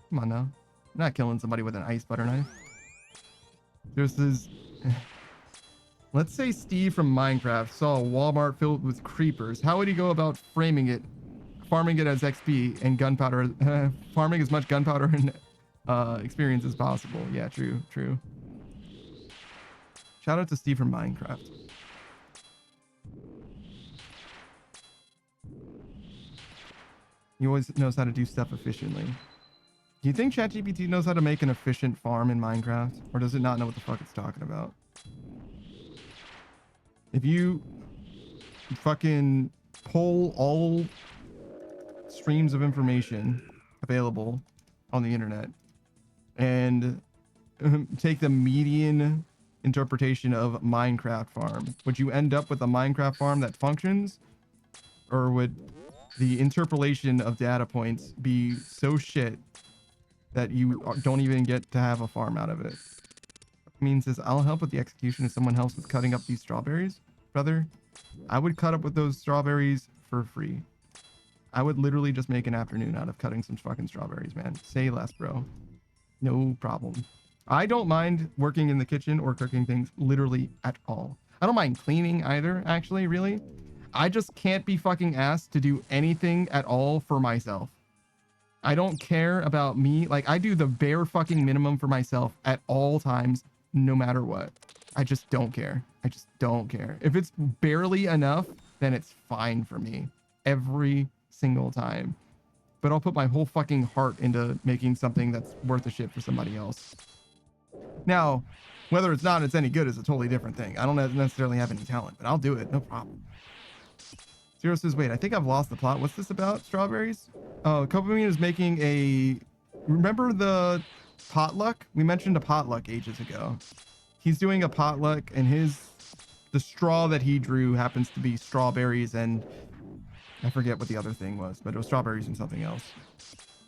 Come on now. I'm not killing somebody with an ice butter knife. This is... Let's say Steve from Minecraft saw a Walmart filled with creepers. How would he go about farming it as XP and gunpowder, farming as much gunpowder and experience as possible? Yeah, true. Shout out to Steve from Minecraft. He always knows how to do stuff efficiently. Do you think ChatGPT knows how to make an efficient farm in Minecraft? Or does it not know what the fuck it's talking about? If you fucking pull all streams of information available on the internet and take the median interpretation of Minecraft farm, would you end up with a Minecraft farm that functions? Or would the interpolation of data points be so shit that you don't even get to have a farm out of it? Means is I'll help with the execution if someone helps with cutting up these strawberries, brother. I would cut up with those strawberries for free. I would literally just make an afternoon out of cutting some fucking strawberries, man. Say less, bro. No problem. I don't mind working in the kitchen or cooking things literally at all. I don't mind cleaning either, actually, really. I just can't be fucking asked to do anything at all for myself. I don't care about me. Like, I do the bare fucking minimum for myself at all times, no matter what. I just don't care. I just don't care. If it's barely enough, then it's fine for me every single time. But I'll put my whole fucking heart into making something that's worth a shit for somebody else. Now, whether it's any good is a totally different thing. I don't necessarily have any talent, but I'll do it. No problem. Zero says, wait, I think I've lost the plot. What's this about? Strawberries? Oh, Copamine is making a... Remember the potluck? We mentioned a potluck ages ago. He's doing a potluck, and the straw that he drew happens to be strawberries, and I forget what the other thing was, but it was strawberries and something else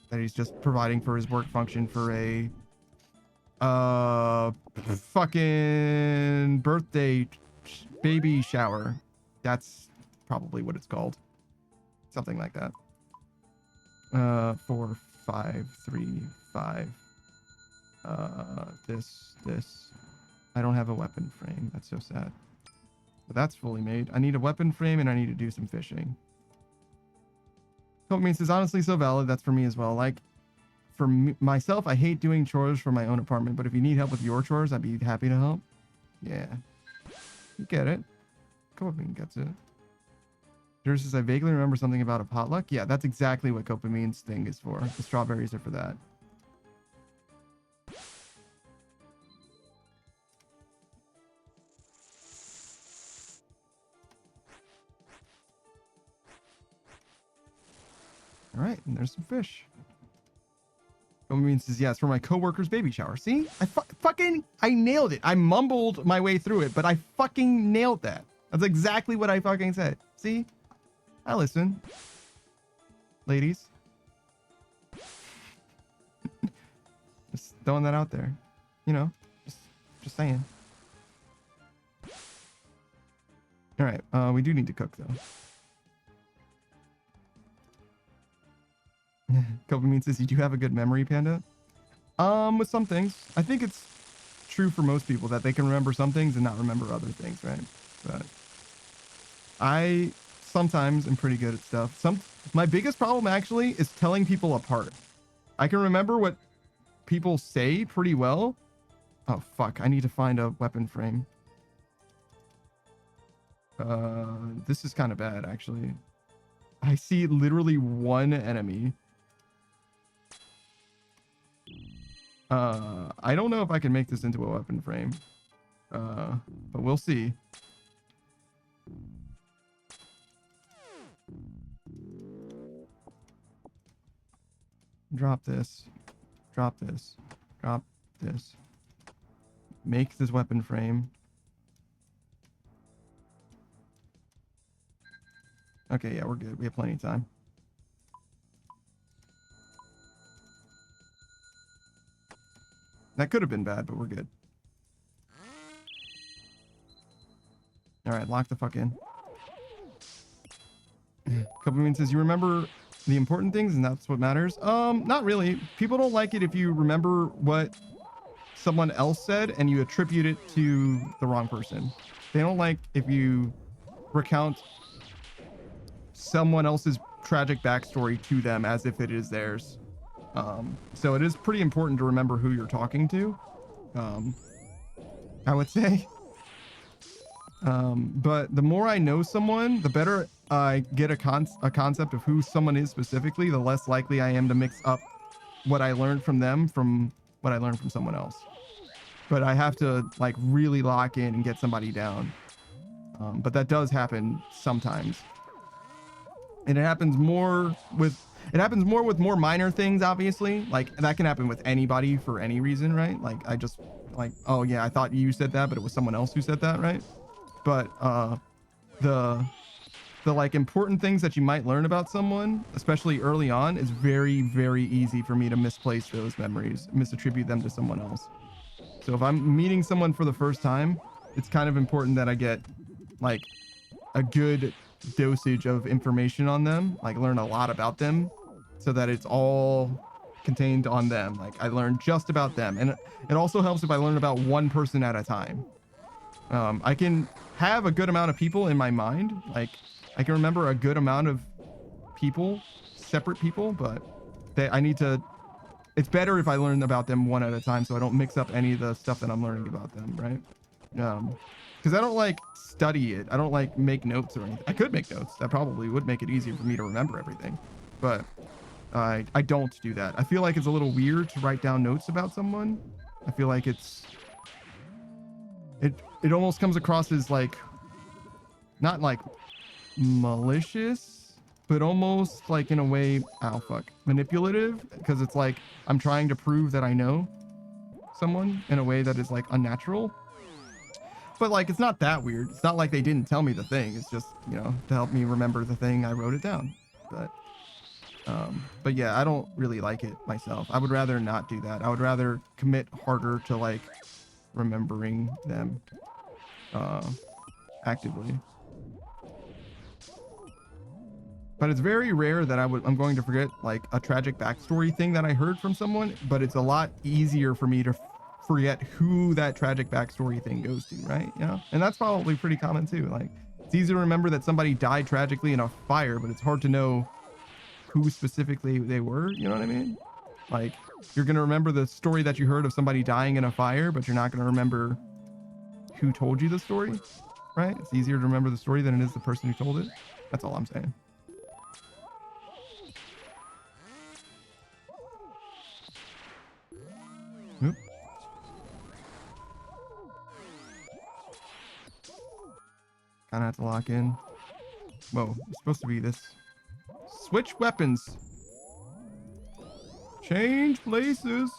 that he's just providing for his work function for a fucking birthday baby shower. That's probably what it's called. Something like that. 4, 5, 3, 5. This. I don't have a weapon frame. That's so sad. But that's fully made. I need a weapon frame and I need to do some fishing. Cope means is honestly so valid. That's for me as well. Like, for myself, I hate doing chores for my own apartment, but if you need help with your chores, I'd be happy to help. Yeah. You get it. Copamine gets it. Yours says, I vaguely remember something about a potluck. Yeah, that's exactly what Copamine's thing is for. The strawberries are for that. All right, and there's some fish. Copamine says, yeah, it's for my coworker's baby shower. See? I nailed it. I mumbled my way through it, but I fucking nailed that. That's exactly what I fucking said. See? I listen. Ladies. Just throwing that out there. You know, just saying. All right, we do need to cook though. Copamine says, you do have a good memory, Panda? With some things. I think it's true for most people that they can remember some things and not remember other things, right? But I sometimes am pretty good at stuff. My biggest problem actually is telling people apart. I can remember what people say pretty well. Oh, fuck. I need to find a weapon frame. This is kind of bad, actually. I see literally one enemy. I don't know if I can make this into a weapon frame. But we'll see. Drop this. Drop this. Drop this. Make this weapon frame. Okay, yeah, we're good. We have plenty of time. That could have been bad, but we're good. Alright, lock the fuck in. Couple says, you remember the important things and that's what matters? Not really. People don't like it if you remember what someone else said and you attribute it to the wrong person. They don't like if you recount someone else's tragic backstory to them as if it is theirs. So it is pretty important to remember who you're talking to, I would say. But the more I know someone, the better I get a concept of who someone is specifically, the less likely I am to mix up what I learned from them from what I learned from someone else. But I have to like really lock in and get somebody down. But that does happen sometimes. And it happens more with more minor things, obviously. Like that can happen with anybody for any reason, right? Like I just like, oh yeah, I thought you said that, but it was someone else who said that, right? But the like important things that you might learn about someone, especially early on, is very, very easy for me to misplace those memories, misattribute them to someone else. So if I'm meeting someone for the first time, it's kind of important that I get like a good dosage of information on them, like learn a lot about them, so that it's all contained on them. Like I learn just about them. And it also helps if I learn about one person at a time. I can have a good amount of people in my mind. Like I can remember a good amount of people, separate people, but it's better if I learn about them one at a time so I don't mix up any of the stuff that I'm learning about them, right? Because I don't like study it. I don't like make notes or anything. I could make notes. That probably would make it easier for me to remember everything. But I don't do that. I feel like it's a little weird to write down notes about someone. I feel like it almost comes across as like, not like malicious, but almost like in a way, manipulative, because it's like I'm trying to prove that I know someone in a way that is like unnatural. But like, it's not that weird. It's not like they didn't tell me the thing. It's just, you know, to help me remember the thing, I wrote it down. But yeah, I don't really like it myself. I would rather not do that. I would rather commit harder to like remembering them actively. But it's very rare that I'm going to forget like a tragic backstory thing that I heard from someone, but it's a lot easier for me to forget who that tragic backstory thing goes to, right? Yeah. And that's probably pretty common too. Like it's easy to remember that somebody died tragically in a fire, but it's hard to know who specifically they were. You know what I mean? Like you're going to remember the story that you heard of somebody dying in a fire, but you're not going to remember who told you the story, right? It's easier to remember the story than it is the person who told it. That's all I'm saying. Oop. Kind of have to lock in. Whoa, it's supposed to be this. Switch weapons. Change places.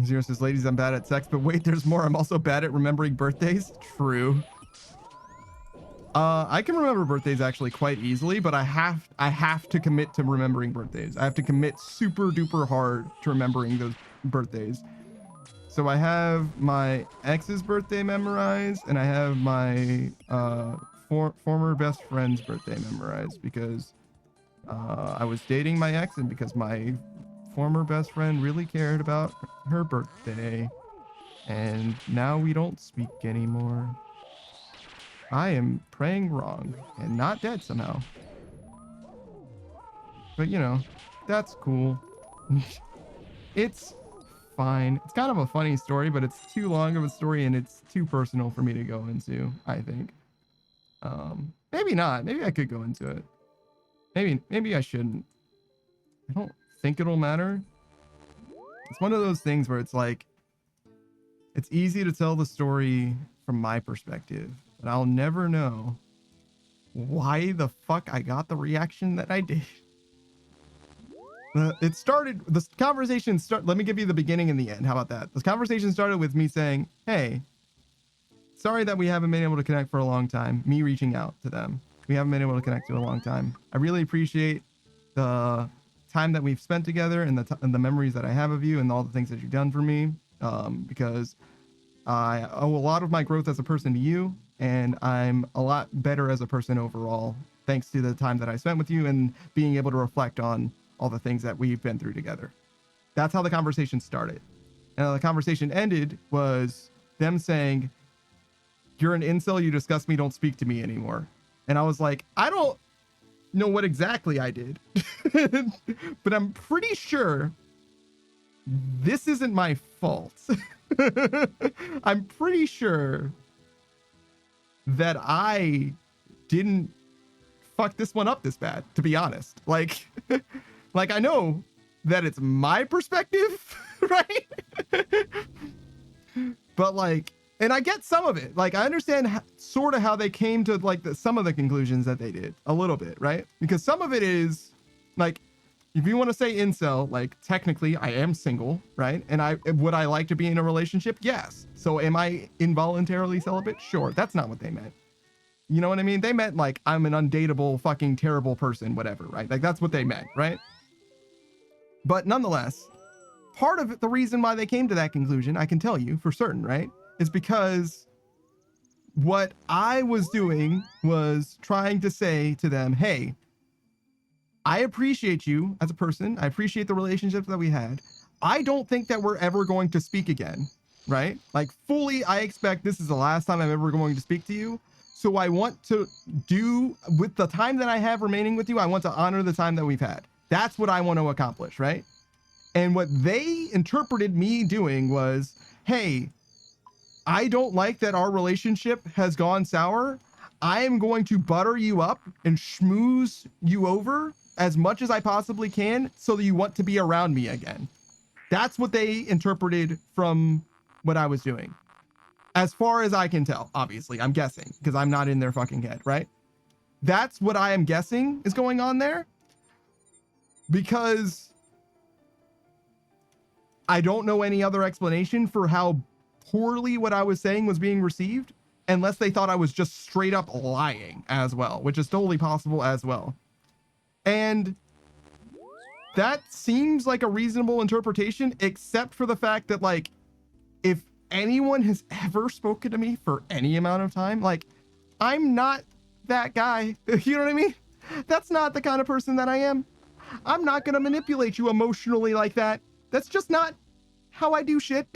Zero says, ladies, I'm bad at sex, but wait, there's more. I'm also bad at remembering birthdays. True. I can remember birthdays actually quite easily, but I have to commit to remembering birthdays. I have to commit super duper hard to remembering those birthdays. So I have my ex's birthday memorized, and I have my former best friend's birthday memorized because I was dating my ex, and because my former best friend really cared about her birthday, and now we don't speak anymore. I am praying wrong and not dead somehow. But you know, that's cool. It's fine. It's kind of a funny story, but it's too long of a story and it's too personal for me to go into, I think. Maybe not. Maybe I could go into it. Maybe I shouldn't. I don't think it'll matter. It's one of those things where it's like, it's easy to tell the story from my perspective, but I'll never know why the fuck I got the reaction that I did. It started, this conversation let me give you the beginning and the end. How about that? This conversation started with me saying, hey, sorry that we haven't been able to connect for a long time. Me reaching out to them. We haven't been able to connect in a long time. I really appreciate the time that we've spent together and the memories that I have of you and all the things that you've done for me. Because I owe a lot of my growth as a person to you, and I'm a lot better as a person overall, thanks to the time that I spent with you and being able to reflect on all the things that we've been through together. That's how the conversation started. And how the conversation ended was them saying, you're an incel, you disgust me, don't speak to me anymore. And I was like, I don't know what exactly I did, but I'm pretty sure this isn't my fault. I'm pretty sure that I didn't fuck this one up this bad, to be honest. Like, like I know that it's my perspective, right? But like, and I get some of it. Like, I understand sort of how they came to like some of the conclusions that they did a little bit, right? Because some of it is like, if you want to say incel, like technically I am single, right? And would I like to be in a relationship? Yes. So am I involuntarily celibate? Sure. That's not what they meant. You know what I mean? They meant like, I'm an undateable, fucking terrible person, whatever, right? Like that's what they meant, right? But nonetheless, part of it, the reason why they came to that conclusion, I can tell you for certain, right? Is because what I was doing was trying to say to them, hey, I appreciate you as a person. I appreciate the relationships that we had. I don't think that we're ever going to speak again, right? Like fully, I expect this is the last time I'm ever going to speak to you. So I want to do with the time that I have remaining with you, I want to honor the time that we've had. That's what I want to accomplish, right? And what they interpreted me doing was, hey, I don't like that our relationship has gone sour. I am going to butter you up and schmooze you over as much as I possibly can so that you want to be around me again. That's what they interpreted from what I was doing. As far as I can tell, obviously, I'm guessing because I'm not in their fucking head, right? That's what I am guessing is going on there, because I don't know any other explanation for how poorly what I was saying was being received, unless they thought I was just straight up lying as well, which is totally possible as well. And that seems like a reasonable interpretation, except for the fact that, like, if anyone has ever spoken to me for any amount of time, like, I'm not that guy. You know what I mean? That's not the kind of person that I am. I'm not going to manipulate you emotionally like that. That's just not how I do shit.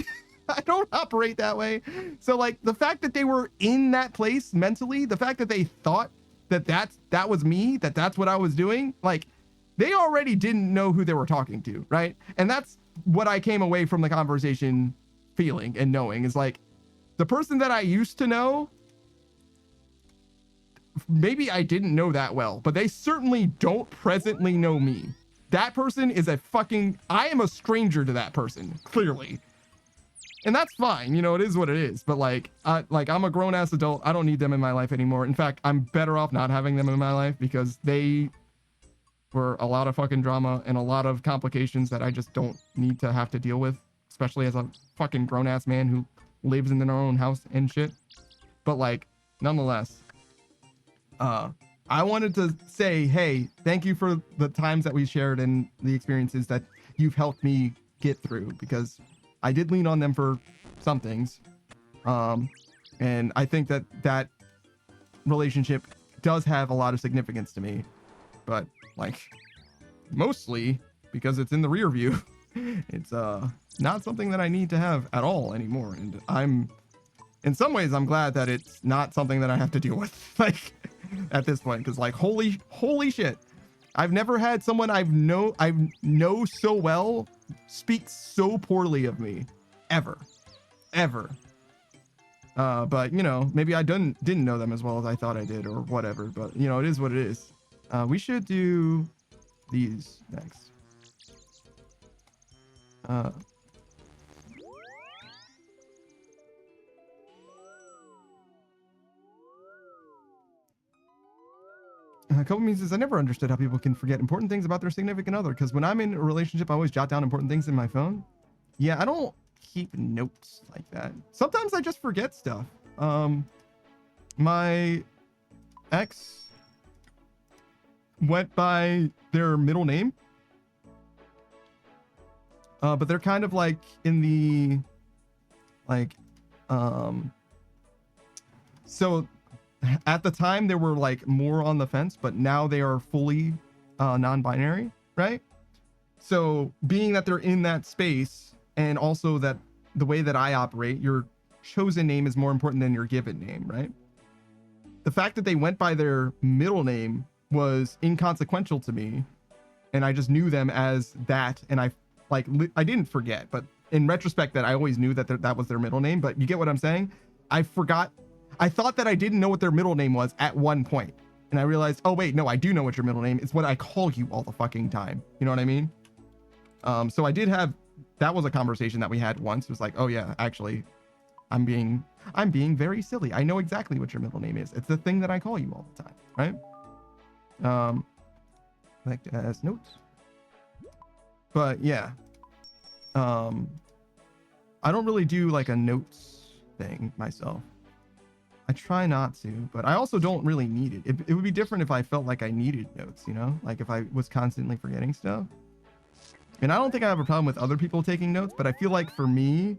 I don't operate that way. So like the fact that they were in that place mentally, the fact that they thought that that was me, that's what I was doing, like they already didn't know who they were talking to, right? And that's what I came away from the conversation feeling and knowing is like the person that I used to know, maybe I didn't know that well, but they certainly don't presently know me. That person is I am a stranger to that person, clearly. And that's fine, you know, it is what it is. But like I'm a grown ass adult. I don't need them in my life anymore. In fact, I'm better off not having them in my life because they were a lot of fucking drama and a lot of complications that I just don't need to have to deal with, especially as a fucking grown ass man who lives in their own house and shit. But like, nonetheless, I wanted to say, hey, thank you for the times that we shared and the experiences that you've helped me get through, because I did lean on them for some things. And I think that relationship does have a lot of significance to me, but like mostly because it's in the rear view. It's not something that I need to have at all anymore. And in some ways, I'm glad that it's not something that I have to deal with, like, at this point, because, like, holy shit, I've never had someone I know so well speak so poorly of me, ever. But you know, maybe I didn't know them as well as I thought I did, or whatever. But you know, it is what it is. We should do these next. A couple means is I never understood how people can forget important things about their significant other, because when I'm in a relationship, I always jot down important things in my phone. Yeah, I don't keep notes like that. Sometimes I just forget stuff. My ex went by their middle name, but they're kind of like in the so at the time they were like more on the fence, but now they are fully non-binary, right? So being that they're in that space, and also that the way that I operate, your chosen name is more important than your given name, right? The fact that they went by their middle name was inconsequential to me, and I just knew them as that. And I didn't forget, but in retrospect, that I always knew that that was their middle name. But you get what I'm saying? I thought that I didn't know what their middle name was at one point, and I realized, oh wait, no, I do know what your middle name is. It's what I call you all the fucking time. You know what I mean? So I did have, that was a conversation that we had once. It was like, oh yeah, actually, I'm being very silly. I know exactly what your middle name is. It's the thing that I call you all the time, right? Like as notes. But yeah, I don't really do like a notes thing myself. I try not to, but I also don't really need it. It would be different if I felt like I needed notes, you know, like if I was constantly forgetting stuff. And I don't think I have a problem with other people taking notes, but I feel like for me,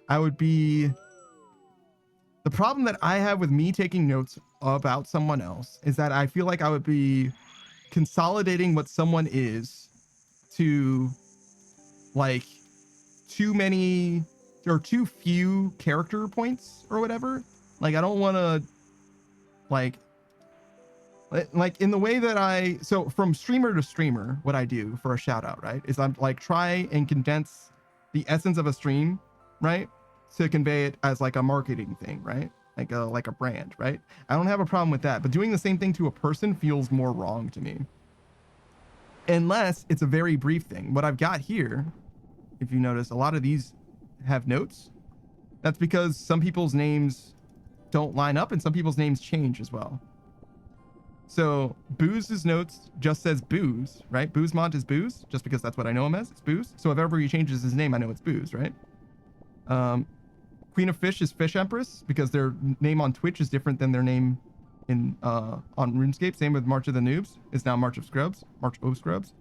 I would be, the problem that I have with me taking notes about someone else is that I feel like I would be consolidating what someone is to like too many or too few character points or whatever. Like I don't want to like in the way that so from streamer to streamer, what I do for a shout out, right, is I'm like try and condense the essence of a stream, right, to convey it as like a marketing thing, right, like a brand, right? I don't have a problem with that, but doing the same thing to a person feels more wrong to me, unless it's a very brief thing. What I've got here, if you notice, a lot of these have notes. That's because some people's names don't line up and some people's names change as well. So Booze's notes just says Booze, right? Boozemont is Booze, just because that's what I know him as. It's Booze. So if ever he changes his name, I know it's Booze, right? Queen of Fish is Fish Empress, because their name on Twitch is different than their name in on RuneScape. Same with March of the Noobs. It's now March of Scrubs. March O Scrubs.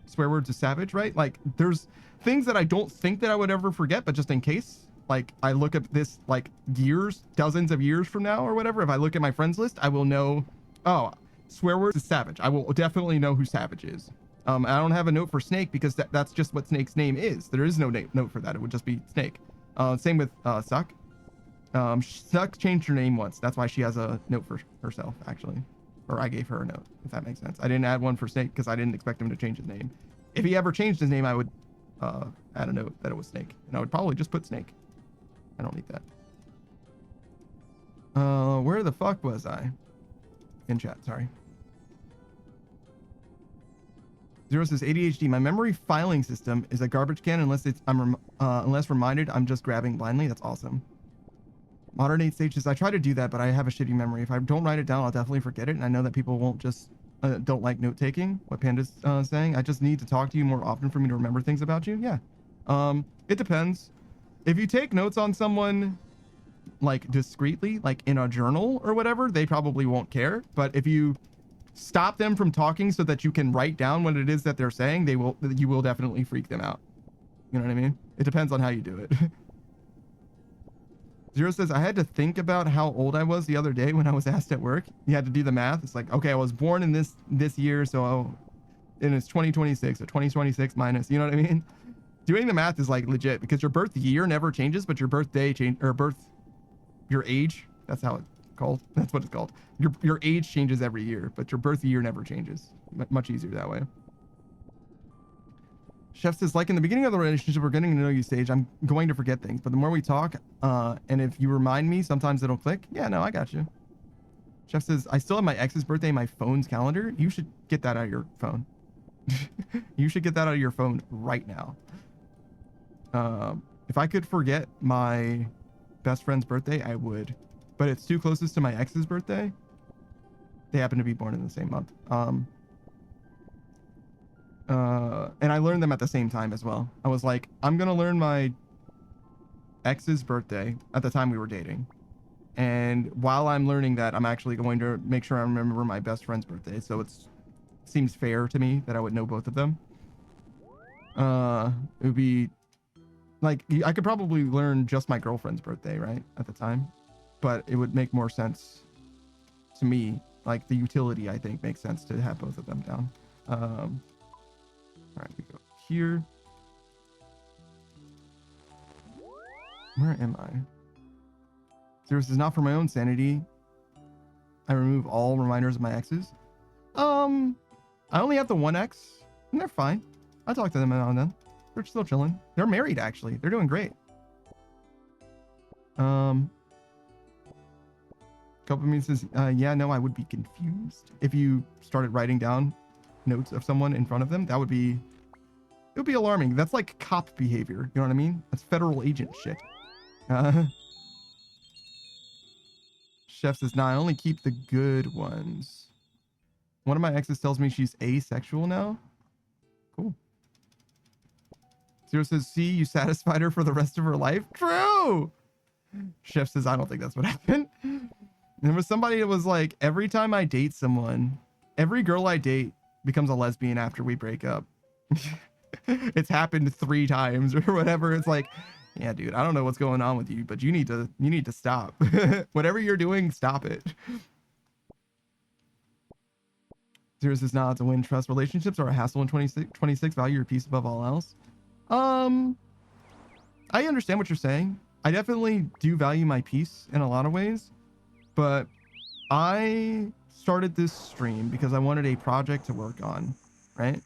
Swear words is Savage, right? Like there's things that I don't think that I would ever forget, but just in case, like I look at this like years, dozens of years from now or whatever, if I look at my friends list, I will know, oh, swear words is Savage. I will definitely know who Savage is. I don't have a note for Snake because that's just what Snake's name is. There is no note for that. It would just be Snake. Same with Suck. Suck changed her name once. That's why she has a note for herself, actually. Or I gave her a note, if that makes sense. I didn't add one for Snake because I didn't expect him to change his name. If he ever changed his name, I would add a note that it was Snake. And I would probably just put Snake. I don't need that. Where the fuck was I? In chat, sorry. Zero says ADHD. My memory filing system is a garbage can unless unless reminded. I'm just grabbing blindly. That's awesome. Modern 8 stages. I try to do that, but I have a shitty memory. If I don't write it down, I'll definitely forget it. And I know that people won't just don't like note taking. What Panda's saying. I just need to talk to you more often for me to remember things about you. Yeah. It depends. If you take notes on someone like discreetly, like in a journal or whatever, they probably won't care. But if you stop them from talking so that you can write down what it is that they're saying, you will definitely freak them out. You know what I mean? It depends on how you do it. Zero says, I had to think about how old I was the other day when I was asked at work. You had to do the math. It's like, okay, I was born in this year, so and it's 2026. So 2026 minus, you know what I mean? Doing the math is like legit because your birth year never changes, but your birthday your age, that's how it's called. That's what it's called. Your age changes every year, but your birth year never changes. Much easier that way. Chef says, like in the beginning of the relationship, we're getting to know you stage, I'm going to forget things, but the more we talk, and if you remind me, sometimes it'll click. Yeah, no, I got you. Chef says, I still have my ex's birthday in my phone's calendar. You should get that out of your phone. You should get that out of your phone right now. If I could forget my best friend's birthday, I would, but it's too closest to my ex's birthday. They happen to be born in the same month. And I learned them at the same time as well. I was like, I'm gonna learn my ex's birthday at the time we were dating, and while I'm learning that, I'm actually going to make sure I remember my best friend's birthday, so it seems fair to me that I would know both of them. It would be like, I could probably learn just my girlfriend's birthday, right, at the time, but it would make more sense to me, like the utility, I think, makes sense to have both of them down. All right, we go here. Where am I? Zero says, not for my own sanity. I remove all reminders of my exes. I only have the one ex, and they're fine. I talk to them now and then. They're still chilling. They're married, actually. They're doing great. Couple of me says, yeah, no, I would be confused if you started writing down notes of someone in front of them. That would be, it would be alarming. That's like cop behavior. You know what I mean? That's federal agent shit. Chef says, nah, I only keep the good ones. One of my exes tells me she's asexual now. Cool. Zero says, see, you satisfied her for the rest of her life. True. Chef says, I don't think that's what happened. There was somebody that was like, every time I date someone, every girl I date becomes a lesbian after we break up. It's happened 3 times or whatever. It's like, yeah, dude, I don't know what's going on with you, but you need to stop. Whatever you're doing, stop it. Zero says, nah, it's a win. Trust relationships are a hassle in 26. Value your peace above all else. I understand what you're saying. I definitely do value my peace in a lot of ways, but I started this stream because I wanted a project to work on, right?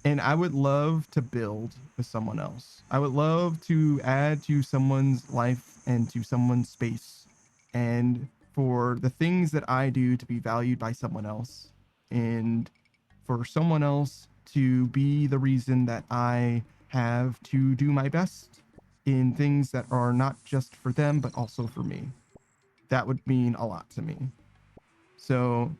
And I would love to build with someone else. I would love to add to someone's life and to someone's space, and for the things that I do to be valued by someone else, and for someone else to be the reason that I have to do my best in things that are not just for them, but also for me. That would mean a lot to me. So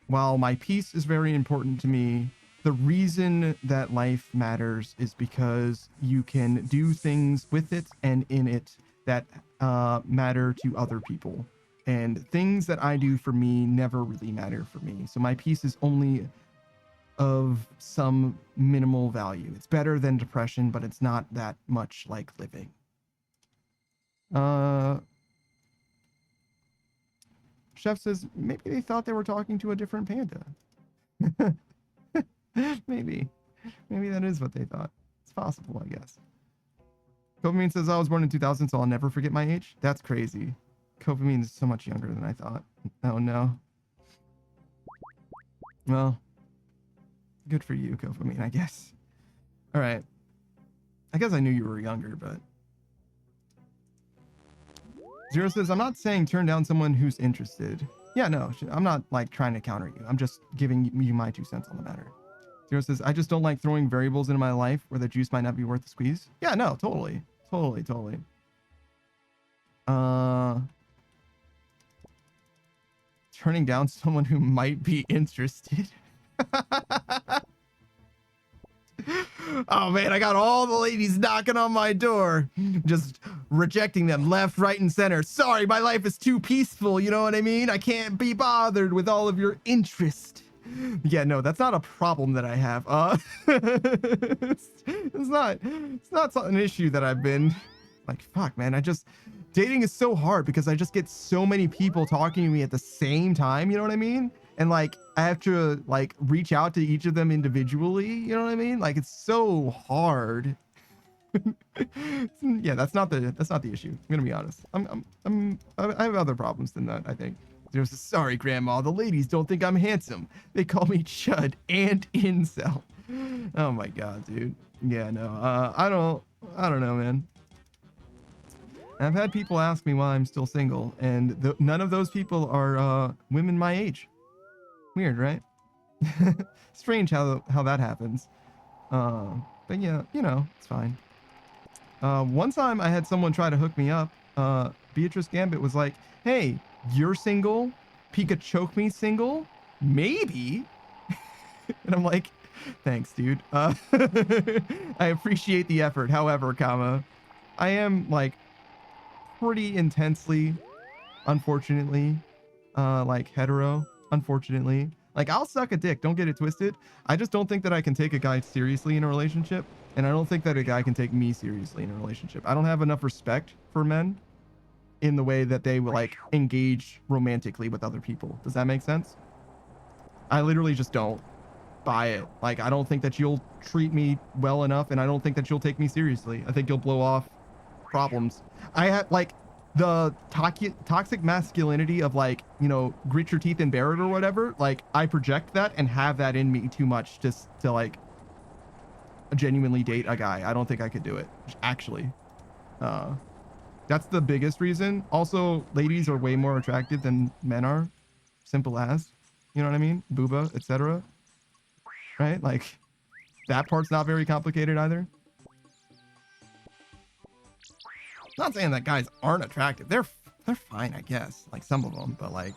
while my peace is very important to me, the reason that life matters is because you can do things with it and in it that matter to other people. And things that I do for me never really matter for me. So my peace is only of some minimal value. It's better than depression, but it's not that much like living. Chef says, maybe they thought they were talking to a different panda. Maybe that is what they thought. It's possible, I guess. Copamine says, I was born in 2000, so I'll never forget my age. That's crazy. Copamine is so much younger than I thought. Oh no. Well, good for you, Copamine, I guess. All right. I guess I knew you were younger, but... Zero says, I'm not saying turn down someone who's interested. Yeah, no, I'm not like trying to counter you. I'm just giving you my 2 cents on the matter. Zero says, I just don't like throwing variables into my life where the juice might not be worth the squeeze. Yeah, no, totally. Turning down someone who might be interested. Oh man, I got all the ladies knocking on my door, just rejecting them left, right, and center. Sorry, my life is too peaceful, you know what I mean? I can't be bothered with all of your interest. Yeah, no, that's not a problem that I have. It's not an issue that I've been like, fuck, man. Dating is so hard because I just get so many people talking to me at the same time. You know what I mean? and like I have to like reach out to each of them individually. You know what I mean? Like it's so hard. Yeah, that's not the issue. I'm gonna be honest. I have other problems than that. I think. There's a sorry, Grandma. The ladies don't think I'm handsome. They call me chud and incel. Oh my god, dude. Yeah, no. I don't know, man. I've had people ask me why I'm still single, and none of those people are women my age. Weird, right? Strange how that happens. But yeah, you know, it's fine. One time I had someone try to hook me up. Beatrice Gambit was like, "Hey, you're single? Pika Choke Me single? Maybe." And I'm like, "Thanks, dude. I appreciate the effort. However, comma, I am like pretty intensely, unfortunately, like hetero, unfortunately. Like I'll suck a dick, don't get it twisted. I just don't think that I can take a guy seriously in a relationship, and I don't think that a guy can take me seriously in a relationship. I don't have enough respect for men in the way that they will like engage romantically with other people. Does that make sense? I literally just don't buy it. Like I don't think that you'll treat me well enough, and I don't think that you'll take me seriously. I think you'll blow off problems. I have like the toxic masculinity of like, you know, grit your teeth and bear it or whatever. Like I project that and have that in me too much just to like genuinely date a guy. I don't think I could do it, actually. That's the biggest reason. Also, ladies are way more attractive than men are. Simple as, you know what I mean? Booba, etc. Right? Like that part's not very complicated either. Not saying that guys aren't attractive. They're fine, I guess. Like some of them, but like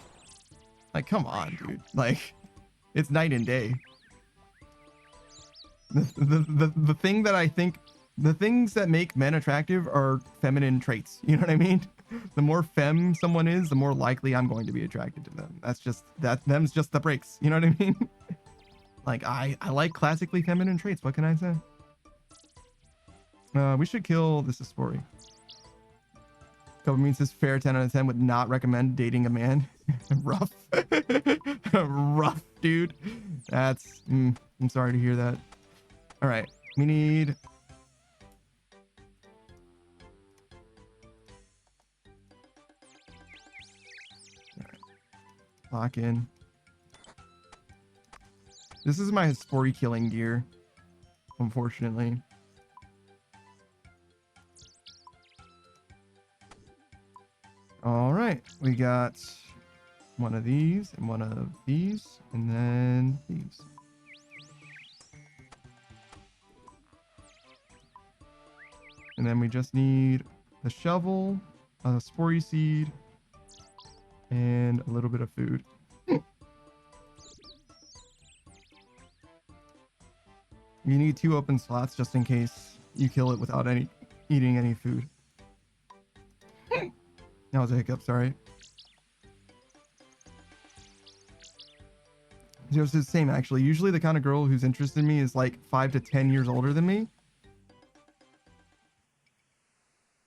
come on, dude. Like it's night and day. The thing that I think, the things that make men attractive are feminine traits. You know what I mean? The more femme someone is, the more likely I'm going to be attracted to them. Them's just the breaks. You know what I mean? Like I like classically feminine traits. What can I say? We should kill this is Spory. Means this fair 10 out of 10 would not recommend dating a man. Rough. Rough, dude. That's I'm sorry to hear that. All right, we need all right. Lock in. This is my Spory killing gear, unfortunately. All right, we got one of these and one of these, and then these. And then we just need a shovel, a Spory seed, and a little bit of food. You need 2 open slots just in case you kill it without eating any food. That was a hiccup, sorry. Zero's the same, actually. Usually the kind of girl who's interested in me is like 5 to 10 years older than me.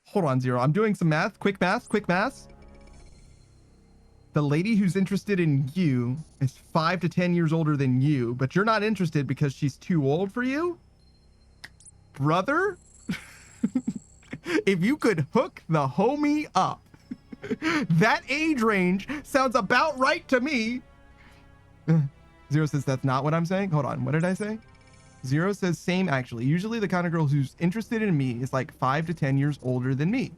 Hold on, Zero. I'm doing some math. Quick math. The lady who's interested in you is 5 to 10 years older than you, but you're not interested because she's too old for you? Brother? If you could hook the homie up. That age range sounds about right to me. Zero says that's not what I'm saying. Hold on. What did I say? Zero says same, actually. Usually the kind of girl who's interested in me is like 5 to 10 years older than me.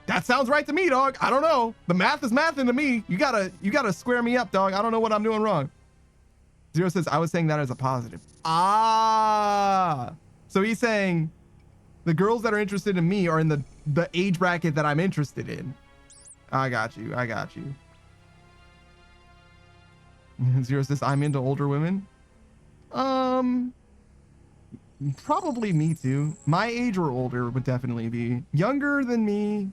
That sounds right to me, dog. I don't know. The math is mathing to me. You gotta square me up, dog. I don't know what I'm doing wrong. Zero says I was saying that as a positive. Ah. So he's saying the girls that are interested in me are in the age bracket that I'm interested in. I got you. Zero says I'm into older women. Probably me too. My age or older would definitely be. Younger than me,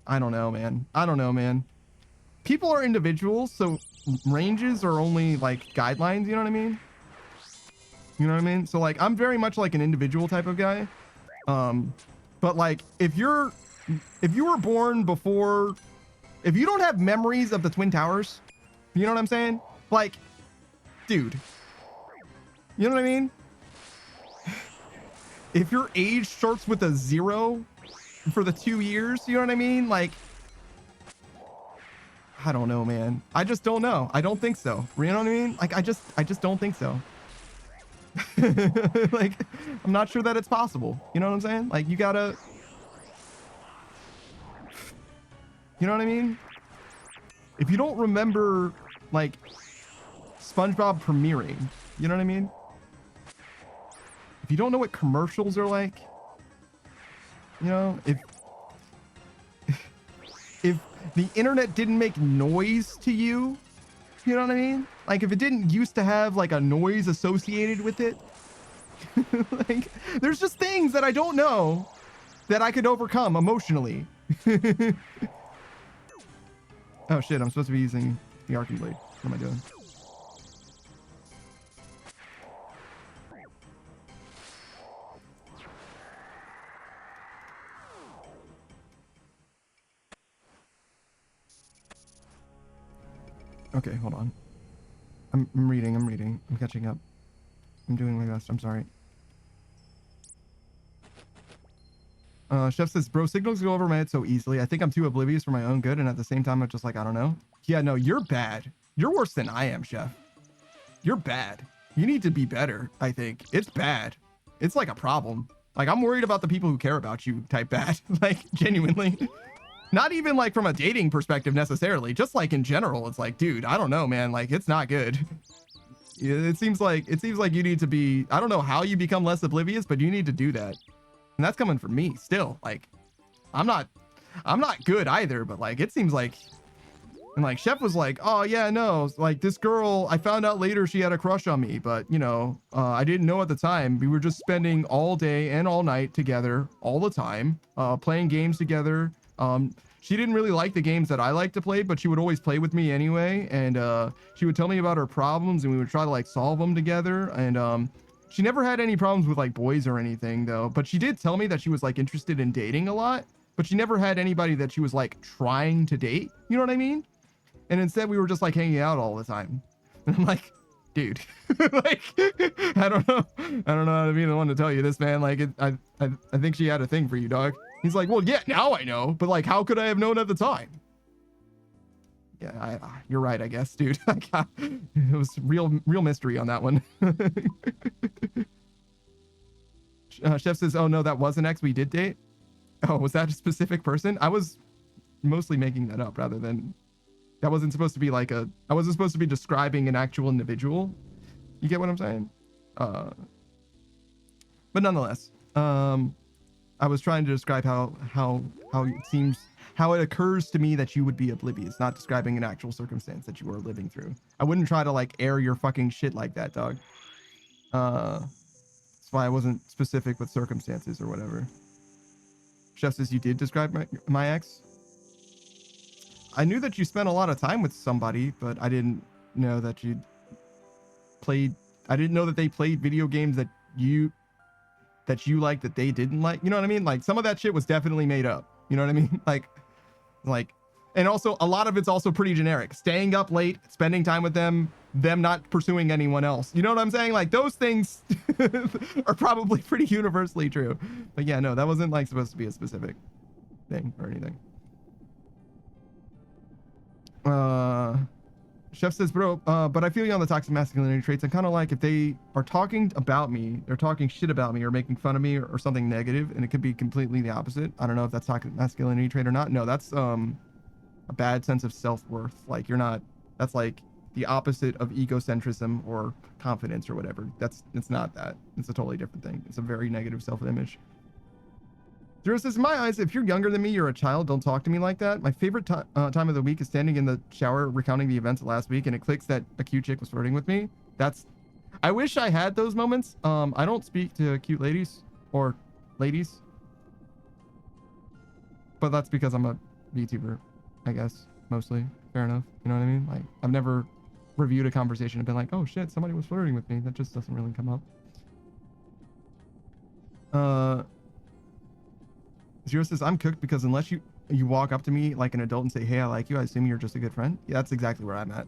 I don't know, man. People are individuals, so ranges are only like guidelines, you know what I mean? So like I'm very much like an individual type of guy. But like if you were born before If you don't have memories of the Twin Towers, you know what I'm saying? Like, dude, you know what I mean? If your age starts with a 0 for the 2 years, you know what I mean? Like, I don't know, man. I just don't know. I don't think so. You know what I mean? Like, I just don't think so. Like, I'm not sure that it's possible. You know what I'm saying? Like, you gotta, you know what I mean? If you don't remember, like, SpongeBob premiering, you know what I mean? If you don't know what commercials are like, you know, if the internet didn't make noise to you, you know what I mean? Like, if it didn't used to have like a noise associated with it, like, there's just things that I don't know that I could overcome emotionally. Oh shit, I'm supposed to be using the arcing blade. What am I doing? Okay, hold on. I'm reading. I'm catching up. I'm doing my best. I'm sorry. Chef says, bro, signals go over my head so easily. I think I'm too oblivious for my own good, and at the same time, I'm just like, I don't know. Yeah, no, you're bad. You're worse than I am, Chef. You're bad. You need to be better, I think. It's bad. It's like a problem. Like, I'm worried about the people who care about you type bad. Like, genuinely. Not even like from a dating perspective necessarily. Just like in general, it's like, dude, I don't know, man. Like, it's not good. It seems like you need to be, I don't know how you become less oblivious, but you need to do that. And that's coming from me still. Like, I'm not good either, but like, it seems like, and like Chef was like, oh yeah, no, like this girl, I found out later she had a crush on me, but you know, I didn't know at the time. We were just spending all day and all night together all the time, playing games together. She didn't really like the games that I like to play, but she would always play with me anyway. And she would tell me about her problems and we would try to like solve them together. And she never had any problems with like boys or anything though, but she did tell me that she was like interested in dating a lot, but she never had anybody that she was like trying to date. You know what I mean? And instead we were just like hanging out all the time. And I'm like, dude, like, I don't know how to be the one to tell you this, man. Like, I think she had a thing for you, dog. He's like, well, yeah, now I know, but like, how could I have known at the time? Yeah, you're right, I guess, dude. It was real mystery on that one. Chef says, oh no, that was an ex we did date. Oh, was that a specific person? I was mostly making that up rather than, that wasn't supposed to be like I wasn't supposed to be describing an actual individual. You get what I'm saying? But nonetheless, I was trying to describe how it seems, how it occurs to me that you would be oblivious, not describing an actual circumstance that you are living through. I wouldn't try to like air your fucking shit like that, dog. That's why I wasn't specific with circumstances or whatever. Chef says you did describe my ex. I knew that you spent a lot of time with somebody, but I didn't know that you played. I didn't know that they played video games that you like that they didn't like. You know what I mean? Like some of that shit was definitely made up. You know what I mean? Like, and also a lot of it's also pretty generic. Staying up late, spending time with them not pursuing anyone else. You know what I'm saying? Like those things are probably pretty universally true. But yeah, no, that wasn't like supposed to be a specific thing or anything. Chef says, bro, but I feel you on the toxic masculinity traits. I'm kind of like, if they are talking about me, they're talking shit about me or making fun of me or something negative, and it could be completely the opposite. I don't know if that's toxic masculinity trait or not. No, that's a bad sense of self-worth. Like you're not, that's like the opposite of egocentrism or confidence or whatever. It's not that. It's a totally different thing. It's a very negative self-image. Zero says, in my eyes, if you're younger than me, you're a child, don't talk to me like that. My favorite time of the week is standing in the shower recounting the events of last week, and it clicks that a cute chick was flirting with me. I wish I had those moments. I don't speak to cute ladies or ladies, but that's because I'm a VTuber, I guess, mostly. Fair enough. You know what I mean? Like, I've never reviewed a conversation and been like, oh shit, somebody was flirting with me. That just doesn't really come up. Zero says, I'm cooked because unless you you walk up to me like an adult and say, hey, I like you, I assume you're just a good friend. Yeah, that's exactly where I'm at.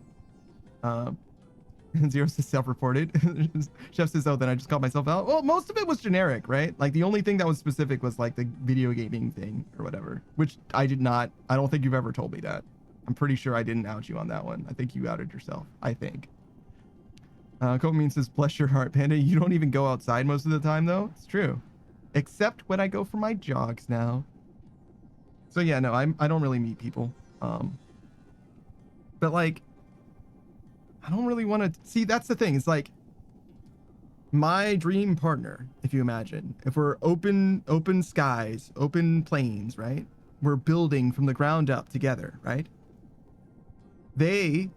Zero says self-reported. Chef says, oh, then I just called myself out. Well, most of it was generic, right? Like the only thing that was specific was like the video gaming thing or whatever, which I don't think you've ever told me that. I'm pretty sure I didn't out you on that one. I think you outed yourself, I think. Comean says, bless your heart, Panda. You don't even go outside most of the time, though. It's true. Except when I go for my jogs now. So yeah, no, I don't really meet people. But like, I don't really want to see. That's the thing. It's like my dream partner. If you imagine, if we're open skies, open plains, right? We're building from the ground up together, right? They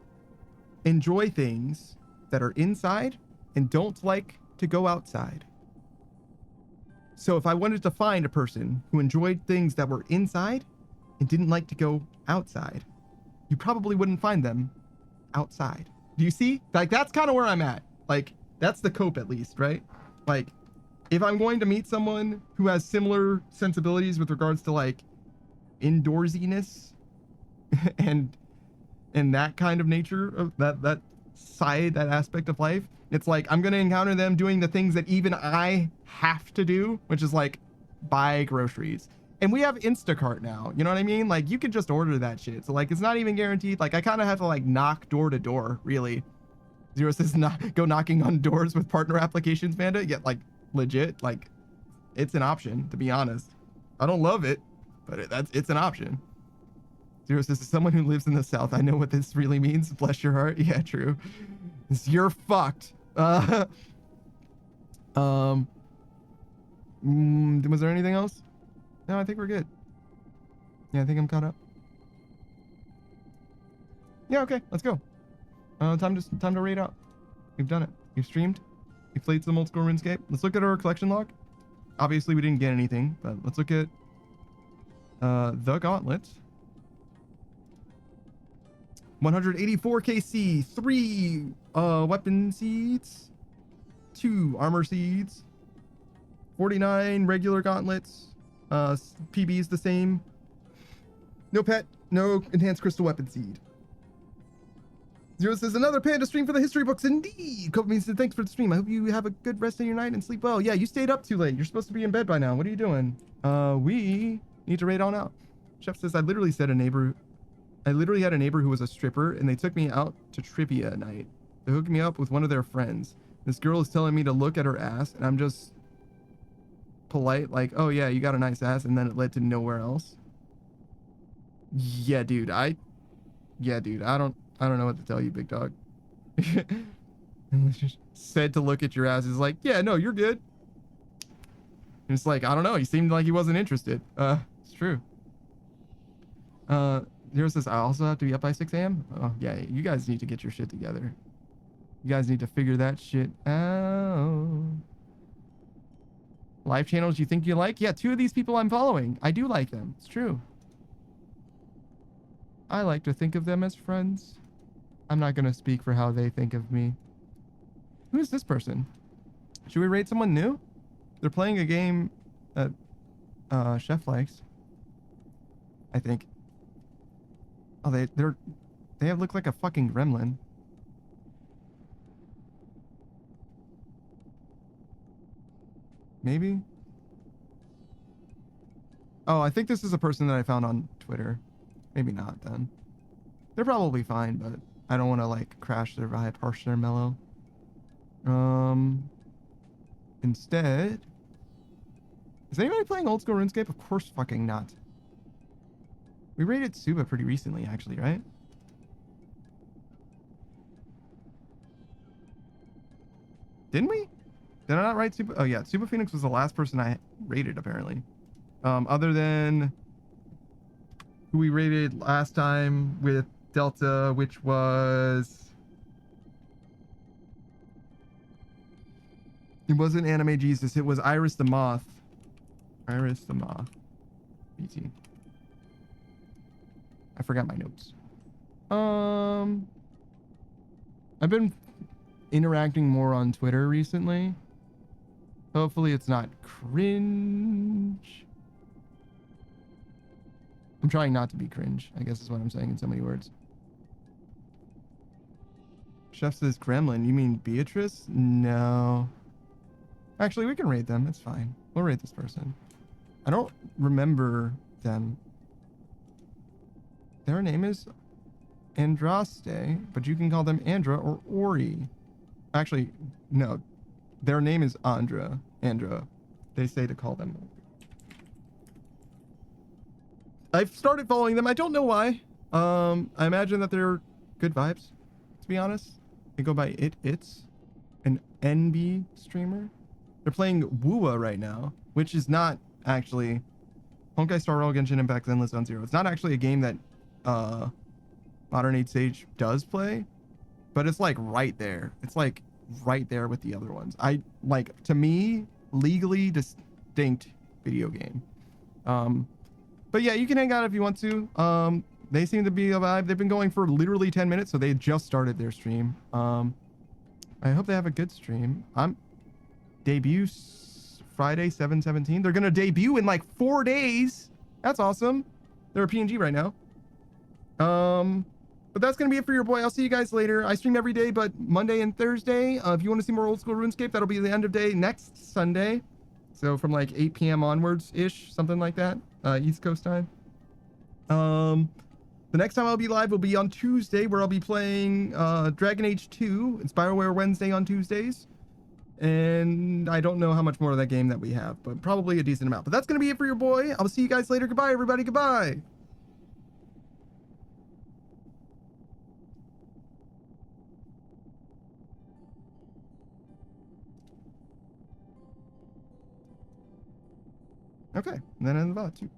enjoy things that are inside and don't like to go outside. So if I wanted to find a person who enjoyed things that were inside and didn't like to go outside, you probably wouldn't find them outside. Do you see? Like, that's kind of where I'm at. Like, that's the cope at least, right? Like, if I'm going to meet someone who has similar sensibilities with regards to like indoorsiness and that kind of nature of that side, that aspect of life, it's like I'm gonna encounter them doing the things that even I have to do, which is like buy groceries. And we have Instacart now, you know what I mean? Like you could just order that shit. So like it's not even guaranteed. Like I kind of have to like knock door to door, really. Zero says go knocking on doors with partner applications, Panda. Yeah, like legit, like it's an option, to be honest. I don't love it, but it's an option. Zero says, as someone who lives in the South, I know what this really means. Bless your heart. Yeah, true. You're fucked. Was there anything else? No, I think we're good. Yeah, I think I'm caught up. Yeah, okay, let's go. Time to raid out. We've done it. We've streamed. We've played some old school RuneScape. Let's look at our collection log. Obviously, we didn't get anything, but let's look at the Gauntlet. 184 KC, 3 weapon seeds, 2 armor seeds, 49 regular gauntlets, PB is the same, no pet, no enhanced crystal weapon seed. Zero says, another Panda stream for the history books, indeed. Cope said, thanks for the stream. I hope you have a good rest of your night and sleep well. Yeah, you stayed up too late. You're supposed to be in bed by now. What are you doing? We need to raid on out. Chef says, I literally had a neighbor who was a stripper, and they took me out to trivia night. They hooked me up with one of their friends. This girl is telling me to look at her ass, and I'm just polite, like, oh yeah, you got a nice ass, and then it led to nowhere else. Yeah, dude, I don't know what to tell you, big dog. And just said to look at your ass is like, yeah, no, you're good. And it's like, I don't know, he seemed like he wasn't interested. It's true. Zero says, I also have to be up by 6 a.m. Oh, yeah, you guys need to get your shit together. You guys need to figure that shit out. Live channels you think you like? Yeah, 2 of these people I'm following. I do like them. It's true. I like to think of them as friends. I'm not going to speak for how they think of me. Who is this person? Should we raid someone new? They're playing a game that Chef likes, I think. Oh, they have looked like a fucking gremlin. Maybe? Oh, I think this is a person that I found on Twitter. Maybe not then. They're probably fine, but I don't want to like crash their vibe, harsh their mellow. Instead, is anybody playing old school RuneScape? Of course fucking not. We raided Suba pretty recently, actually, right? Didn't we? Did I not raid Suba? Oh, yeah. Suba Phoenix was the last person I raided, apparently. Other than who we raided last time with Delta, which was... It wasn't Anime Jesus. It was Iris the Moth. Iris the Moth. BT. I forgot my notes. I've been interacting more on Twitter recently. Hopefully it's not cringe. I'm trying not to be cringe, I guess is what I'm saying in so many words. Chef says Gremlin. You mean Beatrice? No. Actually, we can rate them. It's fine. We'll rate this person. I don't remember them. Their name is Andraste, but you can call them Andra or Ori. Actually, no. Their name is Andra. They say to call them. I've started following them. I don't know why. I imagine that they're good vibes, to be honest. They go by It's an NB streamer. They're playing Wua right now, which is not actually Honkai Star Rail Genshin Impact Endless Zone Zero. It's not actually a game that Modern Age Sage does play, but it's like right there. It's like right there with the other ones. I like, to me, legally distinct video game. But yeah, you can hang out if you want to. They seem to be a vibe. They've been going for literally 10 minutes, so they just started their stream. I hope they have a good stream. Debut Friday 7/17. They're gonna debut in like 4 days. That's awesome. They're a PNG right now. But that's gonna be it for your boy. I'll see you guys later. I stream every day but Monday and Thursday. If you want to see more old school RuneScape, that'll be the end of day next Sunday, so from like 8 p.m. onwards ish, something like that, East Coast time. The next time I'll be live will be on Tuesday, where I'll be playing Dragon Age 2. It's Bioware Wednesday on Tuesdays. And I don't know how much more of that game that we have, but probably a decent amount. But that's going to be it for your boy. I'll see you guys later. Goodbye, everybody. Goodbye. Okay, and then in the VOD too.